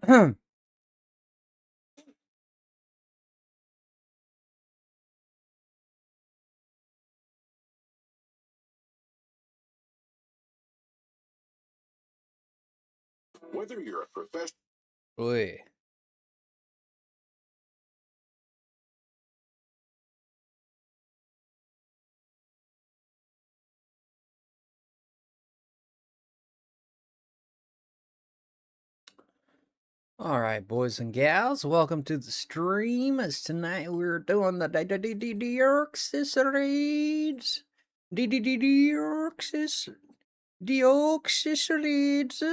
Whether you're a professional. Oi. All right, boys and gals, welcome to the stream. As tonight we're doing the Deoxys raids. Deoxys raids.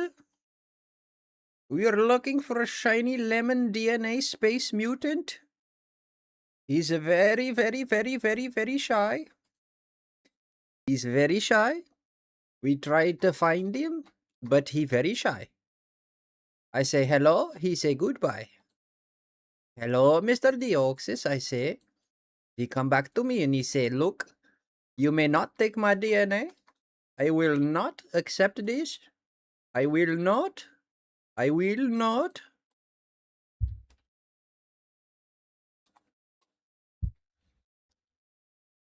We are looking for a shiny lemon DNA space mutant. He's a very shy. He's very shy. We tried to find him, but he very shy. I say hello, he say goodbye. Hello, Mr. Deoxys, I say. He come back to me and he say, look, you may not take my DNA. I will not accept this. I will not. I will not.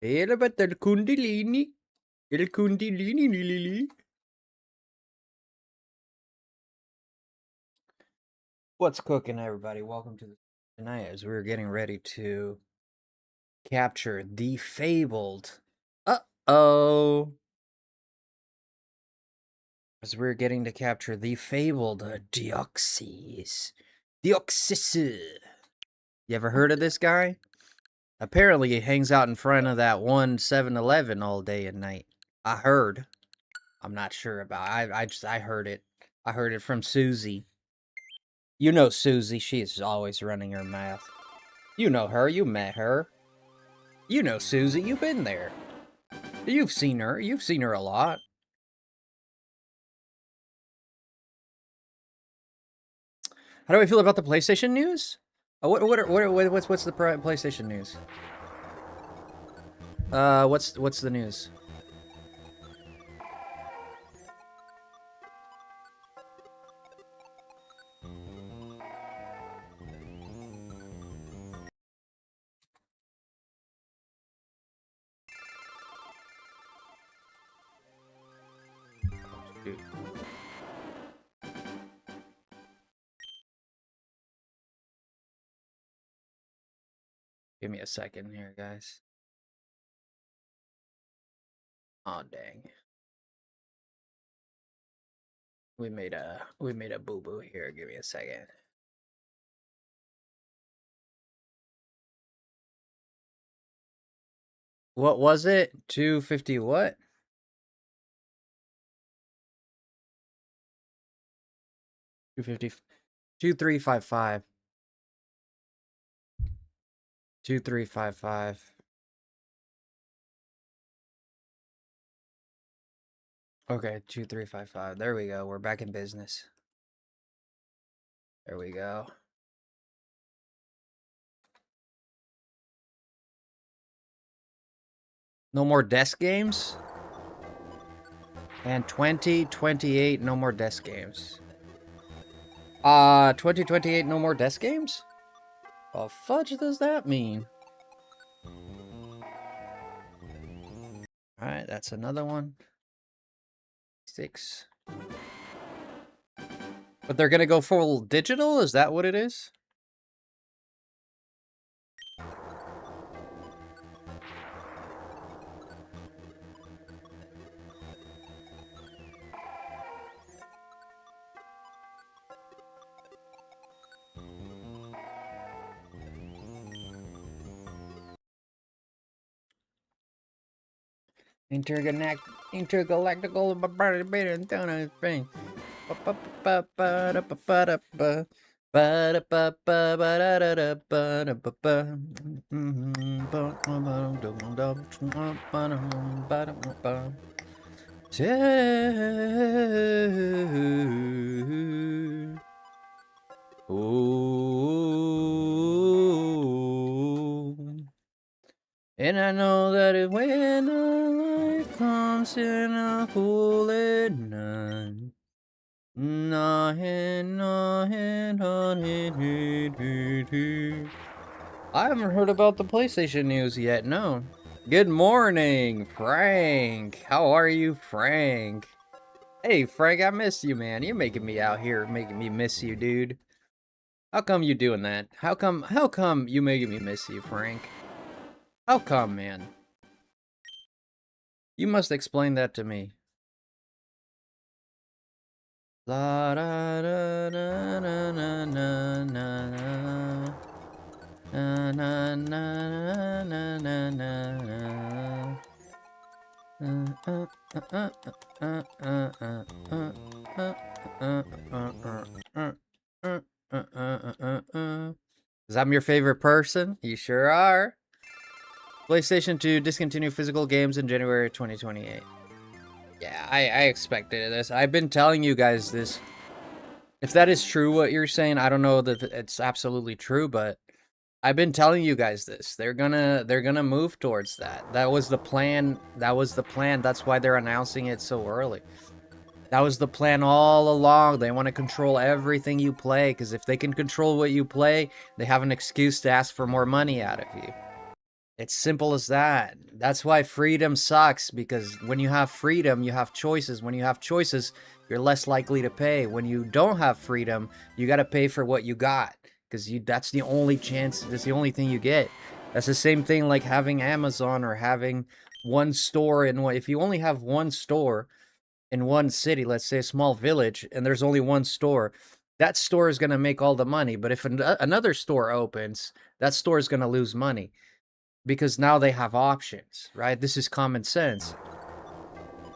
But el kundalini. El kundalini lili. What's cooking, everybody? Welcome to the tonight as we're getting ready to capture the fabled. Uh-oh. As we're getting to capture the fabled Deoxys. Deoxys. You ever heard of this guy? Apparently he hangs out in front of that one 7-Eleven all day and night. I heard. I'm not sure about I heard it. I heard it from Susie. You know Susie, she is always running her mouth. You know her, you met her. You know Susie, you've been there. You've seen her a lot. How do I feel about the PlayStation news? What's the PlayStation news? What's the news? Dude. Give me a second here, guys. Oh dang. We made a boo-boo here. Give me a second. What was it? 250 what? 250 2355. 2355. Okay, 2355. There we go. We're back in business. There we go. No more desk games? And 2028, no more desk games. 2028, no more desk games? What the fudge does that mean? Alright, that's another one. 6. But they're gonna go full digital? Is that what it is? Intergalactical thing. And I know that when the light comes in a cool at night, I haven't heard about the PlayStation news yet, no. Good morning, Frank. How are you, Frank? Hey, Frank, I miss you, man. You're making me out here, making me miss you, dude. How come you doing that? How come you making me miss you, Frank? How come, man? You must explain that to me. La da da da na na na na na na na na na na. Is I'm your favorite person? You sure are. PlayStation 2 discontinue physical games in January 2028. Yeah, I expected this. I've been telling you guys this. If that is true, what you're saying, I don't know that it's absolutely true, but I've been telling you guys this. They're gonna move towards that. That was the plan. That was the plan. That's why they're announcing it so early. That was the plan all along. They want to control everything you play, because if they can control what you play, they have an excuse to ask for more money out of you. It's simple as that. That's why freedom sucks, because when you have freedom, you have choices. When you have choices, you're less likely to pay. When you don't have freedom, you got to pay for what you got, because that's the only chance, that's the only thing you get. That's the same thing like having Amazon or having one store in one. If you only have one store in one city, let's say a small village, and there's only one store, that store is going to make all the money. But if another store opens, that store is going to lose money, because now they have options, right? This is common sense.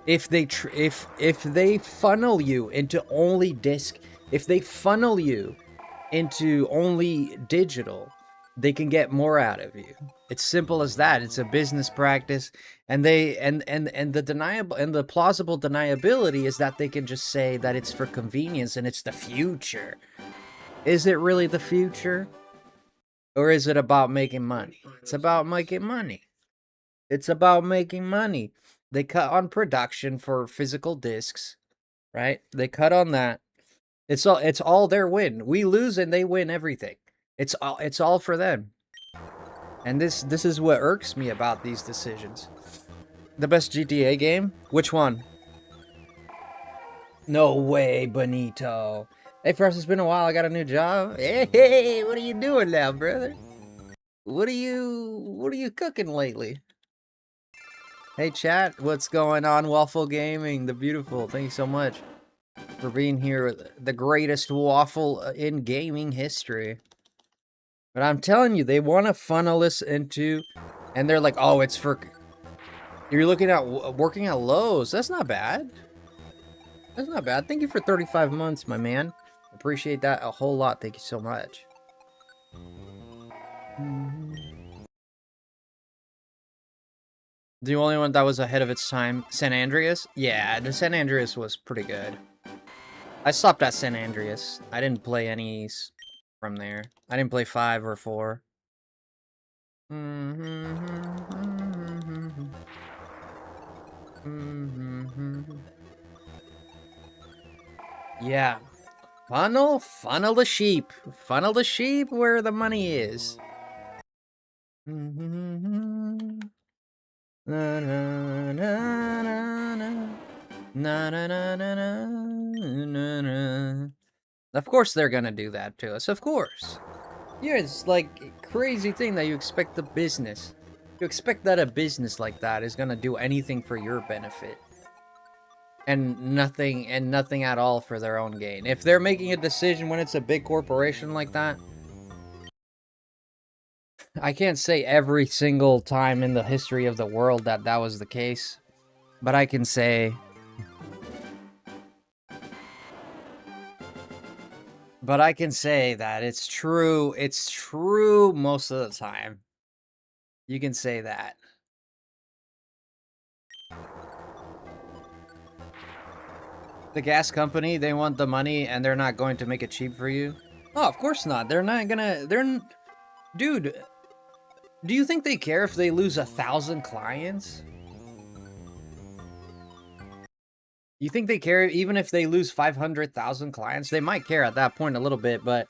If they if they funnel you into only disc, if they funnel you into only digital, they can get more out of you. It's simple as that. It's a business practice, and they and the deniable and the plausible deniability is that they can just say that it's for convenience and it's the future. Is it really the future? Or is it about making money? It's about making money. It's about making money. They cut on production for physical discs, right? They cut on that. It's all their win. We lose and they win everything. It's all for them. And this is what irks me about these decisions. The best GTA game? Which one? No way, Benito. Hey, Frost, it's been a while. I got a new job. Hey, what are you doing now, brother? What are you cooking lately? Hey chat, what's going on? Waffle Gaming, the beautiful. Thank you so much for being here. The greatest waffle in gaming history. But I'm telling you, they want to funnel us into, and they're like, oh, it's for, you're looking at working at Lowe's. That's not bad. That's not bad. Thank you for 35 months, my man. Appreciate that a whole lot. Thank you so much. The only one that was ahead of its time, San Andreas? Yeah, the San Andreas was pretty good. I stopped at San Andreas. I didn't play any from there. I didn't play 5 or 4. Yeah. Funnel the sheep. Funnel the sheep where the money is. Na na na na na na na na na na. Of course they're gonna do that to us. Of course. Yeah, it's like a crazy thing that you expect the business. You expect that a business like that is gonna do anything for your benefit. And nothing at all for their own gain. If they're making a decision when it's a big corporation like that, I can't say every single time in the history of the world that that was the case, but I can say that it's true most of the time. You can say that. The gas company, they want the money and they're not going to make it cheap for you. Oh, of course not. They're not gonna, dude, do you think they care if they lose 1,000 clients? You think they care even if they lose 500,000 clients? They might care at that point a little bit, but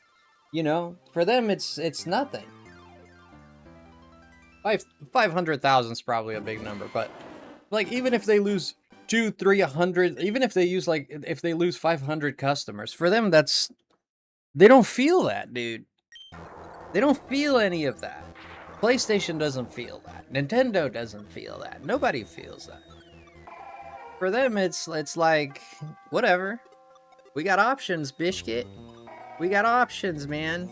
you know, for them it's nothing. 500,000 is probably a big number, but like even if they lose 200, 300, even if they if they lose 500 customers, for them they don't feel that, dude. They don't feel any of that. PlayStation doesn't feel that. Nintendo doesn't feel that. Nobody feels that. For them, it's like, whatever. We got options, Biscuit. We got options, man.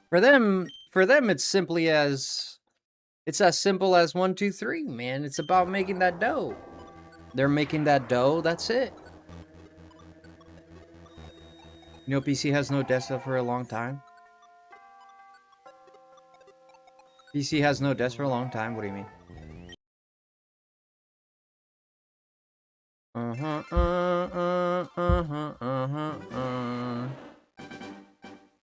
For them, it's simply as... It's as simple as 1, 2, 3, man. It's about making that dough. They're making that dough, that's it. You know, PC has no desktop for a long time. PC has no desk for a long time. What do you mean?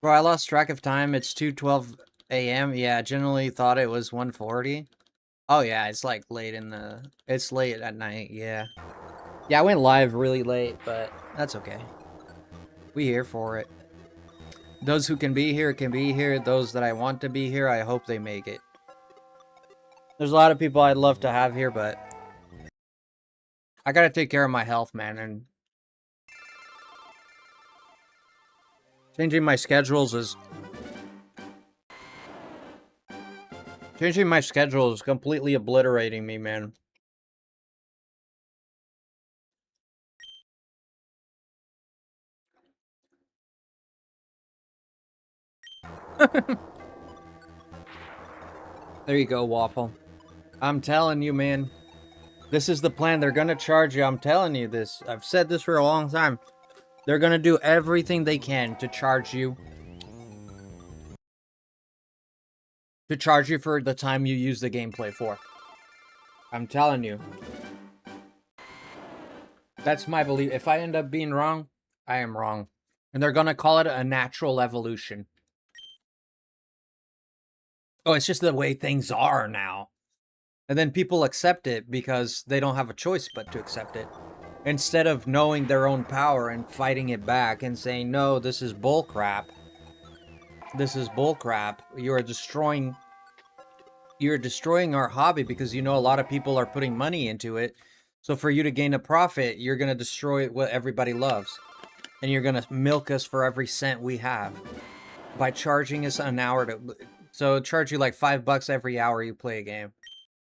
Bro, I lost track of time. It's 2:12 a.m. Yeah, I generally thought it was 1:40. Oh yeah, it's like late in the... It's late at night, yeah. Yeah, I went live really late, but that's okay. We here for it. Those who can be here can be here. Those that I want to be here, I hope they make it. There's a lot of people I'd love to have here, but I gotta take care of my health, man, and changing my schedules is... Changing my schedule is completely obliterating me, man. There you go, Waffle. I'm telling you, man. This is the plan. They're gonna charge you. I'm telling you this. I've said this for a long time. They're gonna do everything they can to charge you. To charge you for the time you use the gameplay for. I'm telling you. That's my belief. If I end up being wrong, I am wrong. And they're gonna call it a natural evolution. Oh, it's just the way things are now. And then people accept it because they don't have a choice but to accept it. Instead of knowing their own power and fighting it back and saying, no, this is bullcrap. This is bullcrap. You're destroying our hobby because you know a lot of people are putting money into it. So for you to gain a profit, you're going to destroy what everybody loves. And you're going to milk us for every cent we have. By charging us an hour to... So charge you like $5 every hour you play a game.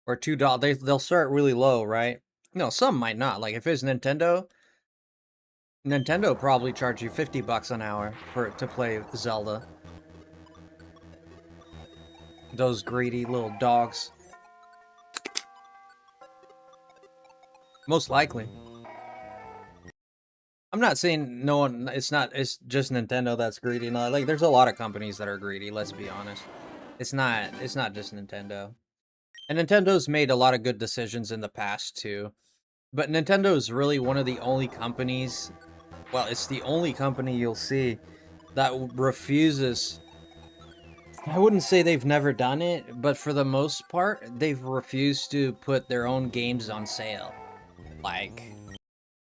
Or $2. They'll start really low, right? No, some might not. Like if it's Nintendo probably charge you $50 an hour to play Zelda. Those greedy little dogs. Most likely. I'm not saying no one, it's just Nintendo that's greedy. No, like there's a lot of companies that are greedy, let's be honest. It's not just Nintendo. And Nintendo's made a lot of good decisions in the past too. But Nintendo is really one of the only companies, well, it's the only company you'll see that refuses... I wouldn't say they've never done it, but for the most part, they've refused to put their own games on sale. Like,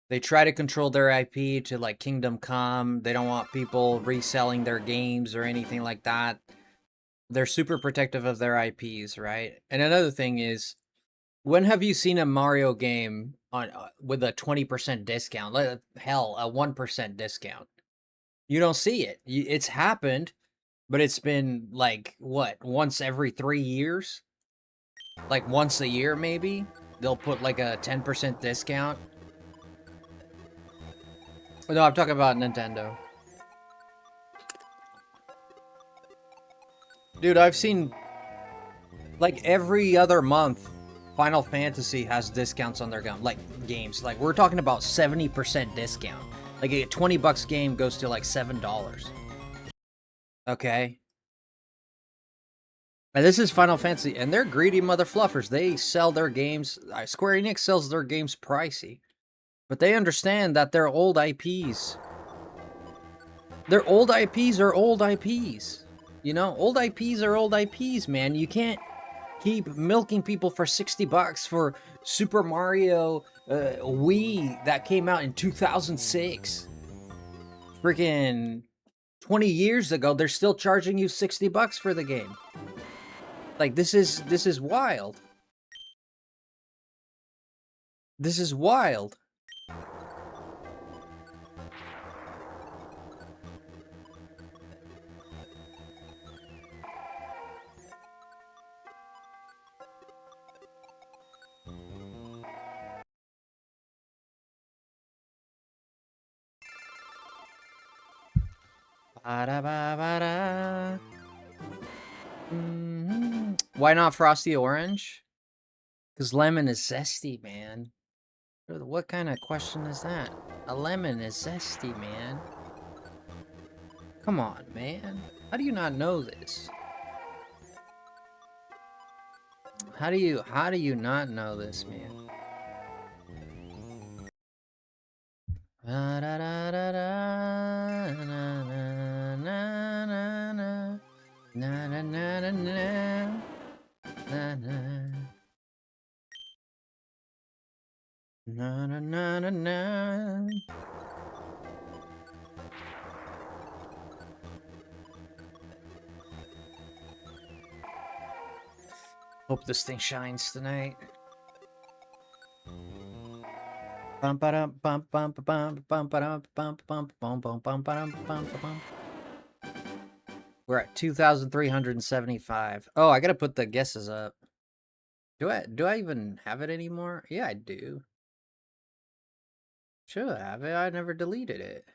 they try to control their IP to, like, Kingdom Come. They don't want people reselling their games or anything like that. They're super protective of their IPs, right? And another thing is, when have you seen a Mario game on with a 20% discount? Hell, a 1% discount. You don't see it. It's happened, but it's been like, what, once every 3 years? Like once a year, maybe? They'll put like a 10% discount. No, I'm talking about Nintendo. Dude, I've seen like every other month Final Fantasy has discounts on their games. Like we're talking about 70% discount. Like a $20 game goes to like $7. Okay. And this is Final Fantasy, and they're greedy mother fluffers. They sell their games. Square Enix sells their games pricey, but they understand that they're old IPs. Their old IPs are old IPs. You know, old IPs are old IPs, man. You can't keep milking people for $60 for Super Mario Wii that came out in 2006. Freaking 20 years ago, they're still charging you $60 for the game. Like, this is wild. This is wild. Ba-da-ba-ba-da. Why not Frosty Orange? Because lemon is zesty, man. What kind of question is that? A lemon is zesty, man. Come on, man. How do you not know this? How do you not know this, man? Hope this thing shines tonight. We're at 2,375. Oh, I gotta put the guesses up. Do I even have it anymore? Yeah, I do. Should have it. I never deleted it.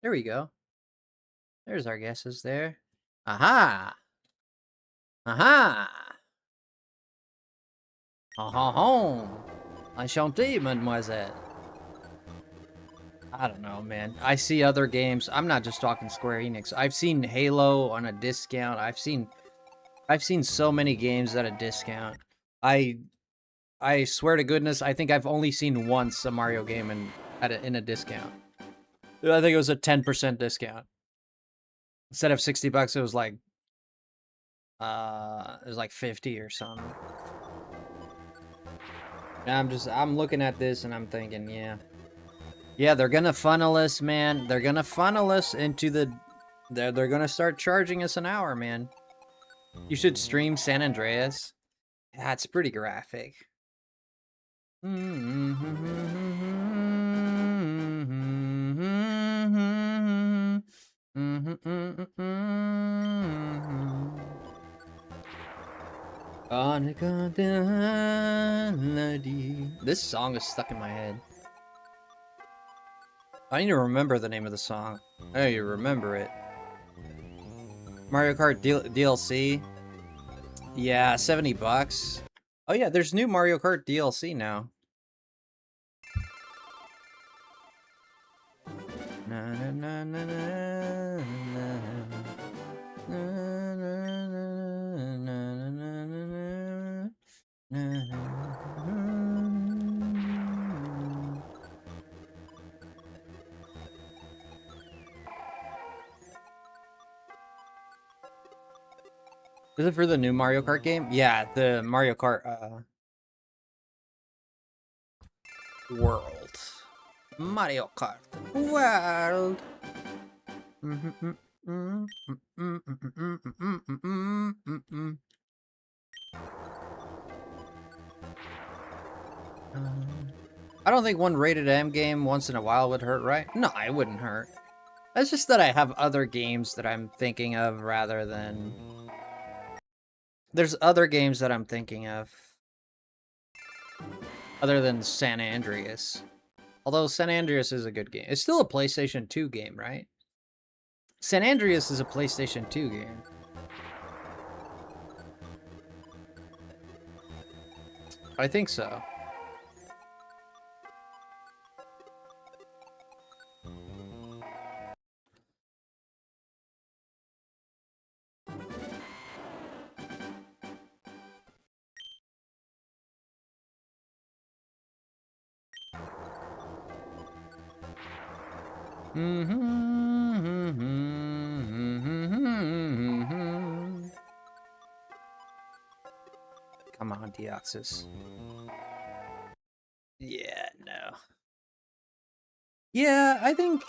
There we go. There's our guesses there. Aha! Aha! Ha ha home! Enchanté, mademoiselle. I don't know, man. I see other games. I'm not just talking Square Enix. I've seen Halo on a discount. I've seen so many games at a discount. I swear to goodness, I think I've only seen once a Mario game in a discount. I think it was a 10% discount. Instead of $60, it was like 50 or something. And I'm looking at this and I'm thinking, yeah. Yeah, they're gonna funnel us, man. They're gonna funnel us into the... They're gonna start charging us an hour, man. You should stream San Andreas. Yeah, it's pretty graphic. This song is stuck in my head. I need to remember the name of the song. I need to remember it. Mario Kart DLC. Yeah, $70. Oh yeah, there's new Mario Kart DLC now. Na na na na na Is it for the new Mario Kart game? Yeah, the Mario Kart World. Mario Kart World. I don't think one rated M game once in a while would hurt, right? No, it wouldn't hurt. It's just that I have other games that I'm thinking of rather than... There's other games that I'm thinking of. Other than San Andreas. Although San Andreas is a good game. It's still a PlayStation 2 game, right? San Andreas is a PlayStation 2 game. I think so. Come on, Deoxys. Yeah, no. Yeah, I think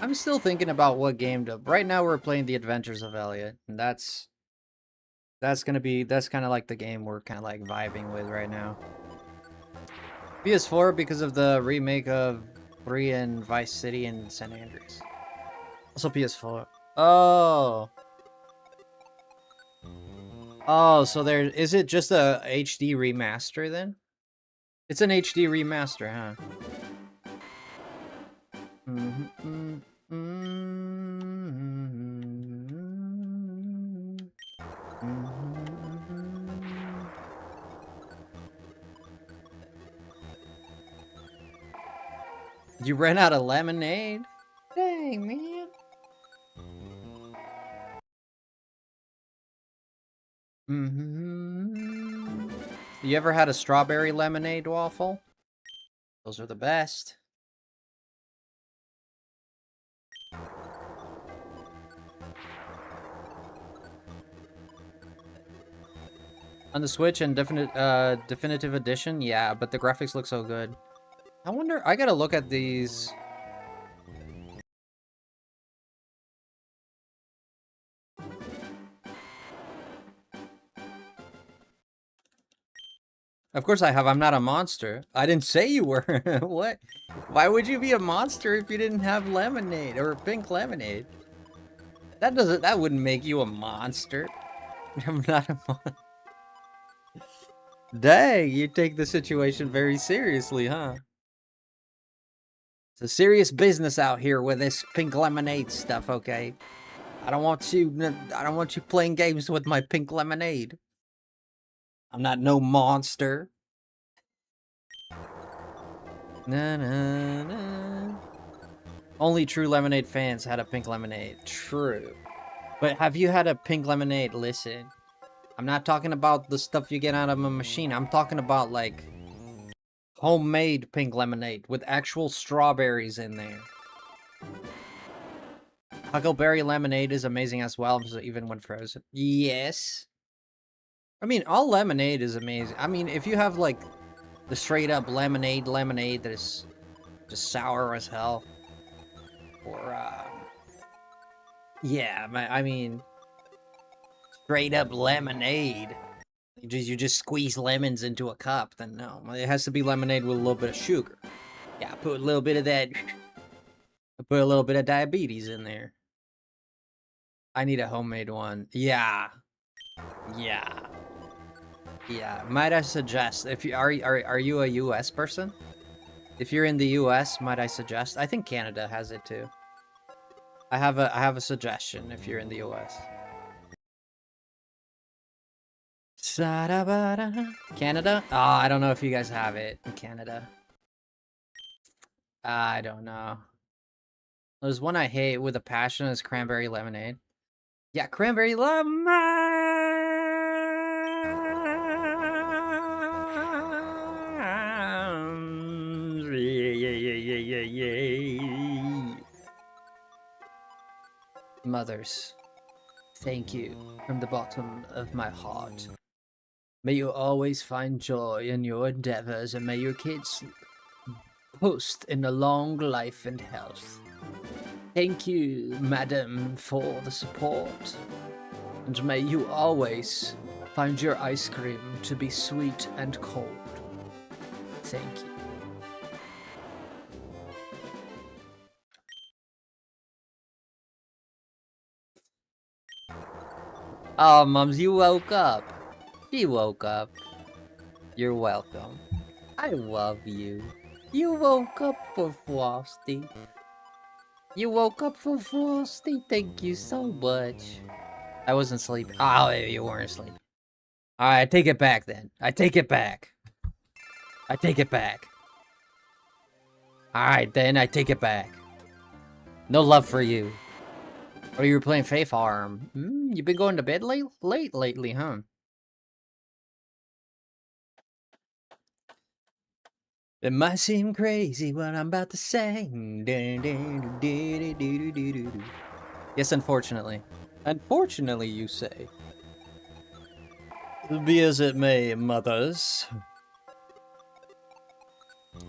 I'm still thinking about what game to. Right now, we're playing The Adventures of Elliot, and that's kind of like the game we're kind of like vibing with right now. PS4 because of the remake of 3 and Vice City and San Andreas. Also PS4. Oh. Oh, so there is it just a HD remaster then? It's an HD remaster, huh? You ran out of lemonade? Dang, man. You ever had a strawberry lemonade waffle? Those are the best. On the Switch and definitive edition, yeah, but the graphics look so good. I wonder, I gotta look at these. Of course I have, I'm not a monster. I didn't say you were. What? Why would you be a monster if you didn't have lemonade or pink lemonade? That wouldn't make you a monster. I'm not a monster. Dang, you take the situation very seriously, huh? It's a serious business out here with this pink lemonade stuff, okay? I don't want you playing games with my pink lemonade. I'm not no monster. Na, na, na. Only true lemonade fans had a pink lemonade. True. But have you had a pink lemonade? Listen. I'm not talking about the stuff you get out of a machine. I'm talking about, like, homemade pink lemonade with actual strawberries in there. Huckleberry lemonade is amazing as well, even when frozen. Yes. I mean, all lemonade is amazing. I mean, if you have, like, the straight-up lemonade that is just sour as hell. Or, yeah, I mean, straight-up lemonade. You just squeeze lemons into a cup, then no. It has to be lemonade with a little bit of sugar. Yeah, put a little bit of that. Put a little bit of diabetes in there. I need a homemade one. Yeah. Yeah. Yeah. Might I suggest, if you are you a US person? If you're in the US, might I suggest? I think Canada has it too. I have a suggestion if you're in the US. Canada? Oh, I don't know if you guys have it in Canada. I don't know. There's one I hate with a passion is cranberry lemonade. Yeah, cranberry lemonade. Mothers, thank you from the bottom of my heart. May you always find joy in your endeavors, and may your kids post in a long life and health. Thank you, madam, for the support. And may you always find your ice cream to be sweet and cold. Thank you. Oh, Mums, you woke up. She woke up. You're welcome. I love you. You woke up for Frosty. You woke up for Frosty. Thank you so much. I wasn't sleeping. Oh, you weren't sleeping. Alright, I take it back then. I take it back. I take it back. Alright then, I take it back. No love for you. Oh, you were playing Faith Farm. You've been going to bed late lately, huh? It might seem crazy what I'm about to say. Yes, unfortunately. Unfortunately, you say. Be as it may, mothers.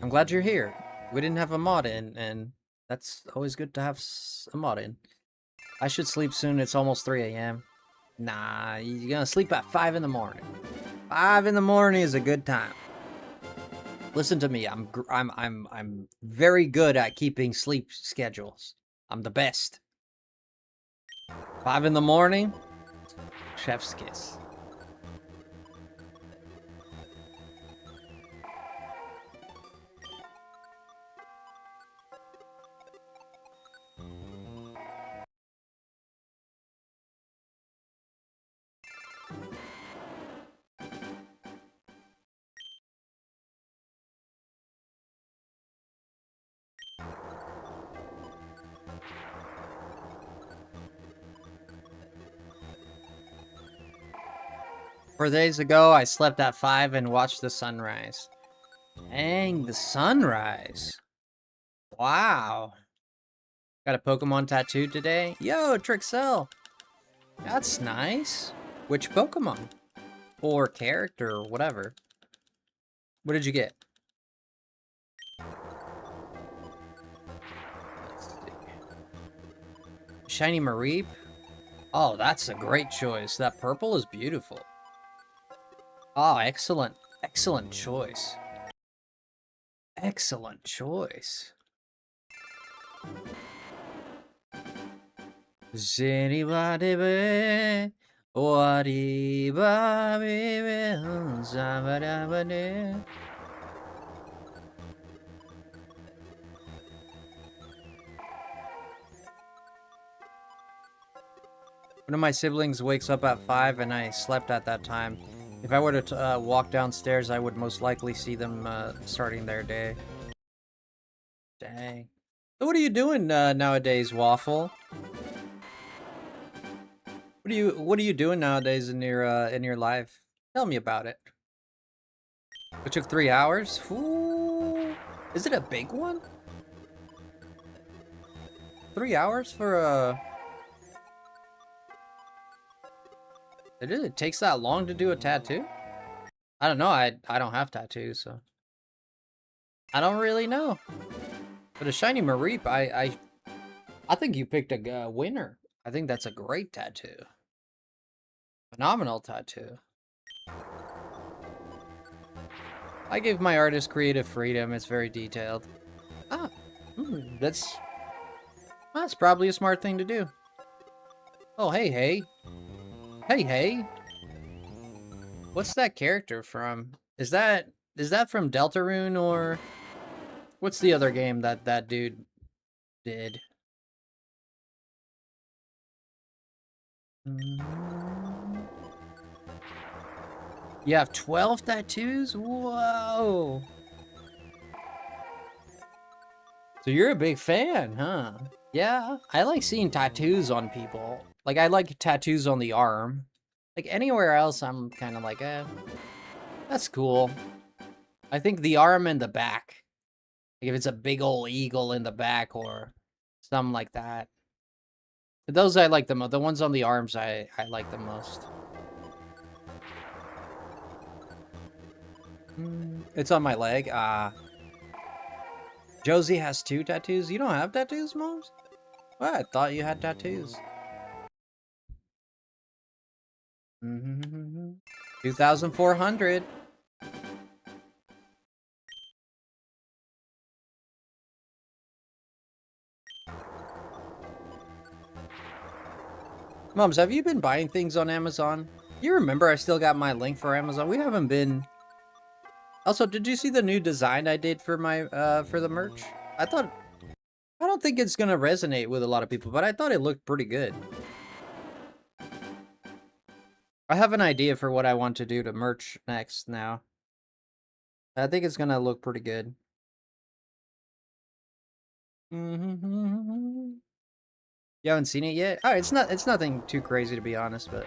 I'm glad you're here. We didn't have a mod in, and that's always good to have a mod in. I should sleep soon. It's almost 3 a.m. Nah, you're gonna sleep at 5 in the morning. 5 in the morning is a good time. Listen to me. I'm very good at keeping sleep schedules. I'm the best. 5 in the morning, chef's kiss. Four days ago, I slept at 5 and watched the sunrise. Dang, the sunrise. Wow. Got a Pokemon tattoo today? Yo, Trixel. That's nice. Which Pokemon? Or character or whatever. What did you get? Let's see. Shiny Mareep? Oh, that's a great choice. That purple is beautiful. Oh, excellent. Excellent choice. Excellent choice. Anybody be what One of my siblings wakes up at 5 and I slept at that time. If I were to walk downstairs, I would most likely see them starting their day. Dang. So what are you doing nowadays, Waffle? What are you doing nowadays in your life? Tell me about it. It took 3 hours? Ooh. Is it a big one? 3 hours for a... It takes that long to do a tattoo? I don't know. I don't have tattoos, so I don't really know. But a shiny Mareep, I think you picked a winner. I think that's a great tattoo. Phenomenal tattoo. I give my artist creative freedom. It's very detailed. Ah, that's probably a smart thing to do. Oh, hey. Hey. What's that character from? Is that from Deltarune, or what's the other game that dude did? You have 12 tattoos? Whoa. So you're a big fan, huh? Yeah, I like seeing tattoos on people. Like, I like tattoos on the arm. Like, anywhere else, I'm kind of like, that's cool. I think the arm and the back. Like, if it's a big old eagle in the back or something like that. Those I like the most. The ones on the arms I like the most. It's on my leg. Josie has 2 tattoos. You don't have tattoos, Moms? Well, I thought you had tattoos. 2,400. Moms, have you been buying things on Amazon? You remember I still got my link for Amazon? We haven't been... Also, did you see the new design I did for my, for the merch? I don't think it's gonna resonate with a lot of people, but I thought it looked pretty good. I have an idea for what I want to do to merch next now. I think it's gonna look pretty good. You haven't seen it yet? Oh, it's nothing too crazy, to be honest, but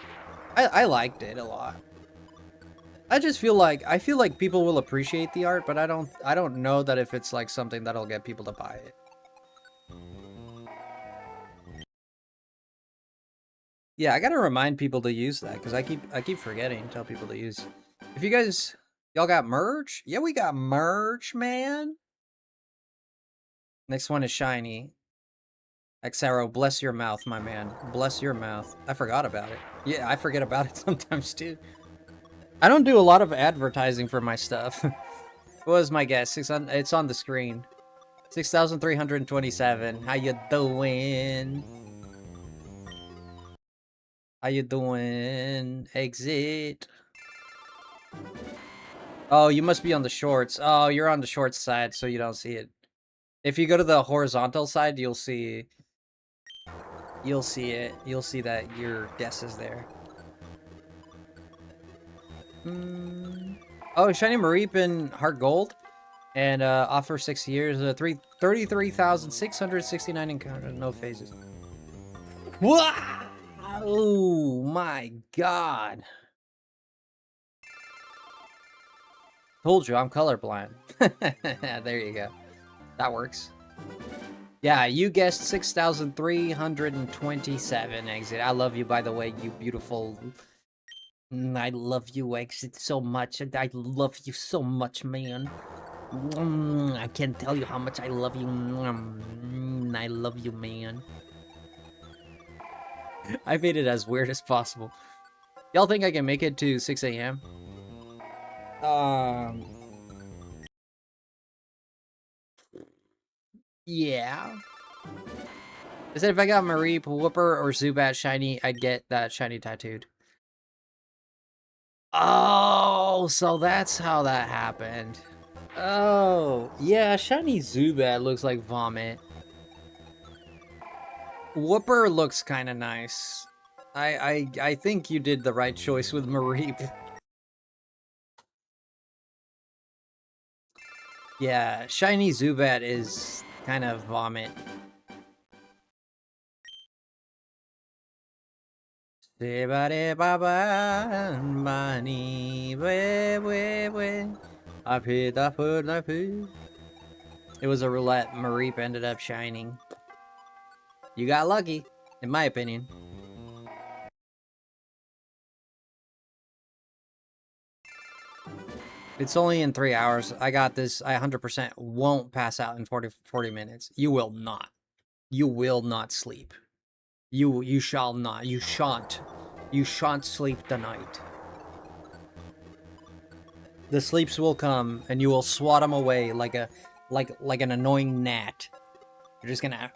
I liked it a lot. I feel like people will appreciate the art, but I don't know that if it's like something that'll get people to buy it. Yeah, I gotta remind people to use that because I keep forgetting to tell people to use. If you guys y'all got merch? Yeah, we got merch, man. Next one is shiny. Xaro, bless your mouth, my man. Bless your mouth. I forgot about it. Yeah, I forget about it sometimes too. I don't do a lot of advertising for my stuff. What was my guess? It's on the screen. 6,327. How you doing? How you doing? Exit. Oh, you must be on the shorts. Oh, you're on the short side, so you don't see it. If you go to the horizontal side, you'll see it. You'll see that your guess is there. Oh, Shiny Mareep Heart Gold. And offer 6 years, 33,669 encounters, no phases. Wow! Oh my god. Told you, I'm colorblind. There you go. That works. Yeah, you guessed 6,327 exit. I love you, by the way, you beautiful. I love you, exit, so much. I love you so much, man. I can't tell you how much I love you. I love you, man. I made it as weird as possible. Y'all think I can make it to 6 a.m.? Yeah. I said if I got Mareep, Whooper, or Zubat shiny, I'd get that shiny tattooed. Oh, so that's how that happened. Oh, yeah, shiny Zubat looks like vomit. Whooper looks kind of nice. I think you did the right choice with Mareep. Yeah, shiny Zubat is kind of vomit. It was a roulette. Mareep ended up shining. You got lucky, in my opinion. It's only in 3 hours. I got this. I 100% won't pass out in 40 minutes. You will not. You will not sleep. You shall not. You shan't. You shan't sleep tonight. The sleeps will come, and you will swat them away like an annoying gnat. You're just gonna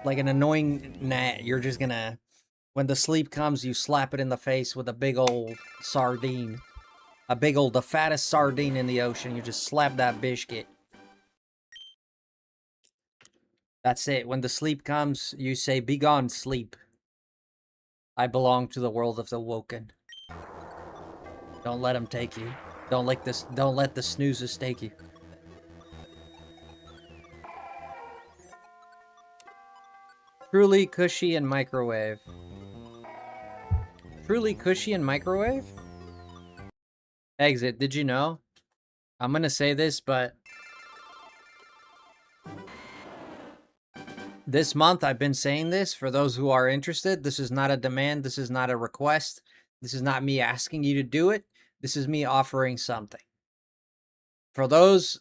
like an annoying gnat. You're just gonna when the sleep comes, you slap it in the face with a big old sardine. The fattest sardine in the ocean. You just slap that biscuit. That's it. When the sleep comes, you say, "Begone, sleep. I belong to the world of the woken. Don't let them take you. Don't let the snoozers take you." Truly cushy and microwave. Truly cushy and microwave? Exit, did you know? I'm gonna say this, but this month I've been saying this for those who are interested. This is not a demand. This is not a request. This is not me asking you to do it. This is me offering something. For this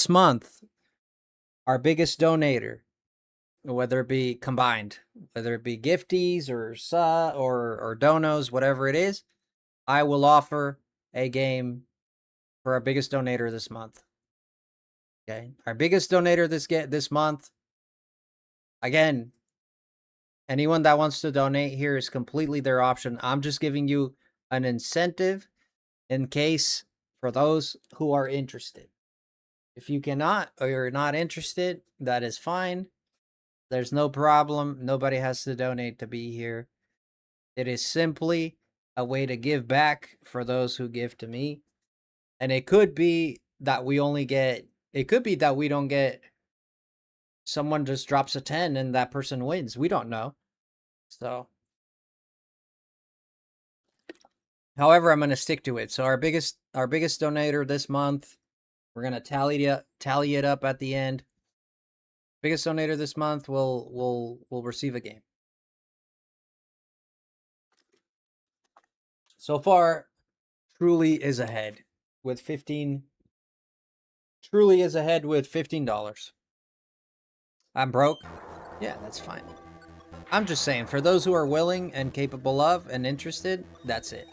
month, our biggest donator, whether it be combined, whether it be gifties or or donos, whatever it is, I will offer a game for our biggest donator this month. Okay, our biggest donator this month. Again, anyone that wants to donate here is completely their option. I'm just giving you an incentive in case for those who are interested. If you cannot or you're not interested, that is fine. There's no problem. Nobody has to donate to be here. It is simply a way to give back for those who give to me. And it could be that we only get, it could be that we don't get, someone just drops a 10 and that person wins. We don't know. So, however, I'm going to stick to it. So our biggest donator this month, we're going to tally it up at the end. Biggest donator this month will receive a game. So far, Truly is ahead with 15. Truly is ahead with $15. I'm broke. Yeah, that's fine. I'm just saying, for those who are willing and capable of and interested, that's it.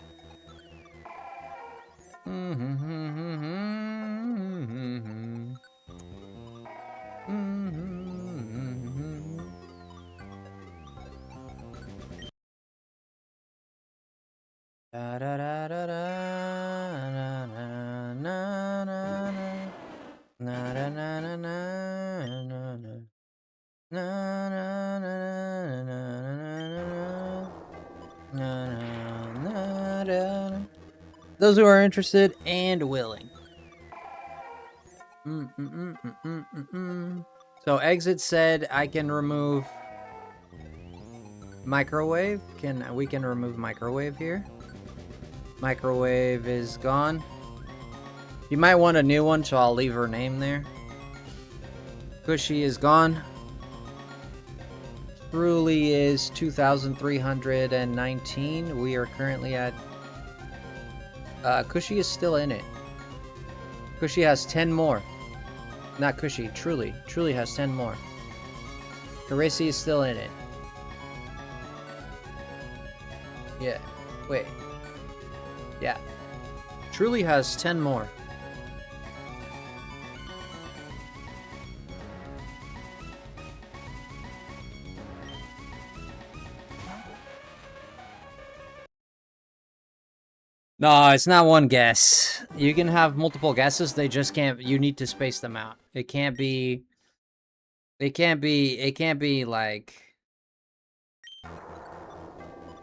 Those who are interested and willing. So Exit said I can remove microwave. We can remove microwave here. Microwave is gone. You might want a new one, so I'll leave her name there. Cushy is gone. Truly is 2,319. We are currently at... Cushy is still in it. Cushy has 10 more. Not Cushy, Truly. Truly has 10 more. Carissy is still in it. Yeah. Wait. Yeah. Truly has 10 more. No, it's not one guess. You can have multiple guesses, they just can't, you need to space them out. It can't be like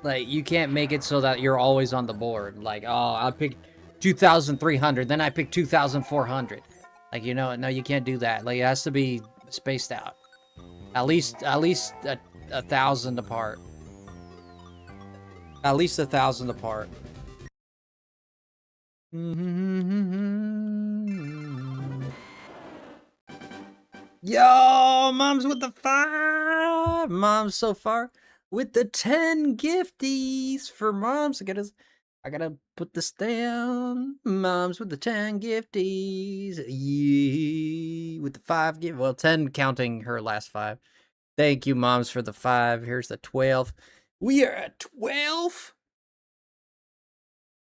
you can't make it so that you're always on the board. Like, oh, I picked 2,300, then I picked 2,400. Like, you know, no, you can't do that. Like, it has to be spaced out. At least 1,000 apart. At least 1,000 apart. Yo, Mom's with the 5. Mom's so far with the 10 gifties for Moms. I gotta put this down. Moms with the 10 gifties. Yeah, with the 5 gift. Well, 10 counting her last 5. Thank you, Moms, for the 5. Here's the 12. We are at 12.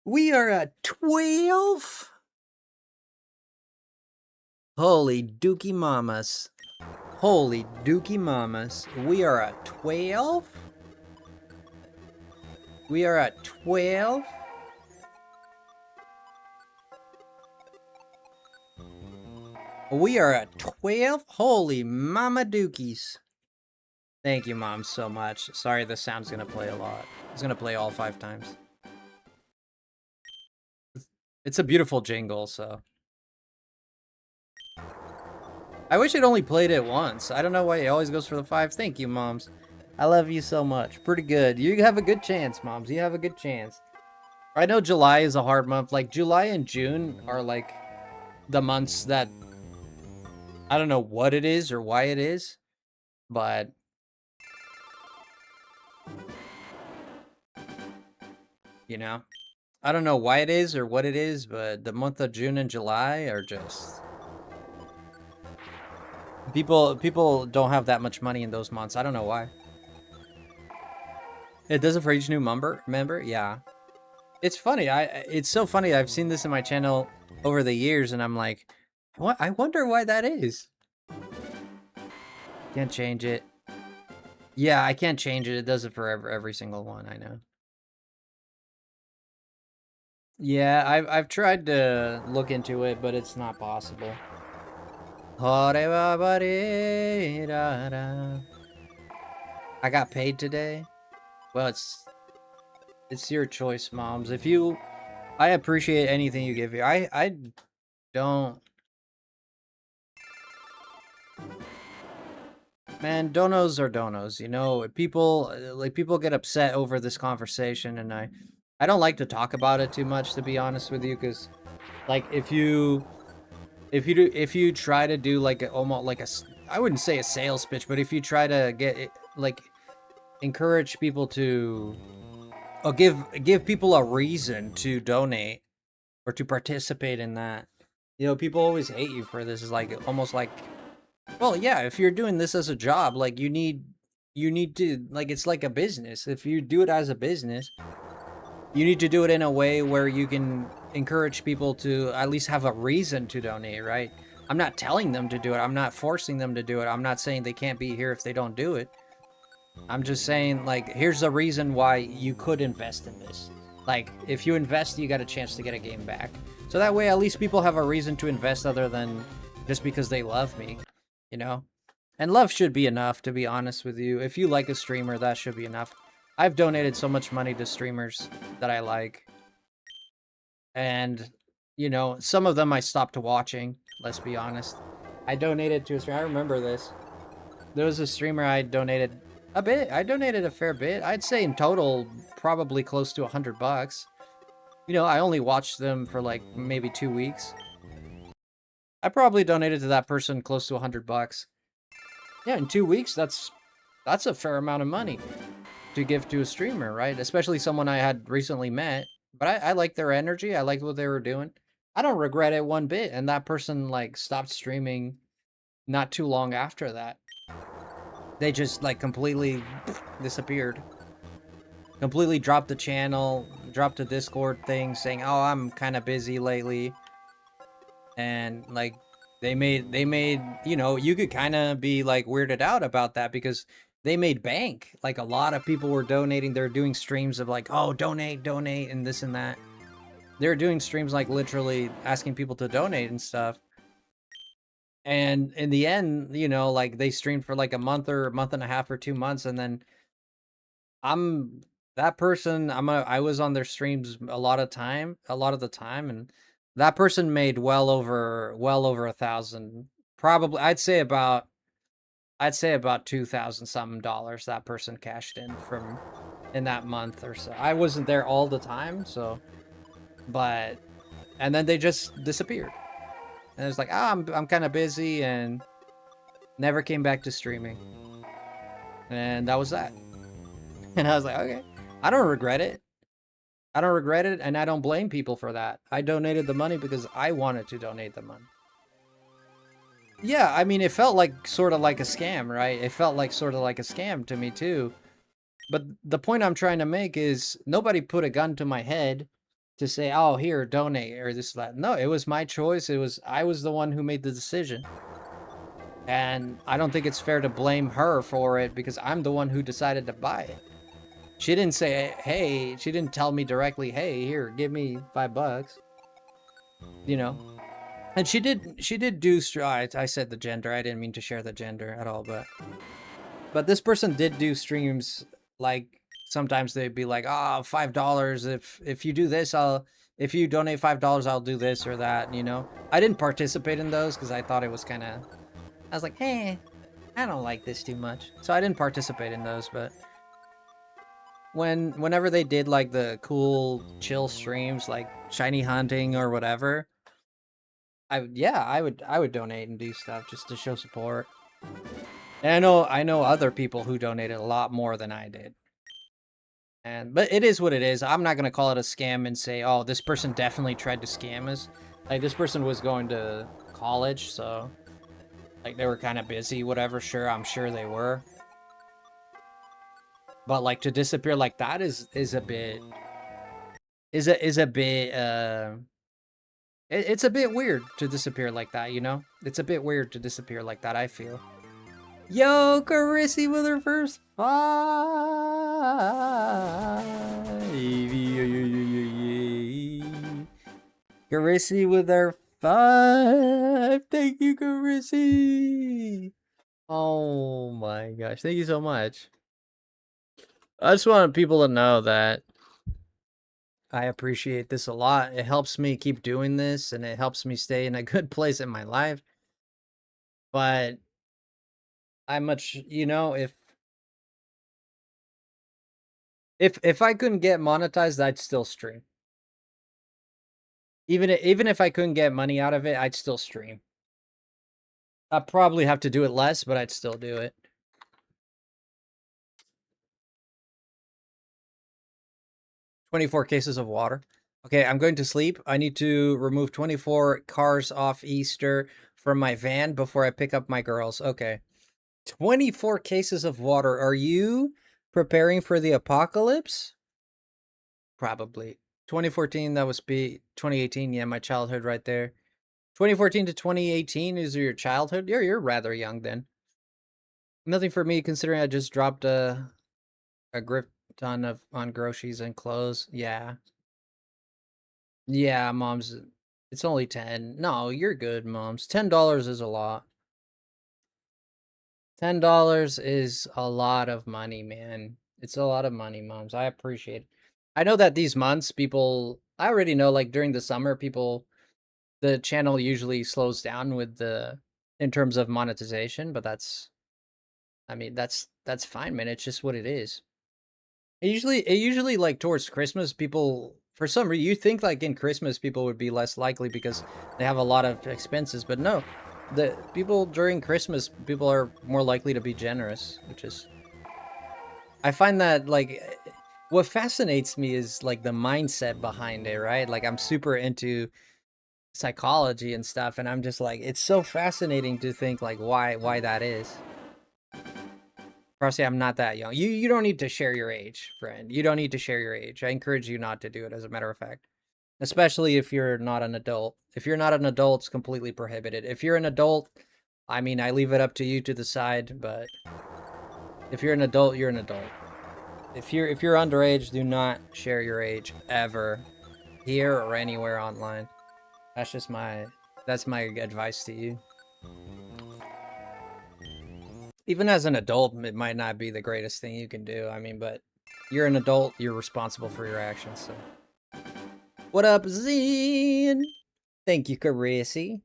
We are at 12. Holy dookie mamas. Holy dookie mamas. We are at 12. We are at 12. We are at 12. Holy mama dookies. Thank you, Mom, so much. Sorry, the sound's gonna play a lot. It's gonna play all 5 times. It's a beautiful jingle, so. I wish it only played it once. I don't know why it always goes for the 5. Thank you, Moms. I love you so much. Pretty good. You have a good chance, Moms. You have a good chance. I know July is a hard month. Like, July and June are, like, the months that... I don't know what it is or why it is, but... You know? I don't know why it is or what it is, but the month of June and July are just... People don't have that much money in those months. I don't know why. It does it for each new member? Yeah. It's funny. It's so funny. I've seen this in my channel over the years, and I'm like, what? I wonder why that is. Can't change it. Yeah, I can't change it. It does it for every single one. I know. Yeah, I've tried to look into it, but it's not possible. I got paid today. Well, it's your choice, Moms. I appreciate anything you give here. I don't. Man, donos are donos. You know, people get upset over this conversation, and I don't like to talk about it too much, to be honest with you, because like if you try to do like almost like I wouldn't say a sales pitch, but if you try to get it, like encourage people to Or give people a reason to donate or to participate in that. You know, people always hate you for this. It's like almost like, well, yeah, if you're doing this as a job, like you need to, like, it's like a business. If you do it as a business, you need to do it in a way where you can encourage people to at least have a reason to donate, right? I'm not telling them to do it. I'm not forcing them to do it. I'm not saying they can't be here if they don't do it. I'm just saying, like, here's the reason why you could invest in this. Like, if you invest, you got a chance to get a game back. So that way, at least people have a reason to invest other than just because they love me, you know? And love should be enough, to be honest with you. If you like a streamer, that should be enough. I've donated so much money to streamers that I like. And, you know, some of them I stopped watching, let's be honest. I donated to a streamer. I remember this. There was a streamer I donated a bit. I donated a fair bit. I'd say in total, probably close to $100. You know, I only watched them for like maybe 2 weeks. I probably donated to that person close to $100. Yeah, in 2 weeks, that's a fair amount of money to give to a streamer, right? Especially someone I had recently met. But I liked their energy. I liked what they were doing. I don't regret it one bit. And that person like stopped streaming not too long after that. They just like completely disappeared. Completely dropped the channel, dropped the Discord thing saying, "Oh, I'm kind of busy lately." And like they made, you know, you could kind of be like weirded out about that because they made bank. Like a lot of people were donating. They're doing streams of like, "Oh, donate and this and that." They're doing streams like literally asking people to donate and stuff. And in the end, you know, like they streamed for like a month or a month and a half or 2 months, and then I'm that person. I was on their streams a lot of the time, and that person made well over 1,000. Probably, I'd say about 2,000 something dollars. That person cashed in from in that month or so. I wasn't there all the time, so, but and then they just disappeared. And it's like, ah, I'm kind of busy, and never came back to streaming. And that was that. And I was like, okay, I don't regret it. I don't regret it, and I don't blame people for that. I donated the money because I wanted to donate the money. Yeah, I mean, it felt like sort of like a scam, right? It felt like sort of like a scam to me too. But the point I'm trying to make is nobody put a gun to my head to say, "Oh, here, donate," or this, that. No, it was my choice. I was the one who made the decision. And I don't think it's fair to blame her for it because I'm the one who decided to buy it. She didn't say, hey, she didn't tell me directly, hey, here, give me $5. You know? And she did do, I said the gender, I didn't mean to share the gender at all, but this person did do streams, like, sometimes they'd be like, oh, $5, if you do this, if you donate $5, I'll do this or that, you know? I didn't participate in those because I thought it was kind of, I was like, hey, I don't like this too much. So I didn't participate in those, but whenever they did like the cool chill streams like shiny hunting or whatever, I would donate and do stuff just to show support. And I know other people who donated a lot more than I did. But it is what it is. I'm not gonna call it a scam and say, oh, this person definitely tried to scam us. Like this person was going to college, so like they were kind of busy, whatever. Sure, I'm sure they were. But like to disappear like that is a bit it's a bit weird to disappear like that, you know? It's a bit weird to disappear like that, I feel. Yo, Carissy with her first 5. Carissy with her 5. Thank you, Carissy. Oh my gosh, thank you so much. I just want people to know that I appreciate this a lot. It helps me keep doing this, and it helps me stay in a good place in my life. But I much, you know, if I couldn't get monetized, I'd still stream. Even if I couldn't get money out of it, I'd still stream. I'd probably have to do it less, but I'd still do it. 24 cases of water. Okay, I'm going to sleep. I need to remove 24 cars off Easter from my van before I pick up my girls. Okay. 24 cases of water. Are you preparing for the apocalypse? Probably. 2014, that was 2018. Yeah, my childhood right there. 2014 to 2018 is your childhood? You're rather young then. Nothing for me considering I just dropped a grip ton on groceries and clothes. Yeah. Yeah, mom's it's only 10. No, you're good, moms. $10 is a lot. $10 is a lot of money, man. It's a lot of money, moms. I appreciate it. I know that these months I already know like during the summer the channel usually slows down with the in terms of monetization, but I mean that's fine, man. It's just what it is. It usually like towards Christmas, people for some reason you think like in Christmas people would be less likely because they have a lot of expenses, but no, the people during Christmas people are more likely to be generous, which is I find that like what fascinates me is like the mindset behind it, right? Like I'm super into psychology and stuff, and I'm just like it's so fascinating to think like why that is. Frosty, I'm not that young. You don't need to share your age, friend. You don't need to share your age. I encourage you not to do it, as a matter of fact. Especially if you're not an adult. If you're not an adult, it's completely prohibited. If you're an adult, I mean, I leave it up to you to decide, but if you're an adult, you're an adult. If you're underage, do not share your age ever, here or anywhere online. That's my advice to you. Even as an adult, it might not be the greatest thing you can do. I mean, but you're an adult, you're responsible for your actions, so. What up, Zine? Thank you, Carissy.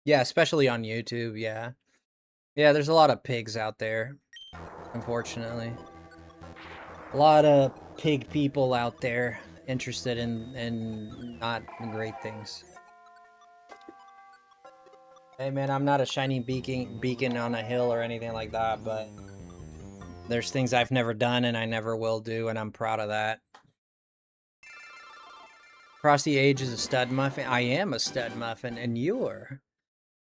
Yeah, especially on YouTube, yeah. Yeah, there's a lot of pigs out there, unfortunately. A lot of pig people out there interested in not great things. Hey man, I'm not a shining beacon on a hill or anything like that, but there's things I've never done and I never will do, and I'm proud of that. Frosty Age is a stud muffin. I am a stud muffin, and you're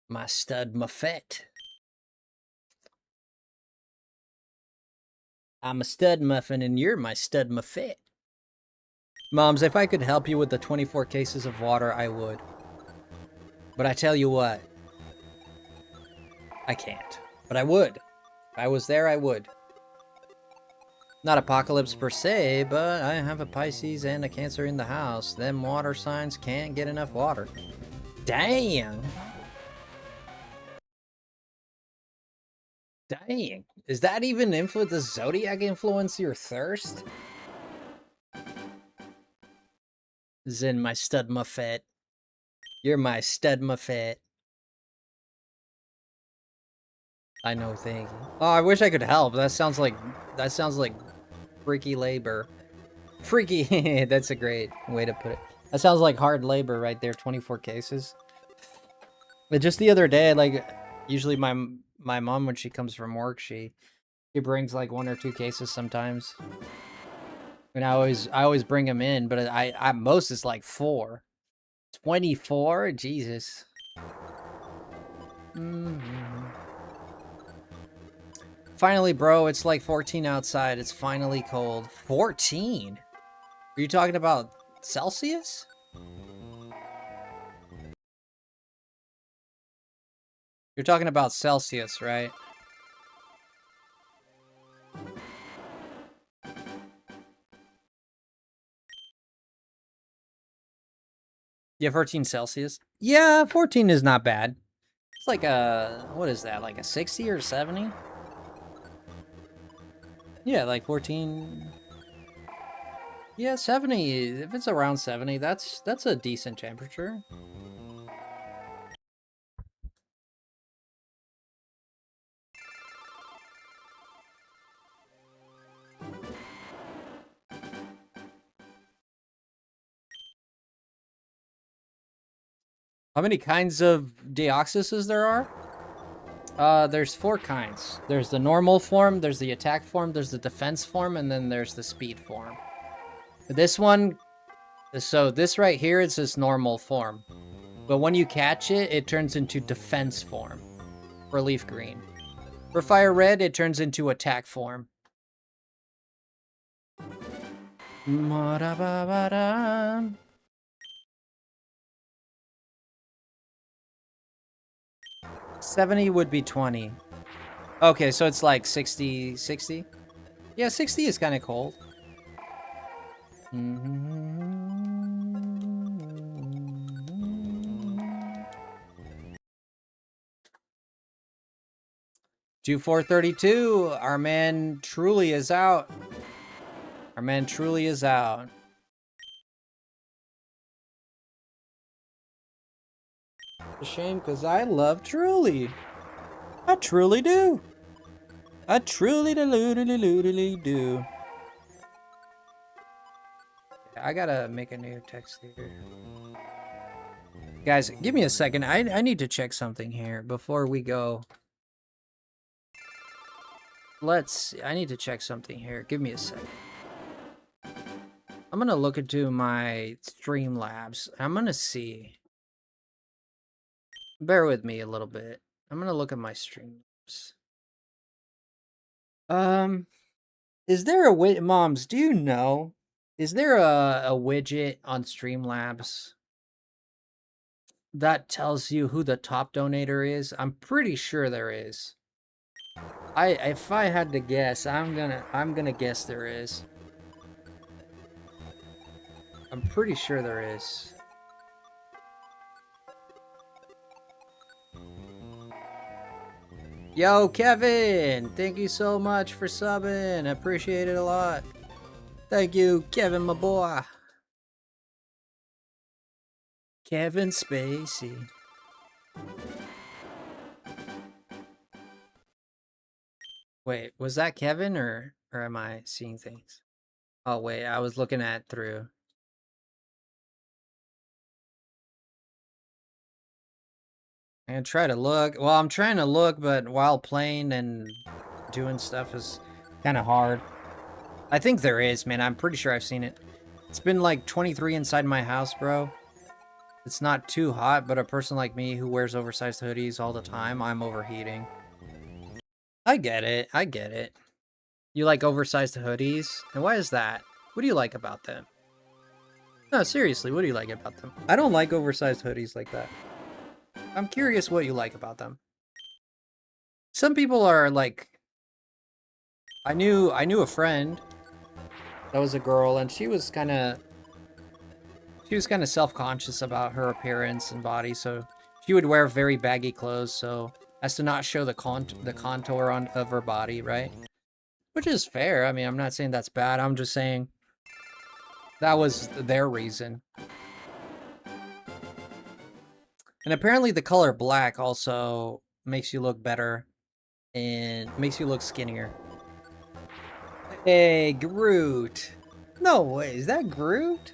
my stud muffet. I'm a stud muffin, and you're my stud muffet. Moms, if I could help you with the 24 cases of water, I would. But I tell you what, I can't. But I would. If I was there, I would. Not apocalypse per se, but I have a Pisces and a Cancer in the house. Them water signs can't get enough water. Dang! Dang. Is that even influence? Does Zodiac influence your thirst? Zin, my stud muffet. You're my stud muffet. I know, thank you. Oh, I wish I could help. That sounds like freaky labor. Freaky, that's a great way to put it. That sounds like hard labor right there, 24 cases. But just the other day, like, usually my mom, when she comes from work, she brings like 1 or 2 cases sometimes. And I always bring them in, but I most is like 4. 24? Jesus. Finally, bro, it's like 14 outside. It's finally cold. 14? Are you talking about Celsius? You're talking about Celsius, right? Yeah, 14 Celsius. Yeah, 14 is not bad. It's like a, what is that, like a 60 or 70? Yeah, like 14. Yeah, 70, if it's around 70, that's a decent temperature. How many kinds of Deoxyses there are? There's 4 kinds. There's the normal form, there's the attack form, there's the defense form, and then there's the speed form. This one, so this right here is its normal form. But when you catch it, it turns into defense form for leaf green. For fire red, it turns into attack form. 70 would be 20. Okay, so it's like 60, 60? Yeah, 60 is kind of cold. Do 432. Our man truly is out. Our man truly is out. A shame, because I love Truly. I truly do. I truly do. I gotta make a new text here. Guys, give me a second. I need to check something here before we go. I need to check something here. Give me a second. I'm gonna look into my Streamlabs. I'm gonna see. Bear with me a little bit. I'm gonna look at my Streamlabs. Is there a Moms, do you know? Is there a widget on Streamlabs that tells you who the top donator is? I'm pretty sure there is. If I had to guess, I'm gonna guess there is. I'm pretty sure there is. Yo, Kevin! Thank you so much for subbing. I appreciate it a lot. Thank you, Kevin, my boy. Kevin Spacey. Wait, was that Kevin or am I seeing things? Oh wait, I was looking at through. And try to look. Well, I'm trying to look, but while playing and doing stuff is kind of hard. I think there is, man. I'm pretty sure I've seen it. It's been like 23 inside my house, bro. It's not too hot, but a person like me who wears oversized hoodies all the time, I'm overheating. I get it. I get it. You like oversized hoodies? And why is that? What do you like about them? No, seriously, what do you like about them? I don't like oversized hoodies like that. I'm curious what you like about them. Some people are like... I knew a friend that was a girl, and she was kind of self-conscious about her appearance and body, so she would wear very baggy clothes so as to not show the contour of her body, right? Which is fair. I mean, I'm not saying that's bad. I'm just saying that was their reason. And apparently the color black also makes you look better and makes you look skinnier. Hey, Groot. No way, is that Groot?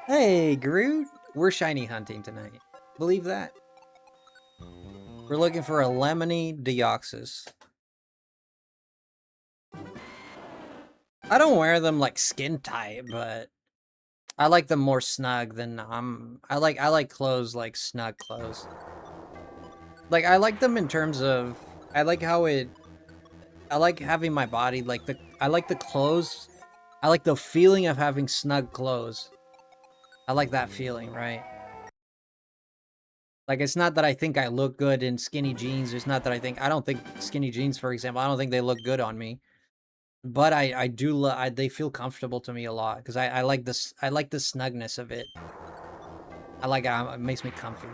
Hey, Groot. We're shiny hunting tonight. Believe that? We're looking for a lemony Deoxys. I don't wear them like skin tight, but I like them more snug than I like clothes like snug clothes. Like I like them in terms of I like having my body like I like the clothes. I like the feeling of having snug clothes. I like that feeling, right? Like it's not that I think I look good in skinny jeans. It's not that I don't think skinny jeans, for example, I don't think they look good on me. But I do they feel comfortable to me a lot because I like this. I like the snugness of it. I like it makes me comfy.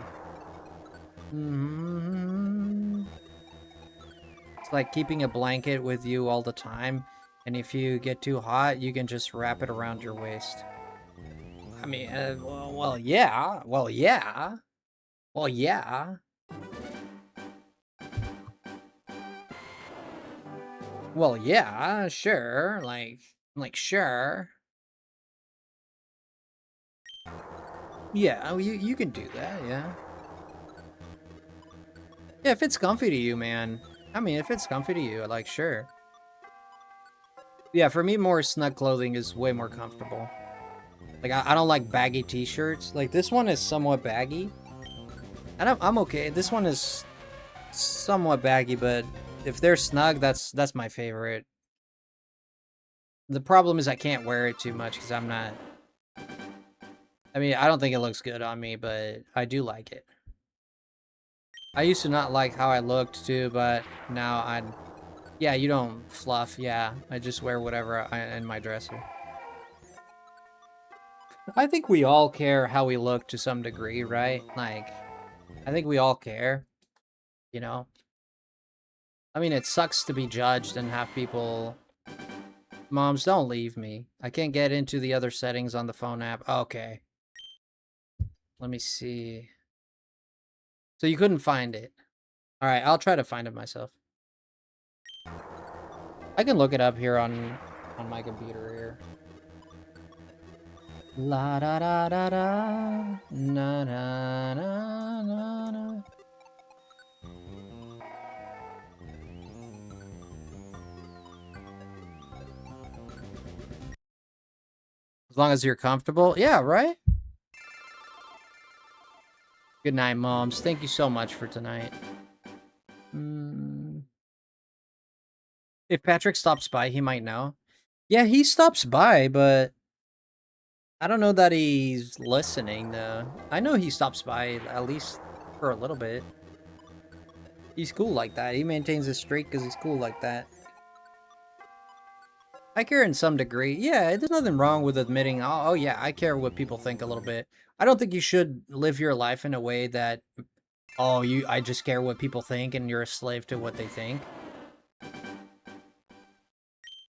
It's like keeping a blanket with you all the time, and if you get too hot, you can just wrap it around your waist. I mean, well, yeah. Well, yeah. Well, yeah. Well, yeah, sure. Like sure. Yeah, you can do that, yeah. Yeah, if it's comfy to you, man. I mean, if it's comfy to you, like, sure. Yeah, for me, more snug clothing is way more comfortable. Like, I don't like baggy t-shirts. Like, this one is somewhat baggy. I'm okay. This one is somewhat baggy, but if they're snug, that's my favorite. The problem is I can't wear it too much because I'm not... I mean, I don't think it looks good on me, but I do like it. I used to not like how I looked too, but now I'm... Yeah, you don't fluff. Yeah, I just wear whatever in my dresser. I think we all care how we look to some degree, right? Like, I think we all care, you know? I mean, it sucks to be judged and have people... Moms, don't leave me. I can't get into the other settings on the phone app. Okay. Let me see. So you couldn't find it. Alright, I'll try to find it myself. I can look it up here on my computer here. La da da da da. Na na na na na. As long as you're comfortable. Yeah, right? Good night, moms. Thank you so much for tonight. If Patrick stops by, he might know. Yeah, he stops by, but I don't know that he's listening, though. I know he stops by at least for a little bit. He's cool like that. He maintains his streak because he's cool like that. I care in some degree. Yeah, there's nothing wrong with admitting, oh yeah, I care what people think a little bit. I don't think you should live your life in a way that, I just care what people think and you're a slave to what they think.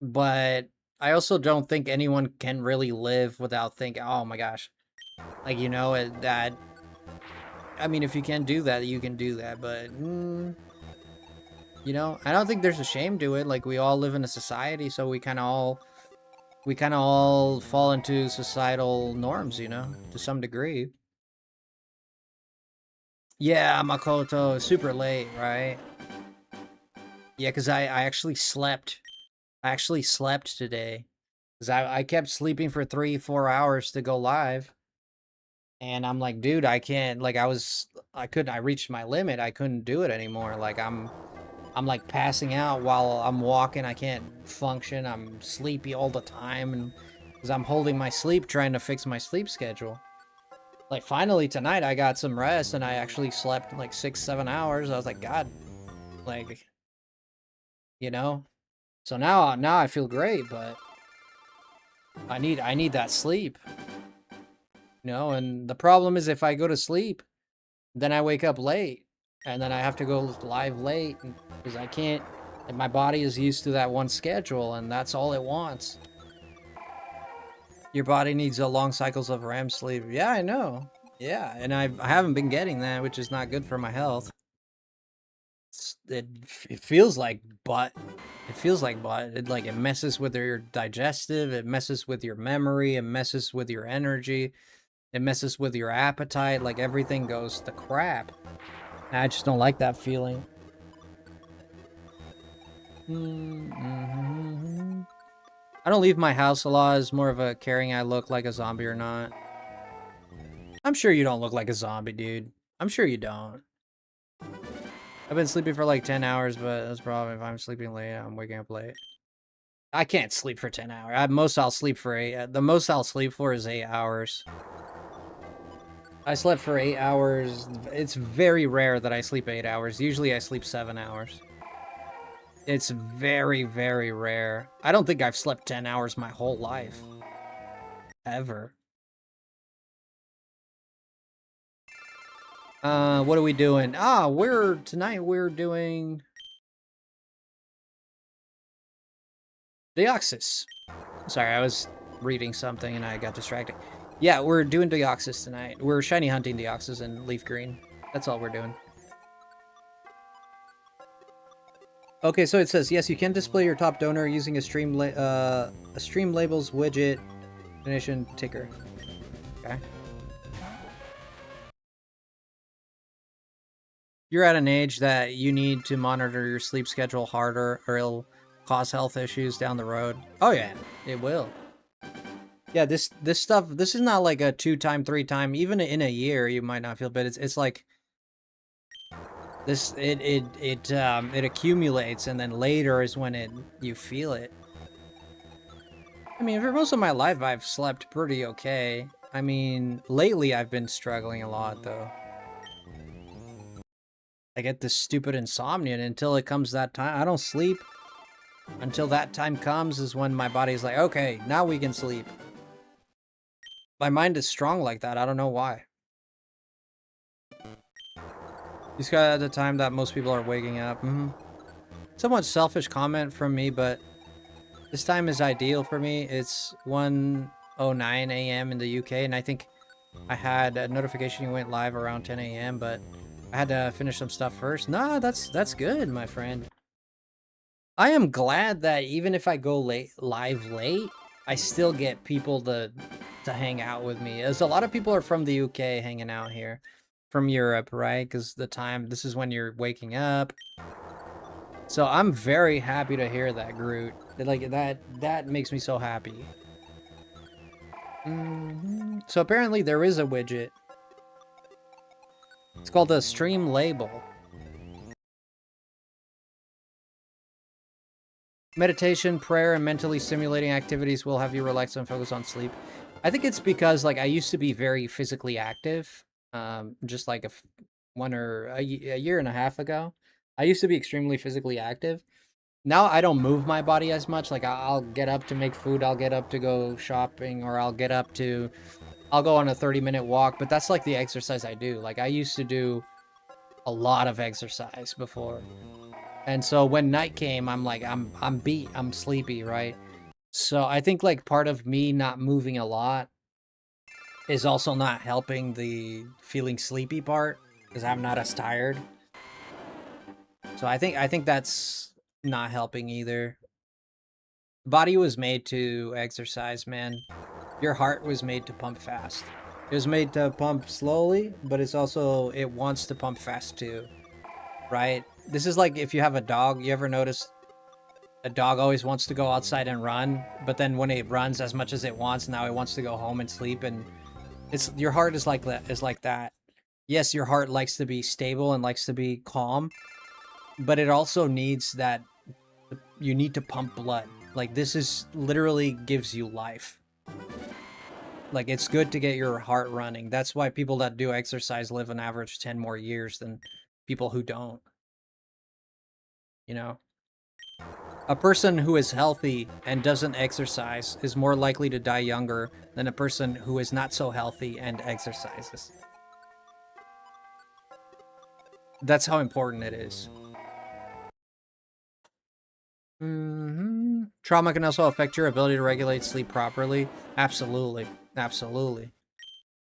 But I also don't think anyone can really live without thinking, oh my gosh. Like, that... I mean, if you can do that, you can do that, but... I don't think there's a shame to it. Like, we all live in a society, so we kind of all fall into societal norms, to some degree. Yeah, Makoto, super late, right? Yeah, because I actually slept. I actually slept today. Because I kept sleeping for 3-4 hours to go live. And I'm like, dude, I can't, like, I reached my limit. I couldn't do it anymore. Like, I'm like passing out while I'm walking. I can't function. I'm sleepy all the time. And because I'm holding my sleep, trying to fix my sleep schedule. Like, finally tonight I got some rest and I actually slept like 6-7 hours. I was like, God, like, so now I feel great, but I need that sleep. And the problem is if I go to sleep, then I wake up late and then I have to go live late because I can't, and my body is used to that one schedule and that's all it wants. Your body needs a long cycles of REM sleep. Yeah, I know. Yeah, and I haven't been getting that, which is not good for my health. It feels like butt. It feels like butt. It messes with your digestive, it messes with your memory, it messes with your energy, it messes with your appetite, like everything goes to crap. I just don't like that feeling. I don't leave my house a lot. It's more of a caring I look like a zombie or not. I'm sure you don't look like a zombie, dude. I'm sure you don't. I've been sleeping for like 10 hours, but that's probably if I'm sleeping late, I'm waking up late. I can't sleep for 10 hours. At most I'll sleep for 8. The most I'll sleep for is 8 hours. I slept for 8 hours. It's very rare that I sleep 8 hours. Usually I sleep 7 hours. It's very, very rare. I don't think I've slept 10 hours my whole life. Ever. What are we doing? Tonight we're doing... Deoxys. Sorry, I was reading something and I got distracted. Yeah, we're doing Deoxys tonight. We're shiny hunting Deoxys in leaf green. That's all we're doing. Okay, so it says, yes, you can display your top donor using a stream labels widget donation ticker. Okay. You're at an age that you need to monitor your sleep schedule harder or it'll cause health issues down the road. Oh yeah, it will. Yeah, this stuff, this is not like a 2-time, 3-time, even in a year you might not feel, but it's like this, it accumulates, and then later is when you feel it. I mean, for most of my life I've slept pretty okay. I mean, lately I've been struggling a lot though. I get this stupid insomnia, and until it comes that time, I don't sleep. Until that time comes is when my body's like, okay, now we can sleep. My mind is strong like that. I don't know why. He's got at the time that most people are waking up. Somewhat selfish comment from me, but this time is ideal for me. It's 1:09 a.m. in the UK, and I think I had a notification you went live around 10 a.m., but I had to finish some stuff first. Nah, that's good, my friend. I am glad that even if I go live late, I still get people to hang out with me. As a lot of people are from the UK hanging out here, from Europe, right? Because this is when you're waking up. So I'm very happy to hear that, Groot. Like that makes me so happy. So apparently there is a widget. It's called a stream label. Meditation, prayer, and mentally stimulating activities will have you relax and focus on sleep. I think it's because like I used to be very physically active, just like a year and a half ago. I used to be extremely physically active. Now I don't move my body as much. Like I'll get up to make food, I'll get up to go shopping, or I'll go on a 30-minute walk, but that's like the exercise I do. Like I used to do a lot of exercise before. And so when night came, I'm like, I'm beat, I'm sleepy, right? So I think like part of me not moving a lot is also not helping the feeling sleepy part, because I'm not as tired. So I think that's not helping either. Body was made to exercise, man. Your heart was made to pump fast. It was made to pump slowly, but it wants to pump fast too, right? This is like if you have a dog. You ever notice a dog always wants to go outside and run, but then when it runs as much as it wants, now it wants to go home and sleep. And your heart is like that. Yes, your heart likes to be stable and likes to be calm, but it also needs that. You need to pump blood. Like this is literally gives you life. Like it's good to get your heart running. That's why people that do exercise live an average 10 more years than people who don't. You know? A person who is healthy and doesn't exercise is more likely to die younger than a person who is not so healthy and exercises. That's how important it is. Trauma can also affect your ability to regulate sleep properly. Absolutely. Absolutely.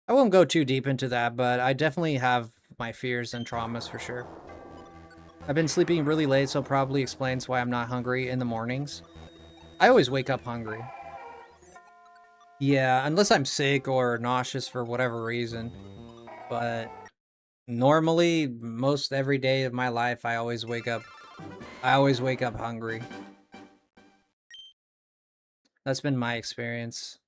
I won't go too deep into that, but I definitely have my fears and traumas for sure. I've been sleeping really late, so probably explains why I'm not hungry in the mornings. I always wake up hungry. Yeah, unless I'm sick or nauseous for whatever reason. But normally, most every day of my life, I always wake up hungry. That's been my experience.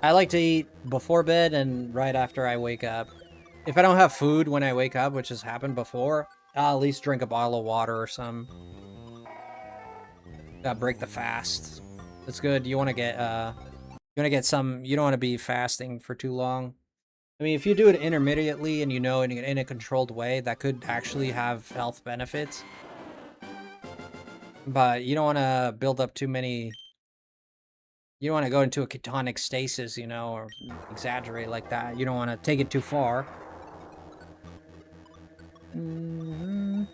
I like to eat before bed and right after I wake up. If I don't have food when I wake up, which has happened before, I'll at least drink a bottle of water or some. Break the fast. That's good. You want to get some. You don't want to be fasting for too long. I mean, if you do it intermittently and in a controlled way, that could actually have health benefits. But you don't want to build up too many. You don't want to go into a ketonic stasis, or exaggerate like that. You don't want to take it too far. I'm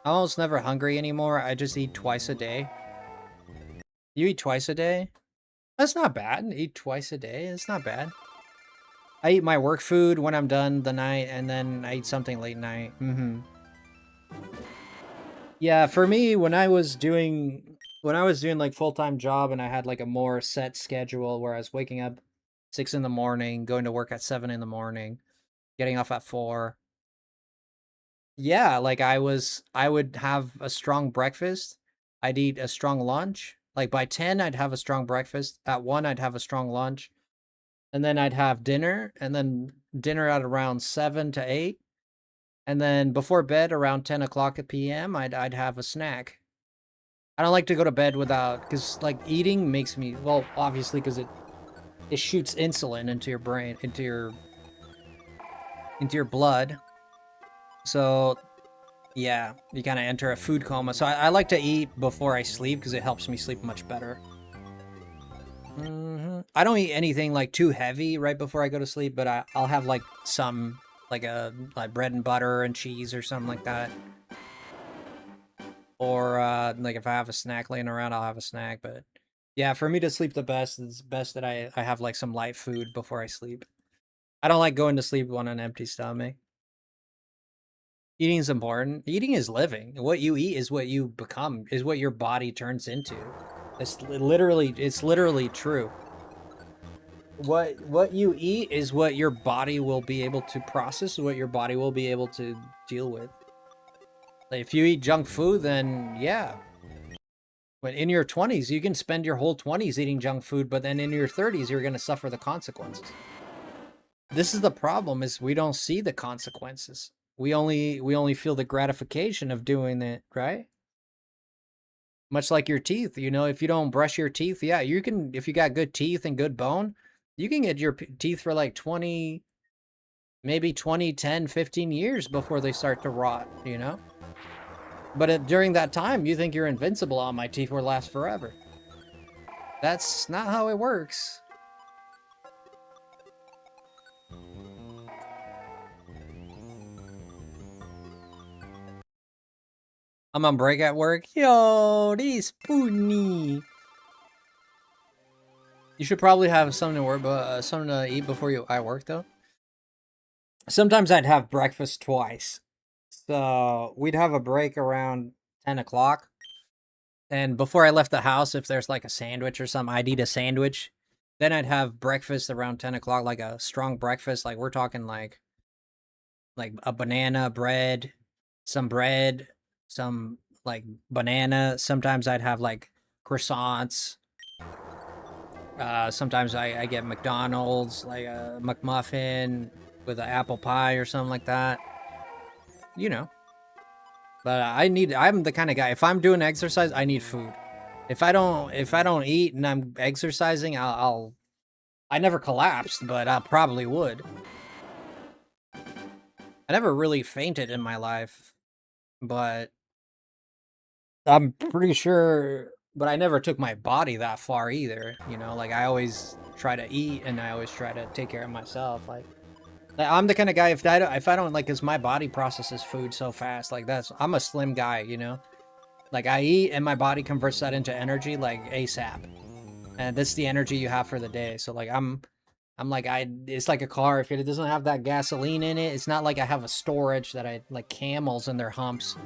almost never hungry anymore. I just eat twice a day. You eat twice a day? That's not bad. Eat twice a day. It's not bad. I eat my work food when I'm done the night, and then I eat something late night. Yeah, for me, when I was doing like full-time job and I had like a more set schedule where I was waking up 6 in the morning, going to work at 7 in the morning, getting off at 4. Yeah, like I would have a strong breakfast. I'd eat a strong lunch. Like by 10, I'd have a strong breakfast. At 1, I'd have a strong lunch. And then I'd have dinner, and then dinner at around 7 to 8. And then before bed, around 10 o'clock p.m., I'd have a snack. I don't like to go to bed without, because like eating makes me, well, obviously because it shoots insulin into your brain, into your blood. So yeah, you kind of enter a food coma. So I like to eat before I sleep because it helps me sleep much better. I don't eat anything like too heavy right before I go to sleep, but I'll have like some, like bread and butter and cheese or something like that. Or like if I have a snack laying around, I'll have a snack. But yeah, for me to sleep the best, it's best that I have like some light food before I sleep. I don't like going to sleep on an empty stomach. Eating is important. Eating is living. What you eat is what you become, is what your body turns into. It's literally true. What you eat is what your body will be able to process, what your body will be able to deal with. Like if you eat junk food, then yeah. But in your 20s, you can spend your whole 20s eating junk food, but then in your 30s, you're going to suffer the consequences. This is the problem, is we don't see the consequences. We only feel the gratification of doing it, right? Much like your teeth, you know, if you don't brush your teeth, yeah, you can, if you got good teeth and good bone, you can get your teeth for like 20, maybe 20, 10, 15 years before they start to rot, you know? But during that time, you think you're invincible. Oh, my teeth will last forever. That's not how it works. I'm on break at work. Yo, this pony. You should probably have something to eat before I work though. Sometimes I'd have breakfast twice. So we'd have a break around 10 o'clock. And before I left the house, if there's like a sandwich or something, I'd eat a sandwich. Then I'd have breakfast around 10 o'clock, like a strong breakfast. Like we're talking like a banana, bread, some like banana. Sometimes I'd have like croissants. Sometimes I get McDonald's, like a McMuffin with an apple pie or something like that. You know. But I'm the kind of guy, if I'm doing exercise, I need food. If I don't eat and I'm exercising, I never collapsed, but I probably would. I never really fainted in my life, but I'm pretty sure, but I never took my body that far either, you know? Like I always try to eat and I always try to take care of myself. Like I'm the kind of guy, if I don't like, cause my body processes food so fast, like I'm a slim guy, you know? Like I eat and my body converts that into energy like ASAP. And that's the energy you have for the day. So like I'm like, it's like a car. If it doesn't have that gasoline in it, it's not like I have a storage that like camels in their humps.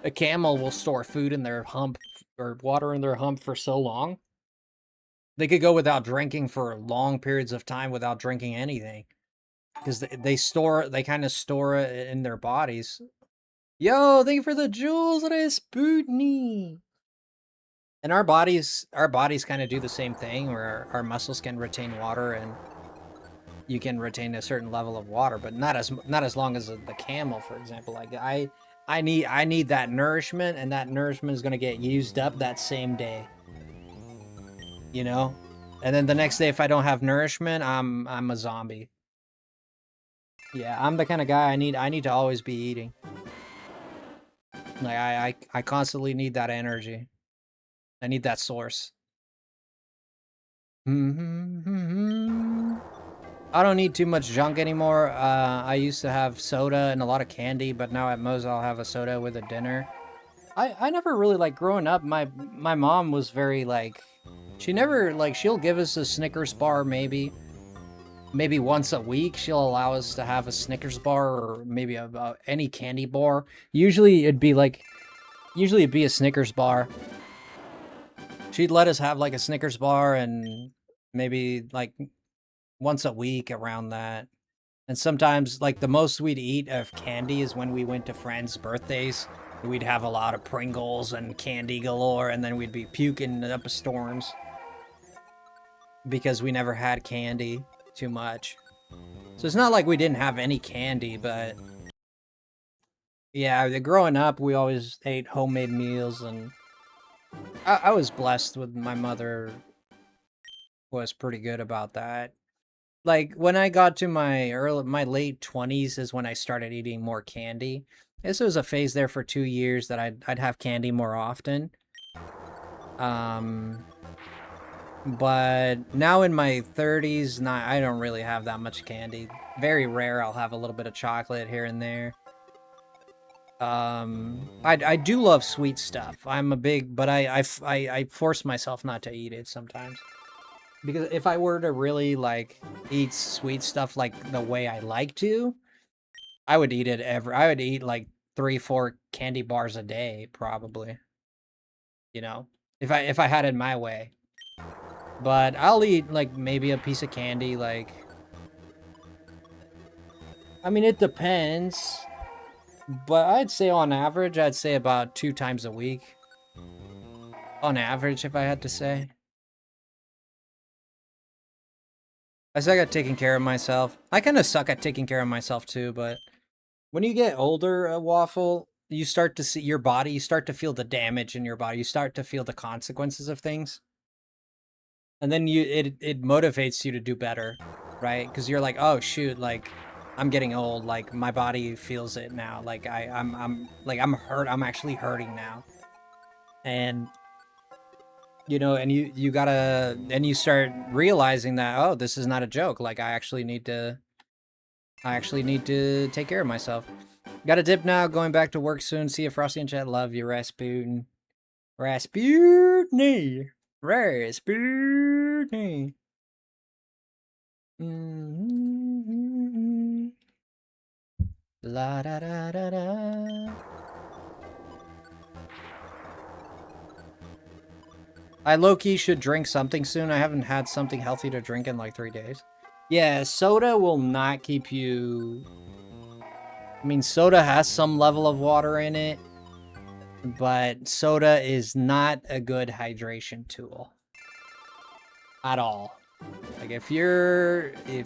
A camel will store food in their hump or water in their hump for so long. They could go without drinking for long periods of time without drinking anything. Because they kind of store it in their bodies. Yo, thank you for the jewels, Rasputin. And our bodies kind of do the same thing, where our muscles can retain water and you can retain a certain level of water, but not as long as the camel, for example. Like I need that nourishment, and that nourishment is going to get used up that same day. You know? And then the next day, if I don't have nourishment, I'm a zombie. Yeah, I'm the kind of guy I need to always be eating. Like I constantly need that energy. I need that source. I don't need too much junk anymore. I used to have soda and a lot of candy, but now at Moe's I'll have a soda with a dinner. I never really, like, growing up, my mom was very, like, she never, like, she'll give us a Snickers bar maybe once a week. She'll allow us to have a Snickers bar or maybe any candy bar. Usually it'd be a Snickers bar. She'd let us have like a Snickers bar and maybe like once a week around that. And sometimes, like, the most we'd eat of candy is when we went to friends' birthdays. We'd have a lot of Pringles and candy galore, and then we'd be puking up storms because we never had candy too much. So it's not like we didn't have any candy, but yeah, growing up, we always ate homemade meals, and I was blessed with my mother was pretty good about that. Like, when I got to my late 20s is when I started eating more candy. This was a phase there for 2 years that I'd have candy more often. But now in my 30s, I don't really have that much candy. Very rare I'll have a little bit of chocolate here and there. I do love sweet stuff. I'm a big, but I force myself not to eat it sometimes. Because if I were to really, like, eat sweet stuff like the way I like to, I would eat it I would eat, like, 3-4 candy bars a day, probably. You know? If I had it my way. But I'll eat, like, maybe a piece of candy, like... I mean, it depends. But I'd say on average, I'd say about 2 times a week. On average, if I had to say. I suck at taking care of myself. I kind of suck at taking care of myself too, but when you get older, Waffle, you start to see your body, you start to feel the damage in your body, you start to feel the consequences of things. And then it motivates you to do better, right? Because you're like, oh shoot, like I'm getting old, like my body feels it now. Like I'm hurt, I'm actually hurting now. And you know, and you gotta, and you start realizing that, oh, this is not a joke. Like I actually need to take care of myself. Got a dip now, going back to work soon. See you, Frosty and chat. Love you, Rasputin. Rasputin. Rasputin. La da da da da. I low-key should drink something soon. I haven't had something healthy to drink in like 3 days. Yeah, soda will not keep you... I mean, soda has some level of water in it, but soda is not a good hydration tool. At all. Like,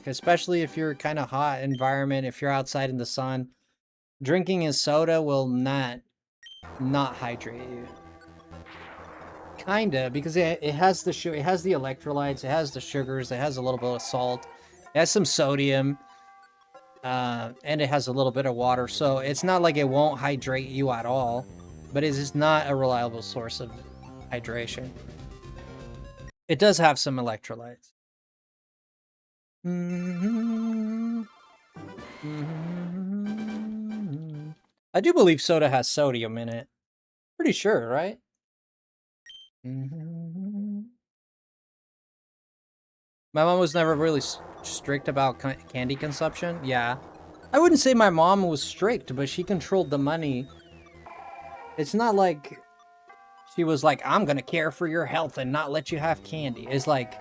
especially if you're kind of hot environment, if you're outside in the sun, drinking a soda will not hydrate you. Kinda, because it has the it has the electrolytes, it has the sugars, it has a little bit of salt, it has some sodium, and it has a little bit of water, so it's not like it won't hydrate you at all, but it is not a reliable source of hydration. It does have some electrolytes. I do believe soda has sodium in it. Pretty sure, right? My mom was never really strict about candy consumption. Yeah. I wouldn't say my mom was strict, but she controlled the money. It's not like she was like, I'm gonna care for your health and not let you have candy. It's like,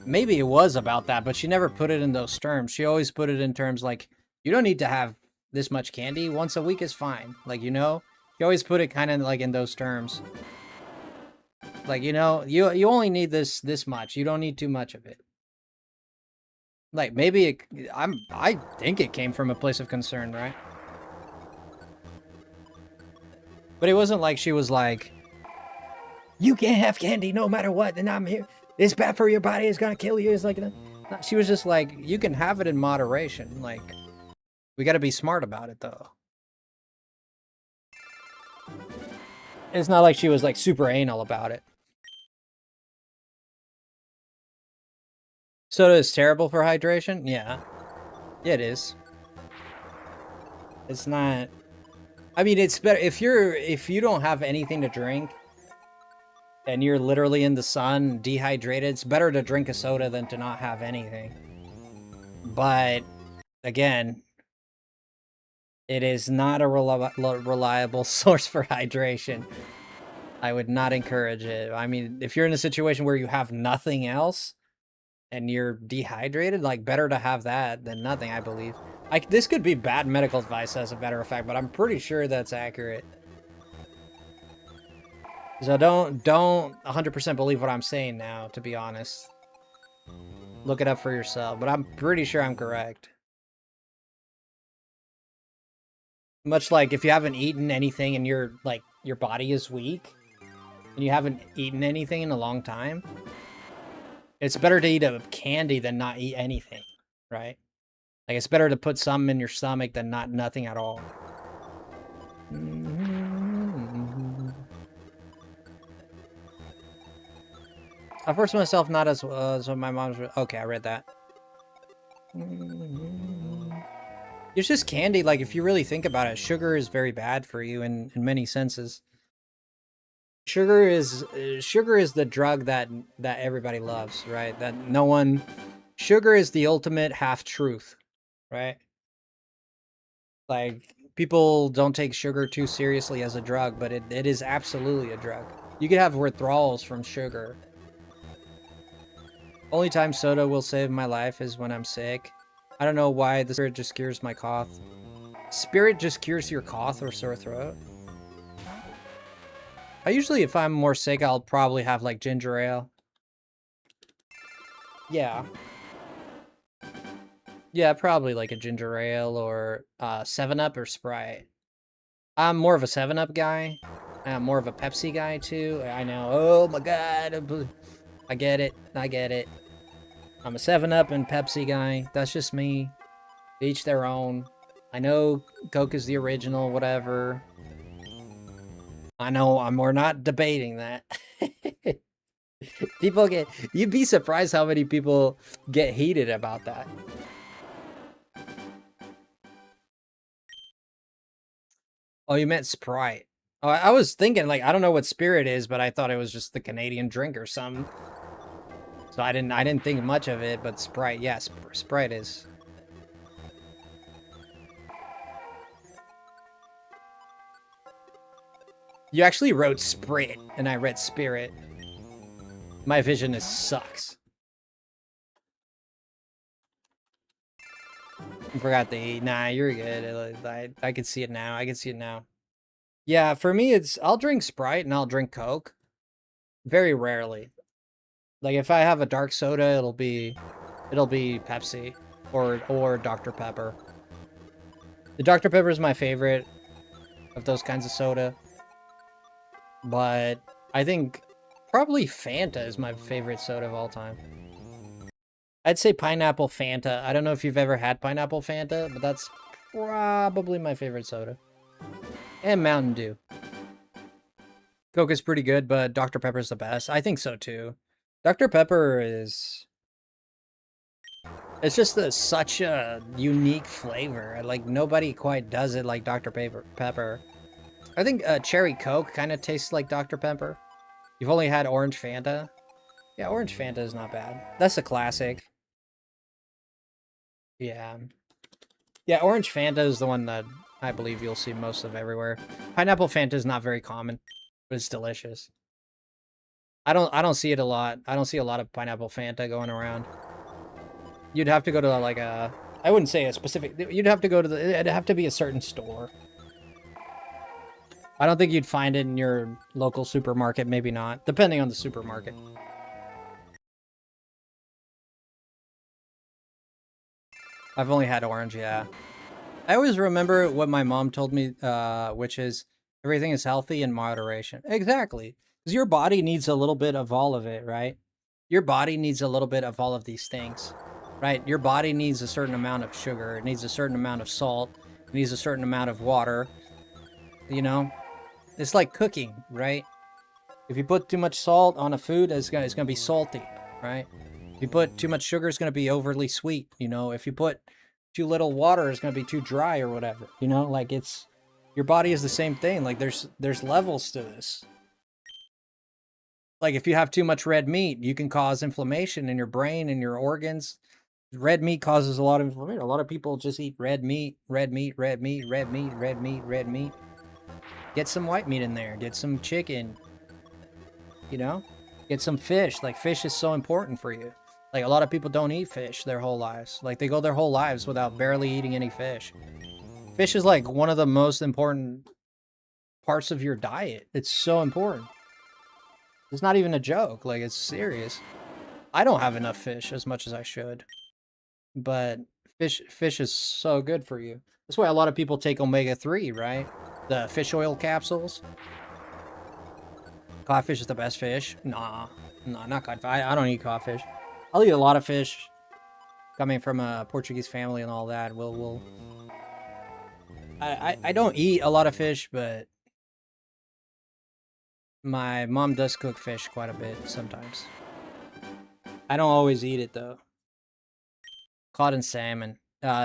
maybe it was about that, but she never put it in those terms. She always put it in terms like, you don't need to have this much candy. Once a week is fine. Like, you know? She always put it kind of like in those terms. Like, you know, you only need this much. You don't need too much of it. Like, maybe I think it came from a place of concern, right? But it wasn't like she was like, you can't have candy no matter what, and I'm here. It's bad for your body. It's gonna kill you. It's like, she was just like, you can have it in moderation. Like, we gotta be smart about it, though. It's not like she was like super anal about it. Soda is terrible for hydration? Yeah. Yeah, it is. It's not... I mean, it's better... If you don't have anything to drink, and you're literally in the sun, dehydrated, it's better to drink a soda than to not have anything. But, again, it is not a reliable source for hydration. I would not encourage it. I mean, if you're in a situation where you have nothing else, and you're dehydrated, like, better to have that than nothing, I believe. This could be bad medical advice as a matter of fact, but I'm pretty sure that's accurate. So don't 100% believe what I'm saying now, to be honest. Look it up for yourself, but I'm pretty sure I'm correct. Much like if you haven't eaten anything and your body is weak and you haven't eaten anything in a long time, it's better to eat a candy than not eat anything, right? Like, it's better to put some in your stomach than nothing at all. I forced myself not as so my mom's. Okay, I read that. It's just candy. Like, if you really think about it, sugar is very bad for you in many senses. Sugar is the drug that everybody loves, right? That no one. Sugar is the ultimate half truth, right? Like, people don't take sugar too seriously as a drug, but it is absolutely a drug. You could have withdrawals from sugar. Only time soda will save my life is when I'm sick. I don't know why the spirit just cures my cough. Spirit just cures your cough or sore throat? I usually, if I'm more sick, I'll probably have like ginger ale. Yeah. Yeah, probably like a ginger ale or 7-Up or Sprite. I'm more of a 7-Up guy. I'm more of a Pepsi guy too. I know. Oh my god. I get it. I get it. I'm a 7-Up and Pepsi guy. That's just me. Each their own. I know Coke is the original, whatever. I know we're not debating that. People you'd be surprised how many people get heated about that. Oh, you meant Sprite. Oh, I was thinking, like, I don't know what Spirit is, but I thought it was just the Canadian drink or something. So I didn't think much of it, but Sprite, yeah, Sprite is. You actually wrote Sprit, and I read Spirit. My vision sucks. I forgot the E. Nah, you're good. I can see it now. I can see it now. Yeah, for me, I'll drink Sprite and I'll drink Coke. Very rarely. Like, if I have a dark soda, it'll be Pepsi or Dr. Pepper. The Dr. Pepper is my favorite of those kinds of soda. But I think probably Fanta is my favorite soda of all time. I'd say pineapple Fanta. I don't know if you've ever had pineapple Fanta, but that's probably my favorite soda. And Mountain Dew. Coke is pretty good, but Dr. Pepper's the best. I think so too. Dr. Pepper is... It's just such a unique flavor. Like, nobody quite does it like Dr. Pepper. I think Cherry Coke kind of tastes like Dr. Pepper. You've only had Orange Fanta. Yeah, Orange Fanta is not bad. That's a classic. Yeah. Yeah, Orange Fanta is the one that I believe you'll see most of everywhere. Pineapple Fanta is not very common, but it's delicious. I don't see it a lot. I don't see a lot of pineapple Fanta going around. You'd have to go to like a... I wouldn't say a specific... You'd have to go to the... It'd have to be a certain store. I don't think you'd find it in your local supermarket. Maybe not. Depending on the supermarket. I've only had orange, yeah. I always remember what my mom told me, which is everything is healthy in moderation. Exactly. Because your body needs a little bit of all of it, right? Your body needs a little bit of all of these things, right? Your body needs a certain amount of sugar. It needs a certain amount of salt. It needs a certain amount of water. You know? It's like cooking, right? If you put too much salt on a food, it's gonna be salty, right? If you put too much sugar, it's gonna be overly sweet, you know? If you put too little water, it's gonna be too dry or whatever, you know? Like, it's... Your body is the same thing. Like, there's levels to this. Like, if you have too much red meat, you can cause inflammation in your brain and your organs. Red meat causes a lot of inflammation. A lot of people just eat red meat, red meat, red meat, red meat, red meat, red meat. Get some white meat in there. Get some chicken. You know? Get some fish. Like, fish is so important for you. Like, a lot of people don't eat fish their whole lives. Like, they go their whole lives without barely eating any fish. Fish is, like, one of the most important parts of your diet. It's so important. It's not even a joke. Like, it's serious. I don't have enough fish as much as I should. But fish is so good for you. That's why a lot of people take omega-3, right? The fish oil capsules. Codfish is the best fish. Nah, not codfish. I don't eat codfish. I'll eat a lot of fish. Coming from a Portuguese family and all that, I don't eat a lot of fish, but my mom does cook fish quite a bit sometimes. I don't always eat it though. Cod and salmon.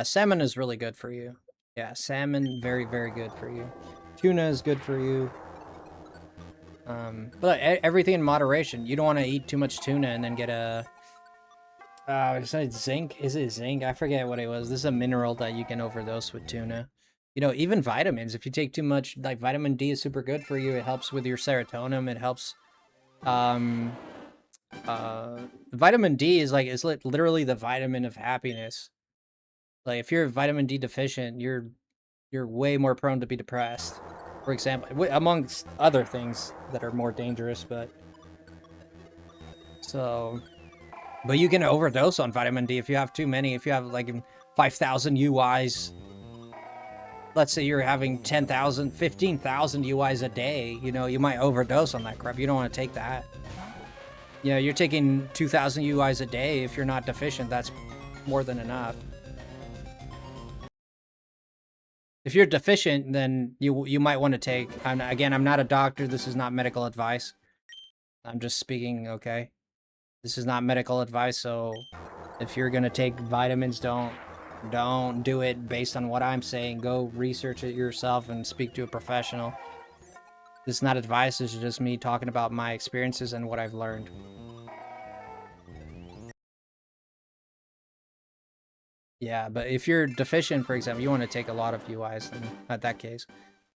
Salmon is really good for you. Yeah, salmon, very, very good for you. Tuna is good for you. But everything in moderation. You don't want to eat too much tuna and then get a... is it zinc? Is it zinc? I forget what it was. This is a mineral that you can overdose with tuna. You know, even vitamins. If you take too much, like vitamin D is super good for you. It helps with your serotonin. It helps... vitamin D is literally the vitamin of happiness. Like, if you're vitamin D deficient, you're way more prone to be depressed. For example, amongst other things that are more dangerous, but you can overdose on vitamin D if you have too many. If you have like 5,000 UIs, let's say you're having 10,000, 15,000 UIs a day, you know, you might overdose on that crap. You don't want to take that. You know, you're taking 2,000 UIs a day. If you're not deficient, that's more than enough. If you're deficient, then you might want to take... Again, I'm not a doctor. This is not medical advice. I'm just speaking, okay? This is not medical advice, so if you're gonna take vitamins, don't do it based on what I'm saying. Go research it yourself and speak to a professional. This is not advice. This is just me talking about my experiences and what I've learned. Yeah, but if you're deficient, for example, you want to take a lot of UIs, then at that case.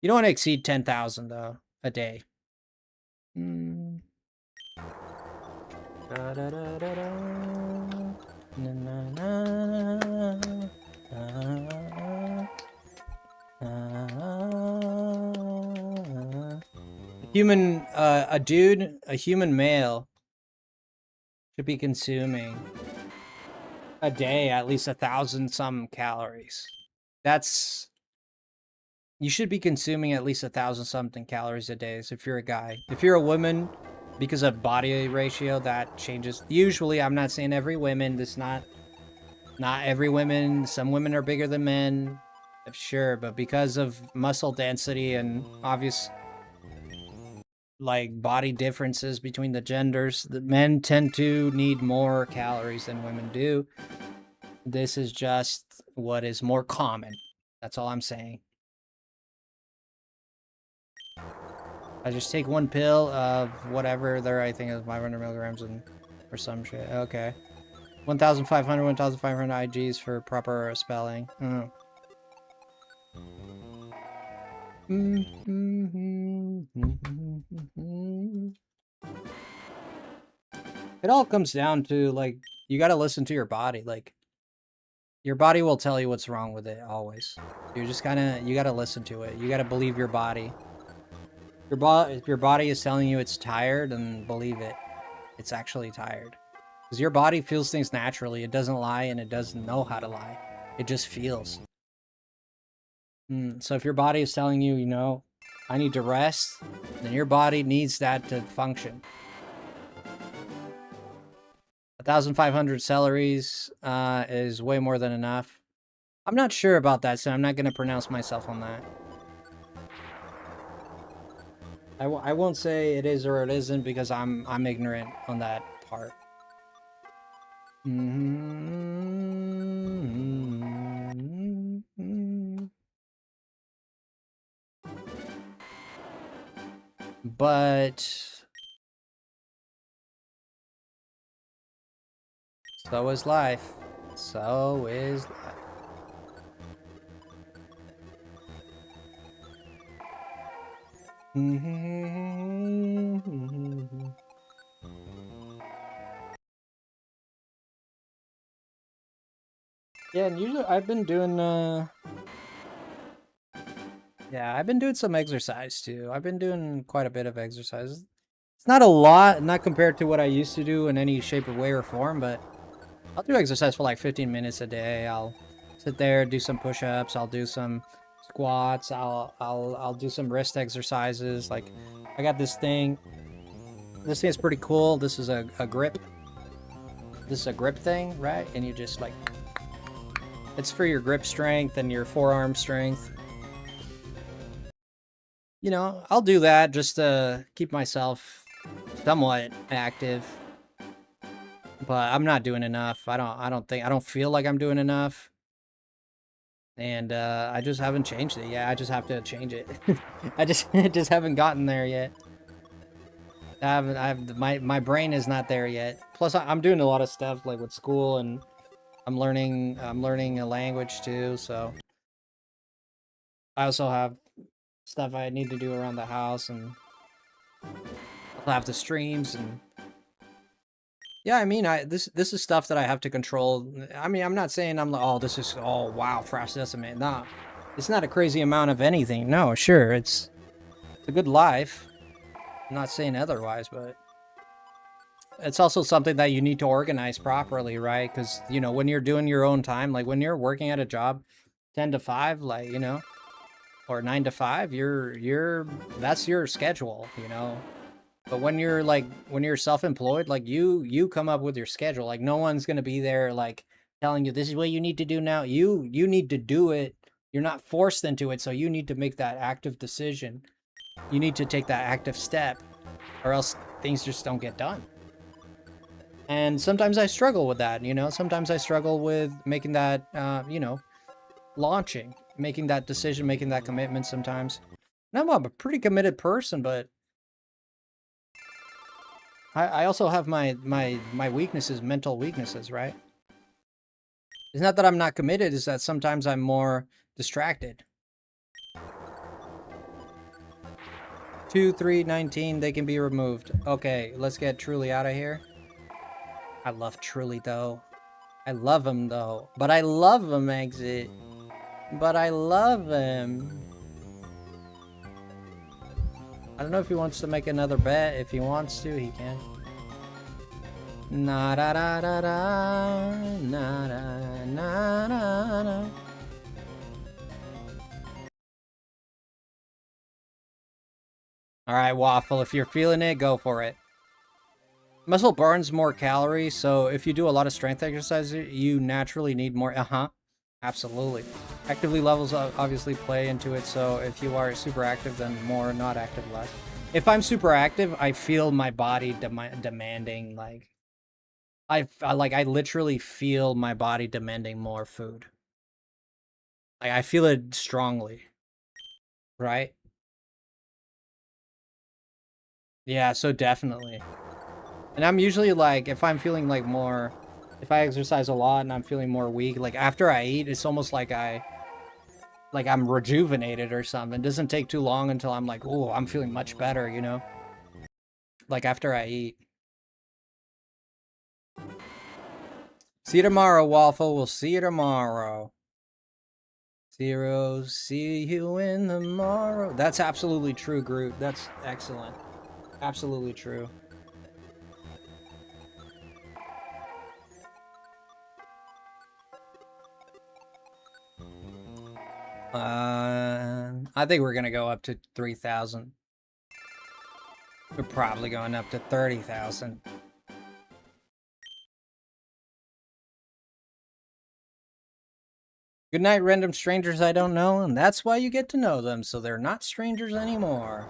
You don't want to exceed 10,000, though, a day. A human male should be consuming a day at least 1,000 some calories. You should be consuming at least 1,000 something calories a day. So if you're a guy, if you're a woman, because of body ratio, that changes. Usually, I'm not saying every woman. Not every woman. Some women are bigger than men, sure, but because of muscle density and obvious like body differences between the genders, the men tend to need more calories than women do. This is just what is more common. That's all I'm saying. I just take one pill of whatever there, I think is 500 milligrams or some shit. Okay. 1,500 IGs for proper spelling. Oh. It all comes down to, like, you gotta listen to your body. Like, your body will tell you what's wrong with it, always. You gotta listen to it. You gotta believe your body. If your body is telling you it's tired, then believe it. It's actually tired. Because your body feels things naturally. It doesn't lie, and it doesn't know how to lie. It just feels. So if your body is telling you, you know, I need to rest, then your body needs that to function. 1,500 calories is way more than enough. I'm not sure about that, so I'm not going to pronounce myself on that. I won't say it is or it isn't because I'm ignorant on that part. But so is life. So is life. Yeah, and usually I've been doing yeah, I've been doing some exercise too. I've been doing quite a bit of exercise. It's not a lot, not compared to what I used to do in any shape or way or form, but I'll do exercise for like 15 minutes a day. I'll sit there, do some push-ups, I'll do some squats, I'll do some wrist exercises. Like I got this thing. This thing is pretty cool. This is a grip. This is a grip thing, right? And you just like it's for your grip strength and your forearm strength. You know, I'll do that just to keep myself somewhat active. But I'm not doing enough. I don't feel like I'm doing enough. And I just haven't changed it yet. I just have to change it. I just haven't gotten there yet. My brain is not there yet. Plus I'm doing a lot of stuff like with school, and I'm learning a language too, so I also have stuff I need to do around the house, and I'll have the streams. And yeah, I mean, this is stuff that I have to control. I mean, I'm not saying I'm like, oh, this is, oh wow, Frosty, nah, it's not a crazy amount of anything. No, sure, it's a good life. I'm not saying otherwise, but it's also something that you need to organize properly, right? Because, you know, when you're doing your own time, like when you're working at a job 10 to 5, like, you know, or 9 to 5, that's your schedule, you know. But when you're self-employed, like you come up with your schedule. Like no one's going to be there like telling you this is what you need to do now. You need to do it. You're not forced into it, so you need to make that active decision. You need to take that active step, or else things just don't get done. And sometimes I struggle with that, you know. Sometimes I struggle with making that, you know, launching, making that decision, making that commitment sometimes. And I'm a pretty committed person, but I also have my weaknesses, mental weaknesses, right? It's not that I'm not committed, it's that sometimes I'm more distracted. 2, 3, 19, they can be removed. Okay, let's get Truly out of here. I love Truly, though. I love him, though. But I love him, Exit. But I love him. I don't know if he wants to make another bet. If he wants to, he can. Na da da da da, na da na na na. All right, Waffle, if you're feeling it, go for it. Muscle burns more calories, so if you do a lot of strength exercise, you naturally need more. Absolutely. Activity levels obviously play into it, so if you are super active, then more, not active, less. If I'm super active, I feel my body demanding, like, I literally feel my body demanding more food. Like, I feel it strongly, right? Yeah, so definitely. And I'm usually like, if I'm feeling like more, if I exercise a lot and I'm feeling more weak, like after I eat, it's almost like I'm rejuvenated or something. It doesn't take too long until I'm like, oh, I'm feeling much better, you know? Like after I eat. See you tomorrow, Waffle. We'll see you tomorrow. Zero, see you in the morrow. That's absolutely true, Groot. That's excellent. Absolutely true. I think we're gonna go up to 3,000. We're probably going up to 30,000. Good night, random strangers I don't know, and that's why you get to know them, so they're not strangers anymore.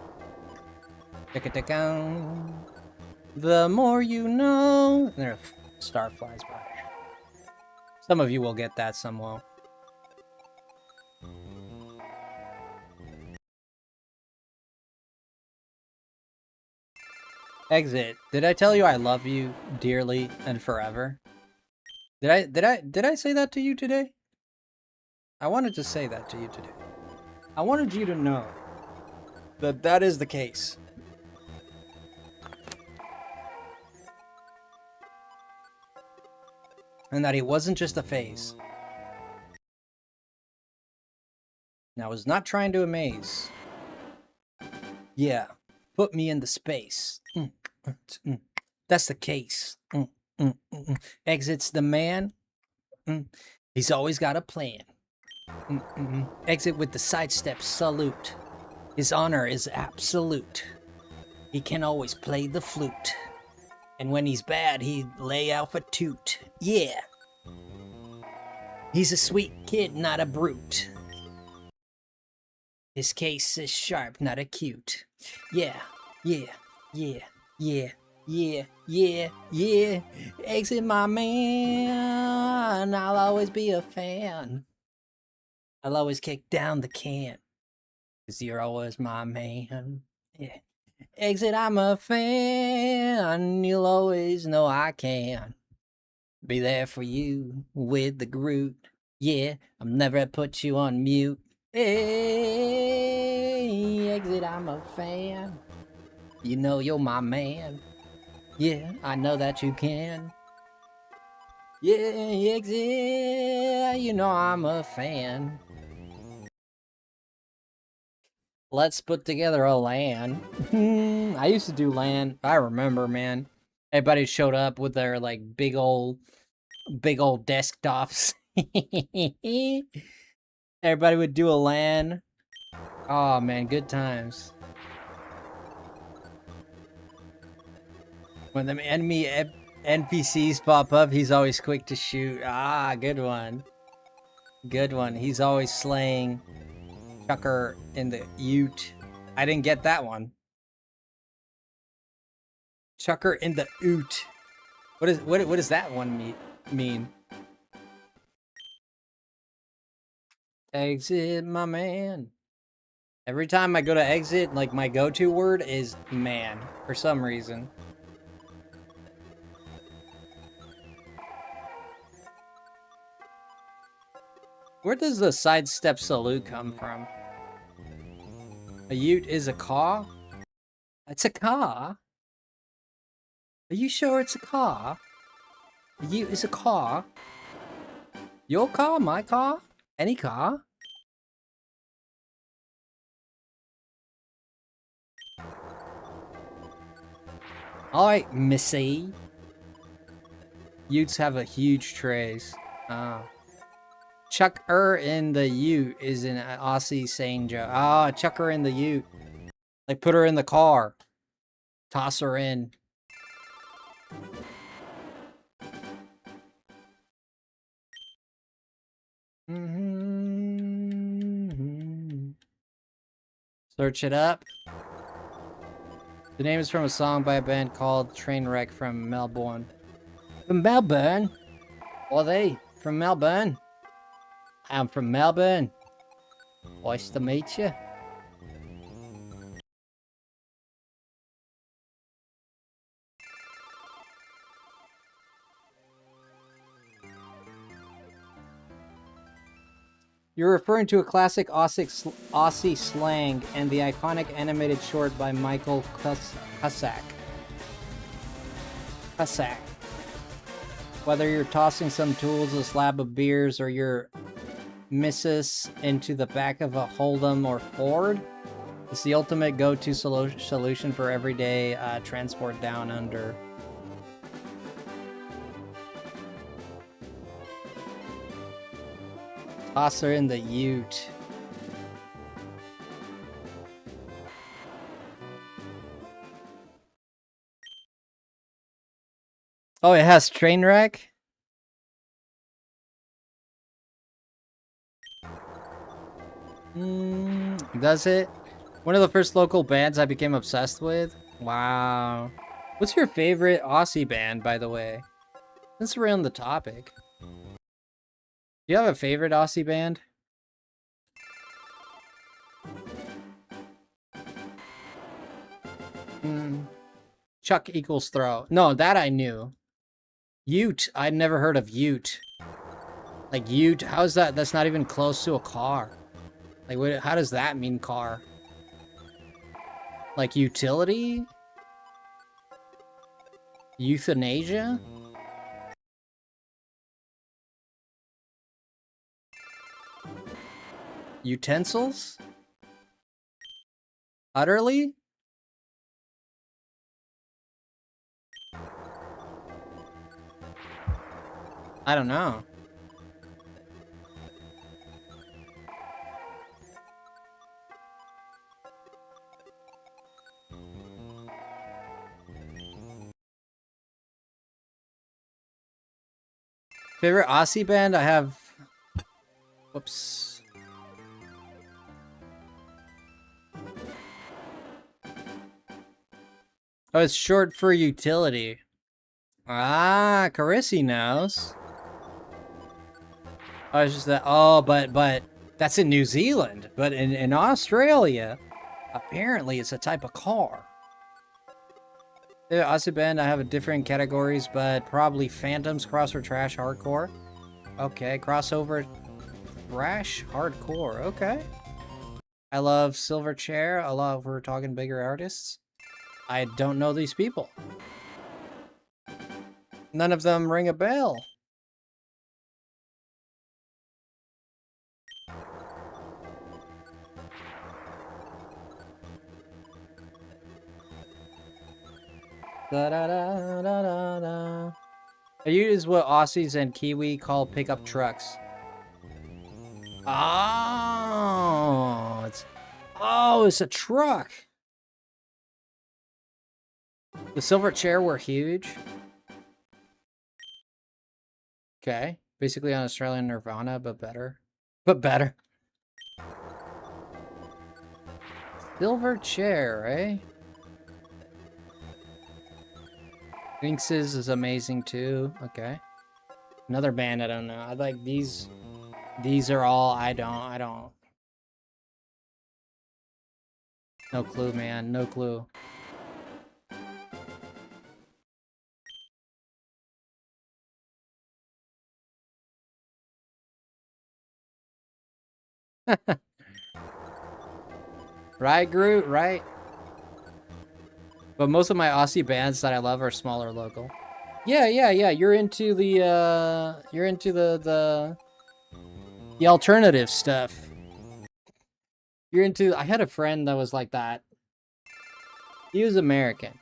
The more you know. And there, a star flies by. Some of you will get that, some won't. Exit. Did I tell you I love you dearly and forever? Did I say that to you today? I wanted to say that to you today. I wanted you to know that that is the case. And that it wasn't just a phase. I was not trying to amaze. Yeah, put me in the space. That's the case. Exits the man. He's always got a plan. Exit with the sidestep salute. His honor is absolute. He can always play the flute. And when he's bad, he lay out a toot. Yeah. He's a sweet kid, not a brute. His case is sharp, not acute. Yeah, yeah, yeah, yeah, yeah, yeah, yeah. Exit my man. I'll always be a fan. I'll always kick down the can. 'Cause you're always my man. Yeah. Exit, I'm a fan. You'll always know I can be there for you with the Groot. Yeah, I'll never put you on mute. Hey, Exit, I'm a fan. You know you're my man. Yeah, I know that you can. Yeah, Exit, you know I'm a fan. Let's put together a LAN. I used to do LAN. I remember, man. Everybody showed up with their like big old desktops. Everybody would do a LAN. Oh man, good times. When the enemy NPCs pop up, he's always quick to shoot. Ah, good one. Good one. He's always slaying Chucker in the Ute. I didn't get that one. Chucker in the Ute. What does that one mean? Exit, my man. Every time I go to exit, like my go-to word is man for some reason. Where does the sidestep salute come from? A Ute is a car? It's a car? Are you sure it's a car? A Ute is a car? Your car? My car? Any car? Alright, Missy. Utes have a huge trays. Ah. Chuck her in the Ute is an Aussie saying joke. Ah, chuck her in the Ute. Like put her in the car. Toss her in. Search it up. The name is from a song by a band called Trainwreck from Melbourne. From Melbourne? Are they from Melbourne? I'm from Melbourne. Nice to meet you. You're referring to a classic Aussie slang and the iconic animated short by Michael Cusack. Whether you're tossing some tools, a slab of beers, or your missus into the back of a Hold'em or Ford, it's the ultimate go-to solution for everyday transport down under. Toss her in the Ute. Oh, it has Trainwreck? Does it? One of the first local bands I became obsessed with? Wow. What's your favorite Aussie band, by the way? Since we're on the topic. Do you have a favorite Aussie band? Chuck equals throw. No, that I knew. Ute. I'd never heard of Ute. Like Ute. How is that? That's not even close to a car. Like, what, how does that mean car? Like utility? Euthanasia? Utensils? Utterly? I don't know. Favorite Aussie band? I have... Whoops. Oh, it's short for utility. Ah, Carissy knows. Oh, it's just that... Oh, but that's in New Zealand. But in Australia, apparently it's a type of car. The Aussie band, I have different categories, but probably Phantoms, Crossover, Trash, Hardcore. Okay, Crossover, Trash, Hardcore. Okay. I love Silverchair. I love we're talking bigger artists. I don't know these people. None of them ring a bell. Da-da-da-da-da-da. I use what Aussies and Kiwi call pickup trucks. Oh, it's a truck. The Silverchair were huge. Okay, basically on Australian Nirvana, but better. But better. Silverchair, eh? Lynx's is amazing too. Okay. Another band I don't know. I like these. These are all I don't. No clue, man. No clue. Right, Groot? Right? But most of my Aussie bands that I love are small or local. Yeah. You're into the the alternative stuff. You're into I had a friend that was like that. He was American,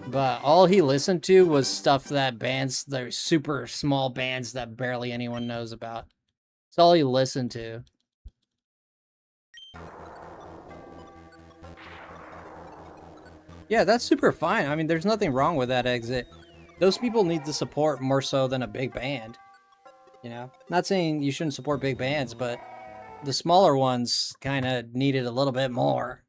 but all he listened to was stuff that bands, they're super small bands that barely anyone knows about. That's all he listened to. Yeah, that's super fine. I mean, there's nothing wrong with that exit. Those people need the support more so than a big band. You know? Not saying you shouldn't support big bands, but the smaller ones kind of needed a little bit more.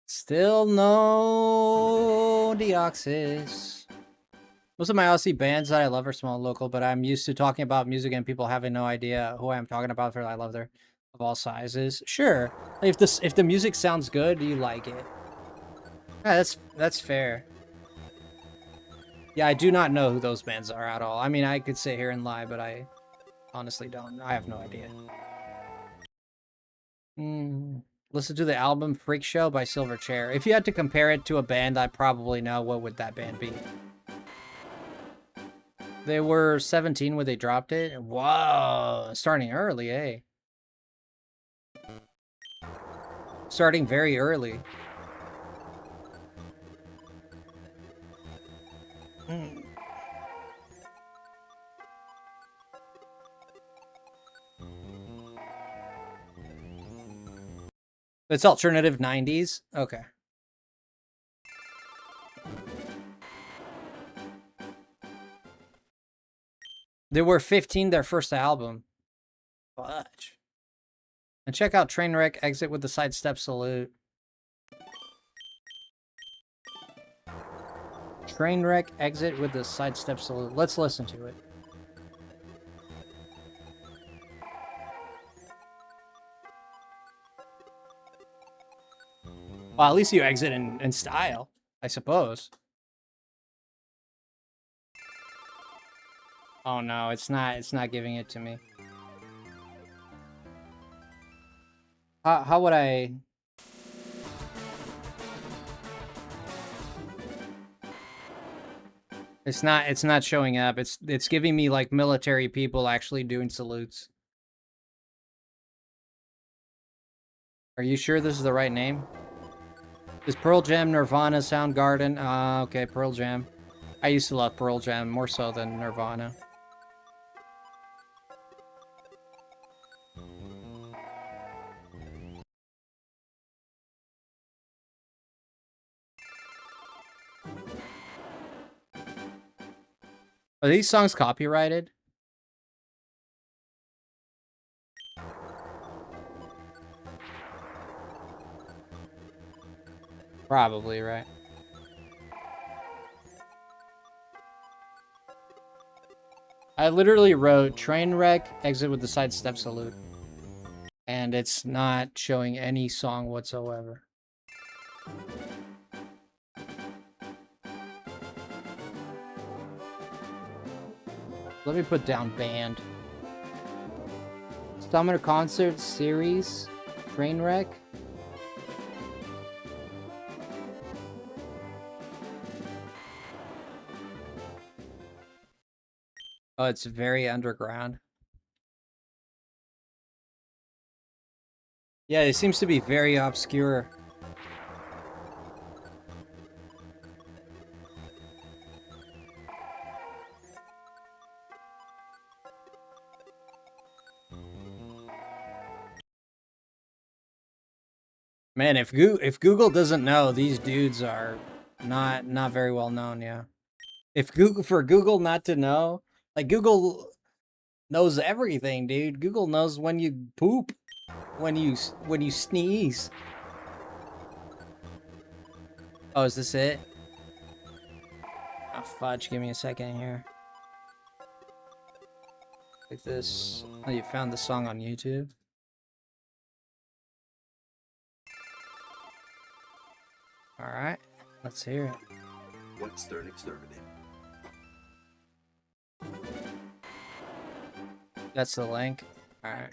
Still no Deoxys. Most of my Aussie bands that I love are small and local, but I'm used to talking about music and people having no idea who I'm talking about. For I love their of all sizes. Sure, if the music sounds good, you like it. Yeah, that's fair. Yeah, I do not know who those bands are at all. I mean, I could sit here and lie, but I honestly don't. I have no idea. Listen to the album Freak Show by Silverchair. If you had to compare it to a band I probably know, what would that band be? They were 17 when they dropped it. Whoa, starting early, eh? Starting very early. It's alternative 90s? Okay. They were 15, their first album. Fudge. And check out Trainwreck Exit with the Sidestep Salute. Trainwreck Exit with the Sidestep Salute. Let's listen to it. Well, at least you exit in style, I suppose. Oh no, it's not giving it to me. How would I? It's not showing up. It's giving me like military people actually doing salutes. Are you sure this is the right name? Is Pearl Jam, Nirvana, Soundgarden? Okay, Pearl Jam. I used to love Pearl Jam more so than Nirvana. Are these songs copyrighted? Probably, right? I literally wrote train wreck, exit with the side step salute. And it's not showing any song whatsoever. Let me put down band. Summer concert series, train wreck. Oh, it's very underground. Yeah, it seems to be very obscure. Man, if Google doesn't know, these dudes are not very well known, yeah. If Google not to know, like Google knows everything, dude. Google knows when you poop, when you sneeze. Oh, is this it? Oh, fudge, give me a second here. Like this. Oh, you found the song on YouTube? Alright, let's hear it. What's their exterminate? That's the link. Alright.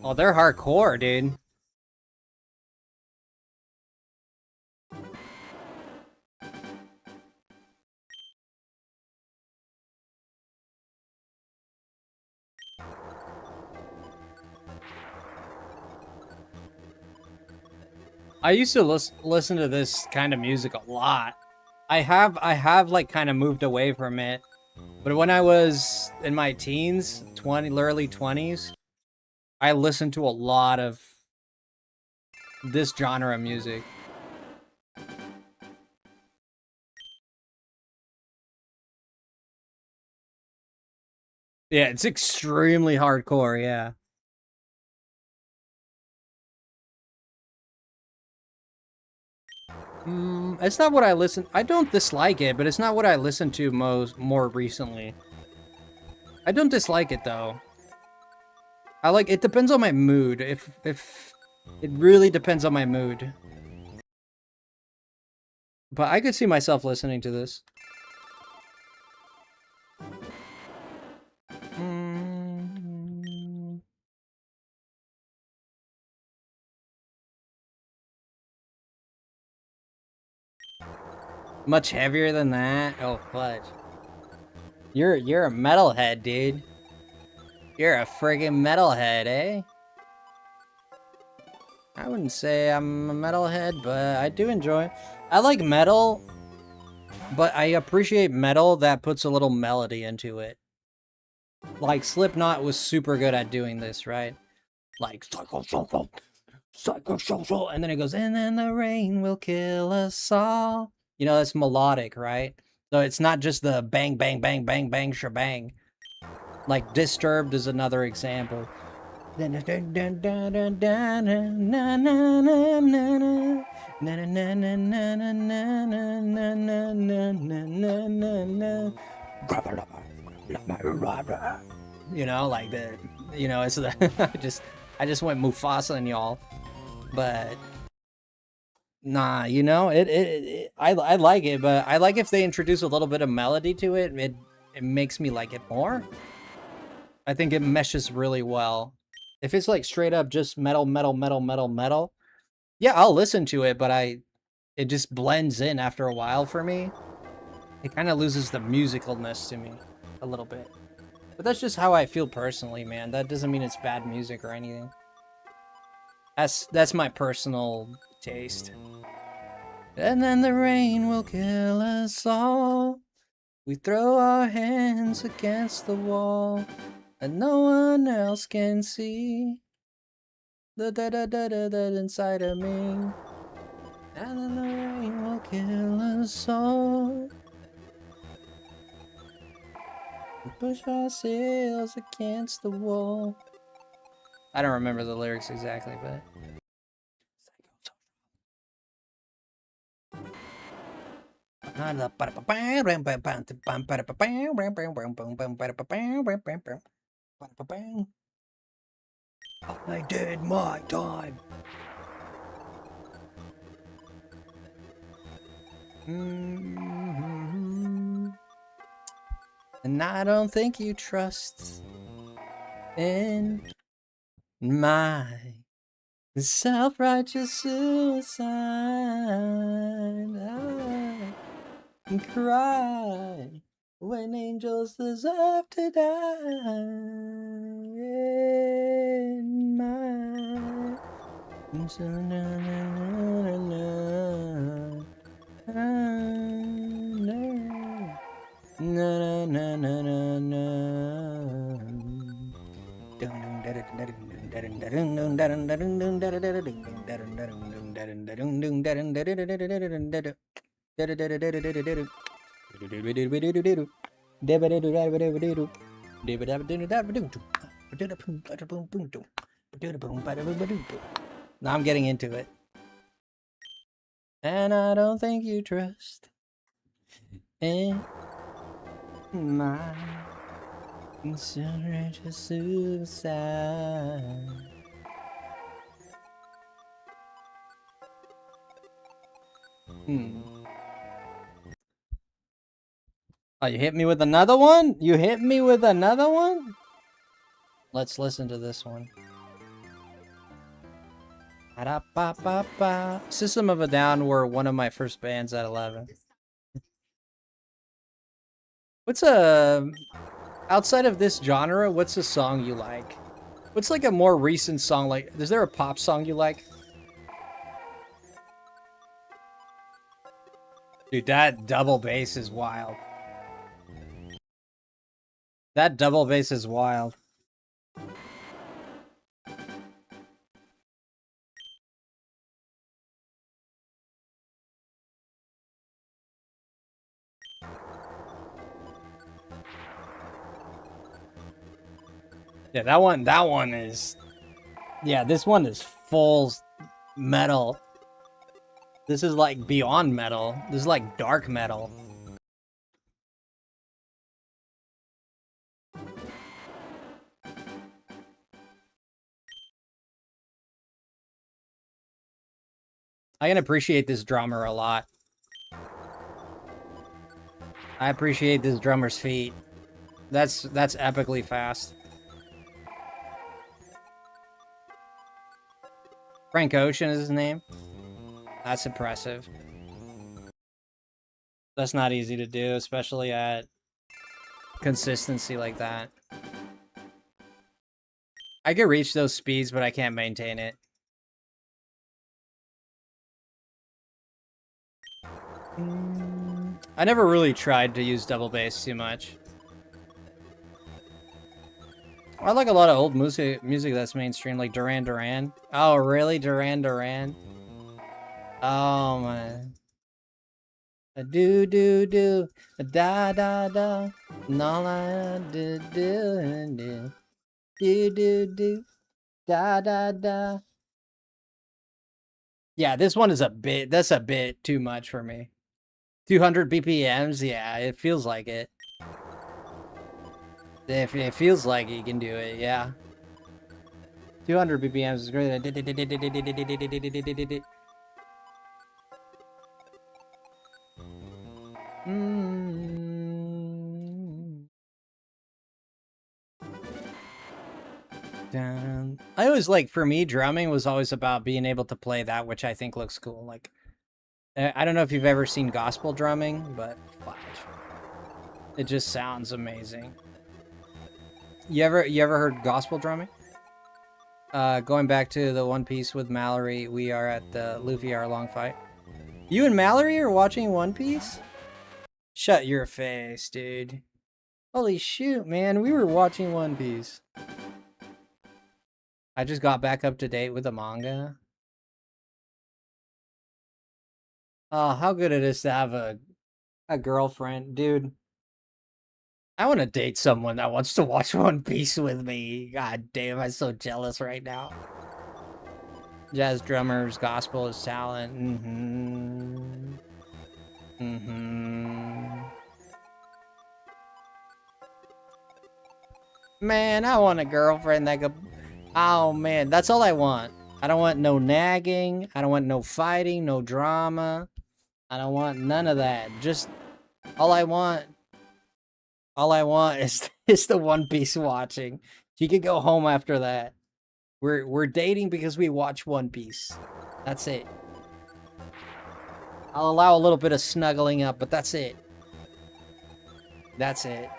Oh, they're hardcore, dude. I used to listen to this kind of music a lot. I have like kind of moved away from it. But when I was in my teens, early 20s, I listened to a lot of this genre of music. Yeah, it's extremely hardcore, yeah. It's not what I listen. I don't dislike it, but it's not what I listen to more recently. I don't dislike it though. I like it. Depends on my mood. If it really depends on my mood. But I could see myself listening to this. Much heavier than that? Oh, fudge. You're a metalhead, dude. You're a friggin' metalhead, eh? I wouldn't say I'm a metalhead, but I do enjoy. I like metal, but I appreciate metal that puts a little melody into it. Like Slipknot was super good at doing this, right? Like psychosocial, and then it goes, and then the rain will kill us all. You know, that's melodic, right? So it's not just the bang, bang, bang, bang, bang, shebang. Like Disturbed is another example. Na na na na na na na na na na na na na. You know, like the, you know, it's the I just went Mufasa and y'all, but nah, you know, I like it, but I like if they introduce a little bit of melody to it. It makes me like it more. I think it meshes really well. If it's like straight up just metal, metal, metal, metal, metal, yeah, I'll listen to it, but it just blends in after a while for me. It kind of loses the musicalness to me a little bit. But that's just how I feel personally, man. That doesn't mean it's bad music or anything. That's my personal taste. And then the rain will kill us all. We throw our hands against the wall, and no one else can see the da inside of me. And then the rain will kill us all. We push ourselves against the wall. I don't remember the lyrics exactly, but I did my time. And I don't think you trust in my self-righteous suicide. I cry when angels deserve to die. In my na na na na na. Now I'm getting into it. And I don't think you trust in my self-righteous suicide. Oh, you hit me with another one? You hit me with another one? Let's listen to this one. System of a Down were one of my first bands at 11. What's outside of this genre, what's a song you like? What's like a more recent song like? Is there a pop song you like? Dude, that double bass is wild. That double bass is wild. Yeah, that one is... Yeah, this one is full metal. This is like beyond metal. This is like dark metal. I can appreciate this drummer a lot. I appreciate this drummer's feet. That's epically fast. Frank Ocean is his name. That's impressive. That's not easy to do, especially at consistency like that. I can reach those speeds, but I can't maintain it. I never really tried to use double bass too much. I like a lot of old music that's mainstream, like Duran Duran. Oh, really? Duran Duran? Oh, man. A do do do, a da da da, and all I do do do do do, da da da. Yeah, this one is that's a bit too much for me. 200 BPMs, yeah, it feels like it. If it feels like you can do it, yeah. 200 BPMs is great. I always like, for me, drumming was always about being able to play that which I think looks cool. Like, I don't know if you've ever seen gospel drumming, but fudge. It just sounds amazing. You ever heard gospel drumming? Going back to the One Piece with Mallory, we are at the Luffy our long fight. You and Mallory are watching One Piece? Shut your face, dude. Holy shoot, man, we were watching One Piece. I just got back up to date with the manga. Oh, how good it is to have a girlfriend, dude. I want to date someone that wants to watch One Piece with me. God damn, I'm so jealous right now. Jazz drummers, gospel is talent. Man, I want a girlfriend that could... Oh, man, that's all I want. I don't want no nagging. I don't want no fighting, no drama. I don't want none of that. Just all I want is the One Piece watching. She could go home after that. We're dating because we watch One Piece. That's it. I'll allow a little bit of snuggling up, but that's it. That's it.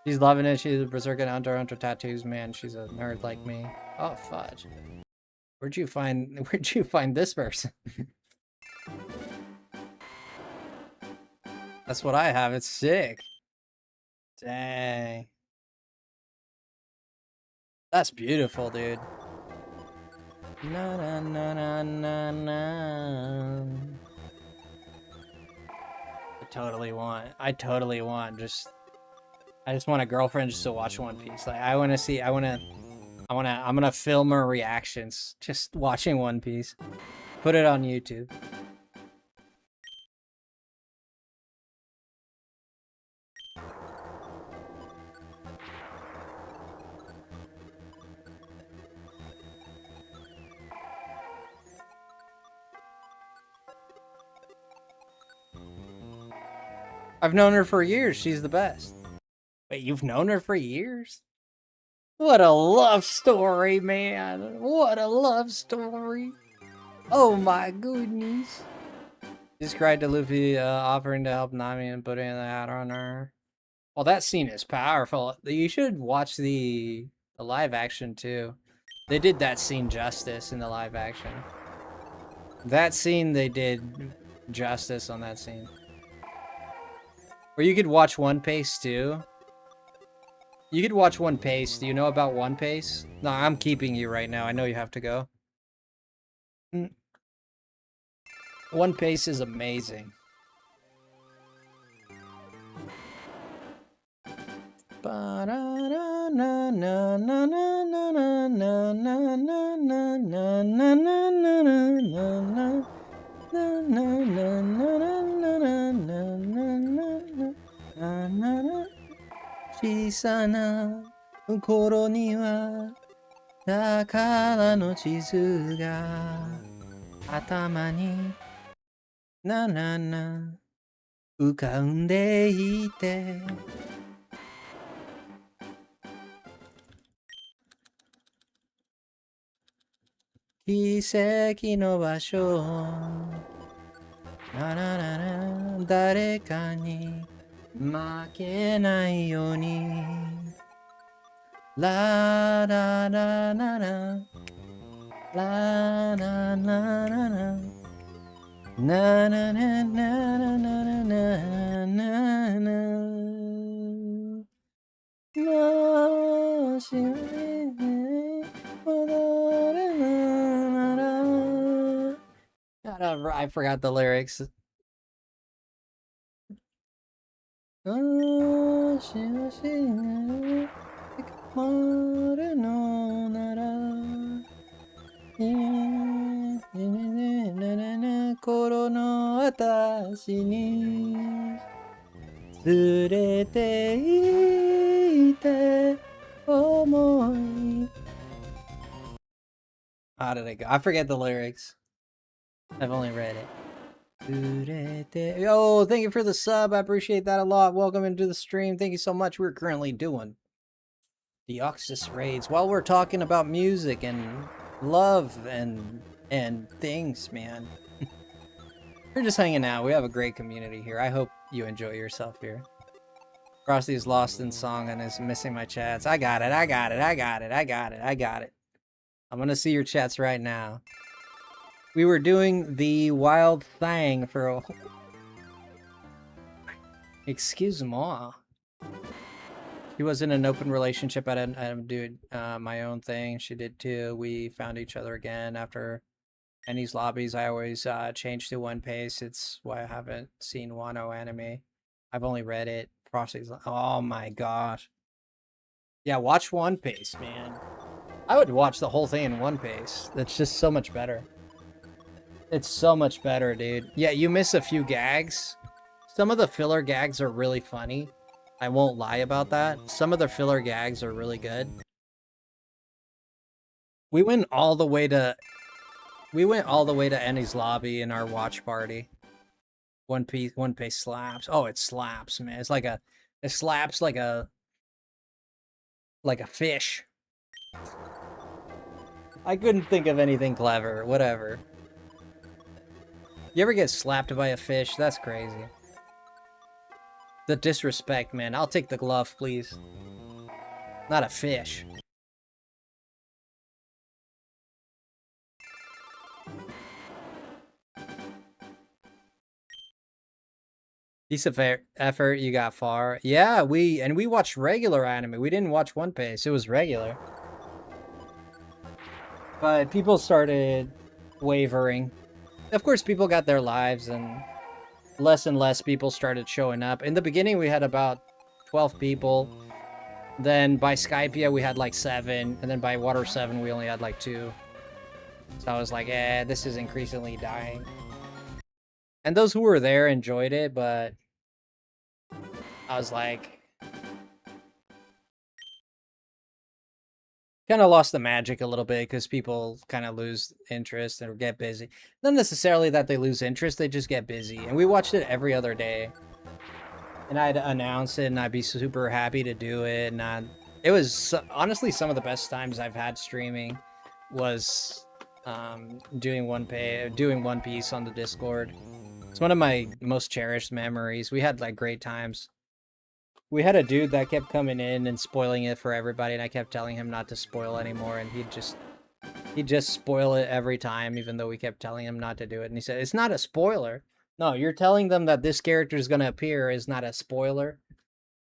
She's loving it. She's a berserker hunter tattoos, man. She's a nerd like me. Oh fudge. Where'd you find this person? That's what I have. It's sick. Dang. That's beautiful, dude. Na na na na na na. I totally want I just want a girlfriend just to watch One Piece. Like I'm gonna film her reactions just watching One Piece. Put it on YouTube. I've known her for years. She's the best. Wait, you've known her for years? What a love story, man. What a love story. Oh my goodness. Just cried to Luffy, offering to help Nami and putting the hat on her. Well, that scene is powerful. You should watch the live action too. They did that scene justice in the live action. That scene, they did justice on that scene. Or you could watch One Piece too. You could watch One Piece. Do you know about One Piece? No, I'm keeping you right now. I know you have to go. One Piece is amazing. Chisana koro ni wa takara no chizu ga atama ni na na na ukaunde ite. Kiseki no basho na na na na dareka ni makenai you ni la la la la la la la la la la na na na na na na na na na. I forgot the lyrics. 心の私に連れて行って思い How did it go? I forget the lyrics. I've only read it. Yo, thank you for the sub. I appreciate that a lot. Welcome into the stream. Thank you so much. We're currently doing Deoxys raids while we're talking about music and love and things, man. We're just hanging out. We have a great community here. I hope you enjoy yourself here. Frosty's lost in song and is missing my chats. I got it. I'm gonna see your chats right now. We were doing the wild thing for a... Excuse-moi. She was in an open relationship. I didn't do my own thing. She did too. We found each other again after Annie's lobbies. I always change to One Piece. It's why I haven't seen Wano anime. I've only read it. Frosty's... Oh my gosh. Yeah, watch One Piece, man. I would watch the whole thing in One Piece. That's just so much better. It's so much better, dude. Yeah, you miss a few gags. Some of the filler gags are really funny. I won't lie about that. Some of the filler gags are really good. We went all the way to Annie's lobby in our watch party. One Piece slaps. Oh, it slaps, man. It's like it slaps like a fish. I couldn't think of anything clever. Whatever. You ever get slapped by a fish? That's crazy. The disrespect, man. I'll take the glove, please. Not a fish. Decent effort, you got far. Yeah, we watched regular anime. We didn't watch One Piece. It was regular. But people started wavering. Of course, people got their lives, and less people started showing up. In the beginning, we had about 12 people. Then by Skype, we had like 7. And then by Water 7, we only had like 2. So I was like, this is increasingly dying. And those who were there enjoyed it, but I was like... kind of lost the magic a little bit because people kind of lose interest and get busy. Not necessarily that they lose interest, they just get busy. And we watched it every other day. And I'd announce it and I'd be super happy to do it. And it was honestly some of the best times I've had streaming was doing One Piece on the Discord. It's one of my most cherished memories. We had like great times. We had a dude that kept coming in and spoiling it for everybody, and I kept telling him not to spoil anymore, and he'd just spoil it every time, even though we kept telling him not to do it. And he said, "It's not a spoiler." No, you're telling them that this character is gonna appear is not a spoiler.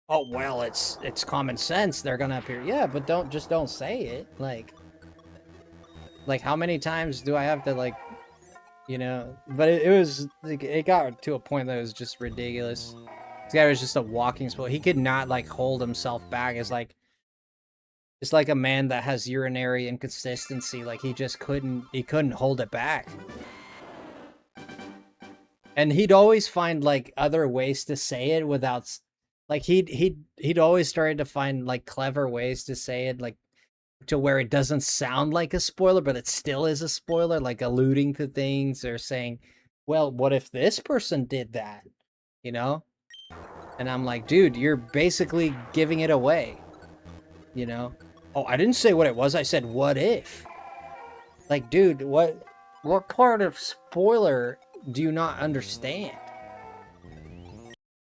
Oh well, it's common sense. They're gonna appear. Yeah, but don't say it. Like how many times do I have to like, you know? But it was like it got to a point that was just ridiculous. This guy was just a walking spoiler. He could not like hold himself back. It's like a man that has urinary inconsistency. Like he couldn't hold it back. And he'd always find like other ways to say it without like he'd always started to find like clever ways to say it, like to where it doesn't sound like a spoiler, but it still is a spoiler, like alluding to things or saying, well, what if this person did that? You know? And I'm like, dude, you're basically giving it away. You know? Oh, I didn't say what it was. I said, what if? Like, dude, what part of spoiler do you not understand?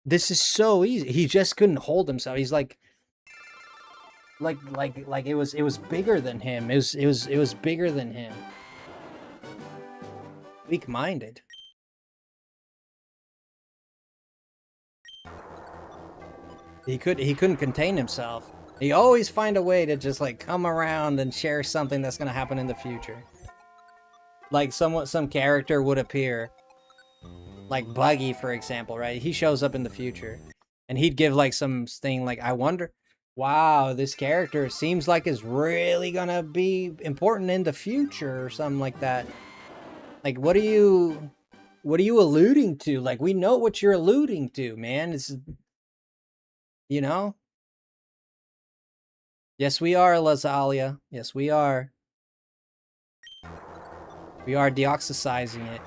This is so easy. He just couldn't hold himself. He's like it was bigger than him. It was bigger than him. Weak-minded. He couldn't contain himself. He always find a way to just like come around and share something that's gonna happen in the future. Like some character would appear. Like Buggy, for example, right? He shows up in the future. And he'd give like some thing like, I wonder, wow, this character seems like is really gonna be important in the future or something like that. Like, what do you What are you alluding to? Like, we know what you're alluding to, man. It's, you know? Yes, we are, Lazalia. Yes, we are. We are deoxysizing it.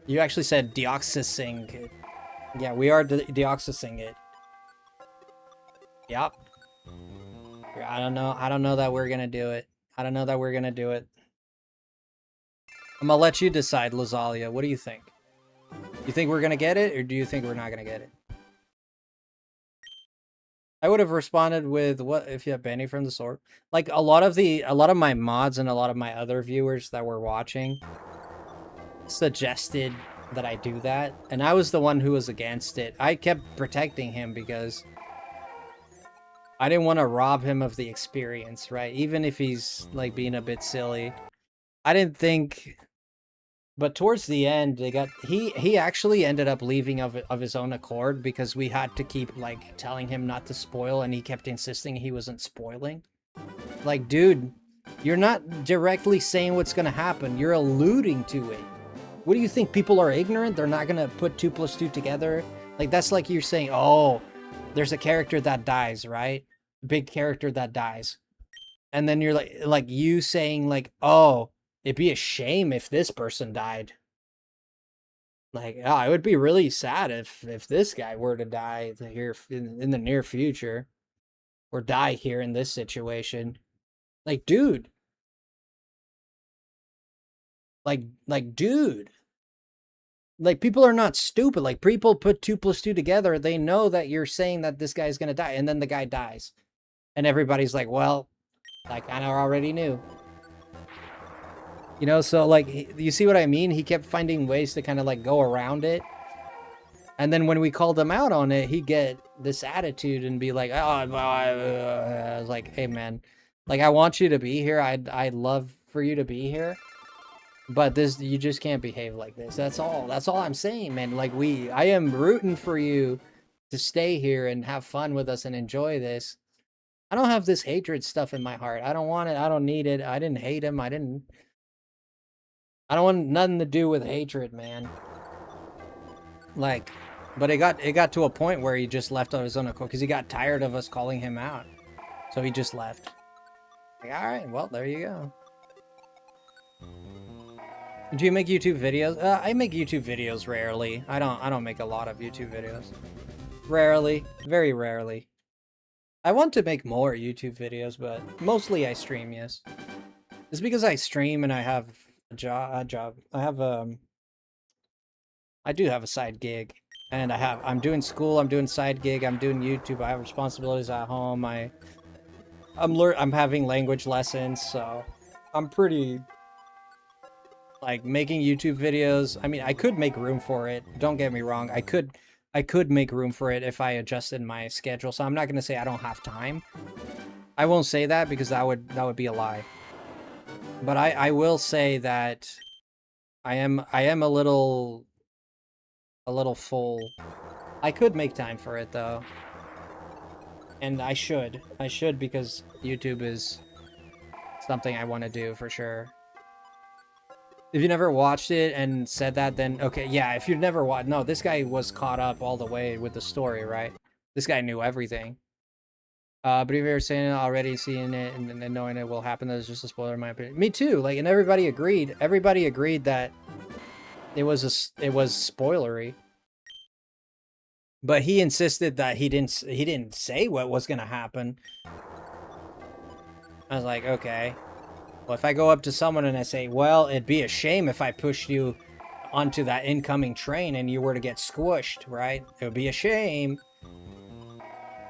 You actually said deoxysing it. Yeah, we are deoxysing it. Yep. I don't know that we're gonna do it. I don't know that we're gonna do it. I'm gonna let you decide, Lazalia. What do you think? You think we're gonna get it, or do you think we're not gonna get it? I would have responded with, what if you have Benny from the sword? Like, a lot of my mods and a lot of my other viewers that were watching suggested that I do that, and I was the one who was against it. I kept protecting him because I didn't want to rob him of the experience, right? Even if he's, like, being a bit silly. I didn't think... But towards the end, he actually ended up leaving of his own accord because we had to keep, like, telling him not to spoil, and he kept insisting he wasn't spoiling. Like, dude, you're not directly saying what's gonna happen. You're alluding to it. What do you think? People are ignorant? They're not gonna put 2 plus 2 together? Like, that's like you're saying, oh, there's a character that dies, right? Big character that dies. And then you're like you saying, like, oh, it'd be a shame if this person died. Like, oh, it would be really sad if this guy were to die here in the near future. Or die here in this situation. Like, dude. Like, dude. Like, people are not stupid. Like, people put 2 plus 2 together. They know that you're saying that this guy's gonna die. And then the guy dies. And everybody's like, well, I kind of already knew. You know, so, like, you see what I mean? He kept finding ways to kind of, like, go around it. And then when we called him out on it, he'd get this attitude and be like, oh, I was like, hey, man, like, I want you to be here. I'd love for you to be here. But you just can't behave like this. That's all I'm saying, man. Like, I am rooting for you to stay here and have fun with us and enjoy this. I don't have this hatred stuff in my heart. I don't want it. I don't need it. I didn't hate him. I don't want nothing to do with hatred, man. Like, but it got to a point where he just left on his own accord because he got tired of us calling him out. So he just left. Like, all right, well, there you go. Do you make YouTube videos? I make YouTube videos rarely. I don't make a lot of YouTube videos. Rarely, very rarely. I want to make more YouTube videos, but mostly I stream, yes. It's because I stream and I have a job. I do have a side gig, and I'm doing school, I'm doing side gig, I'm doing YouTube, I have responsibilities at home, I'm having language lessons, so I'm pretty, like, making YouTube videos. I mean, I could make room for it, don't get me wrong, I could make room for it if I adjusted my schedule, so I'm not gonna say I don't have time. I won't say that because that would be a lie. But I will say that I am a little full. I could make time for it though. And I should because YouTube is something I want to do for sure. If you never watched it and said that, then okay, yeah, if you've never watched, no, this guy was caught up all the way with the story, right? This guy knew everything. But if you've ever seen it already, seeing it, and knowing it will happen, that's just a spoiler in my opinion. Me too, like, and everybody agreed that it was spoilery. But he insisted that he didn't say what was gonna happen. I was like, okay. Well, if I go up to someone and I say, well, it'd be a shame if I pushed you onto that incoming train and you were to get squished, right? It would be a shame.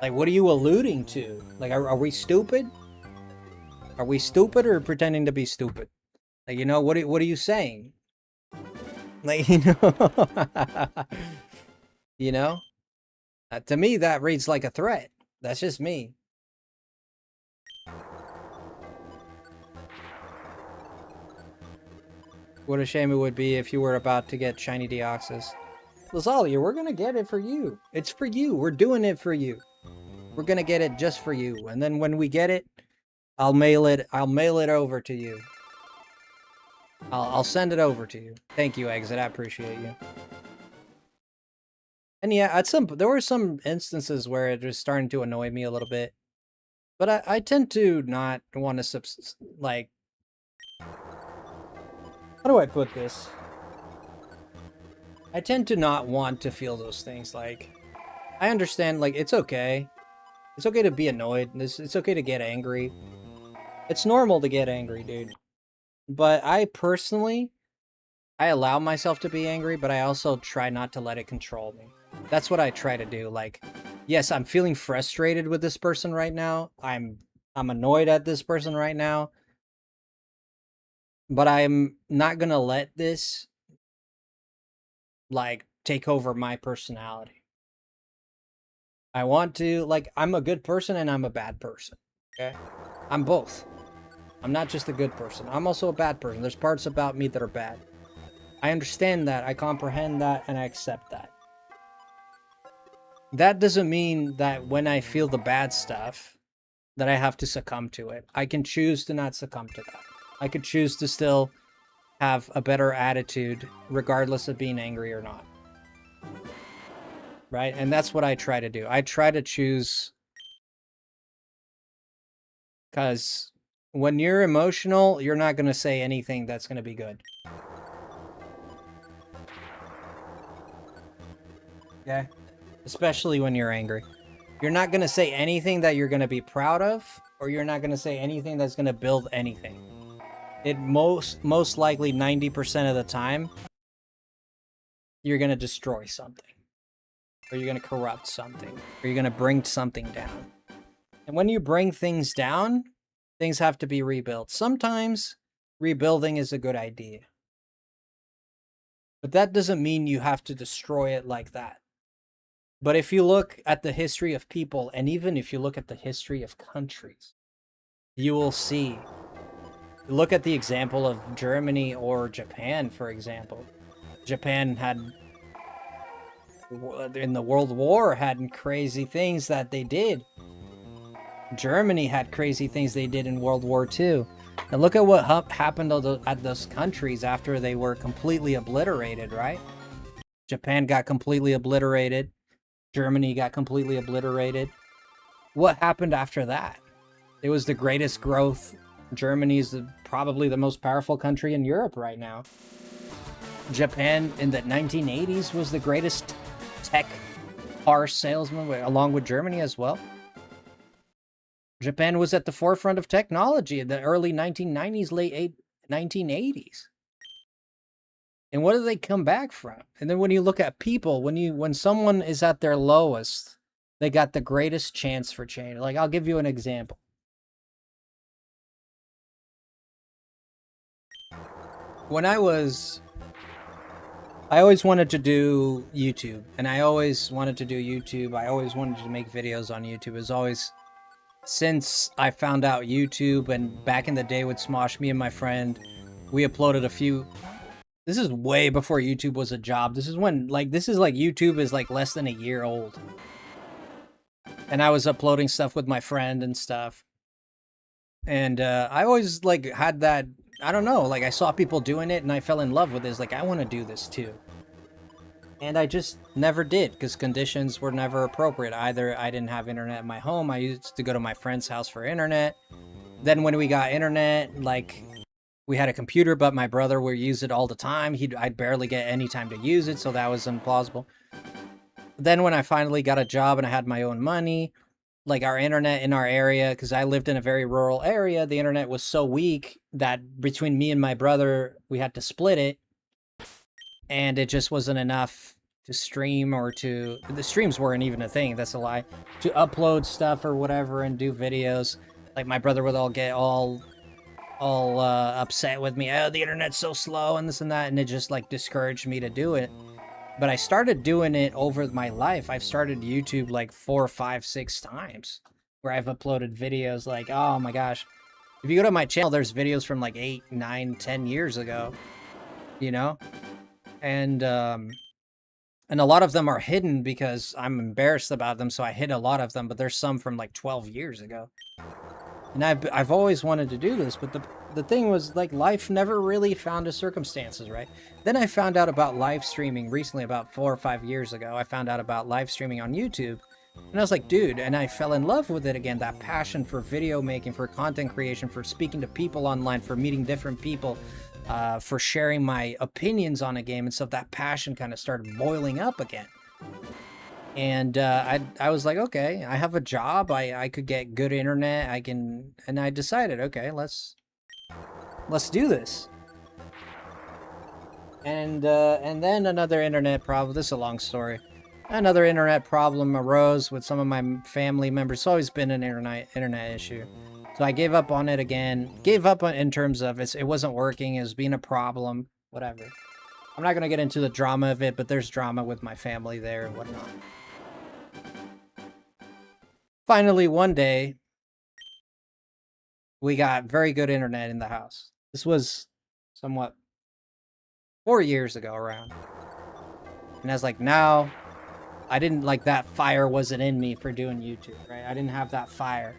Like, what are you alluding to? Like, are we stupid? Are we stupid or pretending to be stupid? Like, you know, what are you saying? Like, you know, you know? To me, that reads like a threat. That's just me. What a shame it would be if you were about to get shiny Deoxys. Lazalia, we're gonna get it for you. It's for you. We're doing it for you. We're gonna get it just for you. And then when we get it, I'll mail it over to you. I'll send it over to you. Thank you, Exit. I appreciate you. And yeah, there were some instances where it was starting to annoy me a little bit. But I tend to not want to, like... How do I put this? I tend to not want to feel those things. Like, I understand, like, it's okay. It's okay to be annoyed. It's okay to get angry. It's normal to get angry, dude. But I personally, I allow myself to be angry, but I also try not to let it control me. That's what I try to do. Like, yes, I'm feeling frustrated with this person right now. I'm annoyed at this person right now. But I'm not gonna let this, like, take over my personality. I want to, like, I'm a good person and I'm a bad person. Okay? I'm both. I'm not just a good person. I'm also a bad person. There's parts about me that are bad. I understand that, I comprehend that, and I accept that. That doesn't mean that when I feel the bad stuff, that I have to succumb to it. I can choose to not succumb to that. I could choose to still have a better attitude, regardless of being angry or not. Right? And that's what I try to do. I try to choose... Because when you're emotional, you're not going to say anything that's going to be good. Okay? Especially when you're angry. You're not going to say anything that you're going to be proud of, or you're not going to say anything that's going to build anything. It most likely 90% of the time, you're going to destroy something. Or you're going to corrupt something. Or you're going to bring something down. And when you bring things down, things have to be rebuilt. Sometimes rebuilding is a good idea. But that doesn't mean you have to destroy it like that. But if you look at the history of people, and even if you look at the history of countries, you will see. Look at the example of Germany or Japan, for example. Japan had, in the World War, had crazy things that they did. Germany had crazy things they did in World War II. And look at what happened at those countries after they were completely obliterated, right? Japan got completely obliterated. Germany got completely obliterated. What happened after that? It was the greatest growth. Germany is probably the most powerful country in Europe right now. Japan in the 1980s was the greatest tech car salesman, along with Germany as well. Japan was at the forefront of technology in the early 1990s, late 1980s. And what do they come back from? And then when you look at people, when someone is at their lowest, they got the greatest chance for change. Like, I'll give you an example. When I always wanted to do YouTube, and I always wanted to make videos on YouTube. It was always, since I found out YouTube, and back in the day with Smosh, me and my friend, we uploaded a few... This is way before YouTube was a job. This is when, like, YouTube is, like, less than a year old. And I was uploading stuff with my friend and stuff. And I always, like, had that, I don't know, like, I saw people doing it and I fell in love with it. It's like, I want to do this too. And I just never did, because conditions were never appropriate. Either I didn't have internet at my home, I used to go to my friend's house for internet. Then when we got internet, like... We had a computer, but my brother would use it all the time. I'd barely get any time to use it, so that was implausible. Then when I finally got a job and I had my own money, like, our internet in our area, because I lived in a very rural area, the internet was so weak that between me and my brother, we had to split it. And it just wasn't enough to stream, or to... The streams weren't even a thing, that's a lie. To upload stuff or whatever and do videos. Like, my brother would get all upset with me. Oh, the internet's so slow and this and that, and it just, like, discouraged me to do it. But I started doing it over my life. I've started YouTube like 4, 5, 6 times, where I've uploaded videos. Like, oh my gosh, if you go to my channel, there's videos from like 8, 9, 10 years ago, you know? And a lot of them are hidden because I'm embarrassed about them, so I hid a lot of them, but there's some from like 12 years ago. And I've always wanted to do this, but the thing was, like, life never really found us circumstances, right? Then I found out about live streaming recently, about 4 or 5 years ago. I found out about live streaming on YouTube. And I was like, dude, and I fell in love with it again, that passion for video making, for content creation, for speaking to people online, for meeting different people, for sharing my opinions on a game and stuff. That passion kind of started boiling up again. And I was like, okay, I have a job, I could get good internet, and I decided, okay, let's do this. And then another internet problem, this is a long story. Another internet problem arose with some of my family members. It's always been an internet issue. So I gave up on it again. Gave up on in terms of it wasn't working, it was being a problem, whatever. I'm not going to get into the drama of it, but there's drama with my family there and whatnot. Finally, one day, we got very good internet in the house. This was somewhat 4 years ago around. And I was like, now, I didn't, like, that fire wasn't in me for doing YouTube, right? I didn't have that fire.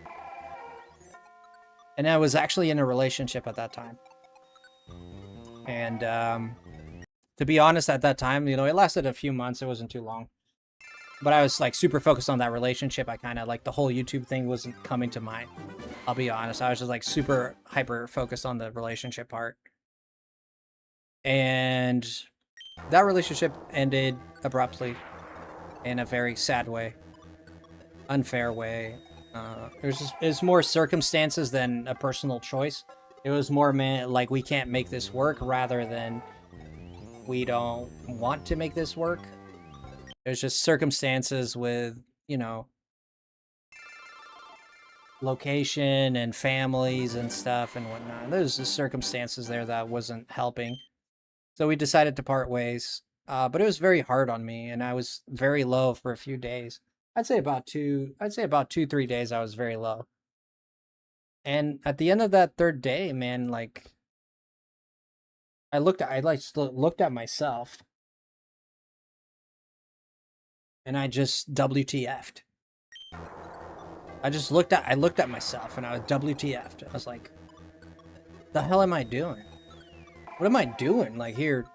And I was actually in a relationship at that time. And, to be honest, at that time, you know, it lasted a few months. It wasn't too long. But I was, like, super focused on that relationship. I kind of, like, the whole YouTube thing wasn't coming to mind. I'll be honest. I was just, like, super hyper focused on the relationship part. And that relationship ended abruptly in a very sad way. Unfair way. It's more circumstances than a personal choice. It was more like we can't make this work rather than we don't want to make this work. It was just circumstances with, you know, location and families and stuff and whatnot. There's just circumstances there that wasn't helping. So we decided to part ways. But it was very hard on me, and I was very low for a few days. I'd say about 2-3 days I was very low. And at the end of that third day, man, like I looked at myself and I just WTF'd. I looked at myself and I was WTF'd. I was like, the hell am I doing? What am I doing? Like here,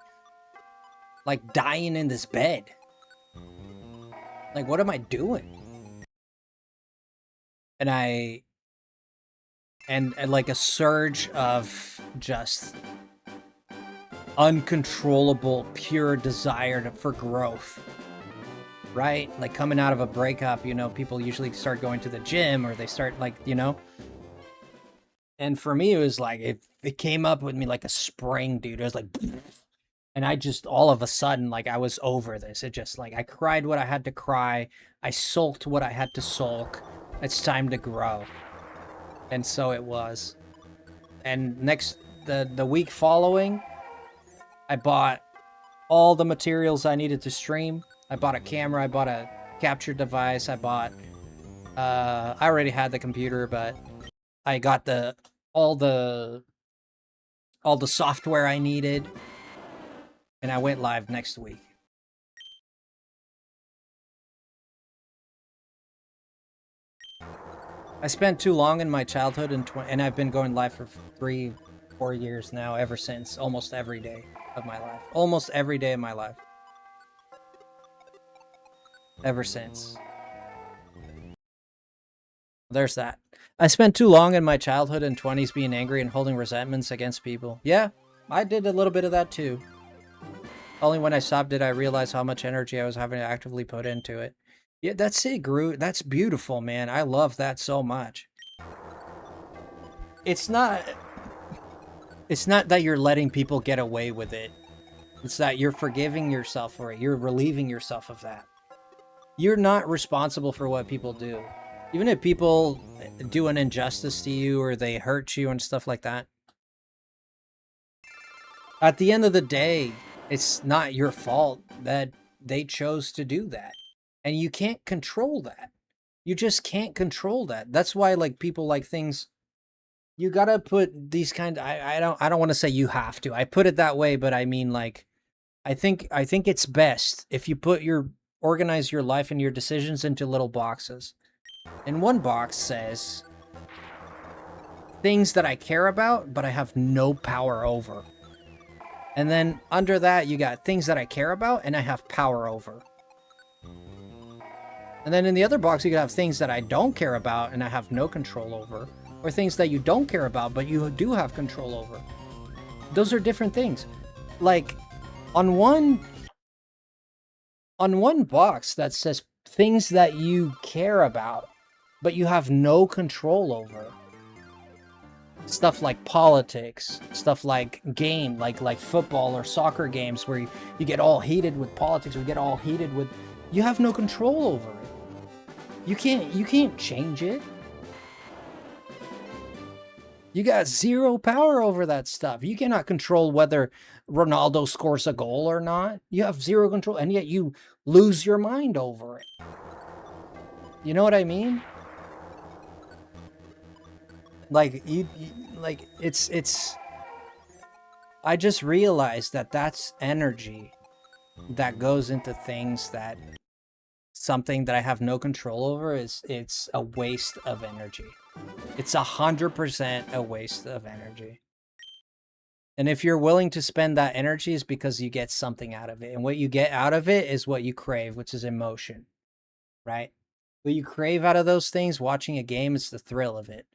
like dying in this bed. Like, what am I doing? And and like a surge of just uncontrollable, pure desire for growth. Right? Like coming out of a breakup, you know, people usually start going to the gym or they start like, you know. And for me, it was like, it came up with me like a spring, dude. It was like, and I just, all of a sudden, like I was over this. It just like, I cried what I had to cry. I sulked what I had to sulk. It's time to grow. And so it was. And the week following, I bought all the materials I needed to stream. I bought a camera, I bought a capture device, I already had the computer, but I got all the software I needed, and I went live next week. I spent too long in my childhood and I've been going live for 3-4 years now, ever since, almost every day of my life. Almost every day of my life. Ever since. There's that. I spent too long in my childhood and 20s being angry and holding resentments against people. Yeah, I did a little bit of that too. Only when I stopped did I realize how much energy I was having to actively put into it. Yeah, that's it, Groot. That's beautiful, man. I love that so much. It's not that you're letting people get away with it. It's that you're forgiving yourself for it. You're relieving yourself of that. You're not responsible for what people do. Even if people do an injustice to you or they hurt you and stuff like that. At the end of the day, it's not your fault that they chose to do that. And you can't control that. You just can't control that. That's why, like, people like things, you gotta put these kind of, I don't want to say you have to. I put it that way, but I mean, like, I think it's best if you organize your life and your decisions into little boxes. And one box says things that I care about, but I have no power over. And then under that, you got things that I care about and I have power over. And then in the other box, you can have things that I don't care about and I have no control over. Or things that you don't care about, but you do have control over. Those are different things. Like, on one box that says things that you care about, but you have no control over. Stuff like politics, stuff like like football or soccer games where you get all heated with politics, or you get all heated with, you have no control over it. You can't change it. You got zero power over that stuff. You cannot control whether Ronaldo scores a goal or not. You have zero control, and yet you lose your mind over it. You know what I mean? Like, it's I just realized that that's energy that goes into things that something that I have no control over it's a waste of energy. It's 100% a waste of energy. And if you're willing to spend that energy, is because you get something out of it. And what you get out of it is what you crave, which is emotion, right? What you crave out of those things, watching a game, is the thrill of it.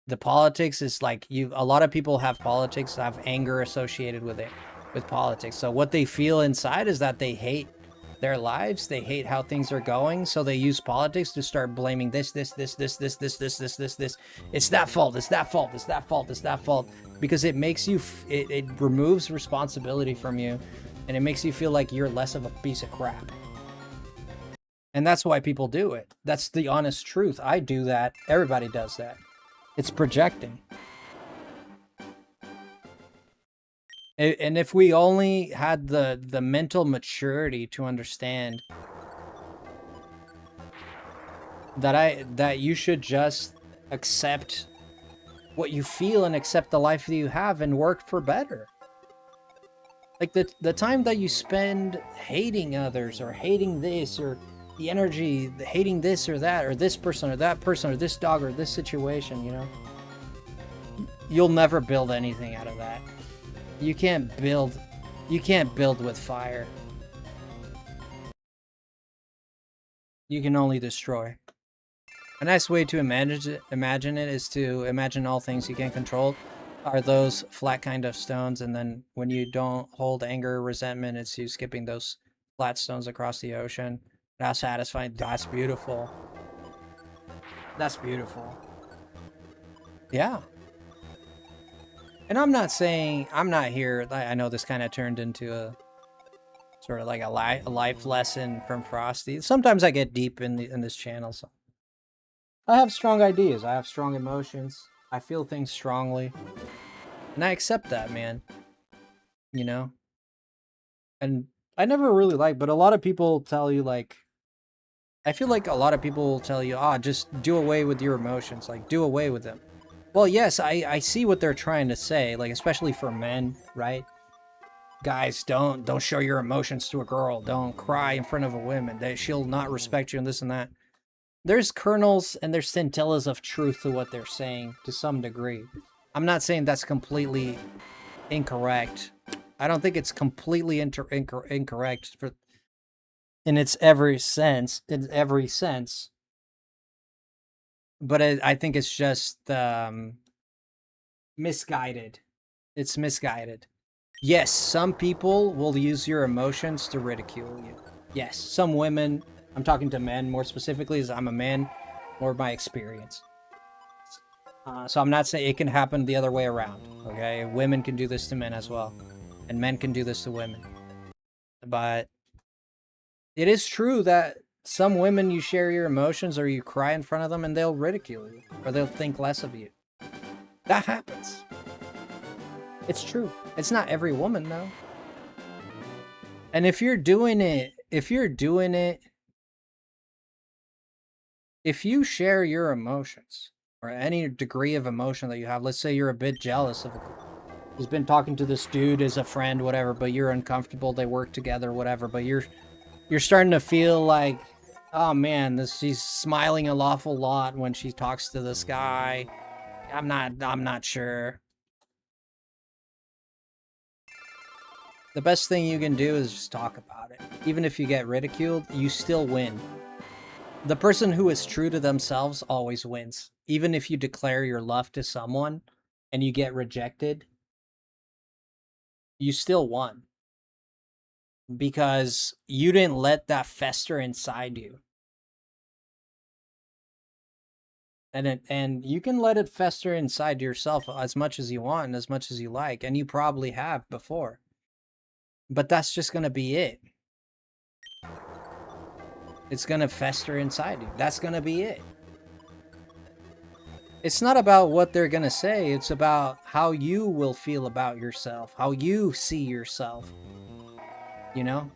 The politics is like, a lot of people have politics, have anger associated with it, with politics. So what they feel inside is that they hate their lives, they hate how things are going, so they use politics to start blaming this. It's that fault, it's that fault, it's that fault, it's that fault. Because it makes you, it removes responsibility from you, and it makes you feel like you're less of a piece of crap. And that's why people do it. That's the honest truth. I do that. Everybody does that. It's projecting. And if we only had the mental maturity to understand that you should just accept what you feel and accept the life that you have and work for better. Like the time that you spend hating others or hating this, or the energy hating this or that, or this person or that person, or this dog or this situation, you know, you'll never build anything out of that. You can't build with fire. You can only destroy. A nice way to imagine it is to imagine all things you can't control are those flat kind of stones, and then when you don't hold anger or resentment, it's you skipping those flat stones across the ocean. That's satisfying. That's beautiful. That's beautiful. Yeah. And I'm not saying, I'm not here, I know this kind of turned into a sort of like a life lesson from Frosty. Sometimes I get deep in this channel, so I have strong ideas, I have strong emotions, I feel things strongly, and I accept that, man. You know? And I never really but a lot of people tell you, like, I feel like a lot of people will tell you, just do away with your emotions, like, do away with them. Well, yes, I see what they're trying to say, like, especially for men, right? Guys, don't show your emotions to a girl. Don't cry in front of a woman. She'll not respect you, and this and that. There's kernels and there's scintillas of truth to what they're saying to some degree. I'm not saying that's completely incorrect. I don't think it's completely incorrect in its every sense. But I think it's just misguided. It's misguided. Yes, some people will use your emotions to ridicule you. Yes, some women, I'm talking to men more specifically, as I'm a man, more by experience. So I'm not saying it can happen the other way around, okay? Women can do this to men as well, and men can do this to women. But it is true that some women, you share your emotions or you cry in front of them and they'll ridicule you, or they'll think less of you. That happens. It's true. It's not every woman, though. And if you share your emotions, or any degree of emotion that you have, let's say you're a bit jealous of who's been talking to this dude as a friend, whatever, but you're uncomfortable, they work together, whatever, but you're starting to feel like, oh man, she's smiling an awful lot when she talks to this guy. I'm not sure. The best thing you can do is just talk about it. Even if you get ridiculed, you still win. The person who is true to themselves always wins. Even if you declare your love to someone and you get rejected, you still won. Because you didn't let that fester inside you. And you can let it fester inside yourself as much as you want and as much as you like, and you probably have before. But that's just going to be it. It's going to fester inside you. That's going to be it. It's not about what they're going to say. It's about how you will feel about yourself, how you see yourself. You know?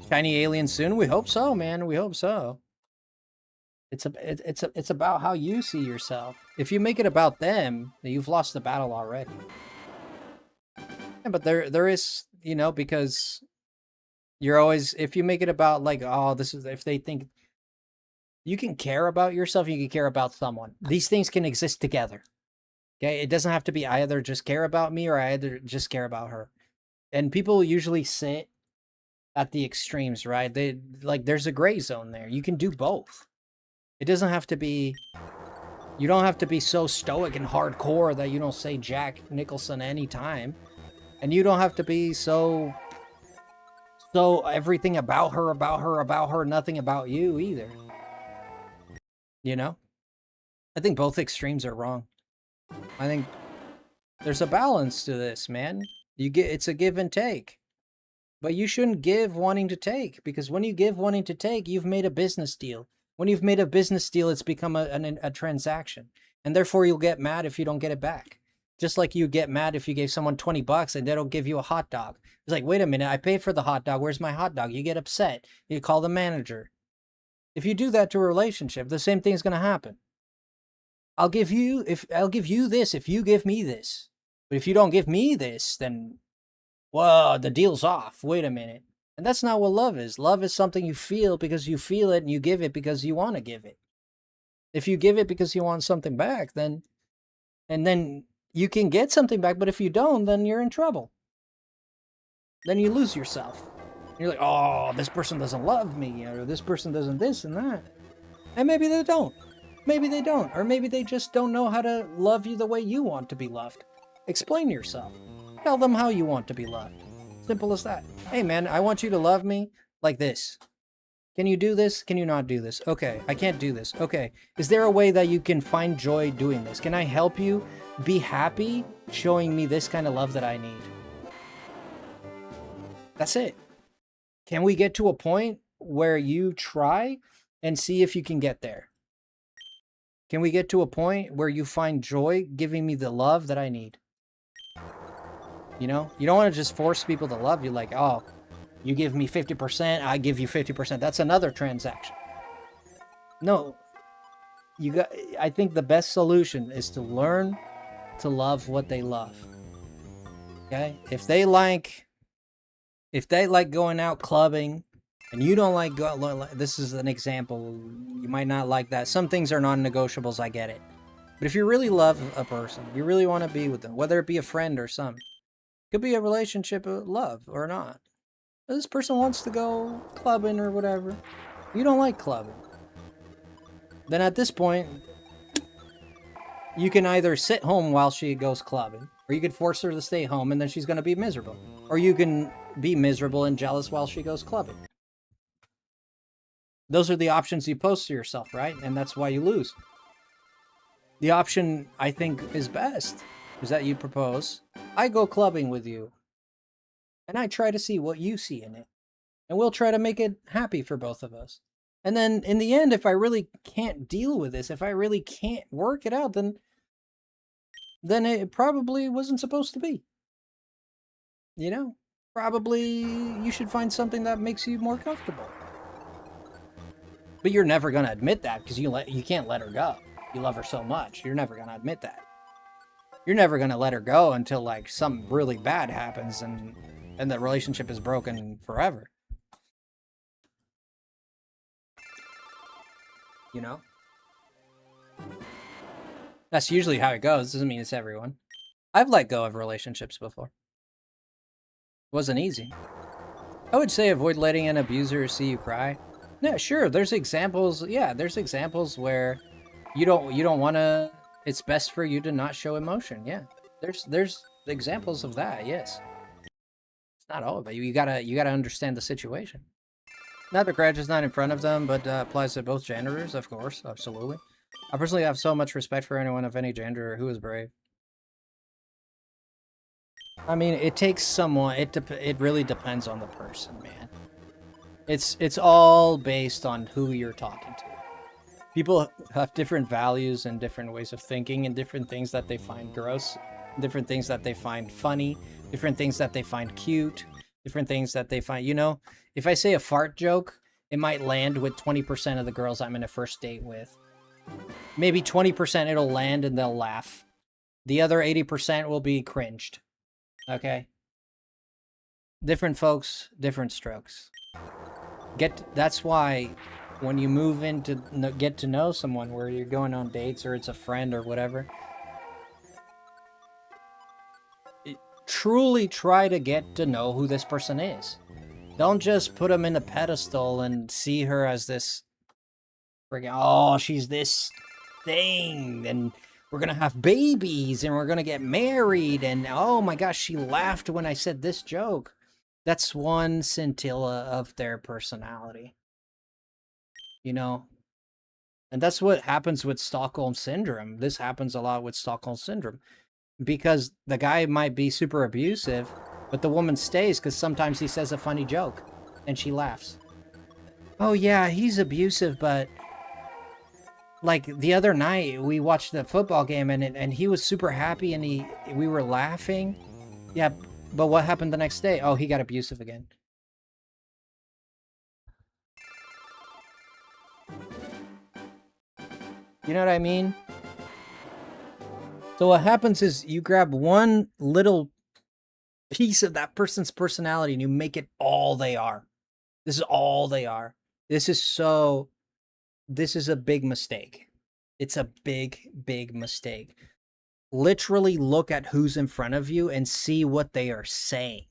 Shiny alien soon? We hope so, man. We hope so. It's about how you see yourself. If you make it about them, you've lost the battle already. Yeah, but there is, you know, because you're always, if you make it about like, oh, this is, if they think you can care about yourself, you can care about someone. These things can exist together. Okay, it doesn't have to be I either just care about me or I either just care about her. And people usually sit at the extremes, right? They like there's a gray zone there. You can do both. It doesn't have to be, you don't have to be so stoic and hardcore that you don't say Jack Nicholson anytime. And you don't have to be so everything about her, nothing about you either. You know? I think both extremes are wrong. I think there's a balance to this, man. It's a give and take. But you shouldn't give wanting to take, because when you give wanting to take, you've made a business deal. When you've made a business deal, it's become a transaction. And therefore, you'll get mad if you don't get it back. Just like you get mad if you gave someone $20 and they don't give you a hot dog. It's like, wait a minute, I paid for the hot dog. Where's my hot dog? You get upset. You call the manager. If you do that to a relationship, the same thing's going to happen. I'll give you this if you give me this. But if you don't give me this, then, whoa, the deal's off. Wait a minute. And that's not what love is. Love is something you feel because you feel it, and you give it because you want to give it. If you give it because you want something back, then you can get something back, but if you don't, then you're in trouble. Then you lose yourself. You're like, oh, this person doesn't love me, or this person doesn't this and that. And maybe they don't. Maybe they don't. Or maybe they just don't know how to love you the way you want to be loved. Explain yourself. Tell them how you want to be loved. Simple as that. Hey, man, I want you to love me like this. Can you do this? Can you not do this? Okay, I can't do this. Okay, is there a way that you can find joy doing this? Can I help you be happy showing me this kind of love that I need? That's it. Can we get to a point where you try and see if you can get there? Can we get to a point where you find joy giving me the love that I need? You know, you don't want to just force people to love you like, oh, you give me 50%, I give you 50%. That's another transaction. No, I think the best solution is to learn to love what they love. Okay? If they like going out clubbing and you don't like this is an example. You might not like that. Some things are non-negotiables, I get it. But if you really love a person, you really want to be with them, whether it be a friend or some, could be a relationship of love or not. This person wants to go clubbing or whatever. You don't like clubbing. Then at this point, you can either sit home while she goes clubbing, or you could force her to stay home and then she's going to be miserable. Or you can be miserable and jealous while she goes clubbing. Those are the options you pose to yourself, right? And that's why you lose. The option I think is best is that you propose, I go clubbing with you. And I try to see what you see in it. And we'll try to make it happy for both of us. And then in the end, if I really can't deal with this, if I really can't work it out, then it probably wasn't supposed to be. You know? Probably you should find something that makes you more comfortable. But you're never going to admit that because you can't let her go. You love her so much. You're never going to admit that. You're never going to let her go until like something really bad happens and the relationship is broken forever. You know? That's usually how it goes. Doesn't mean it's everyone. I've let go of relationships before. It wasn't easy. I would say avoid letting an abuser see you cry. Yeah, sure. There's examples. Yeah, there's examples where you don't want to. It's best for you to not show emotion. Yeah, there's examples of that. Yes, it's not all of it. You gotta understand the situation. Not the grudge is not in front of them, but applies to both genders, of course, absolutely. I personally have so much respect for anyone of any gender who is brave. I mean, it takes someone. It really depends on the person, man. It's all based on who you're talking to. People have different values and different ways of thinking, and different things that they find gross, different things that they find funny, different things that they find cute, different things that they find. You know, if I say a fart joke, it might land with 20% of the girls I'm in a first date with. Maybe 20% it'll land and they'll laugh. The other 80% will be cringed. Okay? Different folks, different strokes. That's why when you move in to get to know someone, where you're going on dates or it's a friend or whatever, truly try to get to know who this person is. Don't just put them in a pedestal and see her as this friggin', oh, she's this thing, and we're gonna have babies, and we're gonna get married, and oh my gosh, she laughed when I said this joke. That's one scintilla of their personality. You know? And that's what happens with Stockholm Syndrome. This happens a lot with Stockholm Syndrome. Because the guy might be super abusive, but the woman stays because sometimes he says a funny joke, and she laughs. Oh yeah, he's abusive, but like the other night we watched the football game and he was super happy and we were laughing. Yeah, but what happened the next day? Oh, he got abusive again. You know what I mean? So what happens is you grab one little piece of that person's personality and you make it all they are. This is all they are. This is a big mistake. It's a big, big mistake. Literally look at who's in front of you and see what they are saying.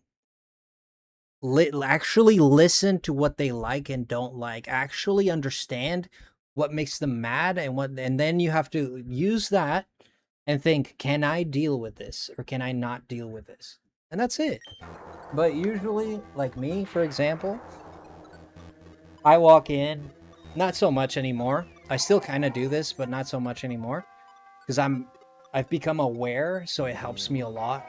Actually listen to what they like and don't like. Actually understand what makes them mad and then you have to use that and think, can I deal with this or can I not deal with this? And that's it. But usually, like me, for example, I walk in, not so much anymore. I still kind of do this, but not so much anymore. Because I've become aware, so it helps me a lot.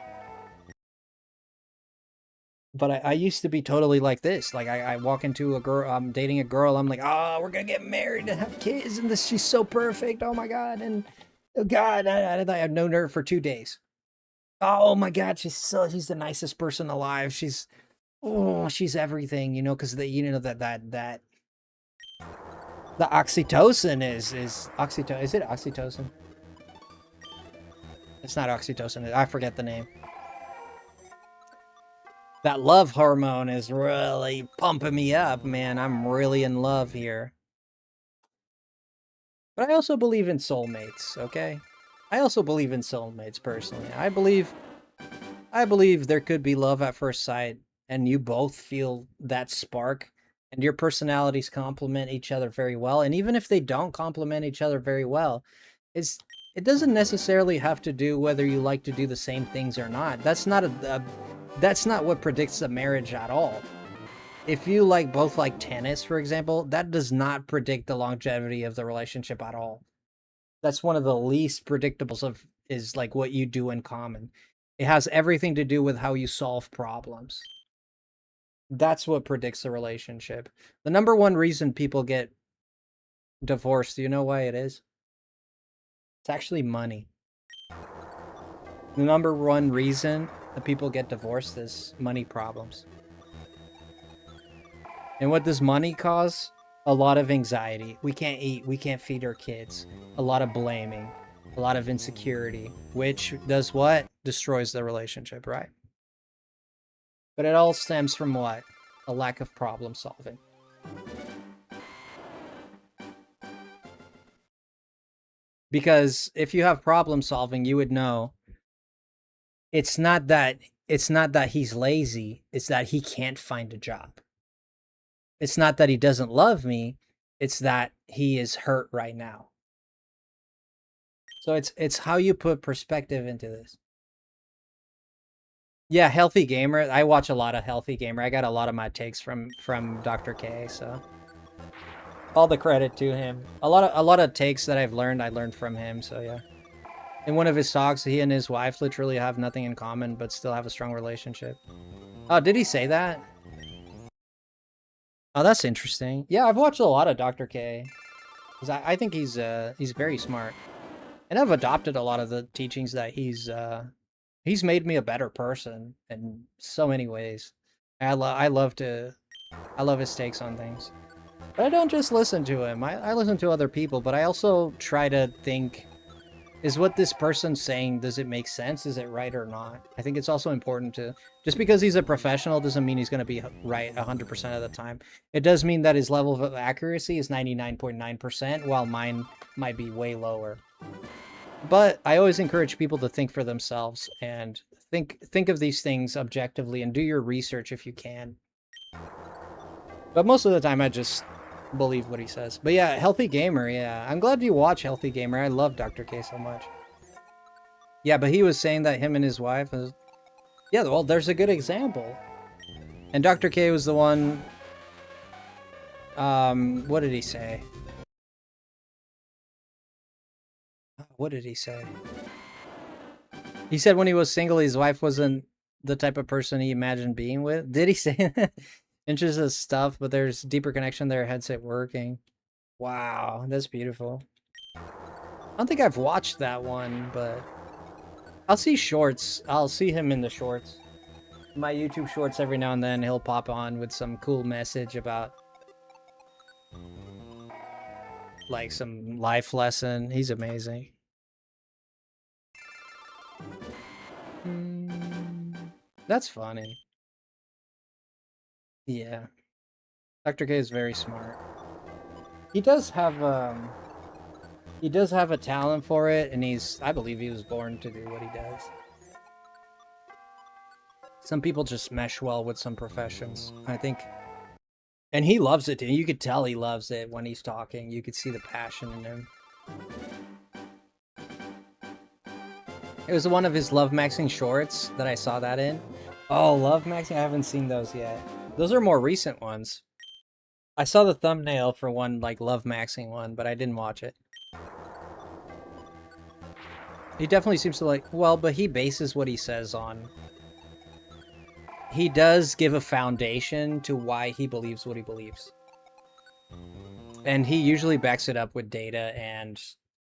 But I used to be totally like this. Like I walk into a girl, I'm dating a girl, I'm like, oh, we're gonna get married and have kids, and she's so perfect. Oh my god, and oh god, I've known her for 2 days. Oh my god, she's the nicest person alive. She's everything, you know, because the the oxytocin is oxytocin. Is it oxytocin? It's not oxytocin. I forget the name. That love hormone is really pumping me up, man. I'm really in love here. But I also believe in soulmates, okay? I also believe in soulmates personally. I believe there could be love at first sight and you both feel that spark and your personalities complement each other very well. And even if they don't complement each other very well, it doesn't necessarily have to do whether you like to do the same things or not. That's not that's not what predicts a marriage at all. If you both like tennis, for example, that does not predict the longevity of the relationship at all. That's one of the least predictables is like what you do in common. It has everything to do with how you solve problems. That's what predicts a relationship. The number one reason people get divorced, do you know why it is? It's actually money. The number one reason that people get divorced is money problems. And what does money cause? A lot of anxiety. We can't eat. We can't feed our kids. A lot of blaming. A lot of insecurity. Which does what? Destroys the relationship, right? But it all stems from what? A lack of problem solving. Because if you have problem solving, you would know it's not that he's lazy, it's that he can't find a job. It's not that he doesn't love me, it's that he is hurt right now. So it's how you put perspective into this. Yeah, Healthy Gamer. I watch a lot of Healthy Gamer. I got a lot of my takes from Dr. K, so all the credit to him. A lot of takes that I learned from him, so yeah. In one of his talks, he and his wife literally have nothing in common but still have a strong relationship. Oh, did he say that? Oh, that's interesting. Yeah, I've watched a lot of Dr. K. Cuz I think he's very smart. And I've adopted a lot of the teachings that he's made me a better person in so many ways. I love his takes on things. But I don't just listen to him. I listen to other people, but I also try to think, is what this person's saying, does it make sense? Is it right or not? I think it's also important to, just because he's a professional doesn't mean he's going to be right 100% of the time. It does mean that his level of accuracy is 99.9%, while mine might be way lower. But I always encourage people to think for themselves and think of these things objectively and do your research if you can. But most of the time I just believe what he says. But yeah, Healthy Gamer, yeah. I'm glad you watch Healthy Gamer. I love Dr. K so much. Yeah, but he was saying that him and his wife is... Yeah, well, there's a good example. And Dr. K was the one... what did he say? What did he say? He said when he was single, his wife wasn't the type of person he imagined being with. Did he say that? Interesting stuff, but there's deeper connection there, headset working. Wow, that's beautiful. I don't think I've watched that one, but I'll see shorts. I'll see him in the shorts. My YouTube shorts every now and then, he'll pop on with some cool message about like some life lesson. He's amazing. That's funny. Yeah. Dr. K is very smart. He does have a talent for it, and I believe he was born to do what he does. Some people just mesh well with some professions, I think. And he loves it, and you could tell he loves it when he's talking. You could see the passion in him. It was one of his Love Maxing shorts that I saw that in. Oh, Love Maxing? I haven't seen those yet. Those are more recent ones. I saw the thumbnail for one, like, Love Maxing one, but I didn't watch it. He definitely seems to like... Well, but he bases what he says on... He does give a foundation to why he believes what he believes. And he usually backs it up with data and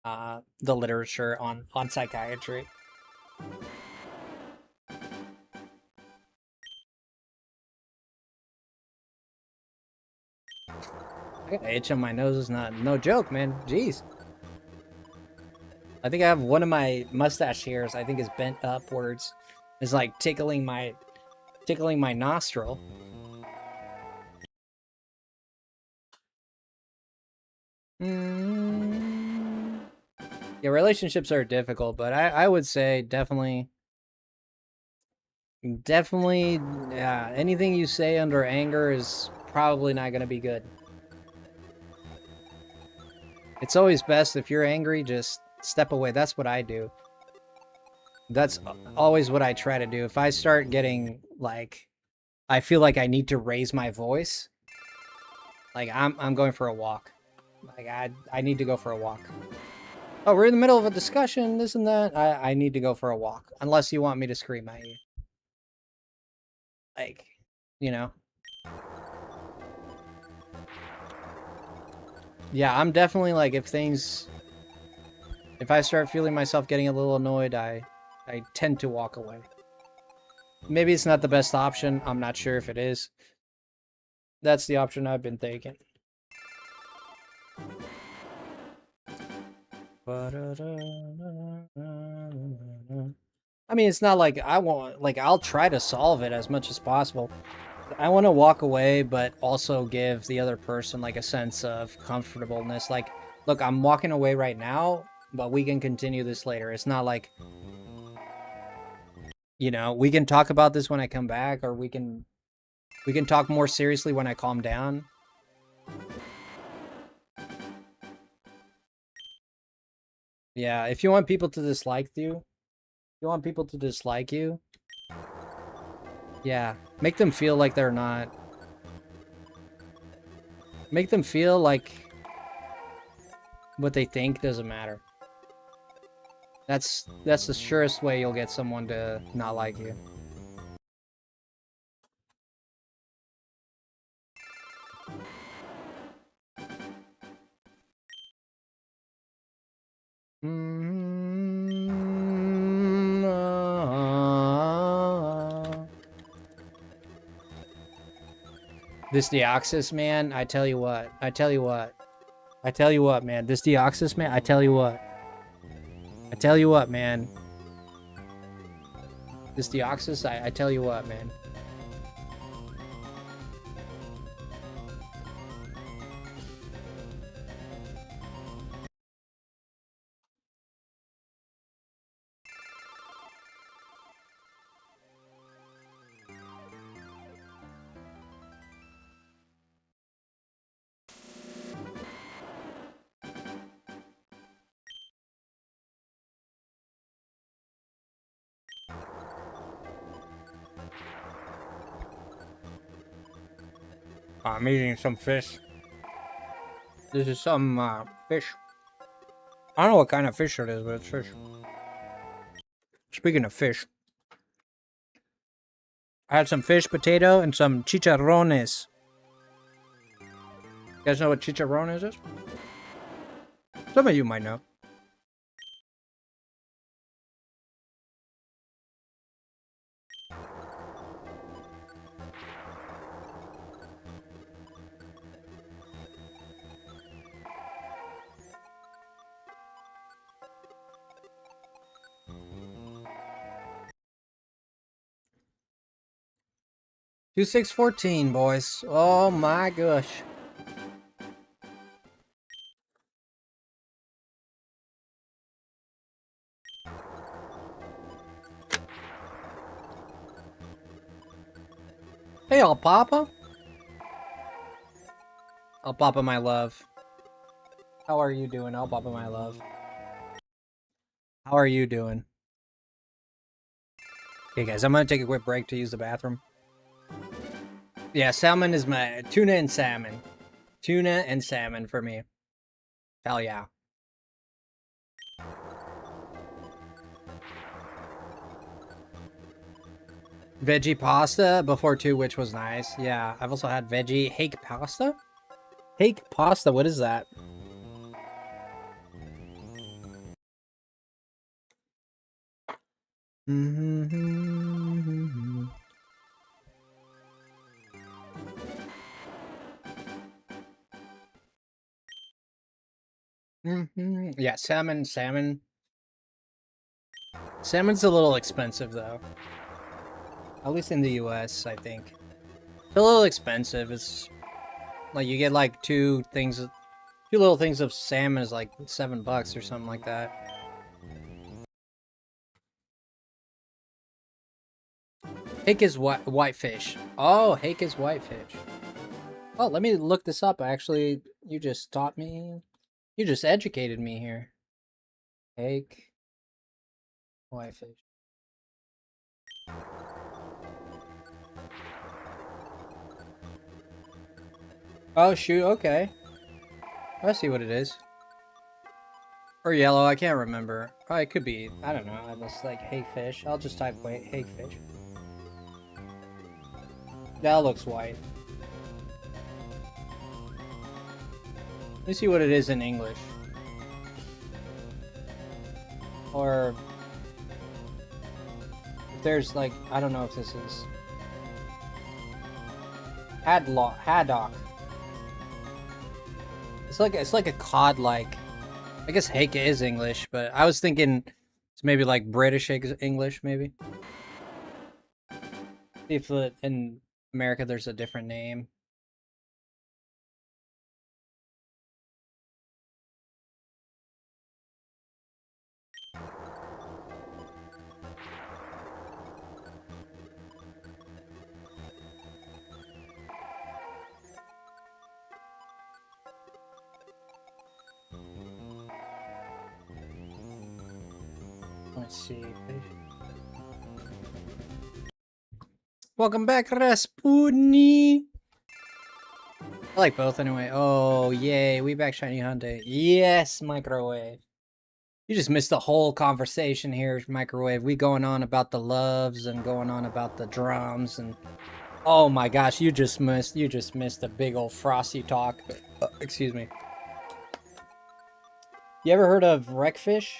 the literature on psychiatry. I got an itch on my nose. Is no joke, man. Jeez. I think I have one of my mustache hairs. I think is bent upwards. It's like tickling my nostril. Yeah, relationships are difficult, but I would say definitely, anything you say under anger is probably not going to be good. It's always best if you're angry, just step away. That's what I do. That's always what I try to do. If I start getting, like, I feel like I need to raise my voice, like, I'm going for a walk. Like, I need to go for a walk. Oh, we're in the middle of a discussion, this and that. I need to go for a walk. Unless you want me to scream at you. Like, you know. Yeah, I'm definitely, like, if I start feeling myself getting a little annoyed, I tend to walk away. Maybe it's not the best option. I'm not sure if it is. That's the option I've been taking. I mean, it's not like I'll try to solve it as much as possible. I want to walk away, but also give the other person, like, a sense of comfortableness. Like, look, I'm walking away right now, but we can continue this later. It's not like, you know, we can talk about this when I come back, or we can talk more seriously when I calm down. Yeah, if you want people to dislike you, yeah, make them feel like they're not. Make them feel like what they think doesn't matter. That's the surest way you'll get someone to not like you. This Deoxys, man, I tell you what, man, this Deoxys, man, I tell you what, man. This Deoxys, I tell you what, man. I'm eating some fish. This is some fish. I don't know what kind of fish it is, but it's fish. Speaking of fish, I had some fish, potato, and some chicharrones. You guys know what chicharrones is? Some of you might know. Two 614, boys. Oh my gosh. Hey, Alpapa. Alpapa, my love. How are you doing, Alpapa, my love? How are you doing? Okay, guys, I'm gonna take a quick break to use the bathroom. Yeah, salmon is my tuna and salmon. Tuna and salmon for me. Hell yeah. Veggie pasta before 2, which was nice. Yeah, I've also had veggie hake pasta. Hake pasta, what is that? Yeah, salmon. Salmon's a little expensive though. At least in the US, I think. It's a little expensive. It's like you get like two little things of salmon is like $7 or something like that. Hake is whitefish. Oh, hake is whitefish. Oh, let me look this up. Actually, you just taught me. You just educated me here. Hake whitefish. Oh shoot, okay. I see what it is. Or yellow, I can't remember. Oh, it could be, I don't know, I just like hake fish. I'll just type hake fish. That looks white. Let me see what it is in English. Or if there's like, I don't know if this is haddock. It's like a cod like. I guess hake is English, but I was thinking it's maybe like British English, maybe. If in America there's a different name. Let's see. Welcome back, Rasputni. I like both anyway. Oh, yay. We back Shiny Hyundai. Yes, Microwave. You just missed the whole conversation here, Microwave. We going on about the loves and going on about the drums and... Oh my gosh, you just missed a big old Frosty talk. Excuse me. You ever heard of wreckfish?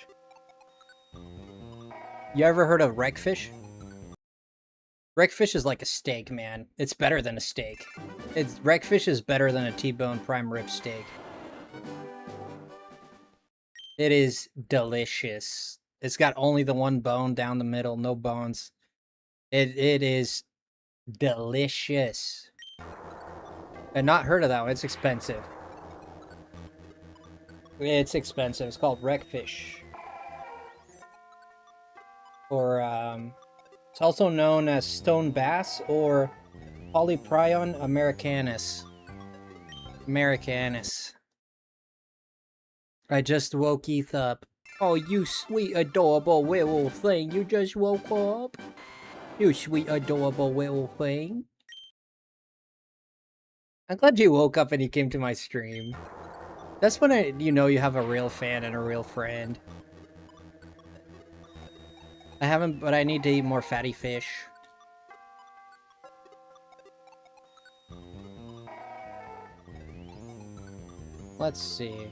You ever heard of wreckfish? Wreckfish is like a steak, man. It's better than a steak. Wreckfish is better than a T-bone prime rib steak. It is delicious. It's got only the one bone down the middle, no bones. It is delicious. I've not heard of that one. It's expensive. It's expensive. It's called wreckfish. Or, it's also known as stone bass or Polyprion americanus. I just woke Eth up. Oh, you sweet, adorable werewolf thing. You just woke up? You sweet, adorable werewolf thing. I'm glad you woke up and you came to my stream. That's when you know you have a real fan and a real friend. I haven't, but I need to eat more fatty fish. Let's see.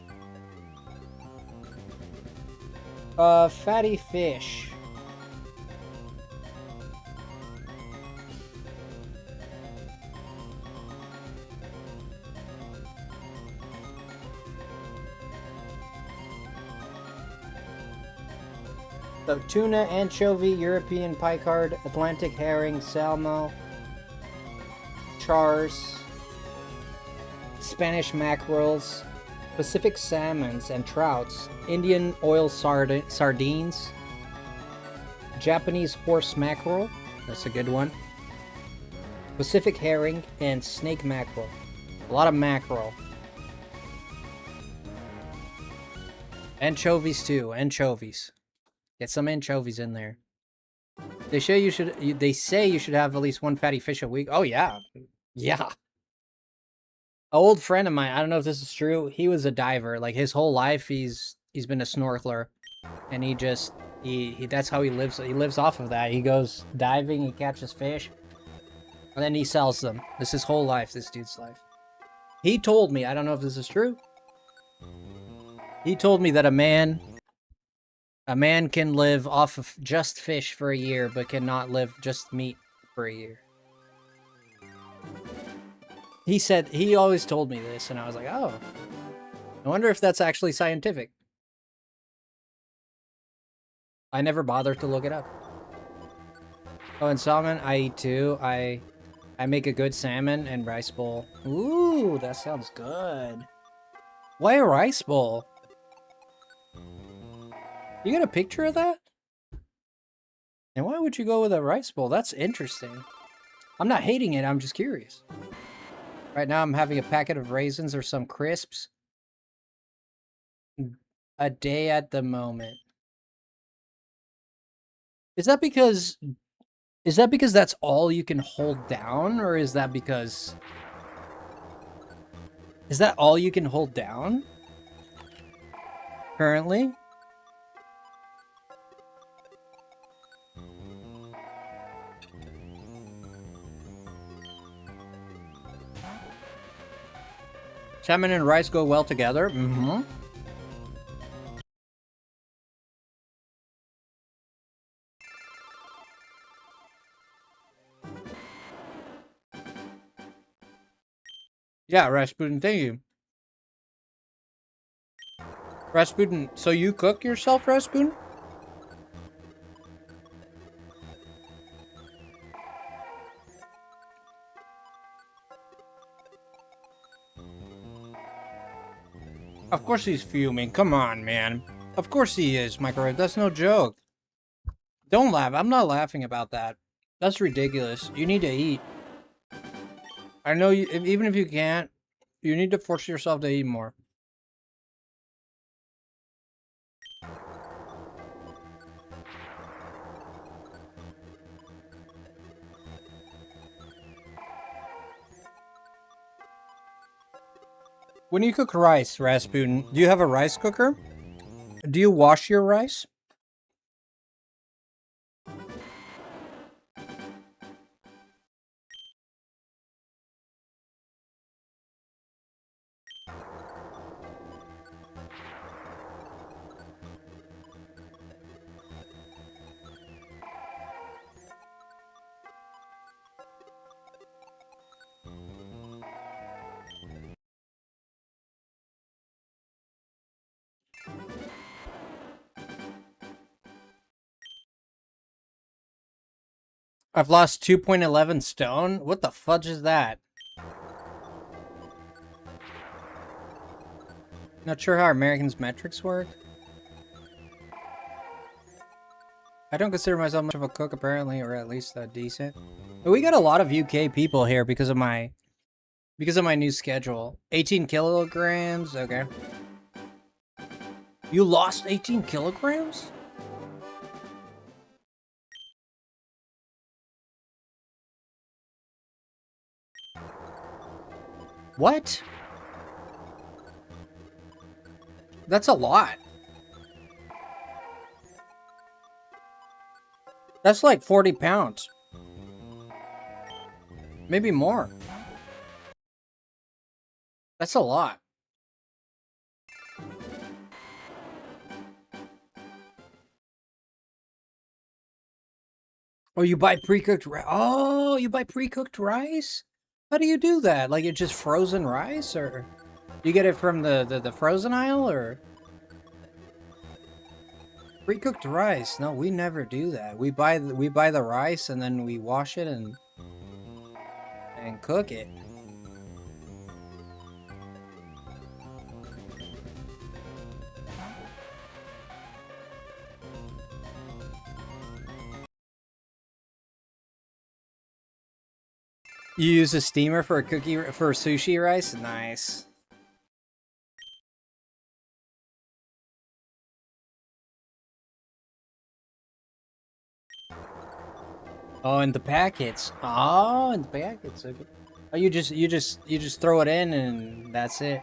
Fatty fish. So tuna, anchovy, European picard, Atlantic herring, salmo, chars, Spanish mackerels, Pacific salmons and trouts, Indian oil sardines, Japanese horse mackerel, that's a good one, Pacific herring, and snake mackerel. A lot of mackerel. Anchovies too, anchovies. Get some anchovies in there. They say you should have at least one fatty fish a week. Oh yeah. Yeah. An old friend of mine, I don't know if this is true, he was a diver. Like his whole life he's been a snorkeler. And he that's how he lives. He lives off of that. He goes diving, he catches fish, and then he sells them. This is his whole life, this dude's life. He told me, I don't know if this is true. He told me that a man can live off of just fish for a year, but cannot live just meat for a year. He always told me this, and I was like, oh. I wonder if that's actually scientific. I never bothered to look it up. Oh, and salmon, I eat too. I make a good salmon and rice bowl. Ooh, that sounds good. Why a rice bowl? You got a picture of that? And why would you go with a rice bowl? That's interesting. I'm not hating it, I'm just curious. Right now I'm having a packet of raisins or some crisps. A day at the moment. Is that because that's all you can hold down? Or is that because... Is that all you can hold down? Currently? Salmon and rice go well together. Mm-hmm. Yeah, Rasputin, thank you. Rasputin, so you cook yourself, Rasputin? Of course he's fuming. Come on, man. Of course he is, Microwave. That's no joke. Don't laugh. I'm not laughing about that. That's ridiculous. You need to eat. I know you, even if you can't, you need to force yourself to eat more. When you cook rice, Rasputin, do you have a rice cooker? Do you wash your rice? I've lost 2.11 stone? What the fudge is that? Not sure how Americans' metrics work. I don't consider myself much of a cook, apparently, or at least decent. But we got a lot of UK people here because of my new schedule. 18 kilograms, okay. You lost 18 kilograms? What? That's a lot. That's like 40 pounds. Maybe more. That's a lot. Oh, you buy pre-cooked rice? Oh, you buy pre-cooked rice? How do you do that? Like, it's just frozen rice, or you get it from the frozen aisle, or pre-cooked rice? No, we never do that. We buy the rice and then we wash it and cook it. You use a steamer for sushi rice? Nice. Oh, in the packets. Oh, in the packets. Okay. Oh, you just throw it in and that's it.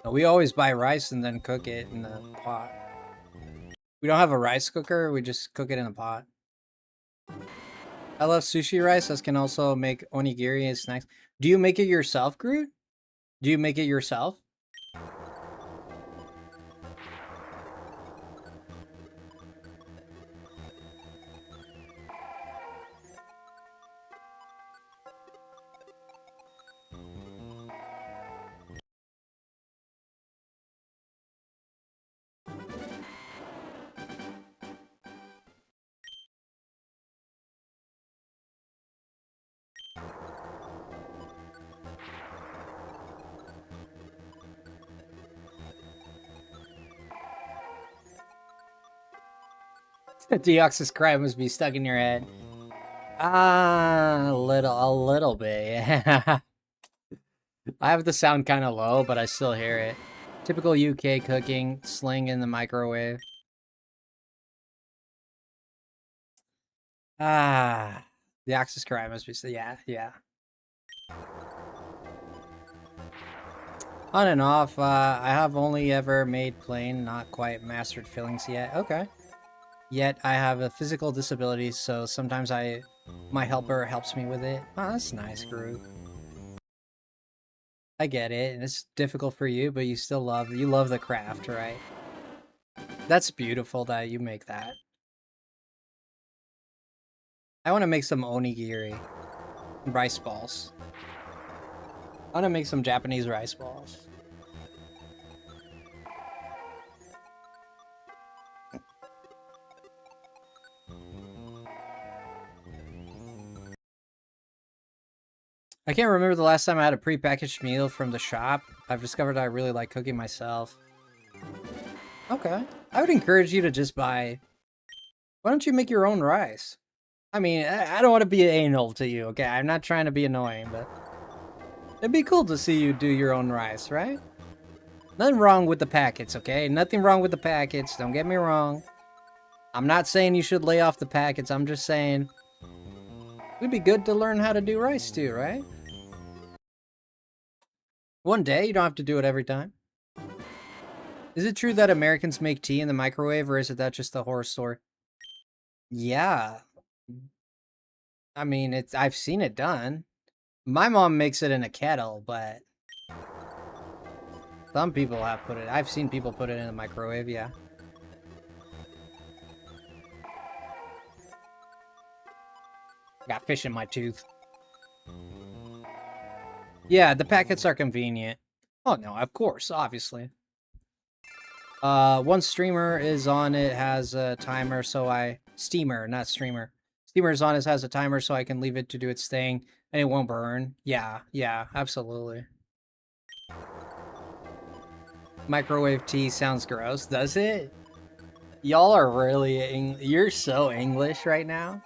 No, we always buy rice and then cook it in the pot. We don't have a rice cooker. We just cook it in a pot. I love sushi rice. Us can also make onigiri and snacks. Do you make it yourself, Groot? Do you make it yourself? Deoxys cry must be stuck in your head. A little bit, yeah. I have the sound kind of low, but I still hear it. Typical UK cooking, sling in the microwave. The Deoxys cry must be, yeah. On and off, I have only ever made plain, not quite mastered fillings yet. Okay. Yet I have a physical disability, so sometimes my helper helps me with it. Oh, that's nice, Groot. I get it, and it's difficult for you, but you still love the craft, right? That's beautiful that you make that. I want to make some onigiri. Rice balls. I want to make some Japanese rice balls. I can't remember the last time I had a prepackaged meal from the shop. I've discovered I really like cooking myself. Okay. I would encourage you to just buy... Why don't you make your own rice? I mean, I don't want to be anal to you, okay? I'm not trying to be annoying, but... It'd be cool to see you do your own rice, right? Nothing wrong with the packets, okay? Nothing wrong with the packets, don't get me wrong. I'm not saying you should lay off the packets, I'm just saying... It'd be good to learn how to do rice too, right? One day, you don't have to do it every time. Is it true that Americans make tea in the microwave, or is it that just a horror story? Yeah. I mean, I've seen it done. My mom makes it in a kettle, but some people have put it. I've seen people put it in the microwave, yeah. Got fish in my tooth. Yeah, the packets are convenient. Oh no, of course, obviously. One streamer is on it, has a timer, so steamer, not streamer. Steamer's on it, has a timer, so I can leave it to do its thing, and it won't burn. Yeah, absolutely. Microwave tea sounds gross, does it? Y'all are really, you're so English right now.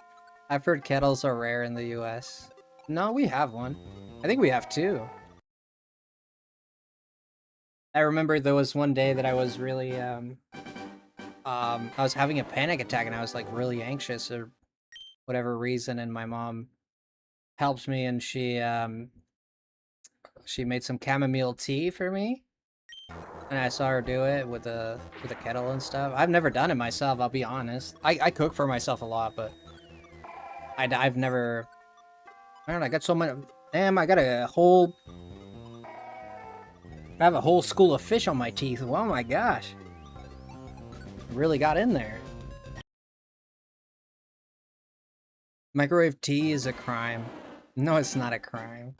I've heard kettles are rare in the US. No, we have one. I think we have two. I remember there was one day that I was really, I was having a panic attack and I was like really anxious or whatever reason, and my mom helped me and she made some chamomile tea for me. And I saw her do it with a kettle and stuff. I've never done it myself, I'll be honest. I cook for myself a lot, but I've never... I don't know, I got so much... Damn, I got a whole... I have a whole school of fish on my teeth. Oh my gosh. Really got in there. Microwave tea is a crime. No, it's not a crime.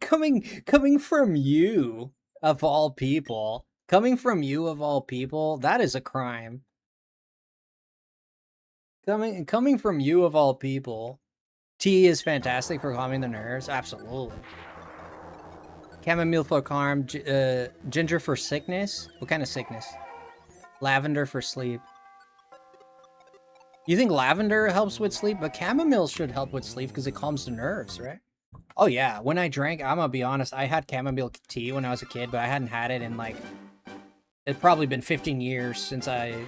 coming from you, of all people. Coming from you, of all people, that is a crime. Coming from you, of all people. Tea is fantastic for calming the nerves. Absolutely. Chamomile for calm, ginger for sickness. What kind of sickness? Lavender for sleep. You think lavender helps with sleep? But chamomile should help with sleep because it calms the nerves, right? Oh yeah, when I drank, I'm gonna be honest, I had chamomile tea when I was a kid, but I hadn't had it in like... It's probably been 15 years since I...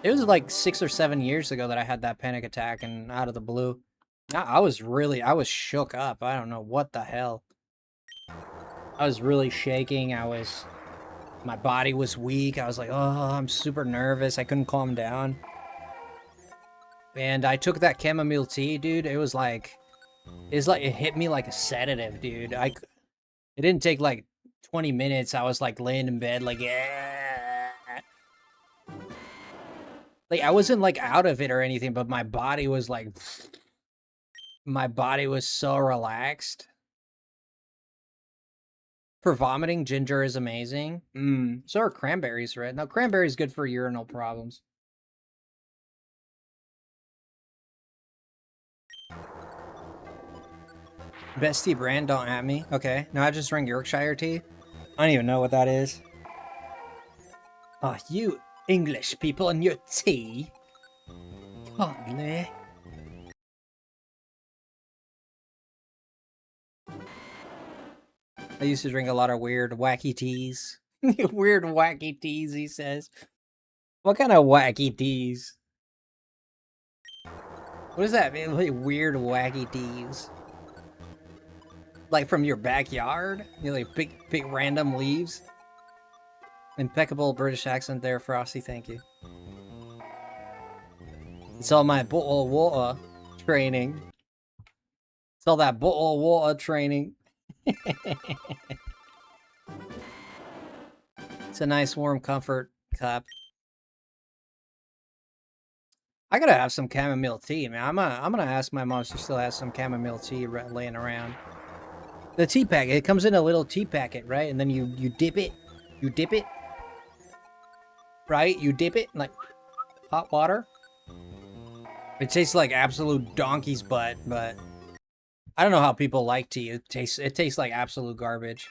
It was like 6 or 7 years ago that I had that panic attack and out of the blue. I was shook up. I don't know what the hell. I was really shaking. My body was weak. I was like, oh, I'm super nervous. I couldn't calm down. And I took that chamomile tea, dude. It hit me like a sedative, dude. It didn't take like 20 minutes. I was like laying in bed, like, yeah. Like, I wasn't like out of it or anything, but my body was like, my body was so relaxed. For vomiting, ginger is amazing. So are cranberries, right? Now, cranberries good for urinal problems. Best tea brand, don't at me. Okay, now I just drank Yorkshire tea. I don't even know what that is. Oh, you English people and your tea. Hardly. I used to drink a lot of weird, wacky teas. Weird, wacky teas, he says. What kind of wacky teas? What does that mean? Like, weird, wacky teas? Like from your backyard? You know, like big random leaves? Impeccable British accent there, Frosty, thank you. It's all my bottle of water training. It's all that bottle of water training. It's a nice warm comfort cup. I gotta have some chamomile tea, man. I'm gonna ask my mom if she still has some chamomile tea laying around. The tea packet, it comes in a little tea packet, right? And then you dip it. You dip it. Right? You dip it in like hot water. It tastes like absolute donkey's butt, but I don't know how people like tea. It tastes like absolute garbage.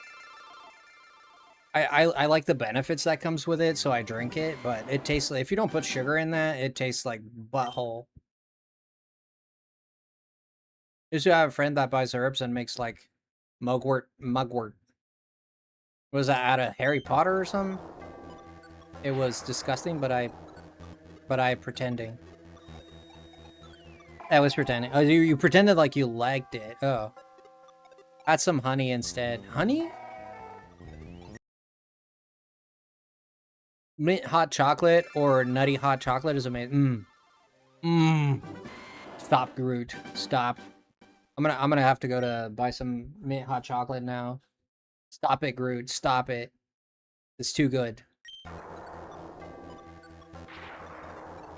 I like the benefits that comes with it, so I drink it, but it tastes like, if you don't put sugar in that, it tastes like butthole. I used to have a friend that buys herbs and makes like mugwort. Was that out of Harry Potter or something? It was disgusting, but I pretending. I was pretending. Oh, you pretended like you liked it. Oh. Add some honey instead. Honey? Mint hot chocolate or nutty hot chocolate is amazing. Stop, Groot. Stop. I'm gonna have to go to buy some mint hot chocolate now. Stop it, Groot. Stop it. It's too good.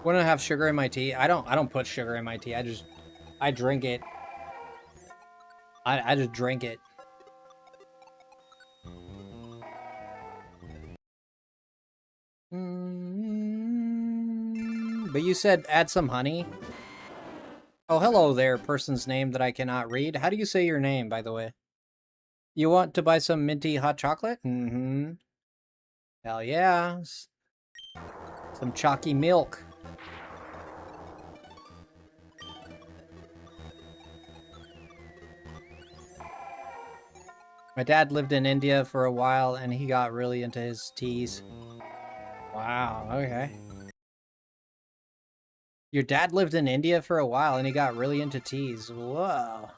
Wouldn't have sugar in my tea. I don't put sugar in my tea. I drink it. I just drink it. But you said add some honey. Oh, hello there, person's name that I cannot read. How do you say your name, by the way? You want to buy some minty hot chocolate? Mm-hmm. Hell yeah. Some chalky milk. My dad lived in India for a while, and he got really into his teas. Wow, okay. Your dad lived in India for a while, and he got really into teas. Whoa.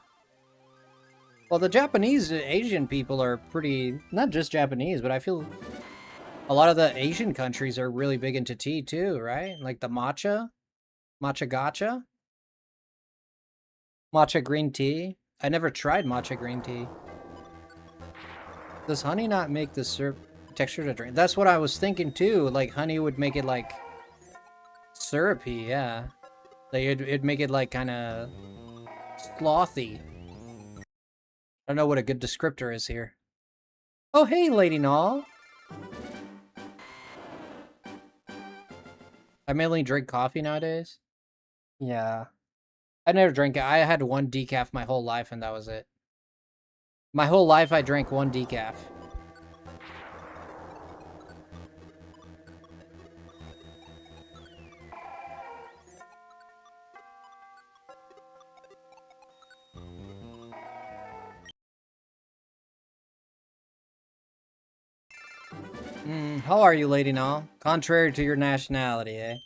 Well, the Japanese, Asian people are pretty... Not just Japanese, but I feel... A lot of the Asian countries are really big into tea, too, right? Like the matcha? Matcha gacha? Matcha green tea? I never tried matcha green tea. Does honey not make the syrup texture to drink? That's what I was thinking too. Like honey would make it like syrupy, yeah. Like it'd make it like kind of slothy. I don't know what a good descriptor is here. Oh, hey, Lady Null. I mainly drink coffee nowadays. Yeah. I never drank it. I had one decaf my whole life and that was it. My whole life I drank one decaf. How are you, Lady Null? Contrary to your nationality, eh?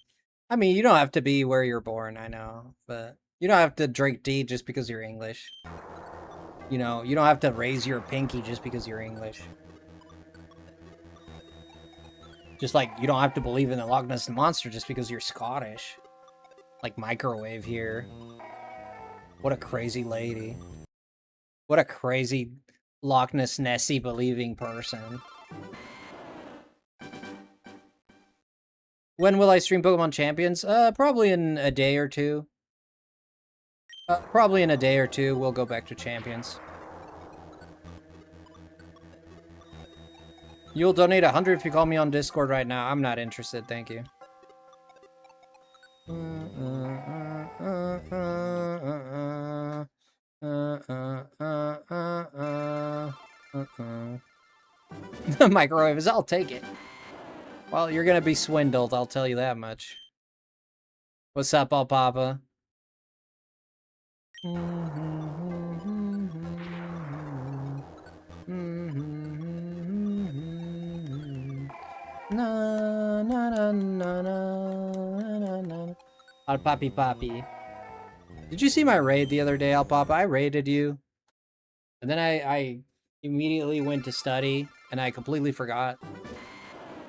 I mean, you don't have to be where you're born, I know. But you don't have to drink tea just because you're English. You know, you don't have to raise your pinky just because you're English. Just like you don't have to believe in the Loch Ness Monster just because you're Scottish. Like Microwave here. What a crazy lady. What a crazy Loch Ness Nessie believing person. When will I stream Pokemon Champions? Probably in a day or two. Probably in a day or two, we'll go back to Champions. You'll donate 100 if you call me on Discord right now. I'm not interested, thank you. Microwave, I'll take it. Well, you're gonna be swindled, I'll tell you that much. What's up, Alpapa? Na na na na na na. Alpapi Papi. Did you see my raid the other day, Alpapa? I raided you. And then I immediately went to study, and I completely forgot.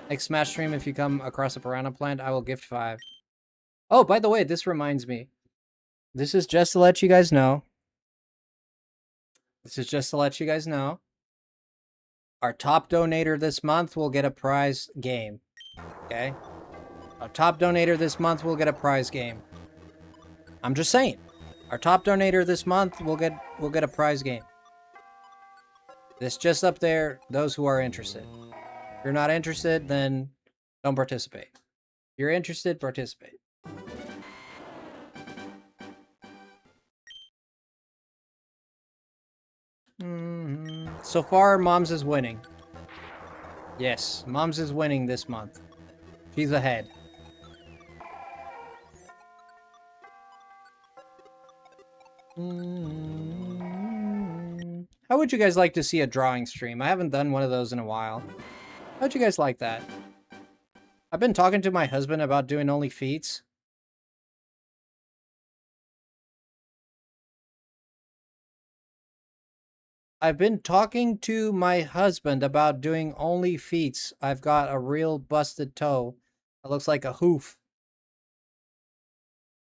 Next Smash stream, if you come across a piranha plant, I will gift 5. Oh, by the way, this reminds me. This is just to let you guys know. This is just to let you guys know. Our top donator this month will get a prize game. Okay? Our top donator this month will get a prize game. I'm just saying. Our top donator this month will get a prize game. It's just up there, those who are interested. If you're not interested, then don't participate. If you're interested, participate. So far, Moms is winning. Yes, Moms is winning this month. She's ahead. How would you guys like to see a drawing stream? I haven't done one of those in a while. How'd you guys like that? I've been talking to my husband about doing only feats. I've been talking to my husband about doing only feats. I've got a real busted toe that looks like a hoof.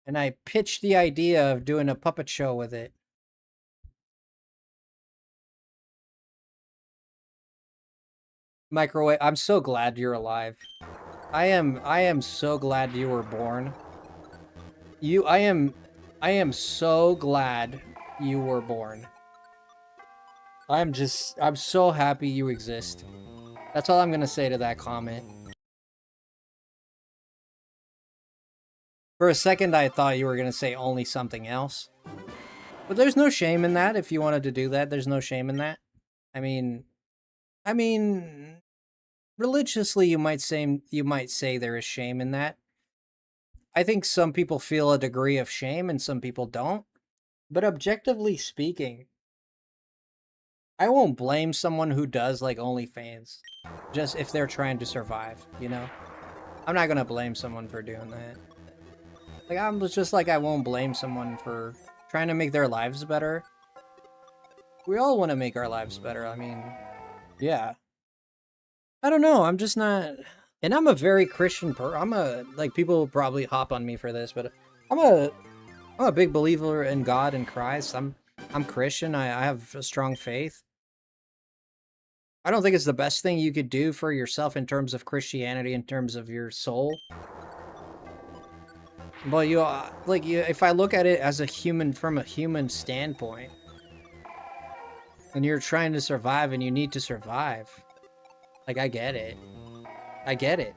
And I pitched the idea of doing a puppet show with it. Microwave, I'm so glad you're alive. I am so glad you were born. I am so glad you were born. I'm so happy you exist. That's all I'm gonna say to that comment. For a second, I thought you were gonna say only something else. But there's no shame in that. If you wanted to do that, there's no shame in that. I mean, religiously, you might say there is shame in that. I think some people feel a degree of shame and some people don't. But objectively speaking, I won't blame someone who does like OnlyFans, just if they're trying to survive, you know? I'm not gonna blame someone for doing that. Like, I'm just like, I won't blame someone for trying to make their lives better. We all want to make our lives better. I mean, yeah. I don't know. I'm just not, and I'm a very Christian like, people will probably hop on me for this, but I'm a big believer in God and Christ. I'm Christian. I have a strong faith. I don't think it's the best thing you could do for yourself in terms of Christianity, in terms of your soul. But if I look at it as a human, from a human standpoint, and you're trying to survive and you need to survive, like, I get it. I get it.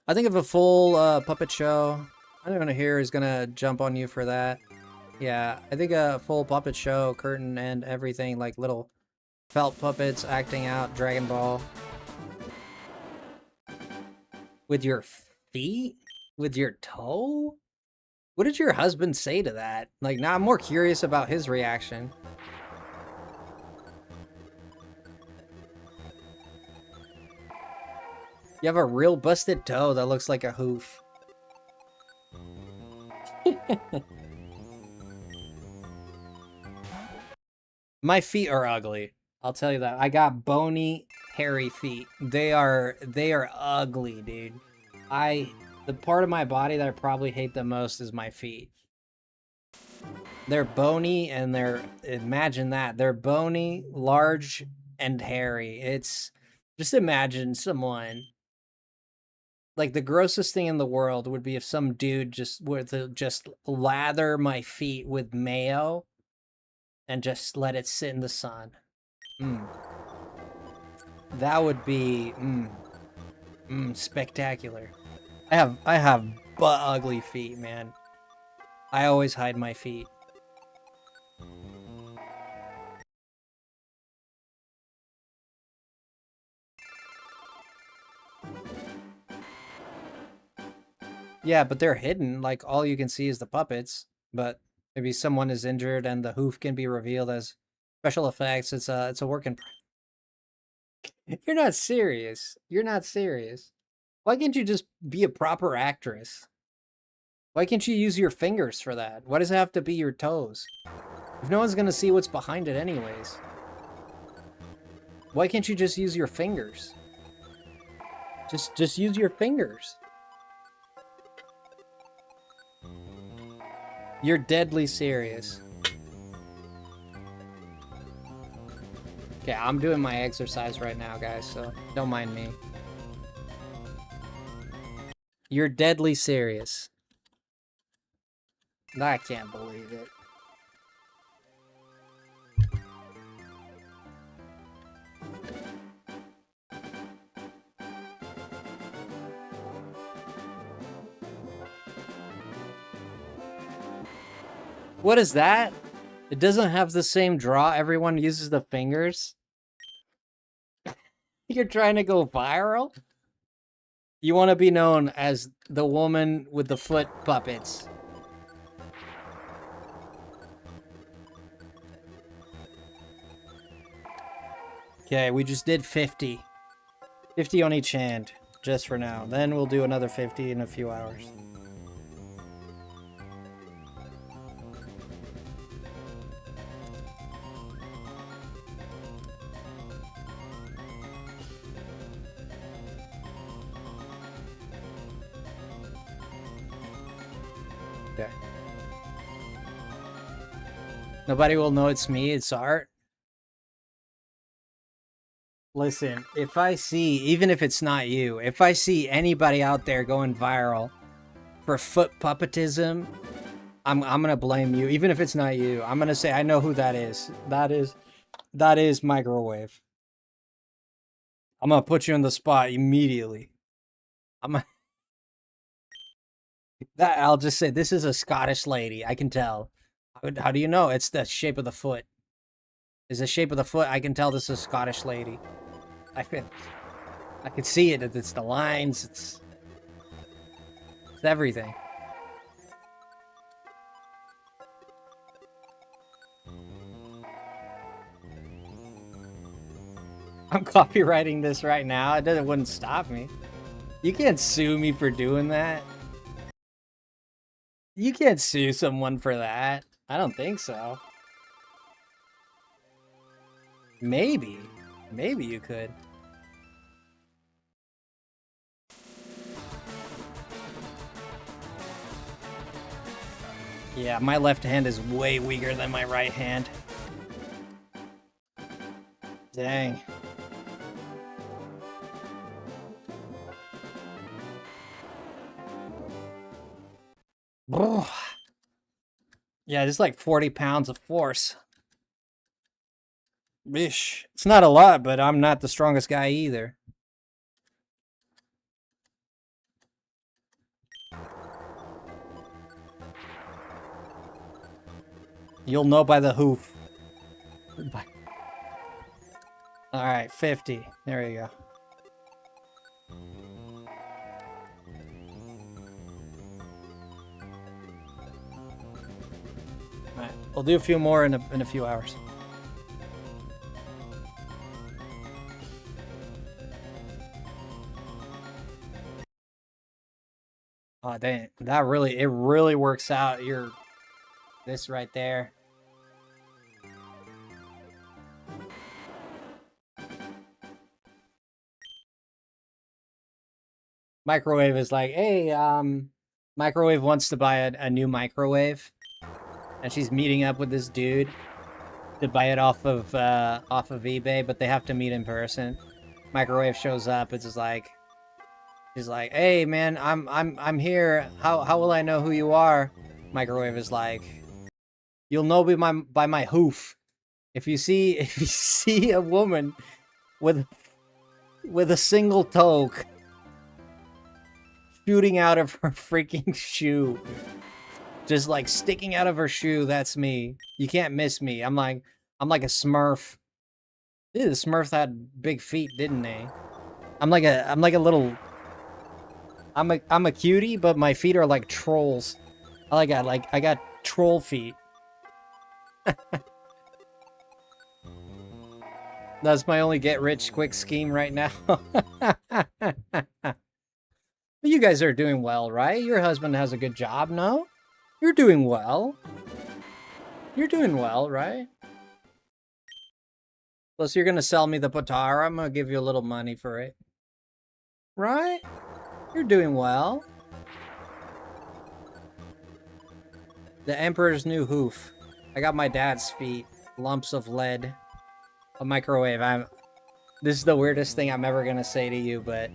I think if a full puppet show, anyone here is gonna jump on you for that. Yeah, I think a full puppet show, curtain and everything, like little felt puppets acting out Dragon Ball. With your feet? With your toe? What did your husband say to that? Like, now I'm more curious about his reaction. You have a real busted toe that looks like a hoof. My feet are ugly. I'll tell you that. I got bony, hairy feet. They are ugly, dude. The part of my body that I probably hate the most is my feet. They're bony and imagine that. They're bony, large, and hairy. Just imagine someone, like, the grossest thing in the world would be if some dude just were to just lather my feet with mayo and just let it sit in the sun. That would be spectacular. I have butt ugly feet, man. I always hide my feet. Yeah, but they're hidden. Like, all you can see is the puppets. But maybe someone is injured and the hoof can be revealed as special effects. It's a work in. You're not serious. You're not serious. Why can't you just be a proper actress? Why can't you use your fingers for that? Why does it have to be your toes? If no one's gonna see what's behind it anyways. Why can't you just use your fingers? Just use your fingers. You're deadly serious. Okay, I'm doing my exercise right now, guys, so don't mind me. You're deadly serious. I can't believe it. What is that? It doesn't have the same draw. Everyone uses the fingers. You're trying to go viral? You want to be known as the woman with the foot puppets. Okay, we just did 50. 50 on each hand, just for now. Then we'll do another 50 in a few hours. Okay. Nobody will know it's me, it's art. Listen, if I see, even if it's not you, if I see anybody out there going viral for foot puppetism, I'm gonna blame you. Even if it's not you, I'm gonna say I know who that is. That is Microwave. I'm gonna put you on the spot immediately. I'll just say this is a Scottish lady. I can tell. How do you know? It's the shape of the foot. Is the shape of the foot? I can tell this is a Scottish lady. I can see it. It's the lines. It's everything. I'm copywriting this right now. It wouldn't stop me. You can't sue me for doing that. You can't sue someone for that. I don't think so. Maybe. Maybe you could. Yeah, my left hand is way weaker than my right hand. Dang. Yeah, just like 40 pounds of force. Bish. It's not a lot, but I'm not the strongest guy either. You'll know by the hoof. Alright, 50. There you go. Alright, we'll do a few more in a few hours. Oh, dang. It really works out. This right there. Microwave is like, hey, Microwave wants to buy a new microwave. And she's meeting up with this dude to buy it off of eBay, but they have to meet in person. Microwave shows up. It's just like, he's like, "Hey, man, I'm here. How will I know who you are?" Microwave is like, "You'll know by my hoof. If you see a woman with a single toe shooting out of her freaking shoe." Just like sticking out of her shoe, that's me. You can't miss me. I'm like a Smurf. Ew, the Smurfs had big feet, didn't they? I'm like a little. I'm a cutie, but my feet are like trolls. I got troll feet. That's my only get rich quick scheme right now. You guys are doing well, right? Your husband has a good job, no? You're doing well. You're doing well, right? Plus, you're gonna sell me the Potara. I'm gonna give you a little money for it. Right? You're doing well. The Emperor's new hoof. I got my dad's feet. Lumps of lead. A microwave. This is the weirdest thing I'm ever gonna say to you, but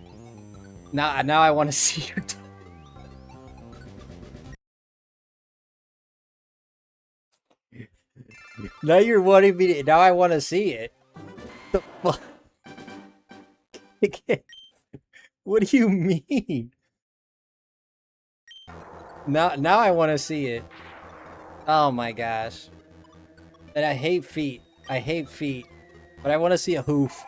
now I want to see your. Now you're wanting me to. Now I want to see it. The fuck? What do you mean? Now I want to see it. Oh my gosh. And I hate feet. I hate feet. But I want to see a hoof.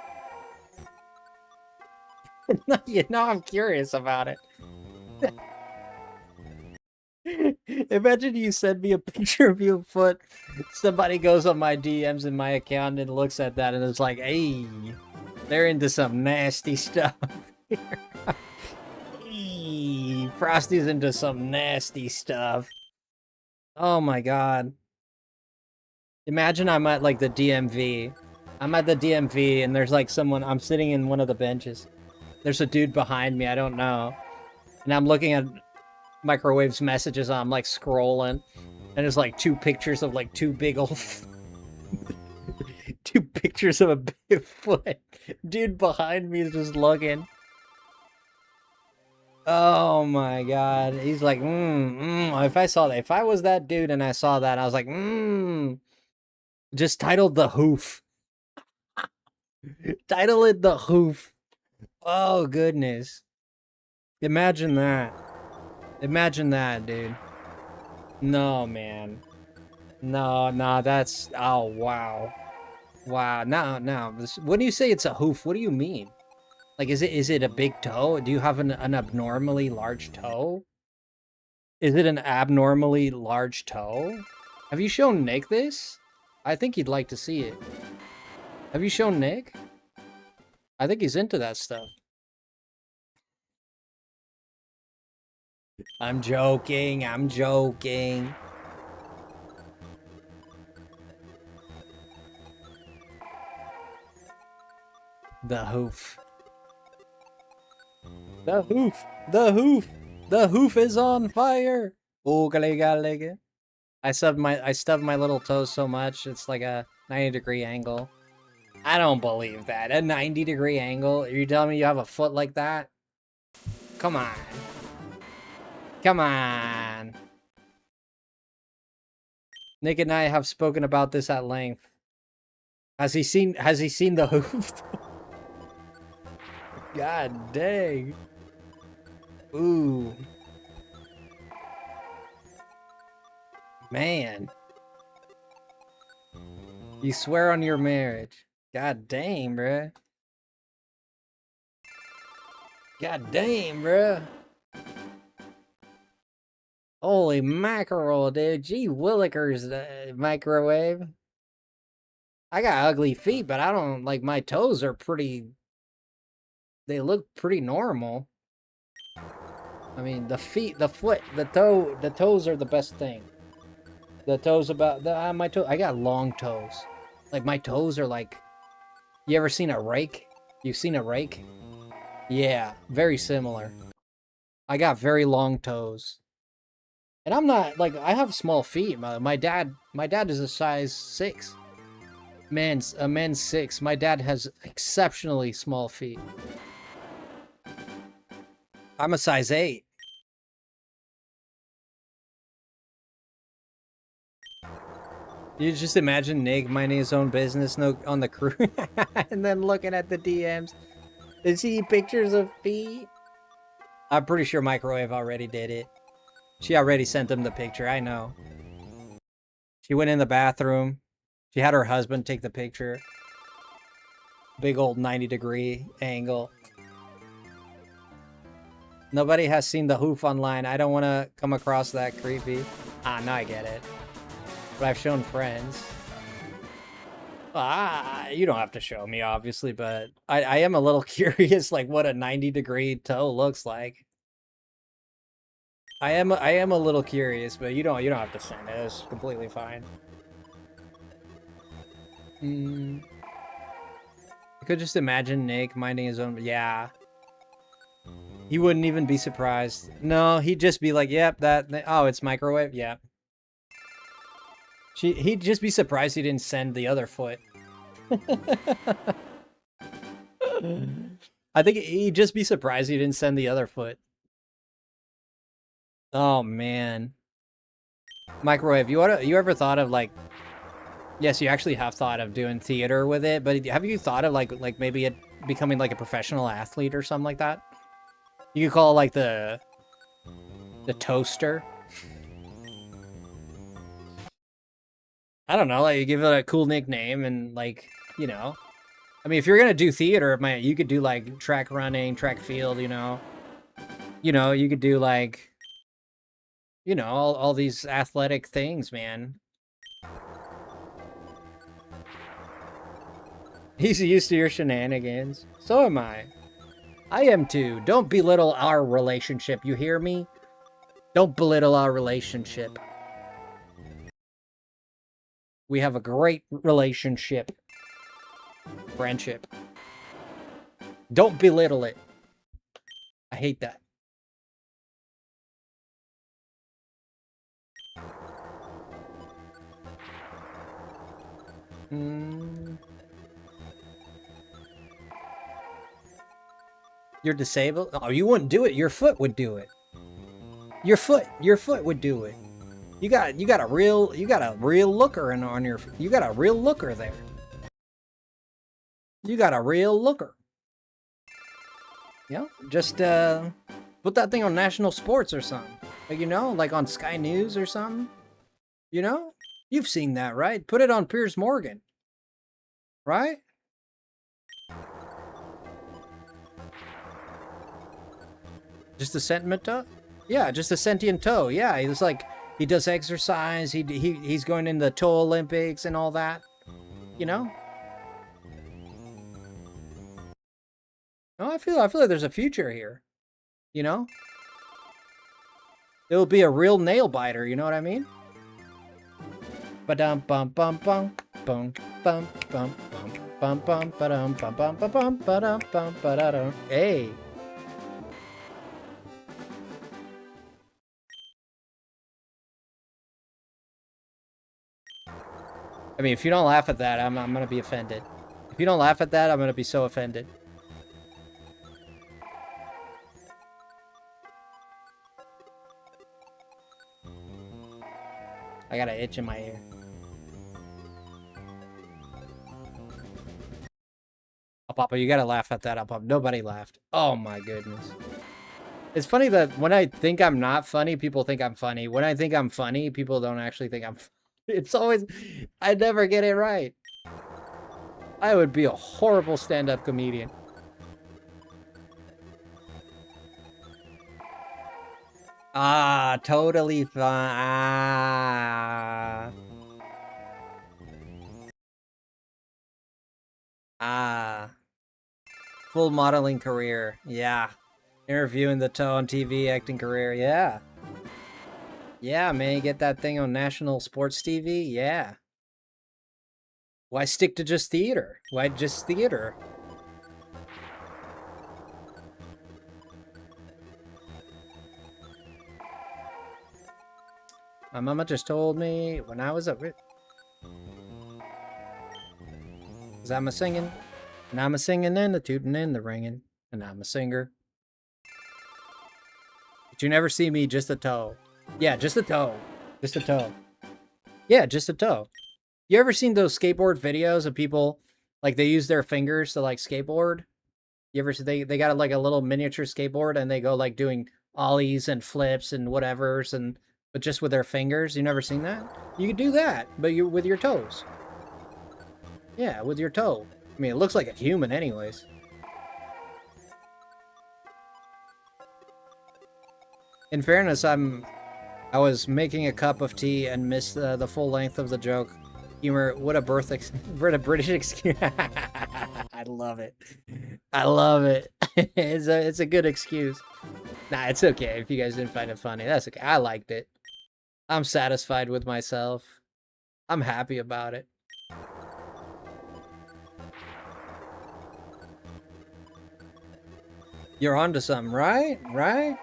Now I'm curious about it. Imagine you send me a picture of your foot. Somebody goes on my DMs in my account and looks at that and it's like, hey, they're into some nasty stuff. Hey, Frosty's into some nasty stuff. Oh my god. Imagine I'm at like the DMV. I'm at the DMV and there's like someone, I'm sitting in one of the benches. There's a dude behind me, I don't know. And I'm looking at Microwave's messages. I'm like scrolling, and there's like two pictures of like two big old, two pictures of a big foot. Dude behind me is just looking. Oh my god. He's like, if I saw that, if I was that dude and I saw that, I was like, just titled The Hoof. Title it The Hoof. Oh goodness. Imagine that. Imagine that, dude. No, man. No, that's, oh wow. Wow. No. When you say it's a hoof, what do you mean? Like, is it a big toe? Do you have an abnormally large toe? Is it an abnormally large toe? Have you shown Nick this? I think he'd like to see it. Have you shown Nick? I think he's into that stuff. I'm joking. I'm joking. The hoof. The hoof. The hoof. The hoof is on fire. I stubbed my little toes so much it's like a 90-degree angle. I don't believe that. A 90-degree angle? Are you telling me you have a foot like that? Come on. Come on. Nick and I have spoken about this at length. Has he seen the hoof? God dang. Ooh. Man. You swear on your marriage. God dang, bruh. God damn, bruh. Holy mackerel, dude. Gee willikers, microwave. I got ugly feet, but I don't, like, my toes are pretty, they look pretty normal. I mean, the feet, the foot, the toes are the best thing. The toes my toe, I got long toes. Like, my toes are like, you ever seen a rake? You've seen a rake? Yeah, very similar. I got very long toes. And I'm not, like, I have small feet. My dad is a size 6. A man's 6. My dad has exceptionally small feet. I'm a size 8. You just imagine Nick minding his own business on the crew and then looking at the DMs. Is he pictures of feet? I'm pretty sure Microwave already did it. She already sent him the picture, I know. She went in the bathroom. She had her husband take the picture. Big old 90-degree angle. Nobody has seen the hoof online. I don't want to come across that creepy. Ah, now I get it. But I've shown friends. You don't have to show me, obviously, but I am a little curious, like, what a 90-degree toe looks like. I am a little curious, but you don't have to send it. It's completely fine. I could just imagine Nick minding his own. Yeah. He wouldn't even be surprised. No, he'd just be like, "Yep, oh, it's microwave." Yeah. He'd just be surprised he didn't send the other foot. I think he'd just be surprised he didn't send the other foot. Oh man. Microwave, you ever thought of, like, yes, you actually have thought of doing theater with it, but have you thought of like maybe it becoming like a professional athlete or something like that? You could call it like the toaster. I don't know, like, you give it a cool nickname and, like, you know. I mean, if you're gonna do theater, you could do like track running, track field, you know. You know, you could do like, you know, all these athletic things, man. He's used to your shenanigans. So am I. I am too. Don't belittle our relationship, you hear me? Don't belittle our relationship. We have a great relationship. Friendship. Don't belittle it. I hate that. You're disabled? Oh, you wouldn't do it. Your foot would do it. Your foot would do it. You got a real looker on your. You got a real looker there. You got a real looker. Yeah, just put that thing on national sports or something. Like, you know, like on Sky News or something. You know, you've seen that, right? Put it on Piers Morgan, right? Just a sentient toe? Yeah, just a sentient toe. Yeah, he was like, he does exercise. He's going in the toe Olympics and all that. You know? No, I feel like there's a future here. You know? It'll be a real nail biter. You know what I mean? Ba-dum bum bum bum bum bum bum bum bum ba-dum bum bum bum bum ba-dum bum ba-da-dum. Hey. I mean, if you don't laugh at that, I'm gonna be offended. If you don't laugh at that, I'm gonna be so offended. I got an itch in my ear. Oh, Papa, you gotta laugh at that. Oh, Papa. Nobody laughed. Oh my goodness. It's funny that when I think I'm not funny, people think I'm funny. When I think I'm funny, people don't actually think I'm funny. It's always... I never get it right. I would be a horrible stand-up comedian. Ah, totally fine. Full modeling career. Yeah. Interviewing the toe on TV, acting career. Yeah. Yeah, man, you get that thing on national sports TV? Yeah. Why stick to just theater? Why just theater? My mama just told me when I was up... Cause I'm a singing. And I'm a singing and the tooting and the ringing. And I'm a singer. But you never see me just a toe. Yeah, just a toe. Just a toe. Yeah, just a toe. You ever seen those skateboard videos of people, like, they use their fingers to, like, skateboard? You ever see, they got, like, a little miniature skateboard, and they go, like, doing ollies and flips and whatevers, but just with their fingers? You never seen that? You could do that, but with your toes. Yeah, with your toe. I mean, it looks like a human anyways. In fairness, I was making a cup of tea and missed the full length of the joke. Humor, what a British excuse. I love it. I love it. It's a good excuse. Nah, it's okay if you guys didn't find it funny. That's okay. I liked it. I'm satisfied with myself. I'm happy about it. You're onto something, right? Right?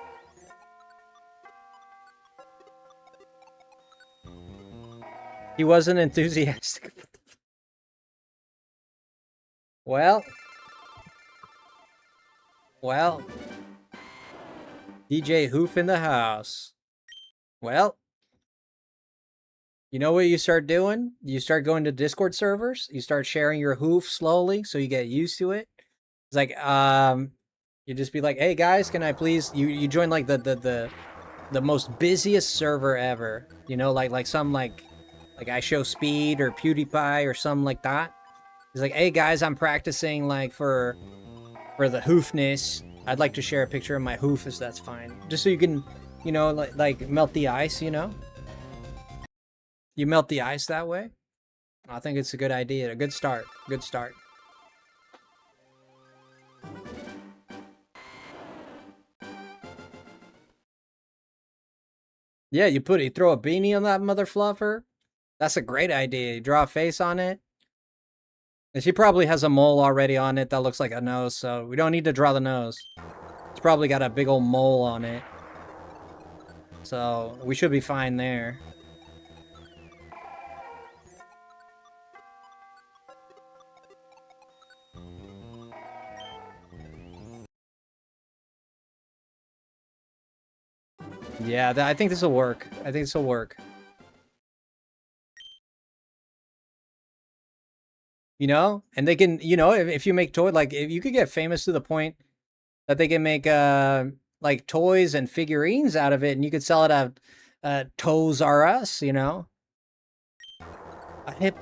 He wasn't enthusiastic. Well, DJ Hoof in the house. Well, you know what you start doing? You start going to Discord servers. You start sharing your hoof slowly so you get used to it. It's like, you just be like, hey guys, can I please... You join like the most busiest server ever. You know, like some like I Show Speed or PewDiePie or something like that. He's like, hey guys, I'm practicing like for the hoofness. I'd like to share a picture of my hoof, if that's fine. Just so you can, you know, like melt the ice, you know? You melt the ice that way? I think it's a good idea. A good start. Good start. Yeah, you throw a beanie on that mother fluffer. That's a great idea. You draw a face on it. And she probably has a mole already on it that looks like a nose, so we don't need to draw the nose. It's probably got a big old mole on it. So we should be fine there. Yeah, I think this will work. I think this will work. You know, and they can, you know, if you make toy, like if you could get famous to the point that they can make like toys and figurines out of it, and you could sell it at Toys R Us, you know. I'm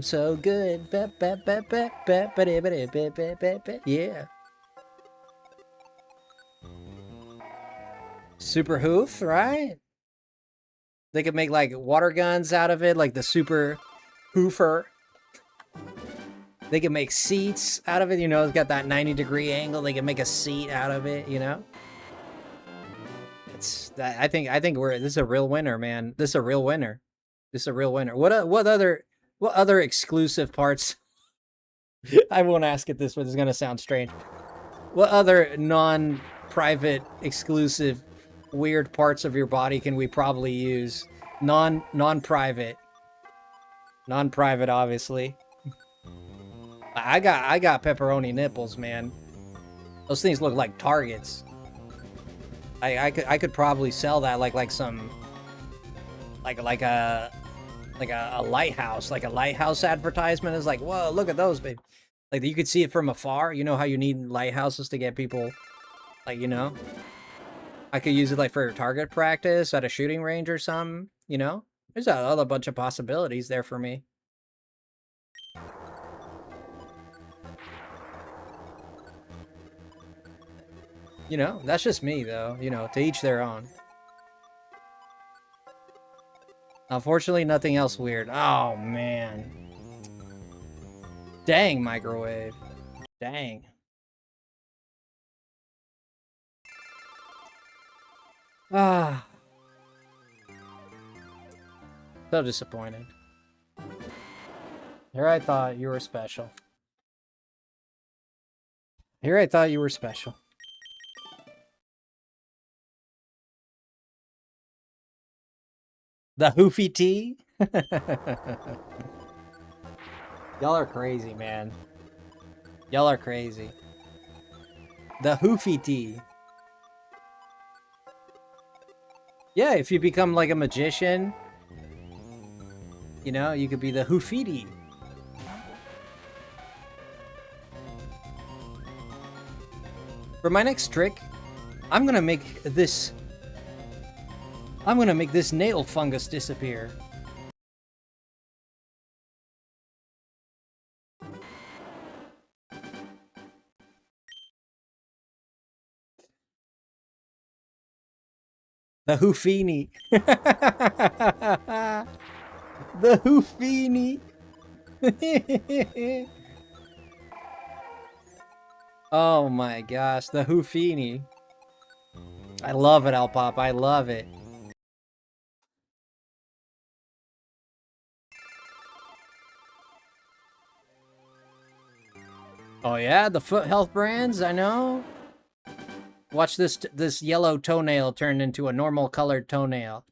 so good. Yeah. Super hoof, right? They could make like water guns out of it, like the super hoofer. They can make seats out of it, you know, it's got that 90-degree angle. They can make a seat out of it, you know. It's that I think this is a real winner, man. This is a real winner. This is a real winner. What other exclusive parts? I won't ask it this way. This is gonna sound strange. What other non-private, exclusive, weird parts of your body can we probably use? Non-private, obviously. I got pepperoni nipples, man. Those things look like targets. I could probably sell that like some like a lighthouse, like a lighthouse advertisement is like, whoa, look at those, babe. Like you could see it from afar. You know how you need lighthouses to get people, like, you know. I could use it like for target practice at a shooting range or something. You know, there's a bunch of possibilities there for me. You know, that's just me, though. You know, to each their own. Unfortunately, nothing else weird. Oh, man. Dang, microwave. Dang. Ah. So disappointed. Here I thought you were special. Here I thought you were special. The Hoofy Tea? Y'all are crazy, man. Y'all are crazy. The Hoofy Tea. Yeah, if you become like a magician, you know, you could be the Hoofity. For my next trick, I'm gonna make this nail fungus disappear. The Hoofini. The Hoofini. Oh my gosh, the Hoofini. I love it, Alpop. I love it. Oh yeah, the foot health brands, I know. Watch this yellow toenail turn into a normal colored toenail.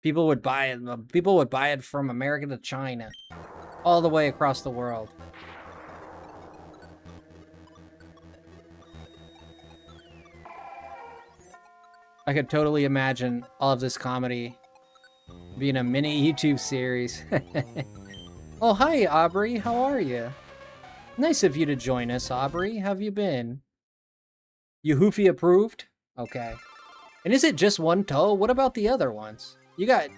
People would buy it. People would buy it from America to China, all the way across the world. I could totally imagine all of this comedy being a mini YouTube series. Oh, hi, Aubrey. How are you? Nice of you to join us, Aubrey. How have you been? You Hoofy approved? Okay. And is it just one toe? What about the other ones? You got...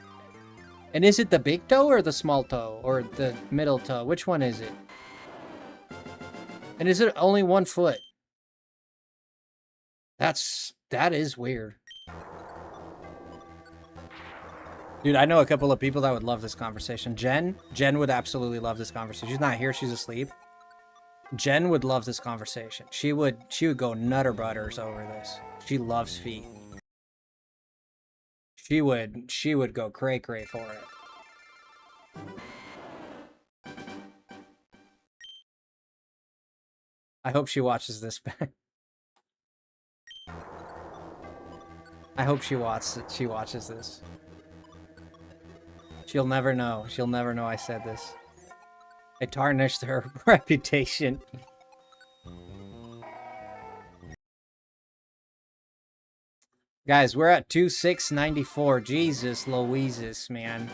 And is it the big toe or the small toe? Or the middle toe? Which one is it? And is it only one foot? That is weird. Dude, I know a couple of people that would love this conversation. Jen would absolutely love this conversation. She's not here, she's asleep. Jen would love this conversation. She would go nutter butters over this. She loves feet. She would go cray for it. I hope she watches this back. I hope she watches this. She'll never know. She'll never know I said this. It tarnished her reputation. Guys, we're at 2694. Jesus Louises, man.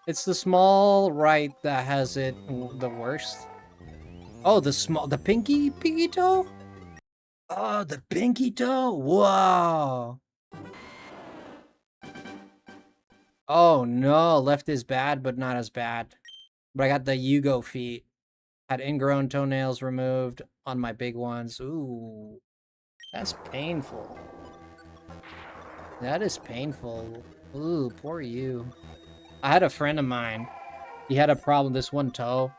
It's the small right that has it the worst. Oh, the pinky toe? Oh, the pinky toe? Whoa. Oh no, left is bad, but not as bad. But I got the Yugo feet. Had ingrown toenails removed on my big ones. Ooh, that's painful. That is painful. Ooh, poor you. I had a friend of mine. He had a problem with this one toe.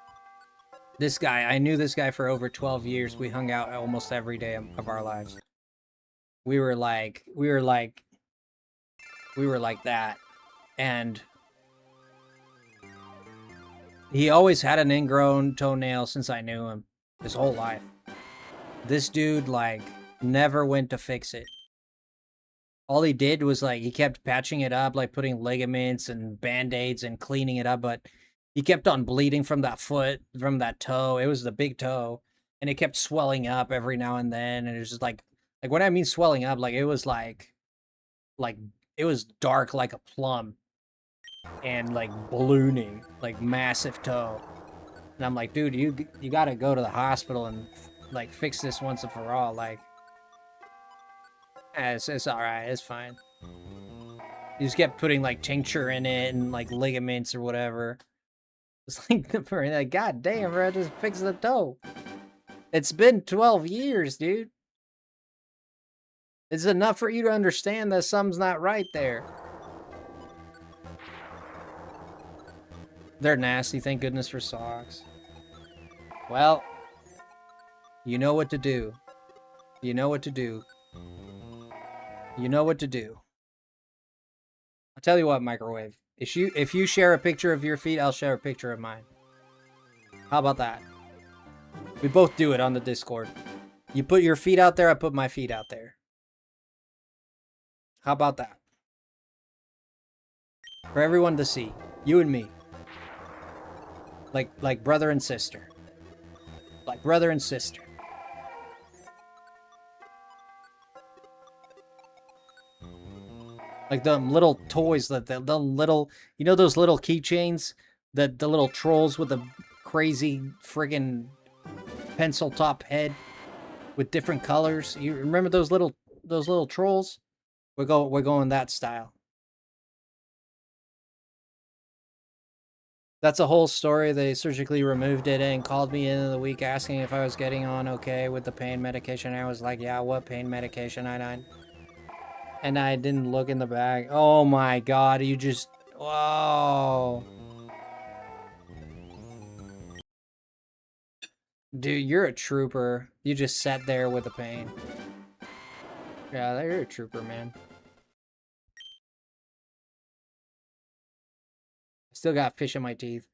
This guy, I knew this guy for over 12 years. We hung out almost every day of our lives. We were like that. And he always had an ingrown toenail since I knew him. His whole life. This dude, like, never went to fix it. All he did was, like, he kept patching it up, like, putting ligaments and band-aids and cleaning it up, but he kept on bleeding from that foot, from that toe. It was the big toe. And it kept swelling up every now and then. And it was just, like when I mean swelling up, like, it was, like, it was dark like a plum. And, like, ballooning. Like, massive toe. And I'm like, dude, you gotta go to the hospital and, like, fix this once and for all. Like, it's alright. It's fine. He just kept putting, like, tincture in it and, like, ligaments or whatever. It's like, god damn, bro, just fix the toe. It's been 12 years, dude. It's enough for you to understand that something's not right there. They're nasty, thank goodness for socks. Well, you know what to do. You know what to do. You know what to do. I'll tell you what, Microwave. If you share a picture of your feet, I'll share a picture of mine. How about that? We both do it on the Discord. You put your feet out there, I put my feet out there. How about that? For everyone to see. You and me. Like brother and sister. Like brother and sister. Like the little toys, the little, you know those little keychains? The little trolls with the crazy friggin' pencil top head with different colors. You remember those little trolls? We're going that style. That's a whole story. They surgically removed it and called me in the week asking if I was getting on okay with the pain medication. I was like, yeah, what pain medication? And I didn't look in the bag. Oh my god, you just... Whoa. Dude, you're a trooper. You just sat there with the pain. Yeah, you're a trooper, man. Still got fish in my teeth.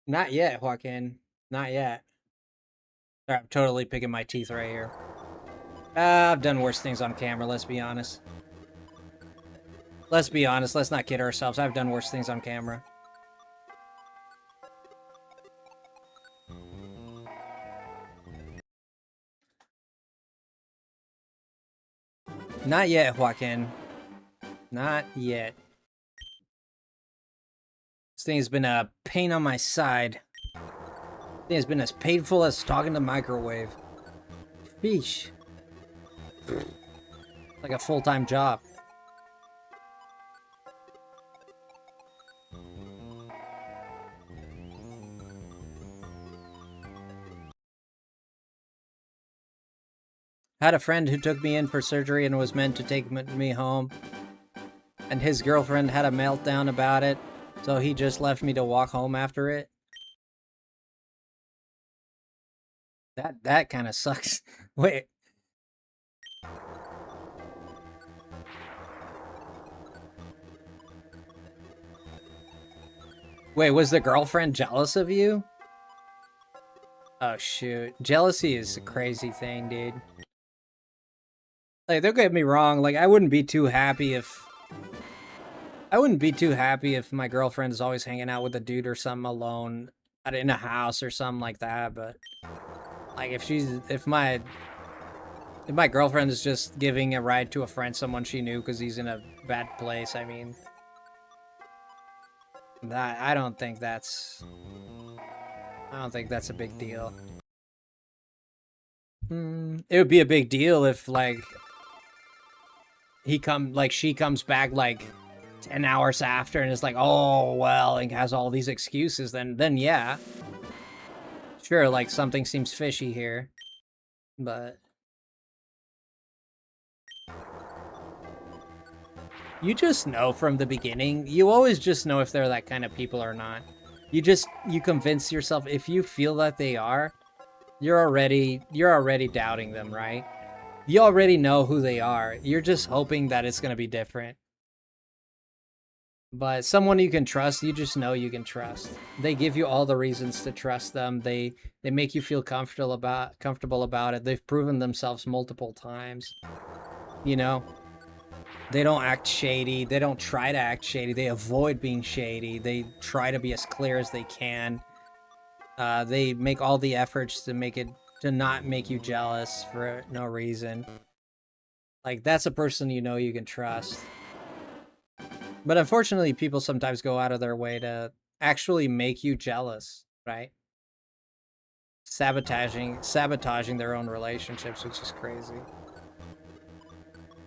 Not yet, Joaquin. Not yet. I'm totally picking my teeth right here. I've done worse things on camera, let's be honest. Let's be honest, let's not kid ourselves. I've done worse things on camera. Not yet, Joaquin. Not yet. This thing has been a pain on my side. This thing has been as painful as talking to Microwave. Sheesh. Like a full-time job. Had a friend who took me in for surgery and was meant to take me home. And his girlfriend had a meltdown about it, so he just left me to walk home after it. That kind of sucks. Wait. Wait, was the girlfriend jealous of you? Oh shoot. Jealousy is a crazy thing, dude. Like, don't get me wrong, like, I wouldn't be too happy if my girlfriend is always hanging out with a dude or something alone in a house or something like that, but like if my girlfriend is just giving a ride to a friend, someone she knew because he's in a bad place, I mean, that I don't think that's a big deal. It would be a big deal if like she comes back like 10 hours after and is like, oh well, and has all these excuses. Then yeah, sure, like something seems fishy here, but you just know from the beginning. You always just know if they're that kind of people or not. You convince yourself if you feel that they are, you're already doubting them, right? You already know who they are. You're just hoping that it's going to be different. But someone you can trust, you just know you can trust. They give you all the reasons to trust them. They make you feel comfortable about it. They've proven themselves multiple times. You know, they don't act shady. They don't try to act shady. They avoid being shady. They try to be as clear as they can. They make all the efforts to not make you jealous for no reason. Like, that's a person you know you can trust. But unfortunately, people sometimes go out of their way to actually make you jealous, right? Sabotaging their own relationships, which is crazy.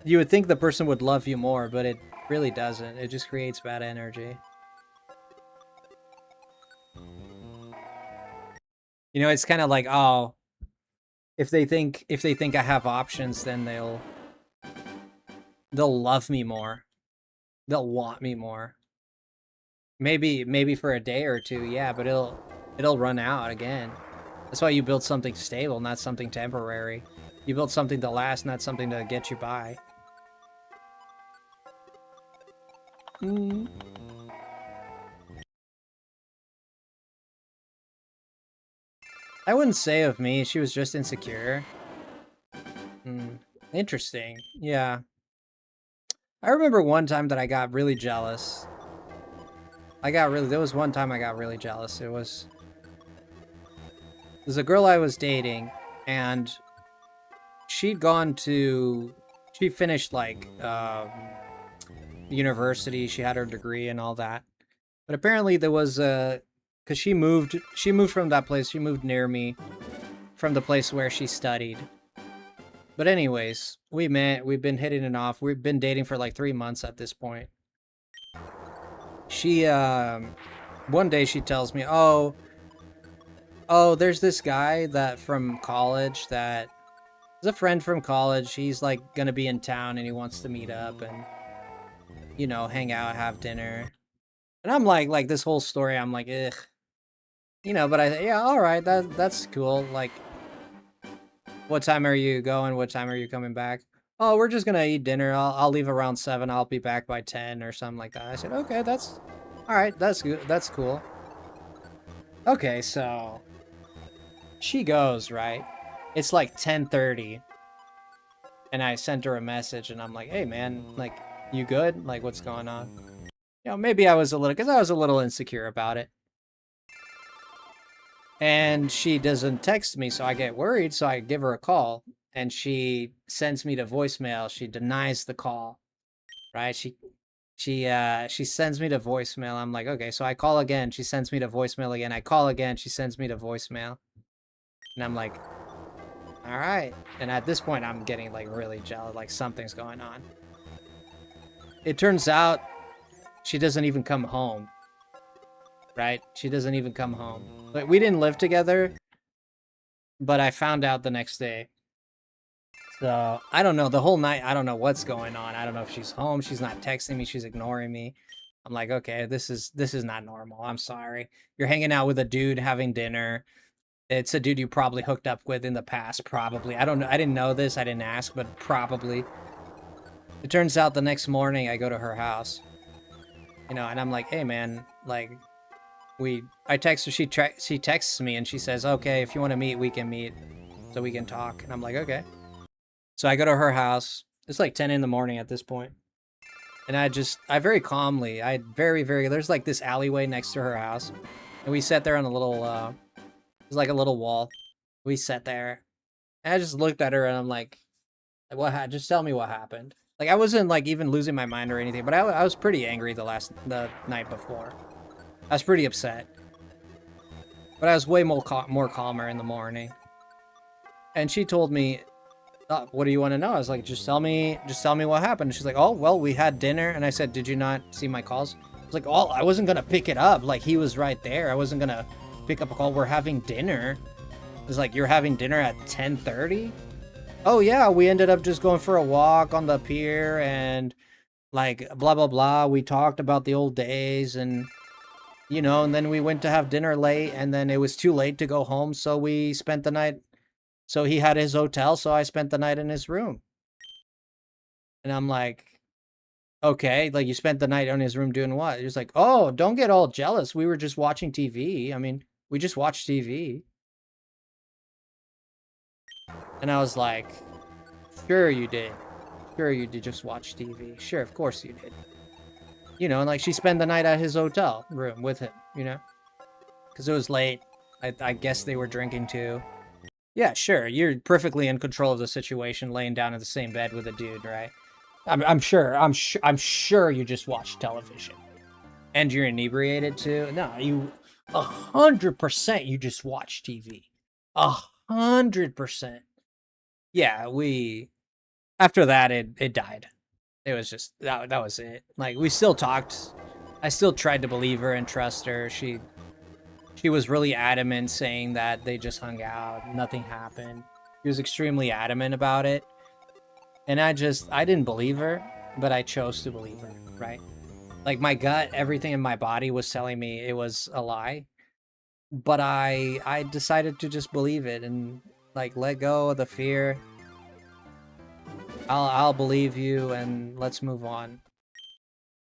You would think the person would love you more, but it really doesn't. It just creates bad energy. You know, it's kind of like, oh, if they think I have options, then they'll love me more. They'll want me more. Maybe for a day or two, yeah, but it'll run out again. That's why you build something stable, not something temporary. You build something to last, not something to get you by. I wouldn't say of me, she was just insecure. Interesting. Yeah. I remember one time that I got really jealous. There was one time I got really jealous. There's a girl I was dating, and she finished like university. She had her degree and all that. But apparently there was because she moved from that place. She moved near me from the place where she studied. But anyways, we met. We've been hitting it off. We've been dating for like 3 months at this point. She one day she tells me, oh, there's this guy that from college that is a friend from college. He's like gonna be in town and he wants to meet up and, you know, hang out, have dinner. And I'm like this whole story, I'm like, ugh. You know, but yeah, all right, that's cool. Like, what time are you going? What time are you coming back? Oh, we're just gonna eat dinner. I'll leave around 7. I'll be back by 10 or something like that. I said, okay, that's all right. That's good. That's cool. Okay, so she goes, right? It's like 10:30, and I sent her a message, and I'm like, hey man, like, you good? Like, what's going on? You know, maybe I was a little insecure about it. And she doesn't text me, so I get worried, so I give her a call, and she sends me to voicemail. She denies the call, right? She sends me to voicemail. I'm like, okay, so I call again. She sends me to voicemail again. I call again. She sends me to voicemail. And I'm like, all right. And at this point, I'm getting like really jealous, like something's going on. It turns out she doesn't even come home. Right? She doesn't even come home. But we didn't live together, but I found out the next day. So, I don't know. The whole night, I don't know what's going on. I don't know if she's home. She's not texting me. She's ignoring me. I'm like, okay, this is not normal. I'm sorry. You're hanging out with a dude having dinner. It's a dude you probably hooked up with in the past, probably. I don't know. I didn't know this. I didn't ask, but probably. It turns out the next morning, I go to her house. You know, and I'm like, hey, man, like... I text her, she texts me and she says, okay, if you want to meet, we can meet, so we can talk. And I'm like, okay. So I go to her house, It's like 10 in the morning at this point. And I very calmly, there's like this alleyway next to her house. And we sat there on a little, there's like a little wall. We sat there. And I just looked at her and I'm like just tell me what happened. Like, I wasn't like even losing my mind or anything, but I was pretty angry the night before. I was pretty upset. But I was way more calmer in the morning. And she told me, oh, what do you want to know? I was like, just tell me what happened. And she's like, oh, well, we had dinner. And I said, did you not see my calls? I was like, oh, I wasn't going to pick it up. Like, he was right there. I wasn't going to pick up a call. We're having dinner. It was like, you're having dinner at 10:30? Oh, yeah, we ended up just going for a walk on the pier and, like, blah, blah, blah. We talked about the old days and, you know, and then we went to have dinner late and then it was too late to go home. So we spent the night. So he had his hotel, so I spent the night in his room. And I'm like, okay, like, you spent the night in his room doing what? He was like, oh, don't get all jealous. We were just watching TV. I mean, we just watched TV. And I was like, sure you did. Sure you did just watch TV. Sure, of course you did. You know, and like, she spent the night at his hotel room with him, you know? Because it was late. I guess they were drinking too. Yeah, sure. You're perfectly in control of the situation, laying down in the same bed with a dude, right? I'm sure you just watched television, and you're inebriated too. No, 100% you just watch TV. 100%. Yeah, after that it died. It was just that was it. Like, we still talked. I still tried to believe her and trust her. She was really adamant, saying that they just hung out, nothing happened. She was extremely adamant about it. And I didn't believe her, but I chose to believe her, right? Like, my gut, everything in my body was telling me it was a lie. But I decided to just believe it and, like, let go of the fear. I'll believe you and let's move on.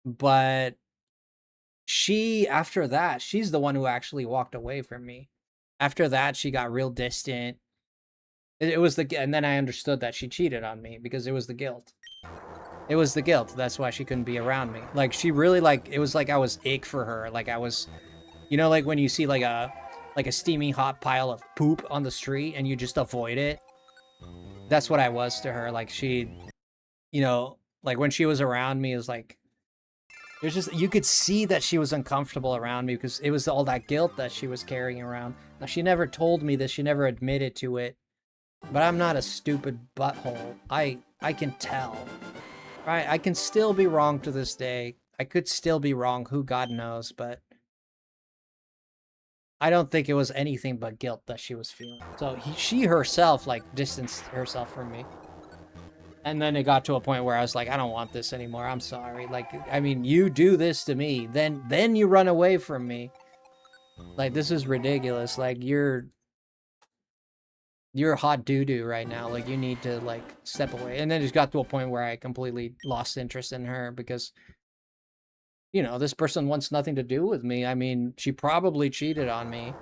But after that, she's the one who actually walked away from me. After that, she got real distant. It was and then I understood that she cheated on me because it was the guilt. It was the guilt. That's why she couldn't be around me. Like, she really, like, it was like I was ick for her. Like, I was, you know, like when you see like a steaming hot pile of poop on the street and you just avoid it. That's what I was to her. Like, she, you know, like when she was around me, it was like, there's just, you could see that she was uncomfortable around me because it was all that guilt that she was carrying around. Now, she never told me this. She never admitted to it. But I'm not a stupid butthole. I can tell. Right? I can still be wrong to this day. I could still be wrong. Who God knows. But I don't think it was anything but guilt that she was feeling. So she herself, like, distanced herself from me. And then it got to a point where I was like, I don't want this anymore. I'm sorry. Like, I mean, you do this to me, then you run away from me. Like, this is ridiculous. Like, you're hot doo-doo right now. Like, you need to, like, step away. And then it just got to a point where I completely lost interest in her because, you know, this person wants nothing to do with me. I mean, she probably cheated on me.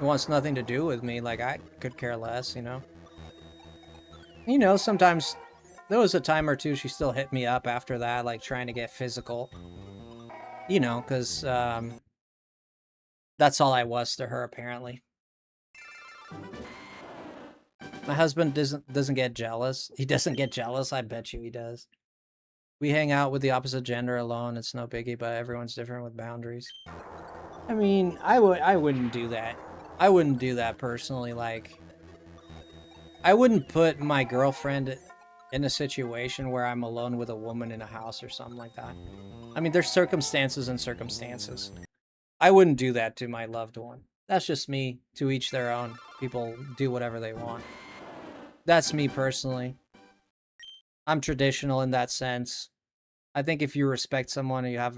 It wants nothing to do with me. Like, I could care less, you know? You know, sometimes there was a time or two she still hit me up after that, like, trying to get physical. You know, because that's all I was to her, apparently. My husband doesn't get jealous. He doesn't get jealous. I bet you he does. We hang out with the opposite gender alone. It's no biggie, but everyone's different with boundaries. I mean, I wouldn't do that. I wouldn't do that personally. Like, I wouldn't put my girlfriend in a situation where I'm alone with a woman in a house or something like that. I mean, there's circumstances and circumstances. I wouldn't do that to my loved one. That's just me. To each their own. People do whatever they want. That's me personally. I'm traditional in that sense. I think if you respect someone and you have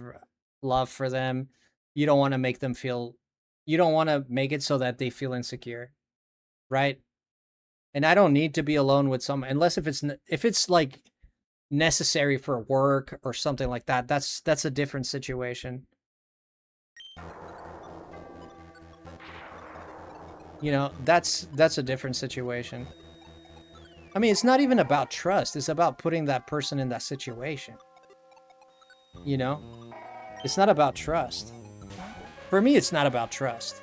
love for them, you don't want to make them feel... You don't want to make it so that they feel insecure. Right? And I don't need to be alone with someone unless if it's like necessary for work or something like that. That's a different situation. You know, that's a different situation. I mean, it's not even about trust. It's about putting that person in that situation. You know? It's not about trust. For me, it's not about trust.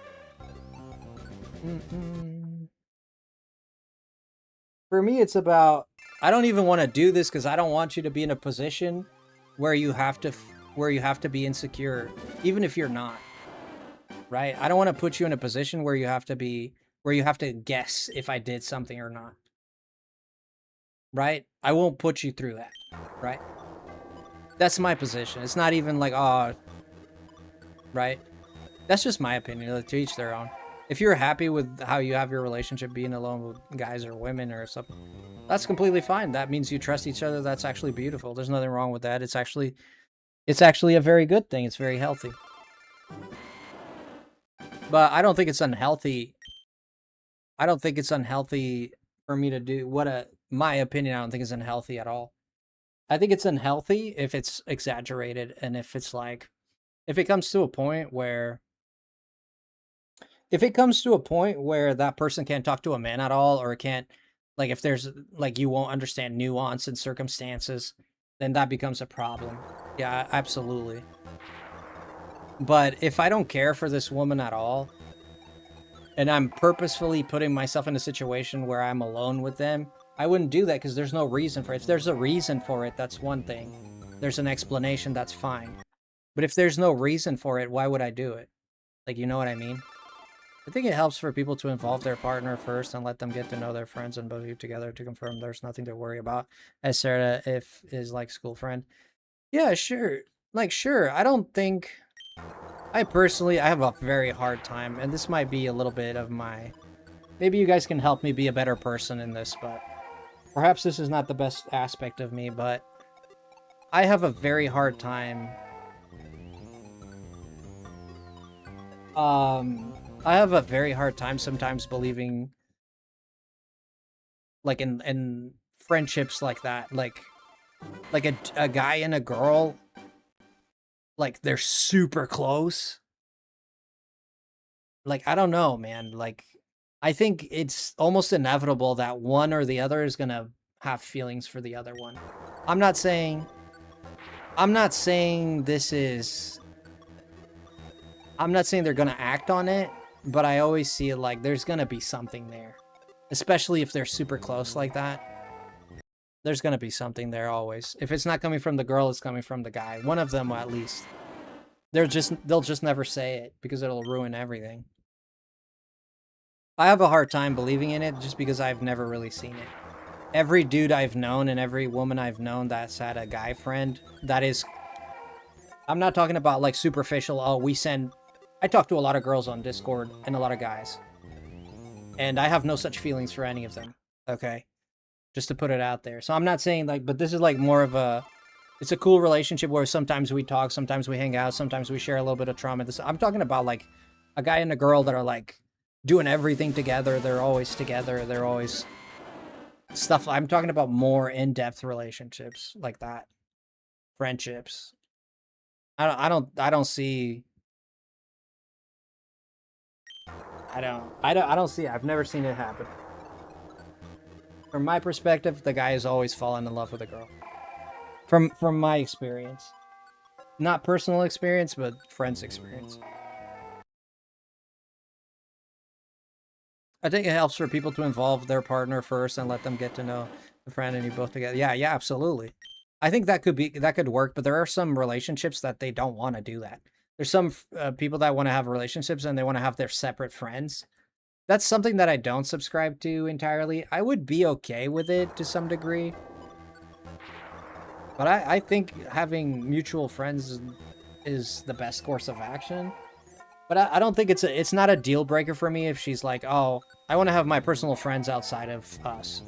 For me, it's about, I don't even want to do this because I don't want you to be in a position where you have to be insecure, even if you're not. Right? I don't want to put you in a position where you have to guess if I did something or not. Right? I won't put you through that. Right? That's my position. It's not even like, oh, right? That's just my opinion. To each their own. If you're happy with how you have your relationship being alone with guys or women or something, that's completely fine. That means you trust each other. That's actually beautiful. There's nothing wrong with that. It's actually a very good thing. It's very healthy. But I don't think it's unhealthy. I don't think it's unhealthy for me to do my opinion. I don't think it's unhealthy at all. I think it's unhealthy if it's exaggerated and if it's like, if it comes to a point where that person can't talk to a man at all, or can't, like, if there's like, you won't understand nuance and circumstances, then that becomes a problem. Yeah, absolutely. But if I don't care for this woman at all, and I'm purposefully putting myself in a situation where I'm alone with them, I wouldn't do that because there's no reason for it. If there's a reason for it, that's one thing. There's an explanation, that's fine. But if there's no reason for it, why would I do it? Like, you know what I mean? I think it helps for people to involve their partner first and let them get to know their friends and behave together to confirm there's nothing to worry about. As Sarah, if is like school friend. Yeah, sure. Like, sure. I don't think... I have a very hard time, and this might be a little bit of my... Maybe you guys can help me be a better person in this, but... Perhaps this is not the best aspect of me, but... I have a very hard time... I have a very hard time sometimes believing... Like, in friendships like that. Like a guy and a girl... Like, they're super close. Like, I don't know, man. Like, I think it's almost inevitable that one or the other is gonna have feelings for the other one. I'm not saying they're gonna act on it, but I always see it like there's gonna be something there. Especially if they're super close like that. There's gonna be something there always. If it's not coming from the girl, it's coming from the guy. One of them at least. They'll just never say it because it'll ruin everything. I have a hard time believing in it just because I've never really seen it. Every dude I've known and every woman I've known that's had a guy friend, that is... I'm not talking about like superficial, I talk to a lot of girls on Discord and a lot of guys. And I have no such feelings for any of them. Okay? Just to put it out there. So I'm not saying like, but this is like more of a, it's a cool relationship where sometimes we talk, sometimes we hang out, sometimes we share a little bit of trauma. I'm talking about like a guy and a girl that are like doing everything together. They're always together. They're always stuff. I'm talking about more in-depth relationships like that. Friendships. I don't see it. I've never seen it happen. From my perspective, the guy has always fallen in love with a girl. From my experience. Not personal experience, but friends' experience. I think it helps for people to involve their partner first and let them get to know the friend and you both together. Yeah, absolutely. I think that could work, but there are some relationships that they don't want to do that. There's some people that want to have relationships and they want to have their separate friends. That's something that I don't subscribe to entirely. I would be okay with it to some degree. But I think having mutual friends is the best course of action. But I don't think it's not a deal breaker for me if she's like, oh, I want to have my personal friends outside of us.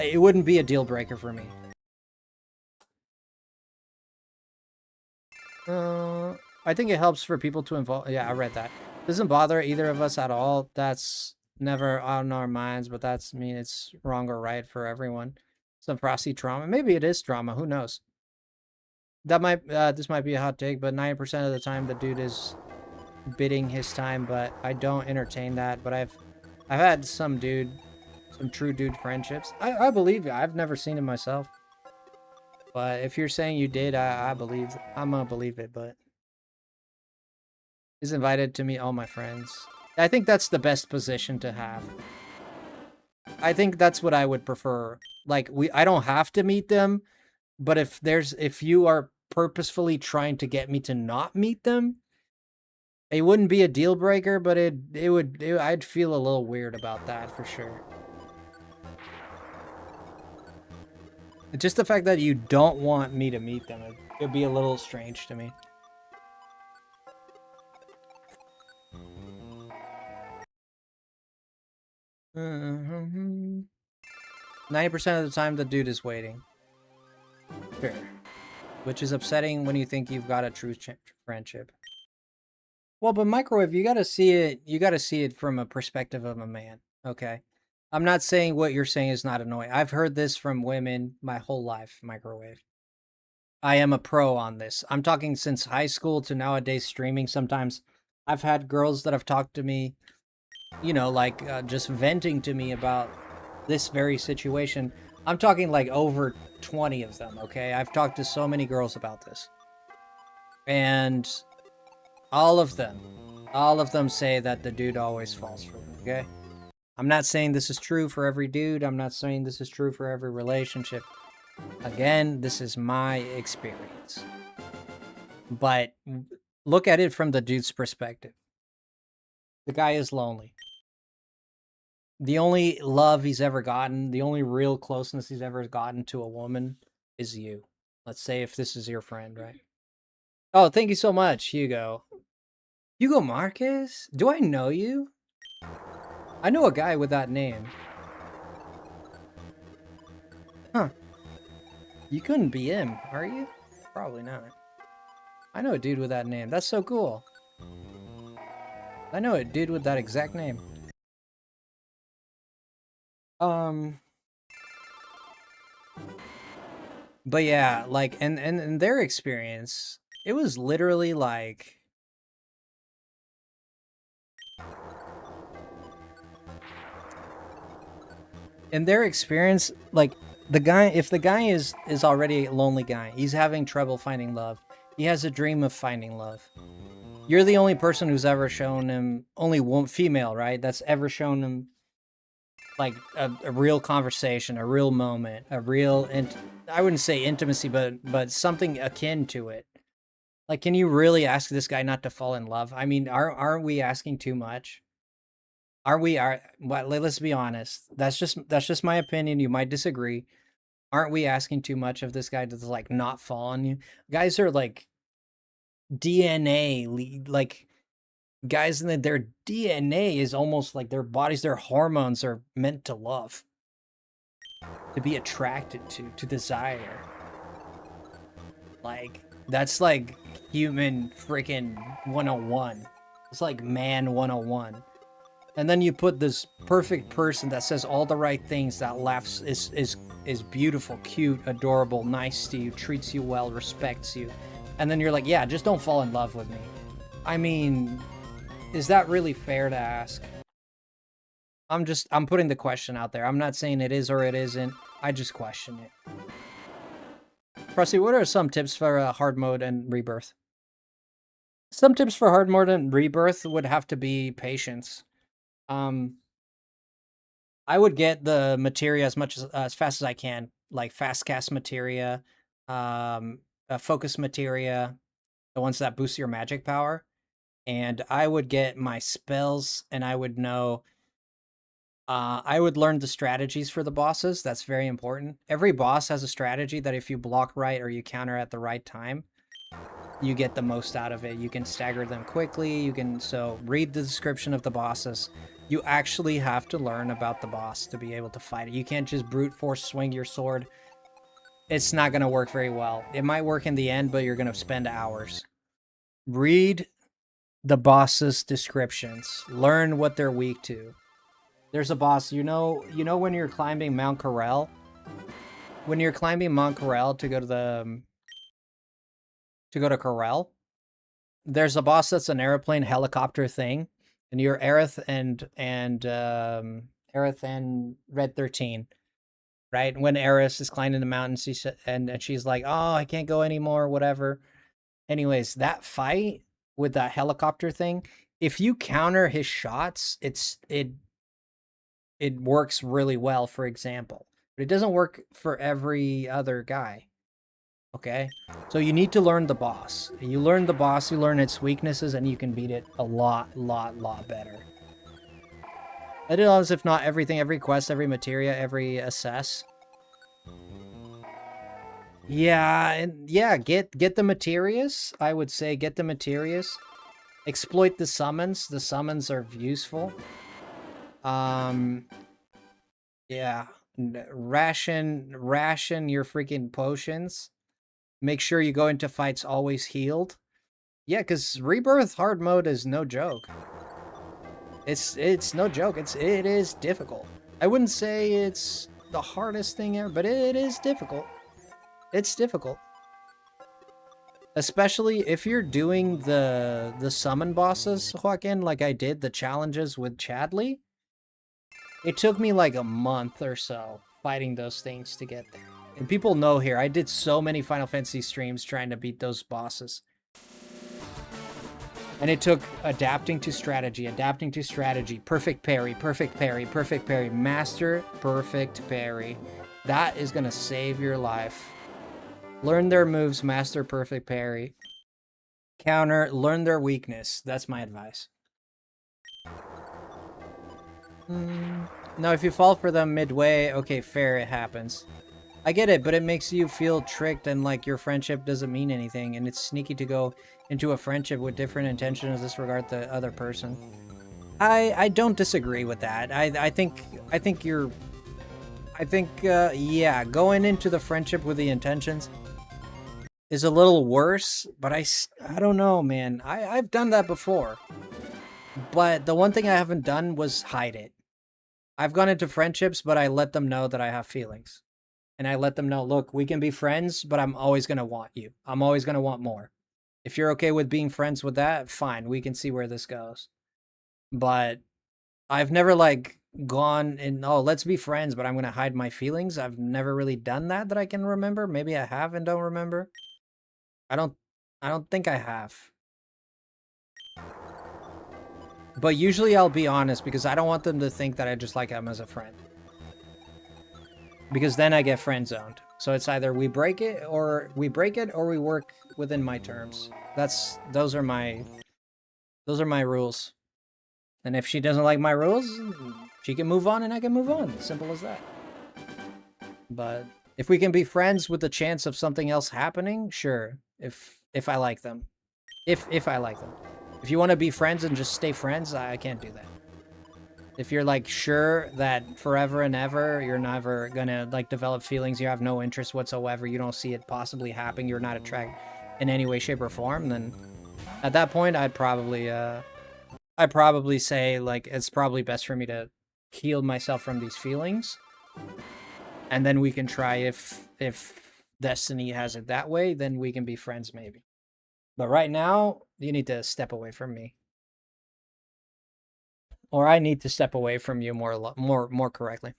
It wouldn't be a deal breaker for me. I think it helps for people to involve... Yeah, I read that. Doesn't bother either of us at all. That's never on our minds, but that's mean it's wrong or right for everyone. Some Frosty trauma. Maybe it is trauma. Who knows? That might this might be a hot take, but 90% of the time the dude is bidding his time, but I don't entertain that. But I've had some dude Some true dude friendships. I believe you. I've never seen it myself. But if you're saying you did, I'm gonna believe it, but he's invited to meet all my friends. I think that's the best position to have. I think that's what I would prefer. Like I don't have to meet them, but if you are purposefully trying to get me to not meet them, it wouldn't be a deal breaker, but I'd feel a little weird about that for sure. Just the fact that you don't want me to meet them, it'd be a little strange to me. Mm-hmm. 90% of the time, the dude is waiting. Sure. Which is upsetting when you think you've got a true friendship. Well, but microwave, you gotta see it from a perspective of a man, okay? I'm not saying what you're saying is not annoying. I've heard this from women my whole life, microwave. I am a pro on this. I'm talking since high school to nowadays streaming sometimes. I've had girls that have talked to me, you know, like just venting to me about this very situation. I'm talking like over 20 of them, okay? I've talked to so many girls about this. And all of them say that the dude always falls for them, okay? I'm not saying this is true for every dude. I'm not saying this is true for every relationship. Again, this is my experience. But look at it from the dude's perspective. The guy is lonely. The only love he's ever gotten, the only real closeness he's ever gotten to a woman is you. Let's say if this is your friend, right? Oh, thank you so much, Hugo. Hugo Marquez? Do I know you? I know a guy with that name. Huh. You couldn't be him, are you? Probably not. I know a dude with that name. That's so cool. I know a dude with that exact name. But yeah, like, and in their experience, it was literally like, in their experience, like, if the guy is already a lonely guy, he's having trouble finding love, he has a dream of finding love. You're the only person who's ever shown him, only one female, right? That's ever shown him, like, a real conversation, a real moment, a real, I wouldn't say intimacy, but something akin to it. Like, can you really ask this guy not to fall in love? I mean, aren't we asking too much? Well, let's be honest. That's just my opinion. You might disagree. Aren't we asking too much of this guy to like not fall on you? Guys are like DNA, like guys in their DNA is almost like their bodies, their hormones are meant to love, to be attracted to desire. Like that's like human freaking 101. It's like man 101. And then you put this perfect person that says all the right things, that laughs, is beautiful, cute, adorable, nice to you, treats you well, respects you. And then you're like, yeah, just don't fall in love with me. I mean, is that really fair to ask? I'm putting the question out there. I'm not saying it is or it isn't. I just question it. Frosty, what are some tips for hard mode and rebirth? Some tips for hard mode and rebirth would have to be patience. I would get the materia as fast as I can, like fast cast materia, focus materia, the ones that boost your magic power, and I would get my spells, and I would know. I would learn the strategies for the bosses. That's very important. Every boss has a strategy that if you block right or you counter at the right time, you get the most out of it. You can stagger them quickly. So read the description of the bosses. You actually have to learn about the boss to be able to fight it. You can't just brute force swing your sword. It's not going to work very well. It might work in the end, but you're going to spend hours. Read the boss's descriptions. Learn what they're weak to. There's a boss, you know when you're climbing Mount Corel? When you're climbing Mount Corel to go to Corel, there's a boss that's an airplane helicopter thing. And you're Aerith and Aerith and Red 13, right? When Aerith is climbing the mountain, and she's like, "Oh, I can't go anymore," whatever. Anyways, that fight with that helicopter thing, if you counter his shots, it works really well, for example. But it doesn't work for every other guy. Okay? So you need to learn the boss. You learn the boss, you learn its weaknesses, and you can beat it a lot better. It is, if not everything, every quest, every materia, every assess. Yeah, and yeah, get the materias. I would say get the materias. Exploit the summons. The summons are useful. Yeah. Ration your freaking potions. Make sure you go into fights always healed. Yeah, because Rebirth hard mode is no joke. It's no joke. It is difficult. I wouldn't say it's the hardest thing ever, but it is difficult. It's difficult. Especially if you're doing the summon bosses, Joaquin, like I did the challenges with Chadley. It took me like a month or so fighting those things to get there. And people know here, I did so many Final Fantasy streams trying to beat those bosses. And it took adapting to strategy, perfect parry, master perfect parry. That is going to save your life. Learn their moves, master perfect parry. Counter, learn their weakness. That's my advice. No, if you fall for them midway, okay, fair, it happens. I get it, but it makes you feel tricked and like your friendship doesn't mean anything, and it's sneaky to go into a friendship with different intentions disregard the other person. I don't disagree with that. I think yeah, going into the friendship with the intentions is a little worse, but I don't know, man. I've done that before. But the one thing I haven't done was hide it. I've gone into friendships, but I let them know that I have feelings. And I let them know, look, we can be friends, but I'm always going to want you. I'm always going to want more. If you're okay with being friends with that, fine. We can see where this goes. But I've never, like, gone and, oh, let's be friends, but I'm going to hide my feelings. I've never really done that I can remember. Maybe I have and don't remember. I don't think I have. But usually I'll be honest because I don't want them to think that I just like them as a friend. Because then I get friend zoned. So it's either we break it or we work within my terms. Those are my rules. And if she doesn't like my rules, she can move on and I can move on. Simple as that. But if we can be friends with the chance of something else happening, sure. If I like them. If I like them. If you want to be friends and just stay friends, I can't do that. If you're like sure that forever and ever you're never gonna like develop feelings, you have no interest whatsoever, you don't see it possibly happening, you're not attracted in any way, shape, or form, then at that point I'd probably say like it's probably best for me to heal myself from these feelings, and then we can try if destiny has it that way, then we can be friends maybe. But right now you need to step away from me. Or I need to step away from you more correctly.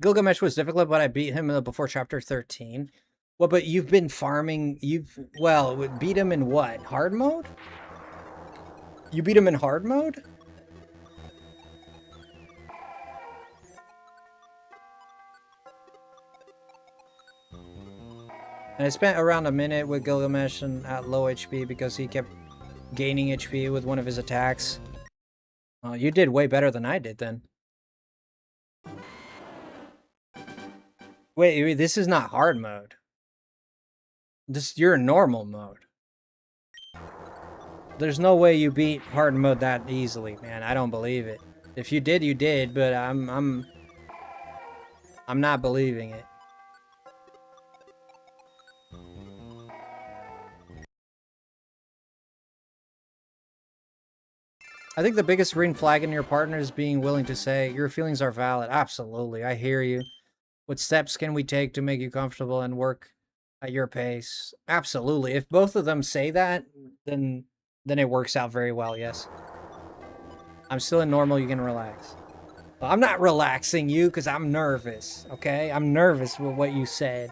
Gilgamesh was difficult, but I beat him before chapter 13. Well, but you've been farming, beat him in what? Hard mode? You beat him in hard mode? And I spent around a minute with Gilgamesh and at low HP because he kept gaining HP with one of his attacks. You did way better than I did then. Wait, this is not hard mode. You're in normal mode. There's no way you beat hard mode that easily, man. I don't believe it. If you did, you did, but I'm not believing it. I think the biggest green flag in your partner is being willing to say, your feelings are valid. Absolutely, I hear you. What steps can we take to make you comfortable and work at your pace? Absolutely. If both of them say that, then it works out very well, yes. I'm still in normal, you can relax. I'm not relaxing you because I'm nervous, okay? I'm nervous with what you said.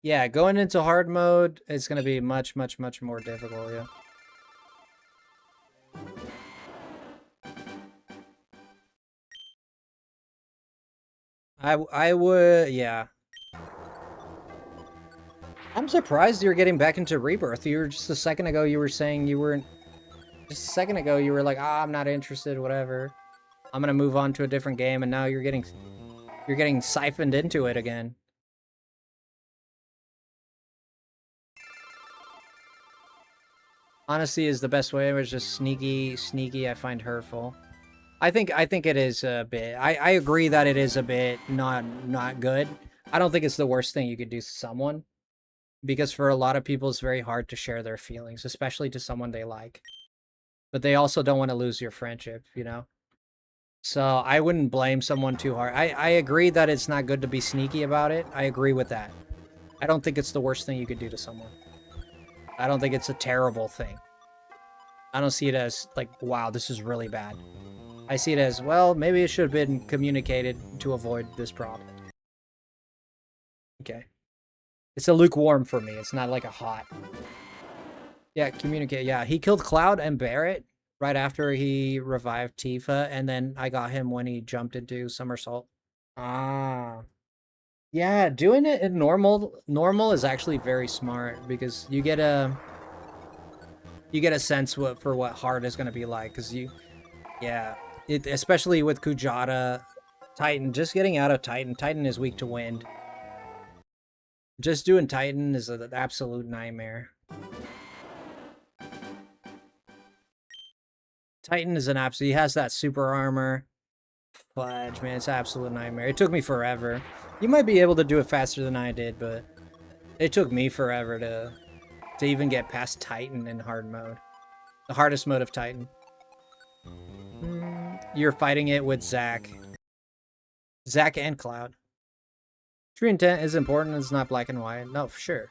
Yeah, going into hard mode is going to be much, much, much more difficult, yeah. I would, yeah. I'm surprised you're getting back into Rebirth. You were just a second ago, you were saying you weren't... Just a second ago, you were like, ah, I'm not interested, whatever. I'm gonna move on to a different game, and now you're getting siphoned into it again. Honesty is the best way. It was just sneaky, I find hurtful. I think it is a bit. I agree that it is a bit not good. I don't think it's the worst thing you could do to someone. Because for a lot of people, it's very hard to share their feelings, especially to someone they like. But they also don't want to lose your friendship, you know? So I wouldn't blame someone too hard. I agree that it's not good to be sneaky about it. I agree with that. I don't think it's the worst thing you could do to someone. I don't think it's a terrible thing. I don't see it as, like, wow, this is really bad. I see it as, well, maybe it should have been communicated to avoid this problem. Okay. It's a lukewarm for me. It's not like a hot. Yeah, communicate. Yeah, he killed Cloud and Barrett right after he revived Tifa, and then I got him when he jumped into Somersault. Ah. Yeah, doing it in normal is actually very smart because you get a sense for what hard is going to be like because especially with Kujata, Titan, just getting out of Titan is weak to wind. Just doing Titan is an absolute nightmare. Titan is an absolute, he has that super armor. Fudge, man, it's an absolute nightmare. It took me forever. You might be able to do it faster than I did, but it took me forever to even get past Titan in hard mode. The hardest mode of Titan. You're fighting it with Zack. Zack and Cloud. True intent is important, it's not black and white. No, for sure.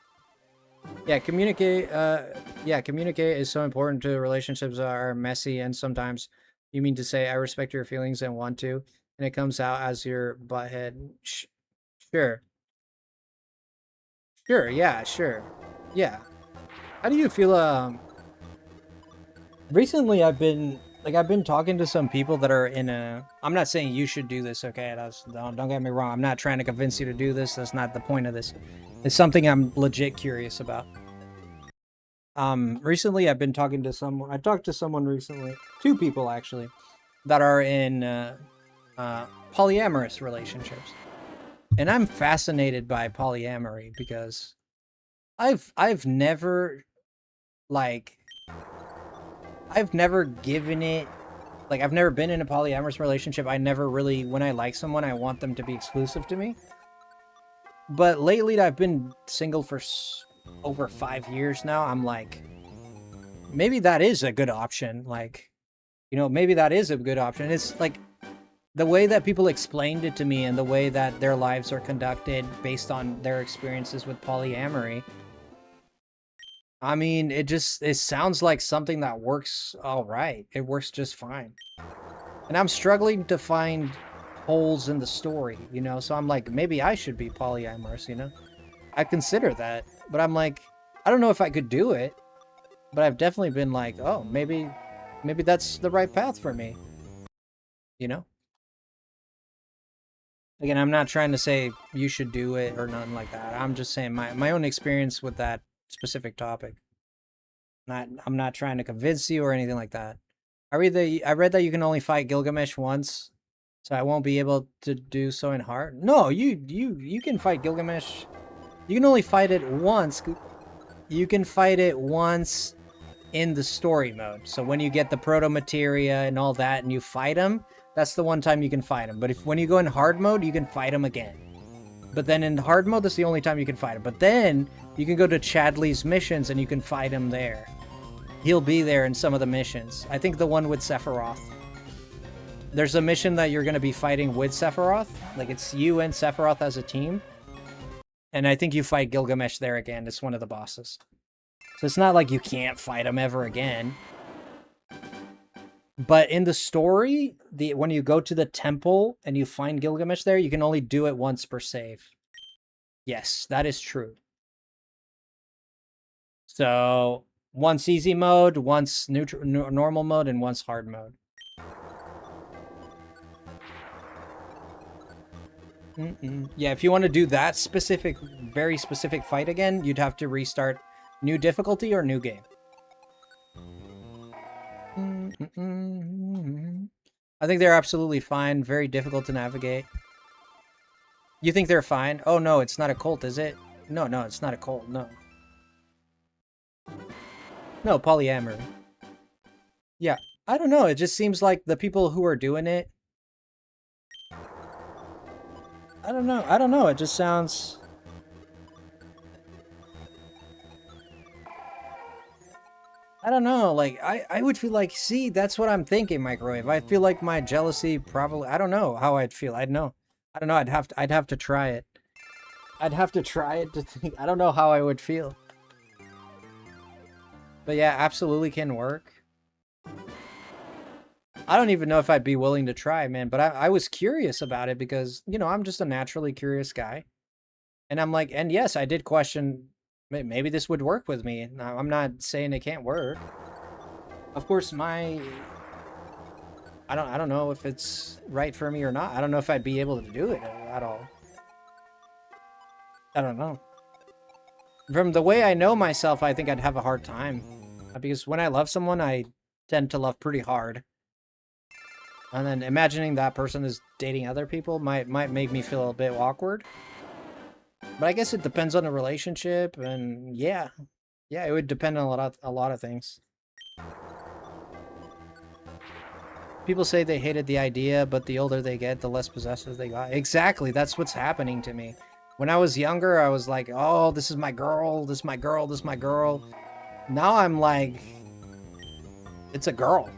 Yeah, communicate is so important to relationships that are messy, and sometimes you mean to say, I respect your feelings and want to, and it comes out as your butthead. Sure. Sure, yeah, sure. Yeah. How do you feel, recently I've been talking to some people that are in a... I'm not saying you should do this, okay? Don't get me wrong. I'm not trying to convince you to do this. That's not the point of this. It's something I'm legit curious about. Recently I've been talking to someone... I talked to someone recently. 2 people, actually. That are in, polyamorous relationships. And I'm fascinated by polyamory because I've never, like... I've never given it, like, I've never been in a polyamorous relationship. I never really, when I like someone, I want them to be exclusive to me. But lately, I've been single for over 5 years now. I'm like, maybe that is a good option. Like, you know, maybe that is a good option. It's like, the way that people explained it to me and the way that their lives are conducted based on their experiences with polyamory, I mean, it sounds like something that works all right. It works just fine. And I'm struggling to find holes in the story, you know? So I'm like, maybe I should be polyamorous, you know? I consider that, but I'm like, I don't know if I could do it, but I've definitely been like, oh, maybe that's the right path for me, you know? Again, I'm not trying to say you should do it or nothing like that. I'm just saying my own experience with that specific topic. I'm not trying to convince you or anything like that. I read that you can only fight Gilgamesh once, so I won't be able to do so in hard. No, you can fight Gilgamesh. You can only fight it once. You can fight it once in the story mode. So when you get the proto materia and all that, and you fight him, that's the one time you can fight him. But when you go in hard mode, you can fight him again. But then in hard mode, that's the only time you can fight him. But then you can go to Chadley's missions and you can fight him there. He'll be there in some of the missions. I think the one with Sephiroth. There's a mission that you're going to be fighting with Sephiroth. Like, it's you and Sephiroth as a team. And I think you fight Gilgamesh there again. It's one of the bosses. So it's not like you can't fight him ever again. But in the story, when you go to the temple and you find Gilgamesh there, you can only do it once per save. Yes, that is true. So once easy mode, once normal mode, and once hard mode. Yeah, if you want to do that specific, very specific fight again, you'd have to restart new difficulty or new game. I think they're absolutely fine. Very difficult to navigate. You think they're fine? Oh no, it's not a cult, is it? No, it's not a cult. No. No, polyamory. Yeah, I don't know. It just seems like the people who are doing it. I don't know. It just sounds. I don't know. Like, I would feel like, see, that's what I'm thinking, Microwave. I feel like my jealousy probably. I don't know how I'd feel. I don't know. I'd have to try it. I'd have to try it to think. I don't know how I would feel. But yeah, absolutely can work. I don't even know if I'd be willing to try, man. But I was curious about it because, you know, I'm just a naturally curious guy. And I'm like, and yes, I did question, maybe this would work with me. Now, I'm not saying it can't work. Of course, I don't know if it's right for me or not. I don't know if I'd be able to do it at all. I don't know. From the way I know myself, I think I'd have a hard time. Because when I love someone, I tend to love pretty hard. And then imagining that person is dating other people might make me feel a bit awkward. But I guess it depends on the relationship, and yeah, it would depend on a lot of things. People say they hated the idea, but the older they get, the less possessive they got. Exactly, that's what's happening to me. When I was younger, I was like, oh, this is my girl, this is my girl, this is my girl. Now I'm like, it's a girl.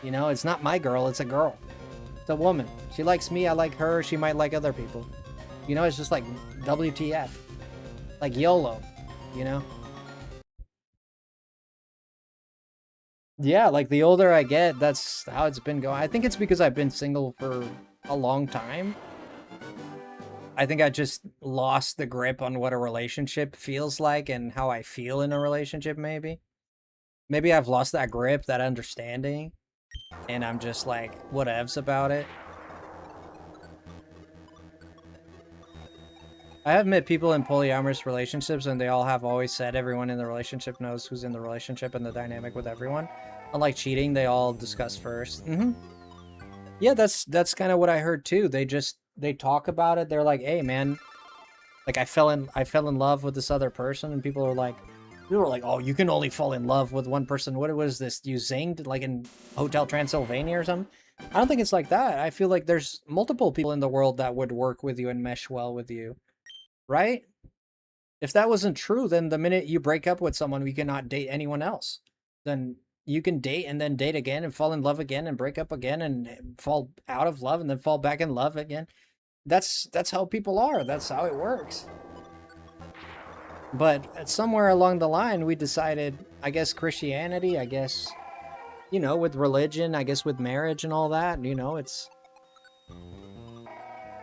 You know, it's not my girl, it's a girl. It's a woman. She likes me, I like her, she might like other people. You know, it's just like WTF. Like YOLO, you know? Yeah, like the older I get, that's how it's been going. I think it's because I've been single for a long time. I think I just lost the grip on what a relationship feels like and how I feel in a relationship, maybe. Maybe I've lost that grip, that understanding, and I'm just like, whatevs about it. I have met people in polyamorous relationships, and they all have always said everyone in the relationship knows who's in the relationship and the dynamic with everyone. Unlike cheating, they all discuss first. Yeah, that's kind of what I heard too. They talk about it. They're like, "Hey, man, like I fell in love with this other person," and people are like, "Oh, you can only fall in love with one person. What was this? You zinged like in Hotel Transylvania or something?" I don't think it's like that. I feel like there's multiple people in the world that would work with you and mesh well with you. Right? If that wasn't true, then the minute you break up with someone, we cannot date anyone else. Then you can date and then date again and fall in love again and break up again and fall out of love and then fall back in love again. That's how people are. That's how it works. But somewhere along the line, we decided, I guess Christianity, I guess, you know, with religion, I guess with marriage and all that, you know, it's...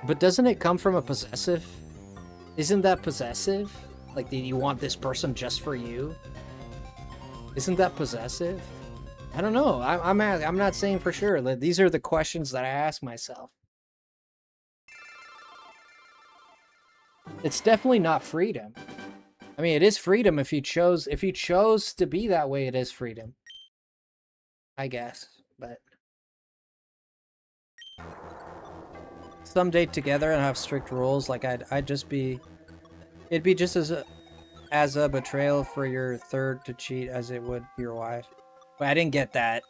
But doesn't it come from a possessive... Isn't that possessive? Like, do you want this person just for you? Isn't that possessive? I don't know. I'm not saying for sure. These are the questions that I ask myself. It's definitely not freedom. I mean, it is freedom if you chose to be that way. It is freedom, I guess. But some date together and have strict rules. Like I'd just be, it'd be just as a betrayal for your third to cheat as it would your wife. But I didn't get that.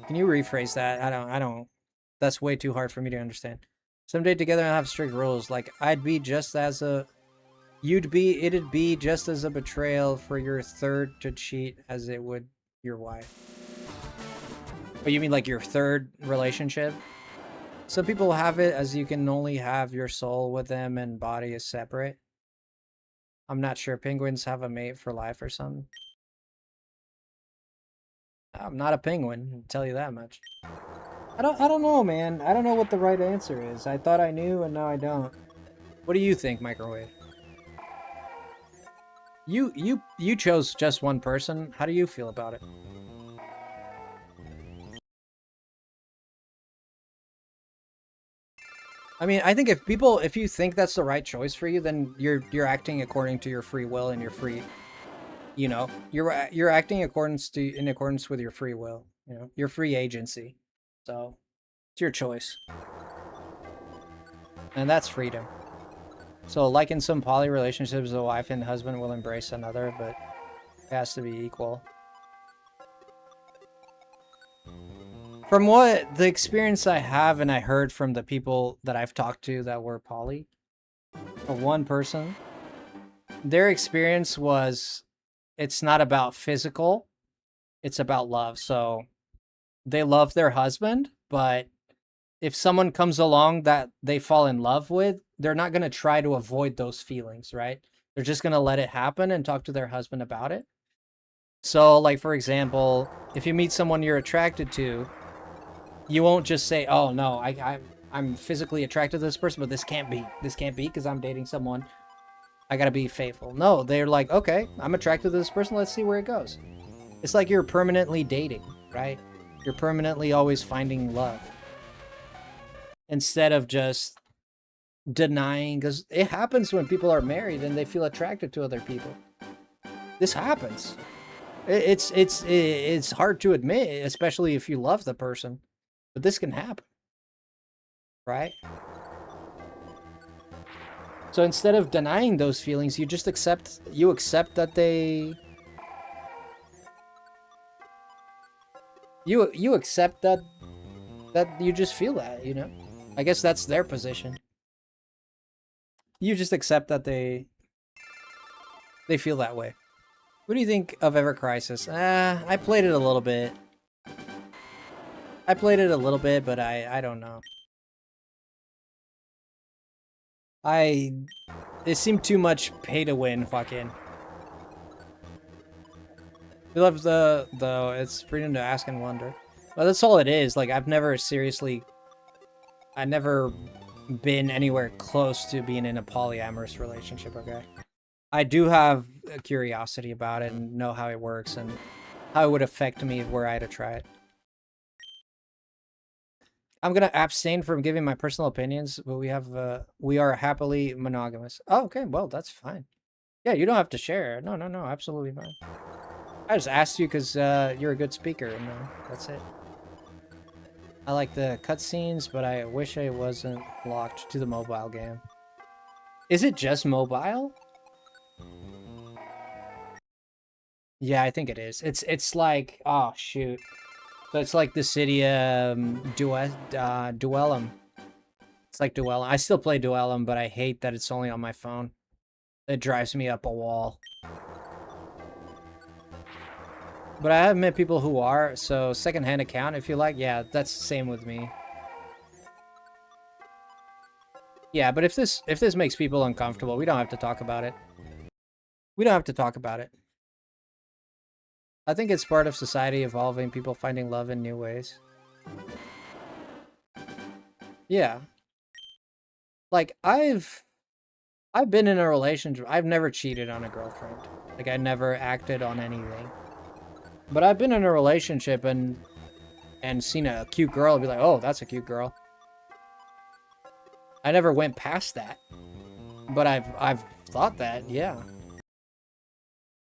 Can you rephrase that? I don't. That's way too hard for me to understand. Some date together and have strict rules. Like I'd be just as a, it'd be just as a betrayal for your third to cheat as it would your wife. But you mean like your third relationship? Some people have it as you can only have your soul with them and body is separate. I'm not sure. Penguins have a mate for life or something. I'm not a penguin, I'll tell you that much. I don't know, man. I don't know what the right answer is. I thought I knew and now I don't. What do you think, Microwave? You chose just one person. How do you feel about it? I mean, I think if you think that's the right choice for you, then you're acting according to your free will and your free, you know, you're acting in accordance with your free will, you know, your free agency. So, it's your choice. And that's freedom. So, like in some poly relationships, the wife and husband will embrace another, but it has to be equal. From what the experience I have and I heard from the people that I've talked to that were poly, or one person, their experience was it's not about physical, it's about love. So they love their husband, but if someone comes along that they fall in love with, they're not going to try to avoid those feelings, right? They're just going to let it happen and talk to their husband about it. So, like, for example, if you meet someone you're attracted to, you won't just say, oh, no, I'm physically attracted to this person, but this can't be. This can't be because I'm dating someone. I got to be faithful. No, they're like, okay, I'm attracted to this person. Let's see where it goes. It's like you're permanently dating, right? You're permanently always finding love. Instead of just denying, because it happens when people are married and they feel attracted to other people. This happens. It's hard to admit, especially if you love the person, but this can happen, right? So instead of denying those feelings, you just accept that they you accept that you just feel that, you know? I guess that's their position. You just accept that they feel that way. What do you think of Ever Crisis? I played it a little bit. But I don't know. It seemed too much pay to win, Joaquin. We love the it's freedom to ask and wonder. Well, that's all it is. Like, I've never been anywhere close to being in a polyamorous relationship, okay? I do have a curiosity about it and know how it works and how it would affect me were I to try it. I'm gonna abstain from giving my personal opinions, but we are happily monogamous. Oh, okay, well, that's fine. Yeah, you don't have to share. No, absolutely fine. I just asked you because you're a good speaker, and that's it. I like the cutscenes, but I wish I wasn't locked to the mobile game. Is it just mobile? Yeah, I think it is. It's like, oh shoot. So it's like the city Duellum. It's like Duellum. I still play Duellum, but I hate that it's only on my phone. It drives me up a wall. But I have met people who are, so secondhand account if you like. Yeah, that's the same with me. Yeah, but if this makes people uncomfortable, we don't have to talk about it. We don't have to talk about it. I think it's part of society evolving, people finding love in new ways. Yeah. Like, I've been in a relationship. I've never cheated on a girlfriend. Like, I never acted on anything. But I've been in a relationship and seen a cute girl and be like, oh, that's a cute girl. I never went past that. But I've thought that, yeah.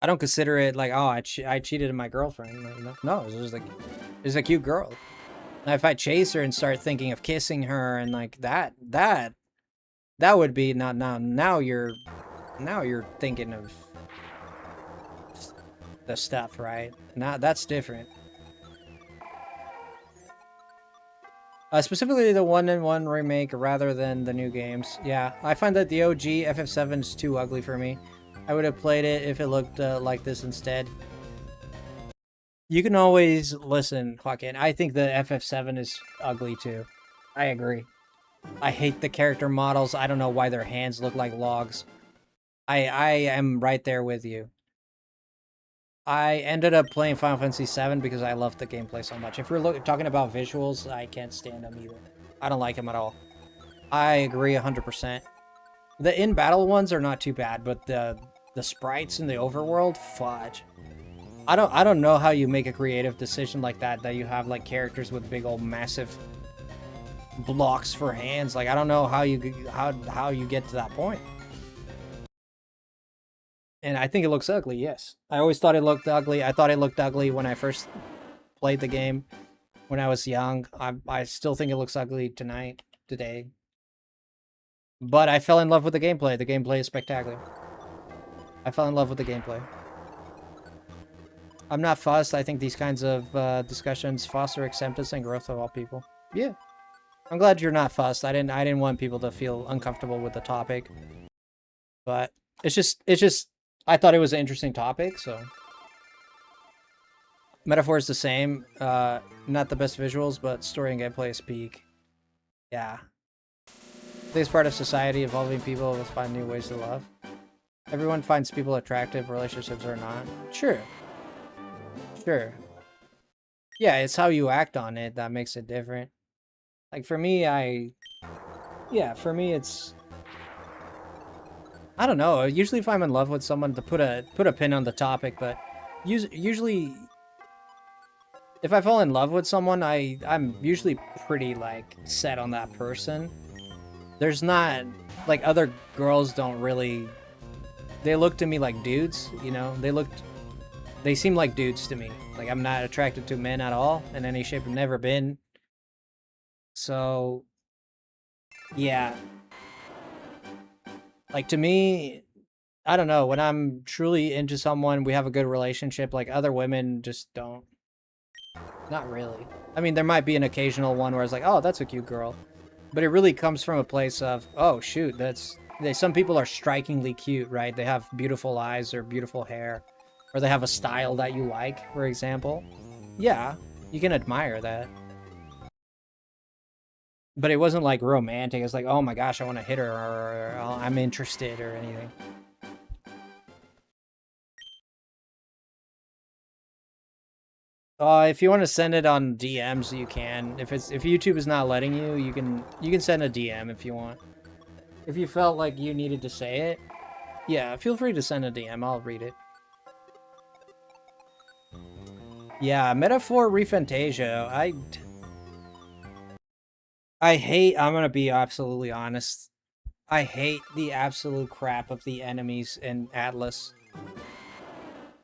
I don't consider it like, oh, I cheated on my girlfriend. No, it was like, it's a cute girl. Now, if I chase her and start thinking of kissing her and like that would be not now you're thinking of the stuff, right? Now that's different. Specifically the 1-in-1 remake rather than the new games. Yeah, I find that the OG FF7 is too ugly for me. I would have played it if it looked like this instead. You can always listen, Joaquin. I think the FF7 is ugly too. I agree. I hate the character models. I don't know why their hands look like logs. I am right there with you. I ended up playing Final Fantasy VII because I loved the gameplay so much. If we're talking about visuals, I can't stand them either. I don't like them at all. I agree 100%. The in-battle ones are not too bad, but the sprites in the overworld, fudge. I don't know how you make a creative decision like that you have like characters with big old massive blocks for hands. Like I don't know how you get to that point. And I think it looks ugly, yes. I always thought it looked ugly. I thought it looked ugly when I first played the game when I was young. I still think it looks ugly today. But I fell in love with the gameplay. The gameplay is spectacular. I fell in love with the gameplay. I'm not fussed. I think these kinds of discussions foster acceptance and growth of all people. Yeah. I'm glad you're not fussed. I didn't want people to feel uncomfortable with the topic. But it's just I thought it was an interesting topic, so Metaphor is the same. Not the best visuals, but story and gameplay is peak. Yeah. This part of society, evolving people will find new ways to love. Everyone finds people attractive, relationships or not. Sure. Sure. Yeah, it's how you act on it that makes it different. Like for me, for me it's... I don't know. Usually if I'm in love with someone, to put a pin on the topic, but usually if I fall in love with someone, I'm usually pretty like set on that person. There's not like other girls don't really, they look to me like dudes, you know? They seem like dudes to me. Like I'm not attracted to men at all in any shape. I've never been. So yeah. Like to me, I don't know, when I'm truly into someone, we have a good relationship, like other women just don't. Not really. I mean, there might be an occasional one where it's like, oh, that's a cute girl. But it really comes from a place of, oh, shoot, some people are strikingly cute, right? They have beautiful eyes or beautiful hair. Or they have a style that you like, for example. Yeah, you can admire that. But it wasn't like romantic. It's like, oh my gosh, I want to hit her, or I'm interested, or anything. If you want to send it on DMs, you can. If YouTube is not letting you, you can send a DM if you want. If you felt like you needed to say it, yeah, feel free to send a DM. I'll read it. Yeah, Metaphor Refantasia. I'm gonna be absolutely honest. I hate the absolute crap of the enemies in Atlas.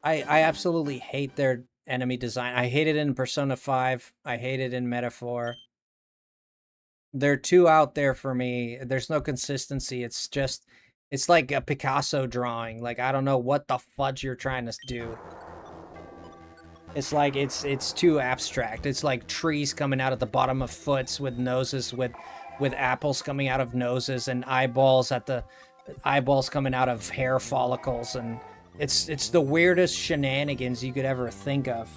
I absolutely hate their enemy design. I hate it in Persona 5. I hate it in Metaphor. They're too out there for me. There's no consistency. It's like a Picasso drawing. Like, I don't know what the fudge you're trying to do. It's like, it's too abstract. It's like trees coming out of the bottom of foots with noses, with apples coming out of noses and eyeballs coming out of hair follicles, and it's the weirdest shenanigans you could ever think of.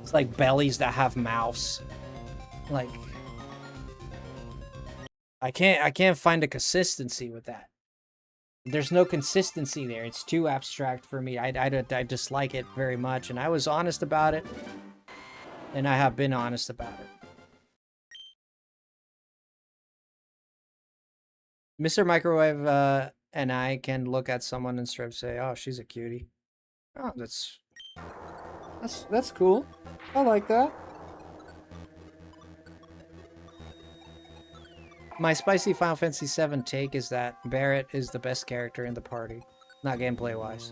It's like bellies that have mouths. Like, I can't find a consistency with that. There's no consistency there. It's too abstract for me. I dislike it very much, and I was honest about it. And I have been honest about it. Mr. Microwave and I can look at someone and straight say, oh, she's a cutie. Oh, that's cool. I like that. My spicy Final Fantasy VII take is that Barrett is the best character in the party, not gameplay-wise.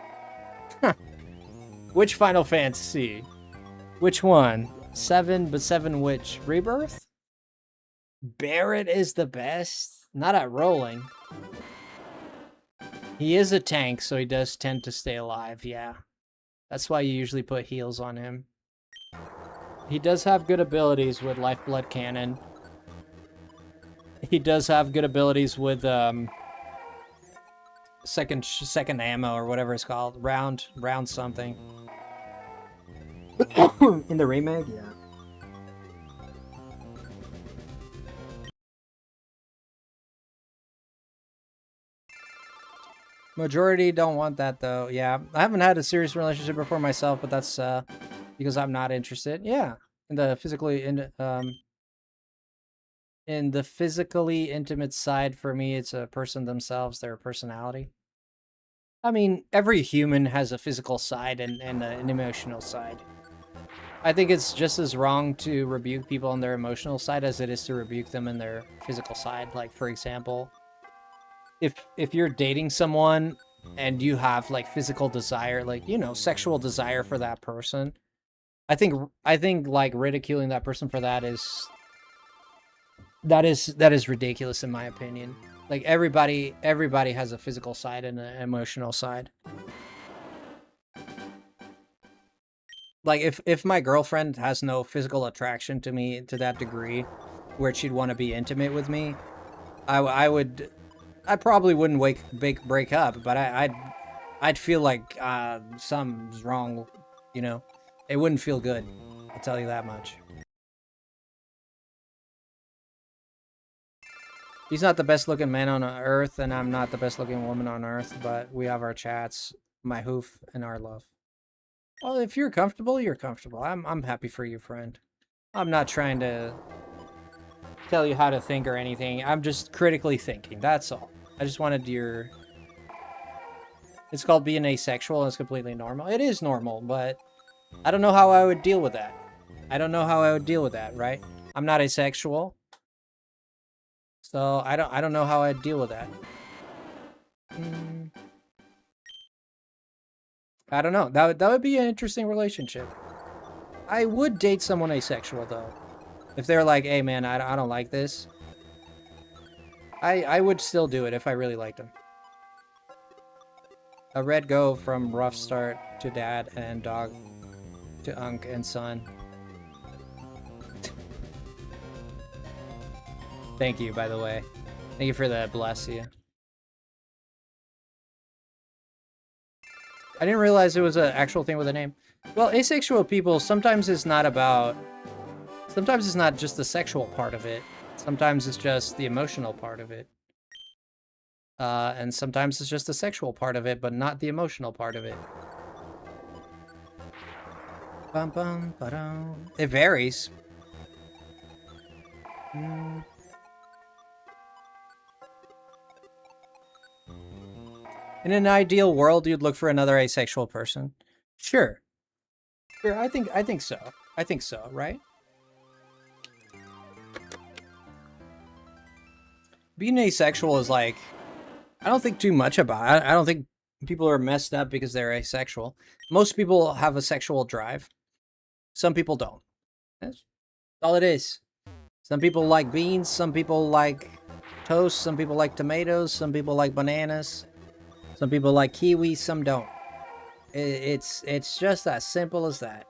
Which Final Fantasy? Which one? 7, but 7 which? Rebirth? Barrett is the best? Not at rolling. He is a tank, so he does tend to stay alive, yeah. That's why you usually put heals on him. He does have good abilities with Lifeblood Cannon. He does have good abilities with second ammo or whatever it's called. Round something. In the remake, yeah. Majority don't want that though. Yeah, I haven't had a serious relationship before myself, but that's because I'm not interested. Yeah, in the physically intimate side for me, it's a person themselves, their personality. I mean, every human has a physical side and an emotional side. I think it's just as wrong to rebuke people on their emotional side as it is to rebuke them in their physical side. Like, for example, if you're dating someone and you have like physical desire, like, you know, sexual desire for that person, I think like ridiculing that person for that is ridiculous in my opinion. Like everybody has a physical side and an emotional side. Like if my girlfriend has no physical attraction to me to that degree where she'd want to be intimate with me, I probably wouldn't break up, but I'd feel like something's wrong, you know. It wouldn't feel good. I'll tell you that much. He's not the best looking man on earth, and I'm not the best looking woman on earth, but we have our chats, my hoof, and our love. Well, if you're comfortable, you're comfortable. I'm happy for you, friend. I'm not trying to tell you how to think or anything. I'm just critically thinking. That's all. I just wanted your... It's called being asexual, and it's completely normal. It is normal, but I don't know how I would deal with that. I don't know how I would deal with that, right? I'm not asexual. So I don't know how I'd deal with that. I don't know. That would be an interesting relationship. I would date someone asexual though. If they're like, "Hey man, I don't like this." I would still do it if I really liked them. A red go from rough start to dad and dog to unk and son. Thank you, by the way. Thank you for the bless you. I didn't realize it was an actual thing with a name. Well, asexual people, sometimes it's not just the sexual part of it. Sometimes it's just the emotional part of it. And sometimes it's just the sexual part of it, but not the emotional part of it. Bum, bum, ba-dum. It varies. In an ideal world, you'd look for another asexual person. Sure. Sure, I think so. I think so, right? Being asexual is like, I don't think too much about it. I don't think people are messed up because they're asexual. Most people have a sexual drive. Some people don't. That's all it is. Some people like beans, some people like toast, some people like tomatoes, some people like bananas. Some people like kiwi, some don't. It's just as simple as that.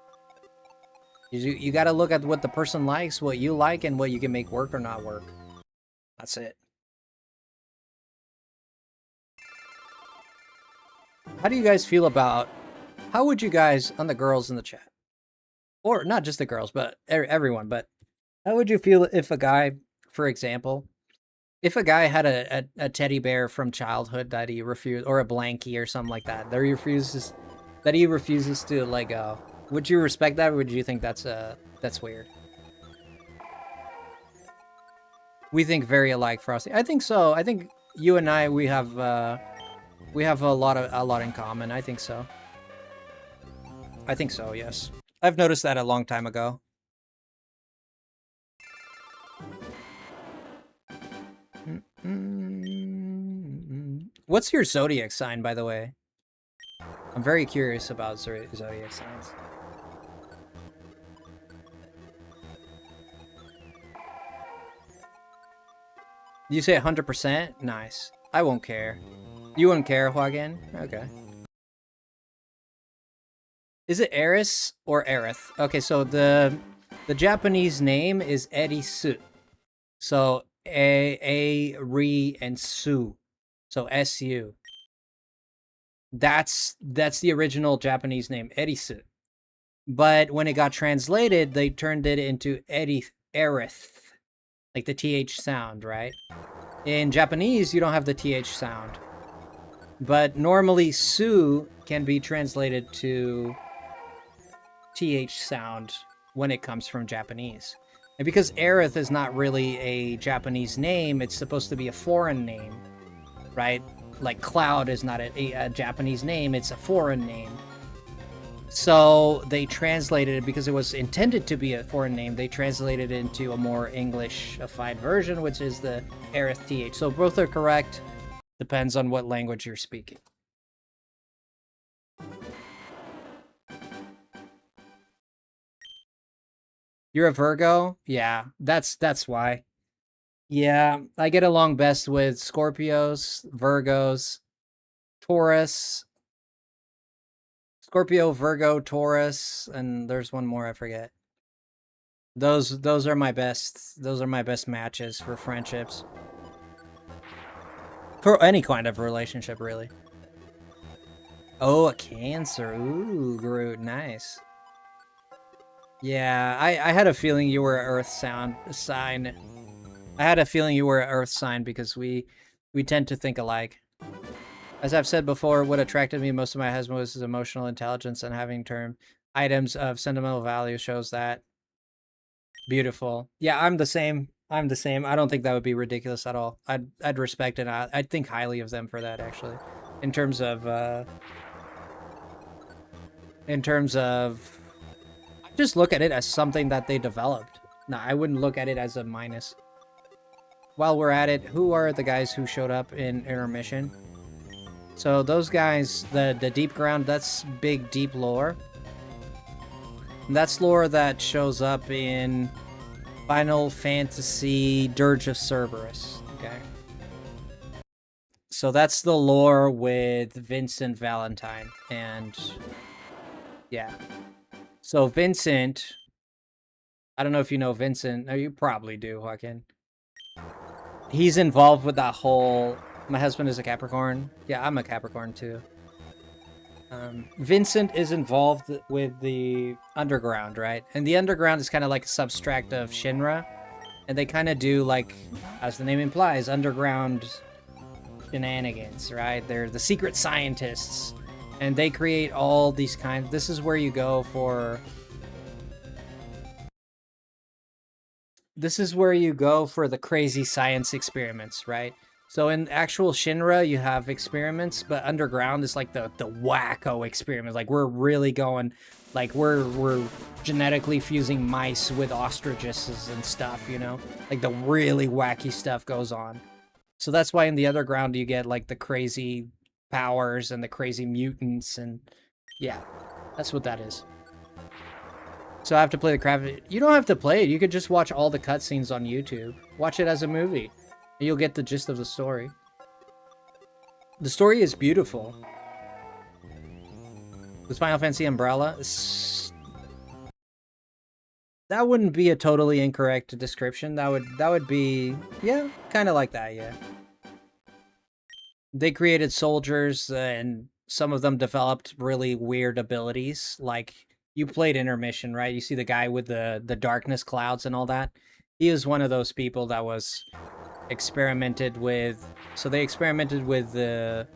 You got to look at what the person likes, what you like, and what you can make work or not work. That's it. How do you guys feel about... How would you guys, on the girls in the chat, or not just the girls, but everyone, but how would you feel if a guy, for example... If a guy had a teddy bear from childhood that he refused, or a blankie or something like that, that he refuses to let go, would you respect that, or would you think that's weird? We think very alike, Frosty. I think so. I think you and I, we have a lot in common. I think so. I think so. Yes, I've noticed that a long time ago. What's your zodiac sign, by the way? I'm very curious about zodiac signs. You say 100%? Nice. I won't care. You wouldn't care, Huagen? Okay. Is it Eris or Aerith? Okay, so the Japanese name is Erisu. So A-Ri and Su. So S-U. That's the original Japanese name, Erisu. But when it got translated, they turned it into Aerith. Like the TH sound, right? In Japanese, you don't have the TH sound. But normally Su can be translated to TH sound when it comes from Japanese. And because Aerith is not really a Japanese name, it's supposed to be a foreign name, right? Like Cloud is not a Japanese name, it's a foreign name. So they translated it, because it was intended to be a foreign name, they translated it into a more English-ified version, which is the Aerith TH. So both are correct. Depends on what language you're speaking. You're a Virgo? Yeah, that's why. Yeah, I get along best with Scorpios, Virgos, Taurus, Scorpio, Virgo, Taurus, and there's one more I forget. Those are my best. Those are my best matches for friendships. For any kind of relationship, really. Oh, a Cancer. Ooh, Groot, nice. Yeah, I had a feeling you were an Earth sign. I had a feeling you were an Earth sign because we tend to think alike. As I've said before, what attracted me most to my husband was his emotional intelligence, and having term items of sentimental value shows that. Beautiful. Yeah, I'm the same. I'm the same. I don't think that would be ridiculous at all. I'd respect it. I'd think highly of them for that, actually. In terms of just look at it as something that they developed. No, I wouldn't look at it as a minus. While we're at it, who are the guys who showed up in intermission? So those guys, the deep ground, that's big deep lore. That's lore that shows up in Final Fantasy Dirge of Cerberus. Okay. So that's the lore with Vincent Valentine. And yeah. So Vincent, I don't know if you know Vincent. No, you probably do, Joaquin. He's involved with that whole... My husband is a Capricorn. Yeah, I'm a Capricorn too. Vincent is involved with the underground, right? And the underground is kind of like a substract of Shinra. And they kind of do, like, as the name implies, underground shenanigans, right? They're the secret scientists. And they create all these kinds... This is where you go for... This is where you go for the crazy science experiments, right? So in actual Shinra, you have experiments, but underground is like the wacko experiments. Like we're really going, like we're genetically fusing mice with ostriches and stuff, you know? Like the really wacky stuff goes on. So that's why in the underground you get like the crazy powers and the crazy mutants, and yeah, that's what that is. So I have to play the craft. You don't have to play it. You could just watch all the cutscenes on YouTube. Watch it as a movie. And you'll get the gist of the story. The story is beautiful. The Final Fantasy umbrella. That wouldn't be a totally incorrect description. That would be, yeah, kind of like that, yeah. They created soldiers, and some of them developed really weird abilities. Like, you played Intermission, right? You see the guy with the darkness clouds and all that? He is one of those people that was experimented with. So they experimented with the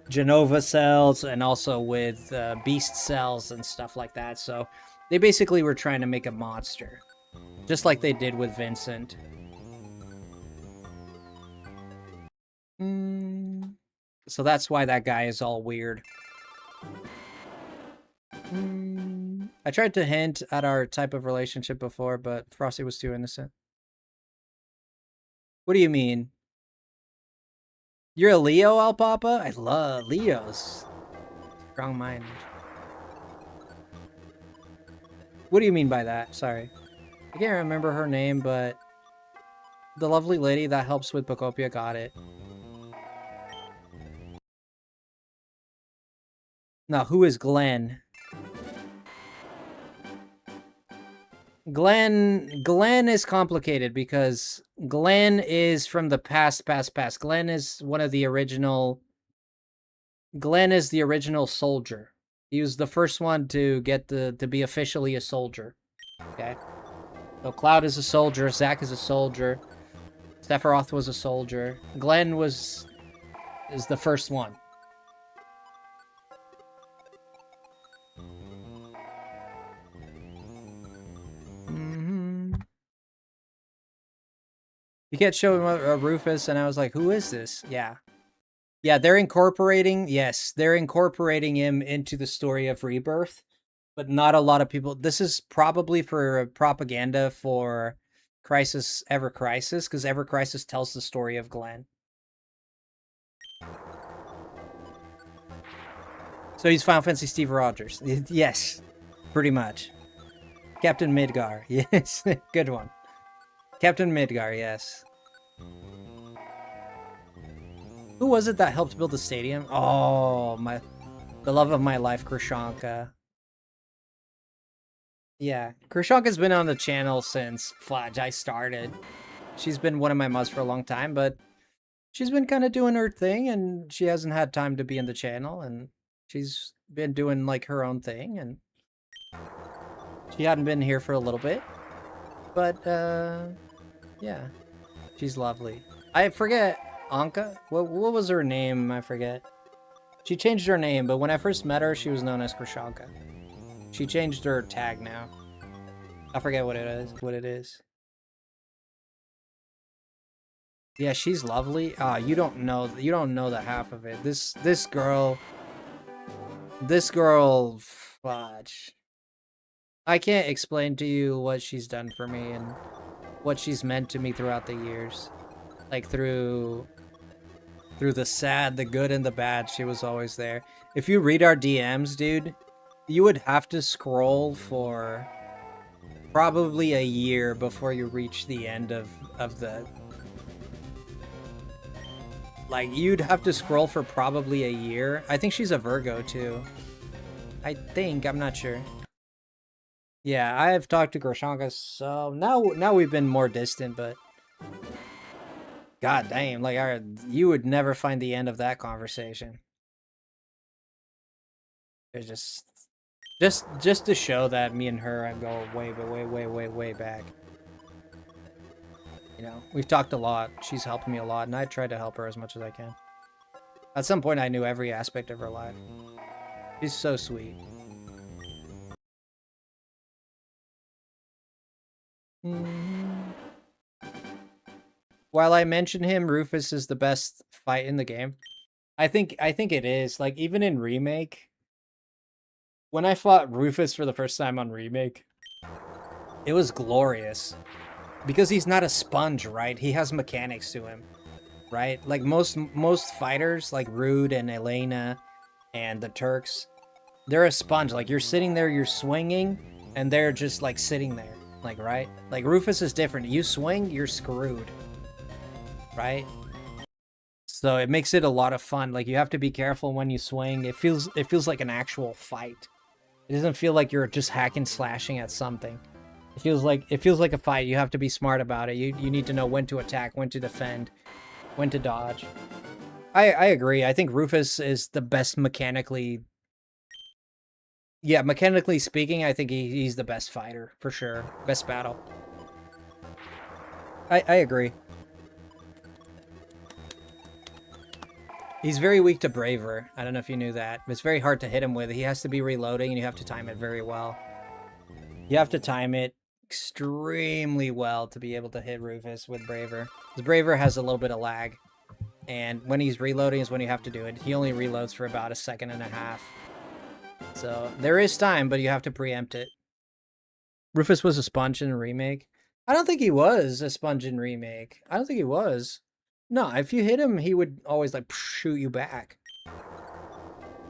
Genova cells and also with beast cells and stuff like that. So they basically were trying to make a monster, just like they did with Vincent. So that's why that guy is all weird. I tried to hint at our type of relationship before, but Frosty was too innocent. What do you mean? You're a Leo, Alpapa? I love Leos. Strong mind. What do you mean by that? Sorry. I can't remember her name, but the lovely lady that helps with Pocopia got it. Now, who is Glenn? Glenn is complicated because Glenn is from the past. Glenn is one of the original... Glenn is the original soldier. He was the first one to get to be officially a soldier. Okay? So Cloud is a soldier, Zack is a soldier, Sephiroth was a soldier. Glenn is the first one. kept showing Rufus, and I was like, who is this? Yeah. Yeah, they're incorporating him into the story of Rebirth, but not a lot of people. This is probably for propaganda for Ever Crisis, because Ever Crisis tells the story of Glenn. So he's Final Fantasy Steve Rogers. Yes, pretty much. Captain Midgar, yes, good one. Captain Midgar, yes. Who was it that helped build the stadium? Oh, the love of my life, Krishanka. Yeah, Krishanka's been on the channel since I started. She's been one of my mods for a long time, but she's been kind of doing her thing, and she hasn't had time to be in the channel, and she's been doing like her own thing, and she hadn't been here for a little bit, but yeah, she's lovely. I forget Anka. What was her name? I forget. She changed her name, but when I first met her, she was known as Krishanka. She changed her tag now. I forget what it is. Yeah, she's lovely. You don't know the half of it. This girl, fudge. I can't explain to you what she's done for me and what she's meant to me throughout the years. Like through the sad, the good, and the bad, she was always there. If you read our DMs, dude, you would have to scroll for probably a year before you reach the end of the... Like, you'd have to scroll for probably a year. I think she's a Virgo, too. I think. I'm not sure. Yeah, I have talked to Krishanka, so now we've been more distant, but... God damn, like, you would never find the end of that conversation. It's just to show that me and her go way back. You know, we've talked a lot. She's helped me a lot, and I tried to help her as much as I can. At some point, I knew every aspect of her life. She's so sweet. While I mention him, Rufus is the best fight in the game. I think it is. Like, even in Remake, when I fought Rufus for the first time on Remake, it was glorious. Because he's not a sponge, right? He has mechanics to him, right? Like most fighters, like Rude and Elena and the Turks, they're a sponge. Like, you're sitting there, you're swinging, and they're just like sitting there, like, right? Like, Rufus is different. You swing, you're screwed, right? So it makes it a lot of fun. Like, you have to be careful when you swing. It feels like an actual fight. It doesn't feel like you're just hacking, slashing at something. It feels like a fight. You have to be smart about it. You need to know when to attack, when to defend, when to dodge. I agree. I think Rufus is the best mechanically. Yeah, mechanically speaking, I think he's the best fighter for sure. Best battle. I agree. He's very weak to Braver. I don't know if you knew that. It's very hard to hit him with. He has to be reloading, and you have to time it very well. You have to time it extremely well to be able to hit Rufus with Braver. Because Braver has a little bit of lag. And when he's reloading is when you have to do it. He only reloads for about 1.5 seconds. So there is time, but you have to preempt it. Rufus was a sponge in Remake. I don't think he was a sponge in Remake. I don't think he was. No, if you hit him, he would always like shoot you back.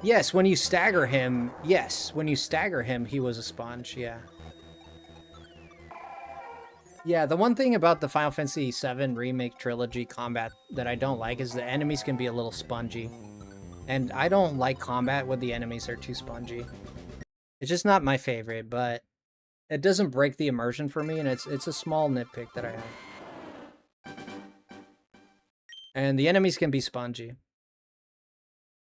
Yes, when you stagger him, he was a sponge, yeah. Yeah, the one thing about the Final Fantasy VII Remake Trilogy combat that I don't like is the enemies can be a little spongy. And I don't like combat when the enemies are too spongy. It's just not my favorite, but it doesn't break the immersion for me, and it's a small nitpick that I have. And the enemies can be spongy.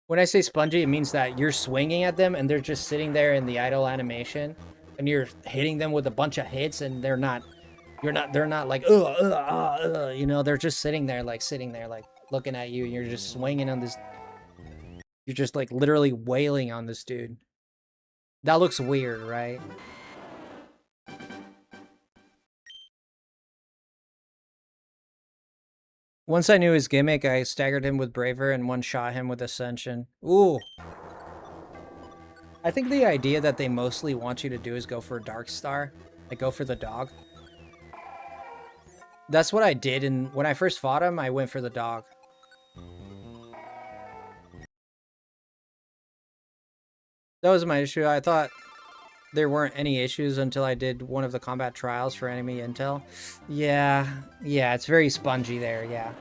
When I say spongy, it means that you're swinging at them and they're just sitting there in the idle animation, and you're hitting them with a bunch of hits, and they're not like you know, they're just sitting there like looking at you, and you're just swinging on this. You're just like literally wailing on this dude. That looks weird, right? Once I knew his gimmick, I staggered him with Braver and one-shot him with Ascension. Ooh. I think the idea that they mostly want you to do is go for Dark Star. Like, go for the dog. That's what I did, and when I first fought him, I went for the dog. That was my issue. I thought there weren't any issues until I did one of the combat trials for enemy intel. Yeah, it's very spongy there, yeah.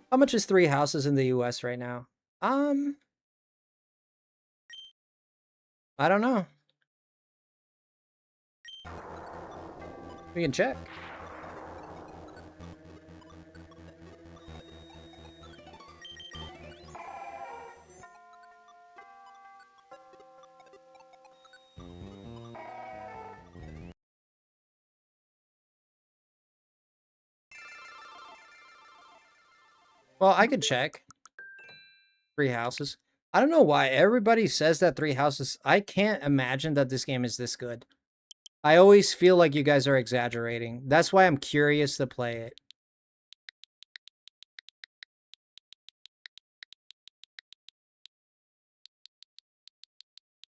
How much is 3 houses in the US right now? I don't know. We can check. Well, I could check. 3 houses. I don't know why everybody says that 3 houses. I can't imagine that this game is this good. I always feel like you guys are exaggerating. That's why I'm curious to play it.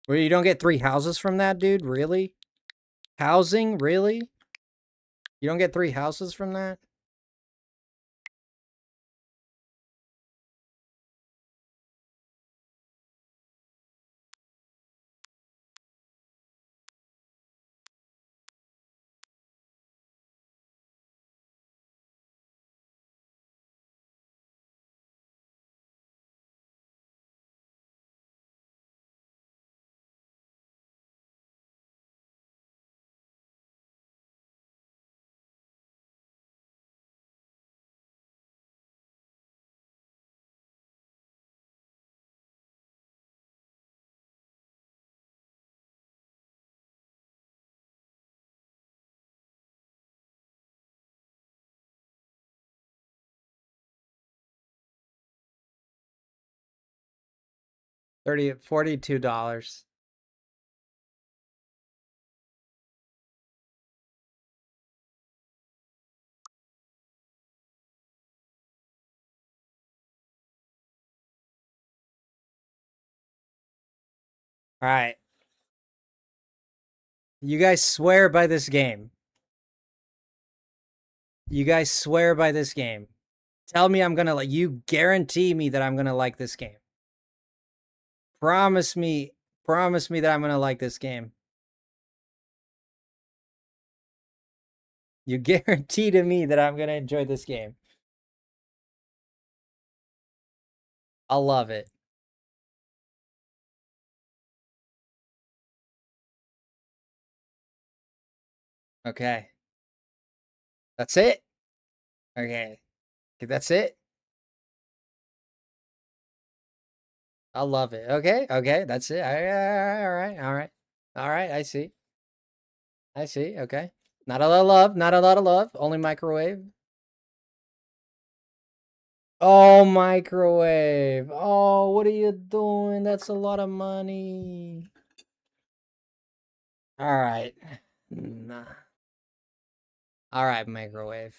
Where you don't get 3 houses from that, dude? Really? Housing? Really? You don't get 3 houses from that? $42. All right. You guys swear by this game. You guys swear by this game. Tell me I'm gonna like. You guarantee me that I'm gonna like this game. Promise me that I'm gonna like this game. You guarantee to me that I'm gonna enjoy this game. I'll love it. Okay. That's it? Okay. That's it? I'll love it. Okay, that's it. All right, I see. Okay. Not a lot of love, not a lot of love. Only microwave. Oh, microwave. Oh, what are you doing? That's a lot of money. All right. Nah. All right, microwave.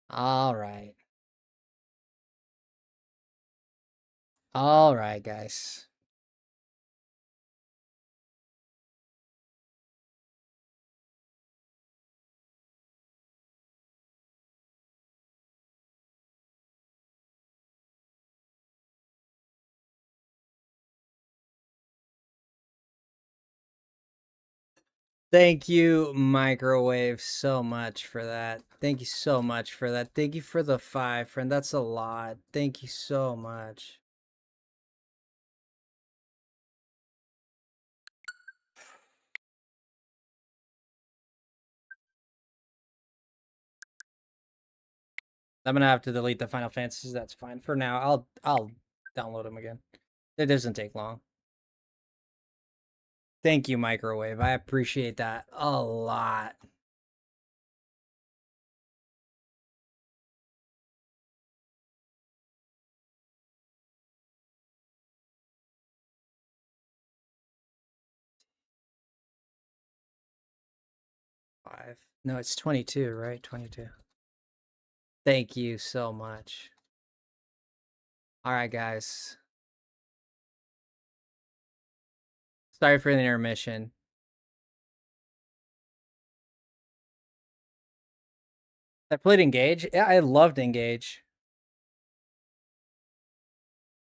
All right. All right, guys. Thank you, microwave, so much for that. Thank you so much for that. Thank you for the 5, friend. That's a lot. Thank you so much. I'm gonna have to delete the Final Fantasies. That's fine for now. I'll download them again. It doesn't take long. Thank you, microwave. I appreciate that a lot. Five. No, it's 22, right? 22. Thank you so much. All right, guys. Sorry for the intermission. I played Engage. Yeah, I loved Engage.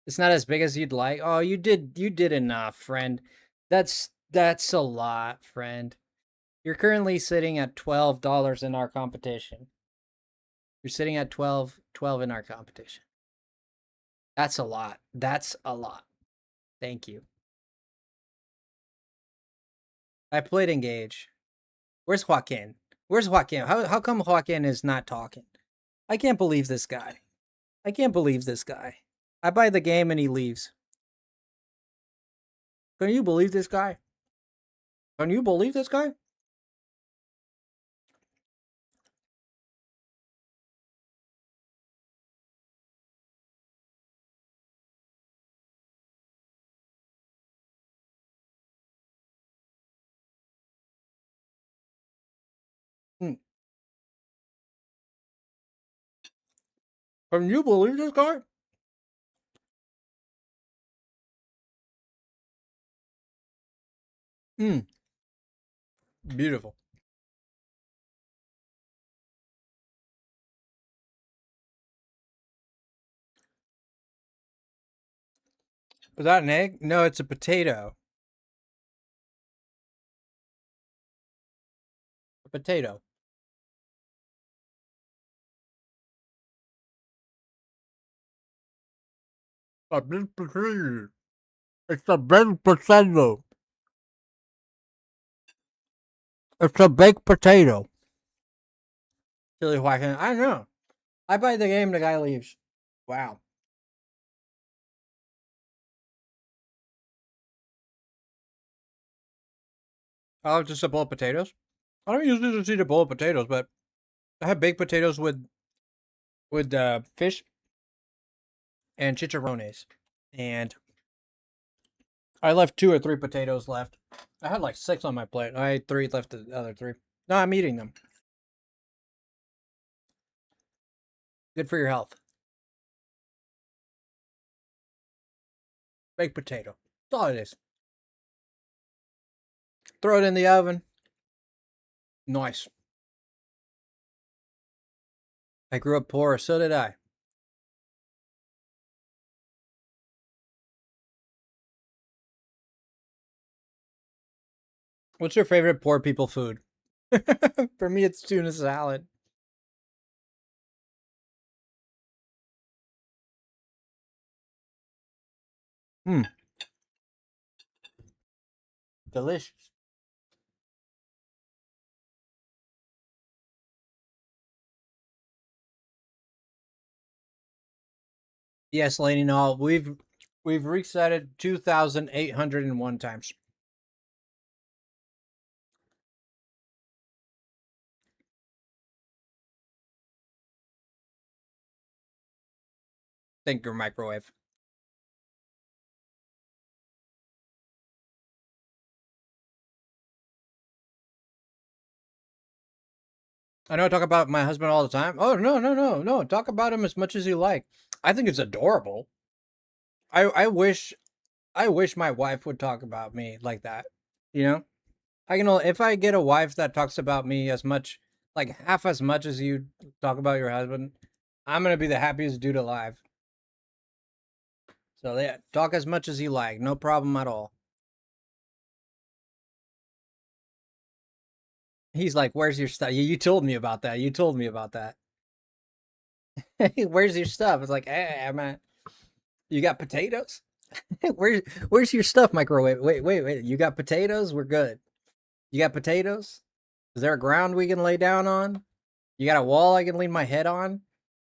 It's not as big as you'd like. Oh, you did enough, friend. That's a lot, friend. You're currently sitting at $12 in our competition. You're sitting at 12 in our competition. That's a lot. That's a lot. Thank you. I played Engage. Where's Joaquin? Where's Joaquin? How come Joaquin is not talking? I can't believe this guy. I can't believe this guy. I buy the game and he leaves. Can you believe this guy? Can you believe this guy? Hmm. Can you believe this guy? Hmm. Beautiful. Is that an egg? No, it's a potato. A potato. A big potato. It's a big potato. It's a baked potato. Chili Joaquin. I know. I buy the game, the guy leaves. Wow. Oh, just a bowl of potatoes? I don't usually just eat a bowl of potatoes, but I have baked potatoes with fish and chicharrones. And I left 2 or 3 potatoes left. I had like 6 on my plate. I ate 3, left the other 3. No, I'm eating them. Good for your health. Baked potato. That's all it is. Throw it in the oven. Nice. I grew up poor, so did I. What's your favorite poor people food? For me, it's tuna salad. Hmm. Delicious. Yes, Lady Null, we've reset it 2,801 times. Thank you, microwave. I know I talk about my husband all the time. Oh no. Talk about him as much as you like. I think it's adorable. I wish my wife would talk about me like that. You know? I can only, if I get a wife that talks about me as much, like half as much as you talk about your husband, I'm gonna be the happiest dude alive. So yeah, talk as much as you like, no problem at all. He's like, "Where's your stuff? You told me about that. You told me about that. Where's your stuff?" It's like, "Hey, I'm at, you got potatoes? Where's your stuff, microwave? Wait. You got potatoes? We're good. You got potatoes? Is there a ground we can lay down on? You got a wall I can lean my head on?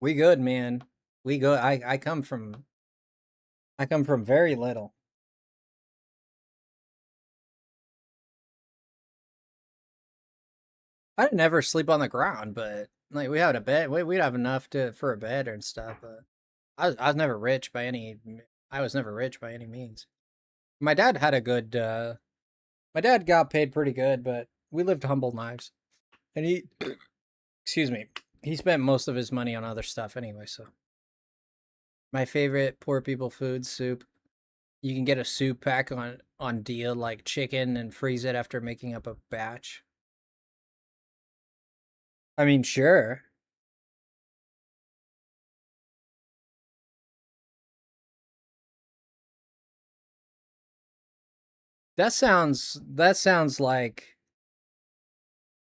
We good, man. We good. I come from very little. I never sleep on the ground, but like we had a bed. We'd have enough to for a bed and stuff. But I was never rich by any. I was never rich by any means. My dad had a good. My dad got paid pretty good, but we lived humble lives. And he, excuse me, He spent most of his money on other stuff anyway, so. My favorite poor people food, soup. You can get a soup pack on deal, like chicken, and freeze it after making up a batch. I mean, sure. That sounds like,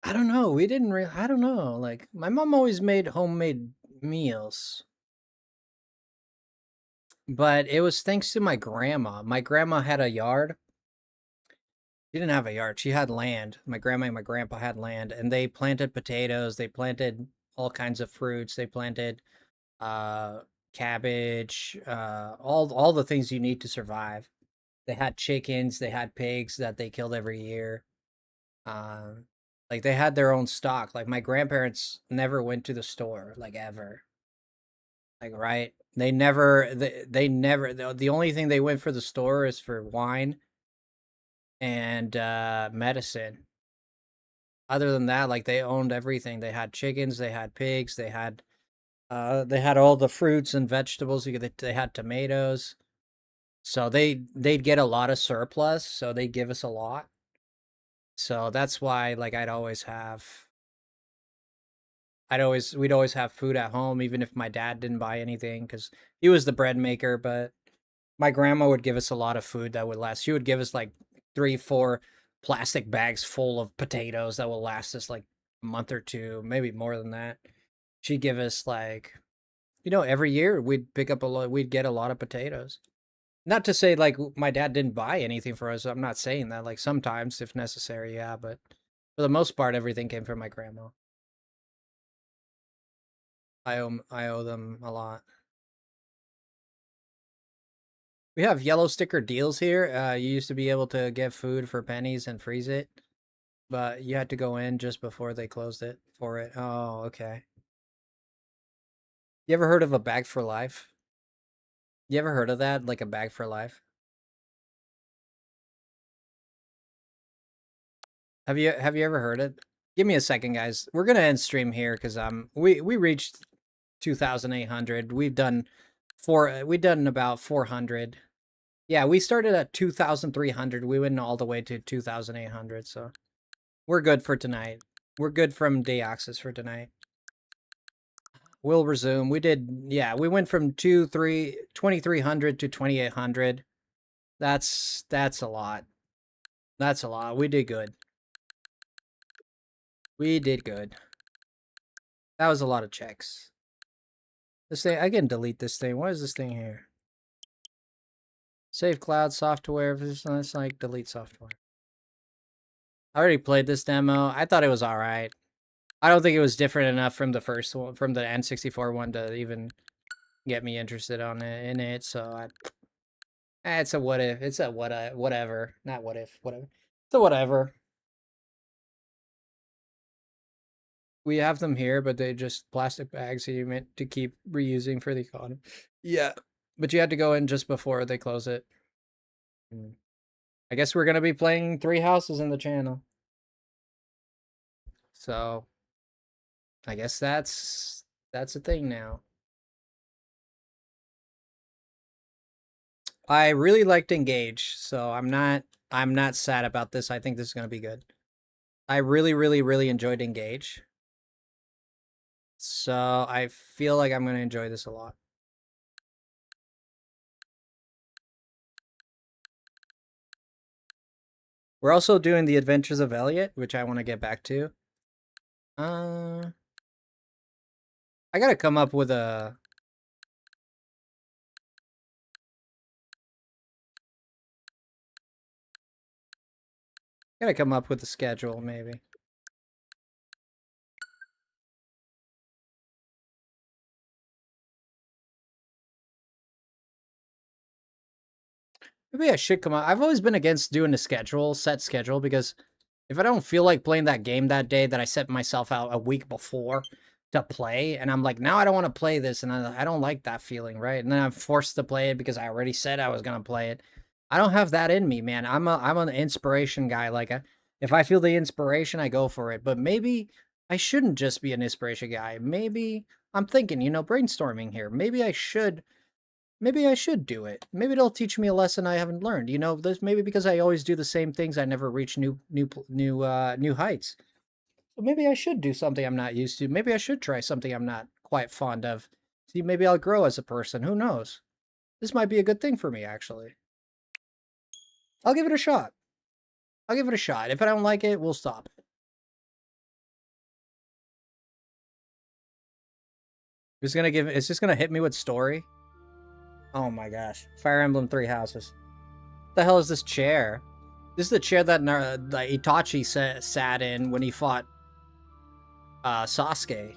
I don't know. We didn't really, I don't know. Like, my mom always made homemade meals, but it was thanks to my grandma. My grandma had a yard. She didn't have a yard. She had land. My grandma and my grandpa had land, and they planted potatoes. They planted all kinds of fruits. They planted uh cabbage, all the things you need to survive. They had chickens, they had pigs that they killed every year. Um, like they had their own stock. Like my grandparents never went to the store, like ever. Like right? They never the only thing they went for the store is for wine and medicine. Other than that, like they owned everything. They had chickens, they had pigs, they had all the fruits and vegetables. They had tomatoes. So they'd get a lot of surplus, so they'd give us a lot. So that's why like we'd always have food at home even if my dad didn't buy anything cuz he was the bread maker, but my grandma would give us a lot of food that would last. She would give us like 3, 4 plastic bags full of potatoes that will last us like a month or two, maybe more than that. She'd give us like, every year we'd get a lot of potatoes. Not to say like my dad didn't buy anything for us. I'm not saying that. Like sometimes, if necessary, yeah. But for the most part, everything came from my grandma. I owe them a lot. We have yellow sticker deals here. You used to be able to get food for pennies and freeze it, but you had to go in just before they closed it for it. Oh, okay. You ever heard of a bag for life? You ever heard of that? Like a bag for life? Have you ever heard it? Give me a second, guys. We're gonna end stream here because we reached 2,800. We've done about 400. Yeah, we started at 2,300. We went all the way to 2,800. So we're good for tonight. We're good from Deoxys for tonight. We'll resume. We went from 2,300 to 2,800. That's a lot. That's a lot. We did good. We did good. That was a lot of checks. This thing, I can delete this thing. What is this thing here? Save cloud software. It's like delete software. I already played this demo. I thought it was all right. I don't think it was different enough from the first one, from the N64 one, to even get me interested in it. So it's a what if. It's a whatever. Not what if. Whatever. It's a whatever. We have them here, but they just plastic bags that you meant to keep reusing for the economy. Yeah, but you had to go in just before they close it. I guess we're gonna be playing 3 houses in the channel. So I guess that's a thing now. I really liked Engage, so I'm not sad about this. I think this is gonna be good. I really, really, really enjoyed Engage. So I feel like I'm gonna enjoy this a lot. We're also doing the Adventures of Elliot, which I want to get back to. I gotta come up with a. Gotta come up with a schedule, maybe. Maybe I should come up. I've always been against doing a set schedule, because if I don't feel like playing that game that day that I set myself out a week before to play, and I'm like, now I don't want to play this, and I don't like that feeling, right? And then I'm forced to play it because I already said I was gonna play it. I don't have that in me, man. I'm an inspiration guy. Like, if I feel the inspiration, I go for it. But maybe I shouldn't just be an inspiration guy. Maybe I'm thinking, you know, brainstorming here. Maybe I should do it. Maybe it'll teach me a lesson I haven't learned. You know, there's maybe because I always do the same things, I never reach new heights. So maybe I should do something I'm not used to. Maybe I should try something I'm not quite fond of. See, maybe I'll grow as a person. Who knows? This might be a good thing for me, actually. I'll give it a shot. I'll give it a shot. If I don't like it, we'll stop it. Is this gonna hit me with story? Oh my gosh. Fire Emblem Three Houses. What the hell is this chair? This is the chair that Itachi sat in when he fought Sasuke.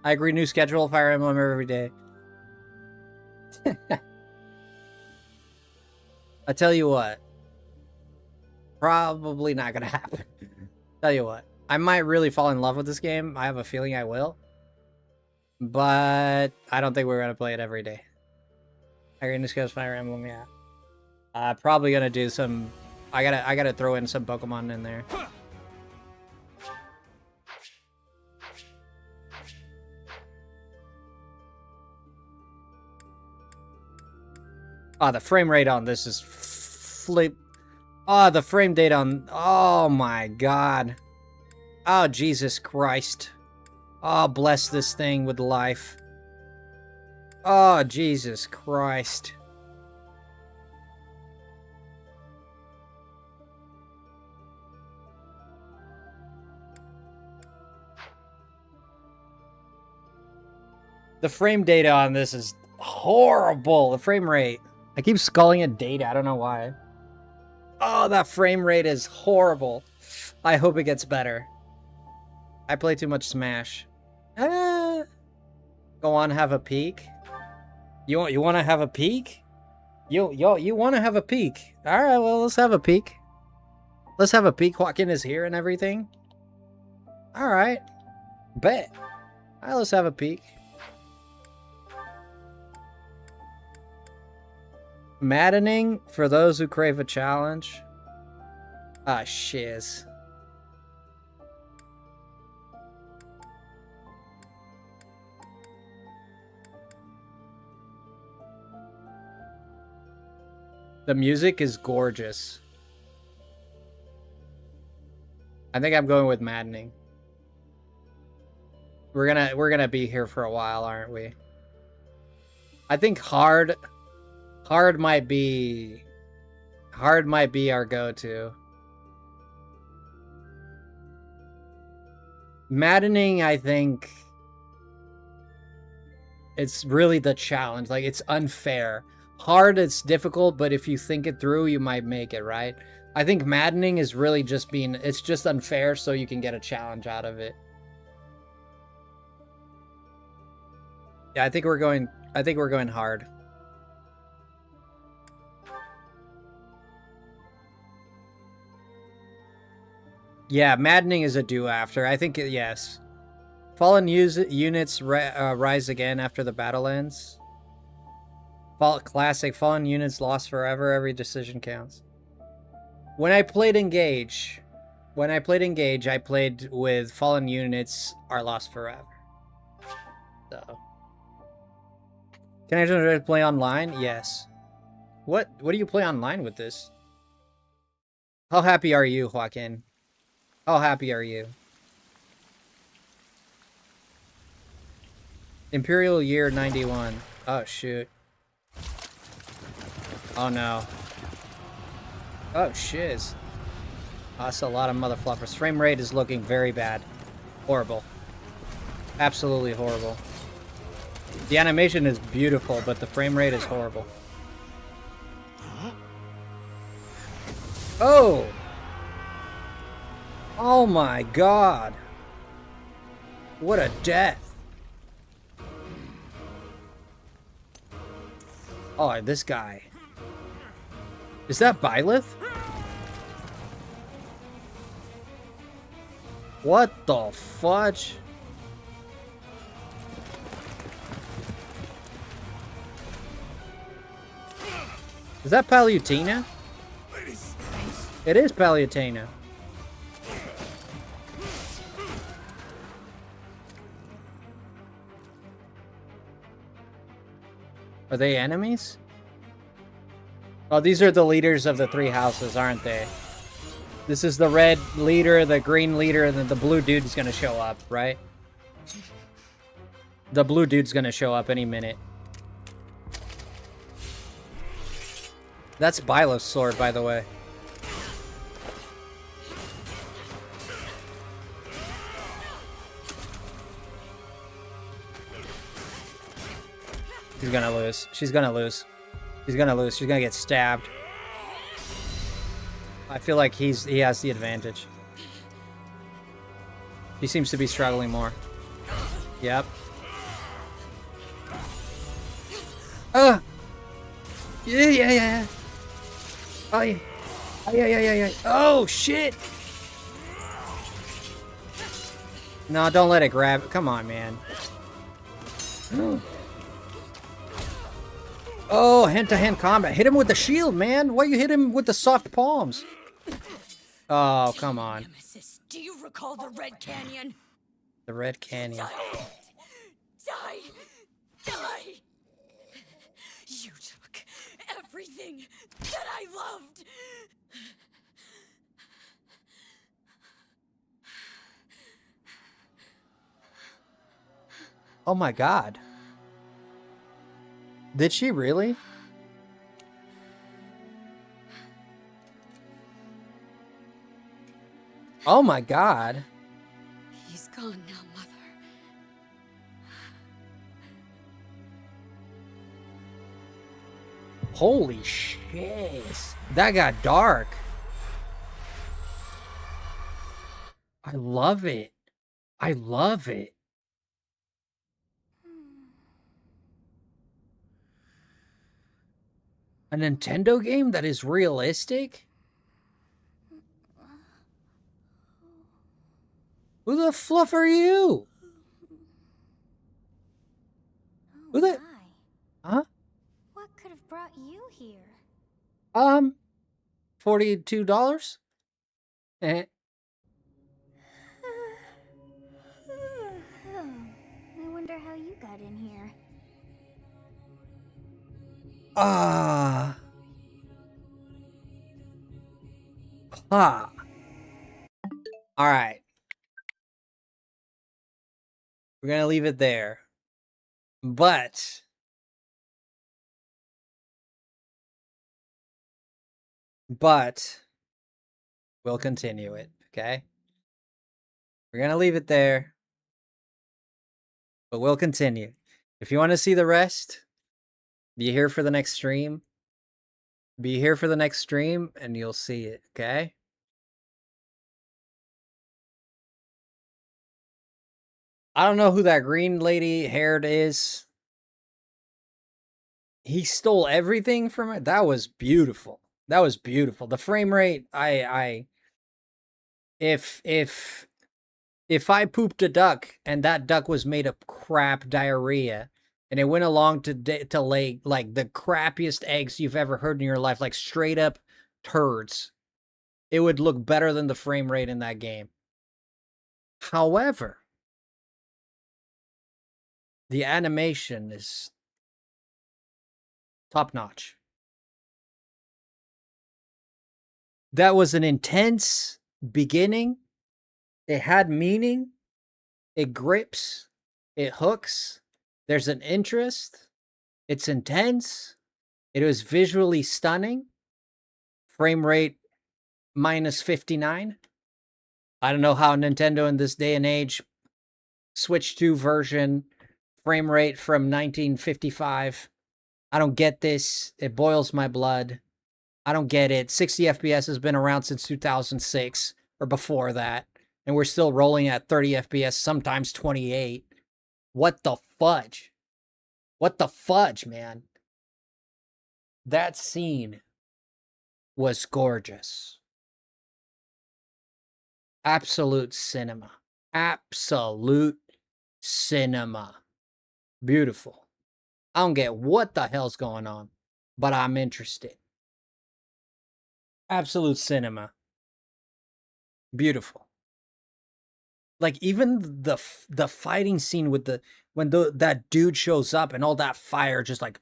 I agree, new schedule, Fire Emblem every day. I tell you what. Probably not gonna happen. Tell you what. I might really fall in love with this game. I have a feeling I will. But I don't think we're gonna play it every day. I agree, new schedule, Fire Emblem, yeah. Probably gonna do some... I gotta throw in some Pokemon in there. Oh, the frame rate on this is flip. Oh, the frame rate on... Oh my god. Oh, Jesus Christ. Oh, bless this thing with life. Oh, Jesus Christ. The frame data on this is horrible. The frame rate. I keep calling it data. I don't know why. Oh, that frame rate is horrible. I hope it gets better. I play too much Smash. Go on, have a peek. You want to have a peek? You want to have a peek? All right, well, let's have a peek. Let's have a peek. Joaquin is here and everything. All right, bet. All right, let's have a peek. Maddening for those who crave a challenge. Ah, shiz. The music is gorgeous. I think I'm going with maddening. We're gonna be here for a while, aren't we? I think hard might be our go-to. Maddening, I think it's really the challenge. Like, it's unfair. Hard, it's difficult, but if you think it through, you might make it, right? I think maddening is really just it's just unfair so you can get a challenge out of it. Yeah, I think we're going hard. Yeah, maddening is a do after. I think, yes. Fallen units rise again after the battle ends. Classic. Fallen units lost forever. Every decision counts. When I played Engage, I played with fallen units are lost forever. So, can I just play online? Yes. What do you play online with this? How happy are you, Joaquin? How happy are you? Imperial Year 91. Oh, shoot. Oh, no. Oh, shiz. Oh, that's a lot of motherfluffers. Frame rate is looking very bad. Horrible. Absolutely horrible. The animation is beautiful, but the frame rate is horrible. Oh! Oh my god! What a death! Oh, this guy. Is that Byleth? What the fudge? Is that Palutena? It is Palutena. Are they enemies? Oh, these are the leaders of the 3 houses, aren't they? This is the red leader, the green leader, and then the blue dude's gonna show up, right? The blue dude's gonna show up any minute. That's Bilo's sword, by the way. She's gonna lose. She's gonna lose. She's gonna lose. She's gonna get stabbed. I feel like he has the advantage. He seems to be struggling more. Yep. Yeah. Oh, yeah. Yeah. Oh, shit! No, don't let it grab it. Come on, man. Oh, hand-to-hand combat. Hit him with the shield, man. Why you hit him with the soft palms? Oh, come on. Nemesis, do you recall the Red Canyon? The Red Canyon. Die! You took everything that I loved. Oh my god. Did she really? Oh my god. He's gone now, Mother. Holy shit. That got dark. I love it. I love it. A Nintendo game that is realistic? Who the fluff are you? Who the... Huh? What could have brought you here? $42? Eh. I wonder how you got in here. Huh. Alright. We're gonna leave it there. But we'll continue it, okay? We're gonna leave it there. But we'll continue. If you want to see the rest, be here for the next stream. Be here for the next stream and you'll see it, okay? I don't know who that green lady haired is. He stole everything from it. That was beautiful. That was beautiful. The frame rate, if I pooped a duck and that duck was made of crap diarrhea and it went along to lay like the crappiest eggs you've ever heard in your life, like straight up turds, it would look better than the frame rate in that game. However, the animation is top notch. That was an intense beginning. It had meaning. It grips. It hooks. There's an interest. It's intense. It was visually stunning. Frame rate minus 59. I don't know how Nintendo in this day and age Switch 2 version frame rate from 1955. I don't get this. It boils my blood. I don't get it. 60 FPS has been around since 2006 or before that. And we're still rolling at 30 FPS, sometimes 28. What the fudge? What the fudge, man? That scene was gorgeous. Absolute cinema. Absolute cinema. Beautiful. I don't get what the hell's going on, but I'm interested. Absolute cinema. Beautiful. Like even the fighting scene with that dude shows up and all that fire just like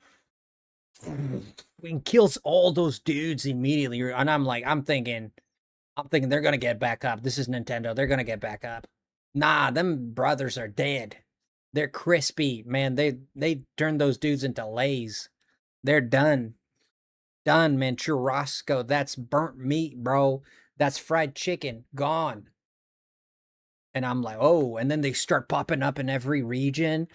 and kills all those dudes immediately. And I'm thinking they're gonna get back up. This is Nintendo. They're gonna get back up. Nah, them brothers are dead. They're crispy, man. They turned those dudes into Lays. They're done. Done, man. Churrasco. That's burnt meat, bro. That's fried chicken. Gone. And I'm like, oh, and then they start popping up in every region.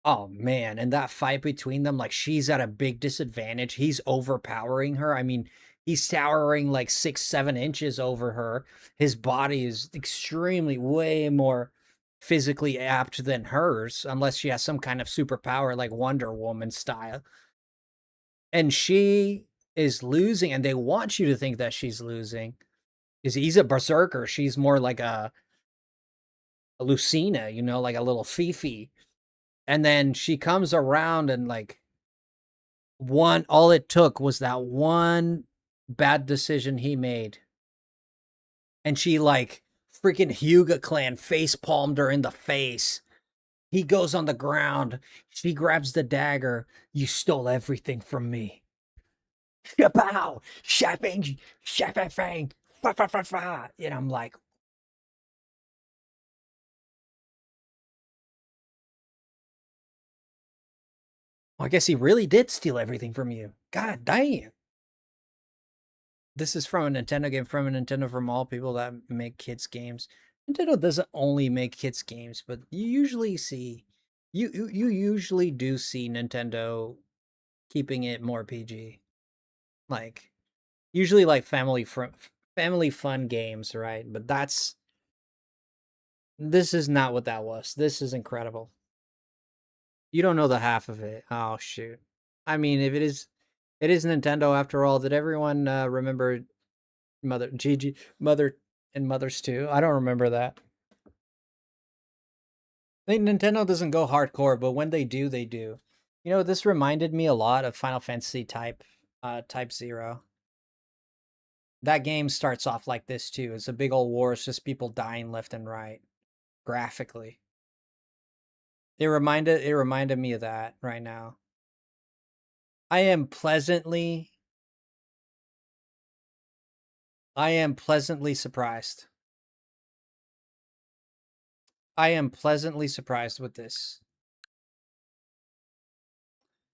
Oh man, and that fight between them, like she's at a big disadvantage. He's overpowering her. I mean, he's towering like 6-7 inches over her. His body is extremely way more physically apt than hers, unless she has some kind of superpower like Wonder Woman style. And she is losing, and they want you to think that she's losing. Because he's a berserker. She's more like a Lucina, you know, like a little Fifi. And then she comes around and like all it took was that one bad decision he made. And she like freaking Hyuga clan face palmed her in the face. He goes on the ground. She grabs the dagger. You stole everything from me. Shapow! Shapping! Shapping! Fa fa fa fa! And I'm like, well, I guess he really did steal everything from you. God damn. This is from a Nintendo game, from a Nintendo from all people that make kids games. Nintendo doesn't only make kids games, but you usually see you usually do see Nintendo keeping it more PG. Like usually like family fun games, right? But this is not what that was. This is incredible. You don't know the half of it. Oh shoot. I mean, if it is Nintendo after all. Did everyone remember Mother and Mothers 2? I don't remember that. I think Nintendo doesn't go hardcore, but when they do, they do. You know, this reminded me a lot of Final Fantasy Type 0. That game starts off like this too. It's a big old war. It's just people dying left and right, graphically. It reminded me of that right now. I am pleasantly surprised. I am pleasantly surprised with this.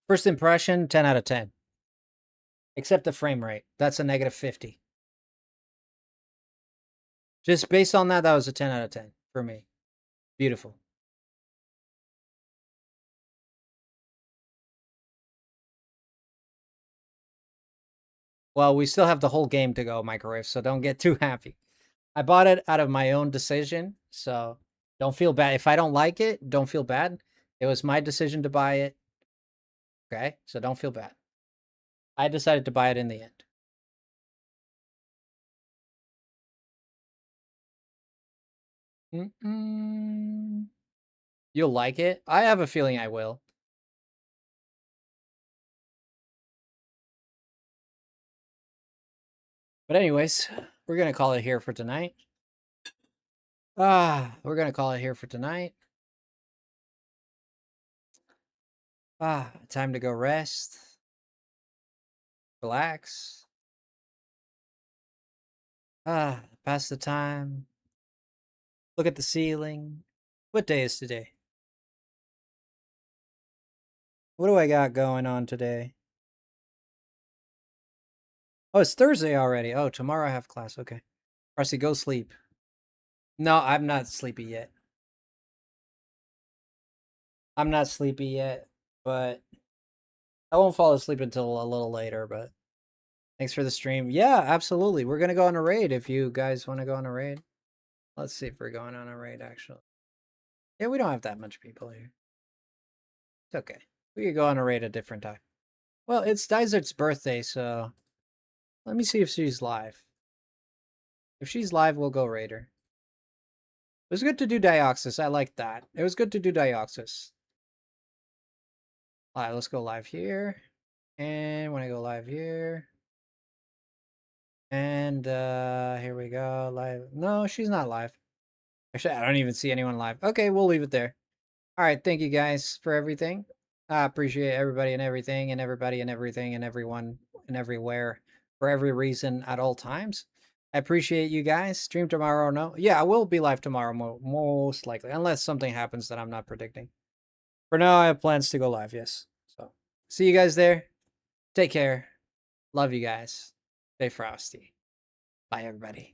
First impression, 10 out of 10. Except the frame rate. That's a -50. Just based on that, that was a 10 out of 10 for me. Beautiful. Well, we still have the whole game to go, Microwave, so don't get too happy. I bought it out of my own decision, so don't feel bad. If I don't like it, don't feel bad. It was my decision to buy it. Okay? So don't feel bad. I decided to buy it in the end. You'll like it? I have a feeling I will. But anyways, we're going to call it here for tonight. We're going to call it here for tonight. Time to go rest. Relax. Pass the time. Look at the ceiling. What day is today? What do I got going on today? Oh, it's Thursday already. Oh, tomorrow I have class. Okay. Frosty, go sleep. No, I'm not sleepy yet. I'm not sleepy yet, but I won't fall asleep until a little later, but thanks for the stream. Yeah, absolutely. We're going to go on a raid if you guys want to go on a raid. Let's see if we're going on a raid, actually. Yeah, we don't have that much people here. It's okay. We could go on a raid a different time. Well, it's Dizert's birthday, so let me see if she's live. If she's live, we'll go raid her. It was good to do Deoxys. I like that. It was good to do Deoxys. Alright, let's go live here. And when I go live here. And here we go. Live. No, she's not live. Actually, I don't even see anyone live. Okay, we'll leave it there. Alright, thank you guys for everything. I appreciate everybody and everything and everybody and everything and everyone and everywhere for every reason at all times. I appreciate you guys. Stream tomorrow? No. Yeah, I will be live tomorrow, most likely, unless something happens that I'm not predicting. For now, I have plans to go live, yes. So, see you guys there. Take care. Love you guys. Stay frosty. Bye, everybody.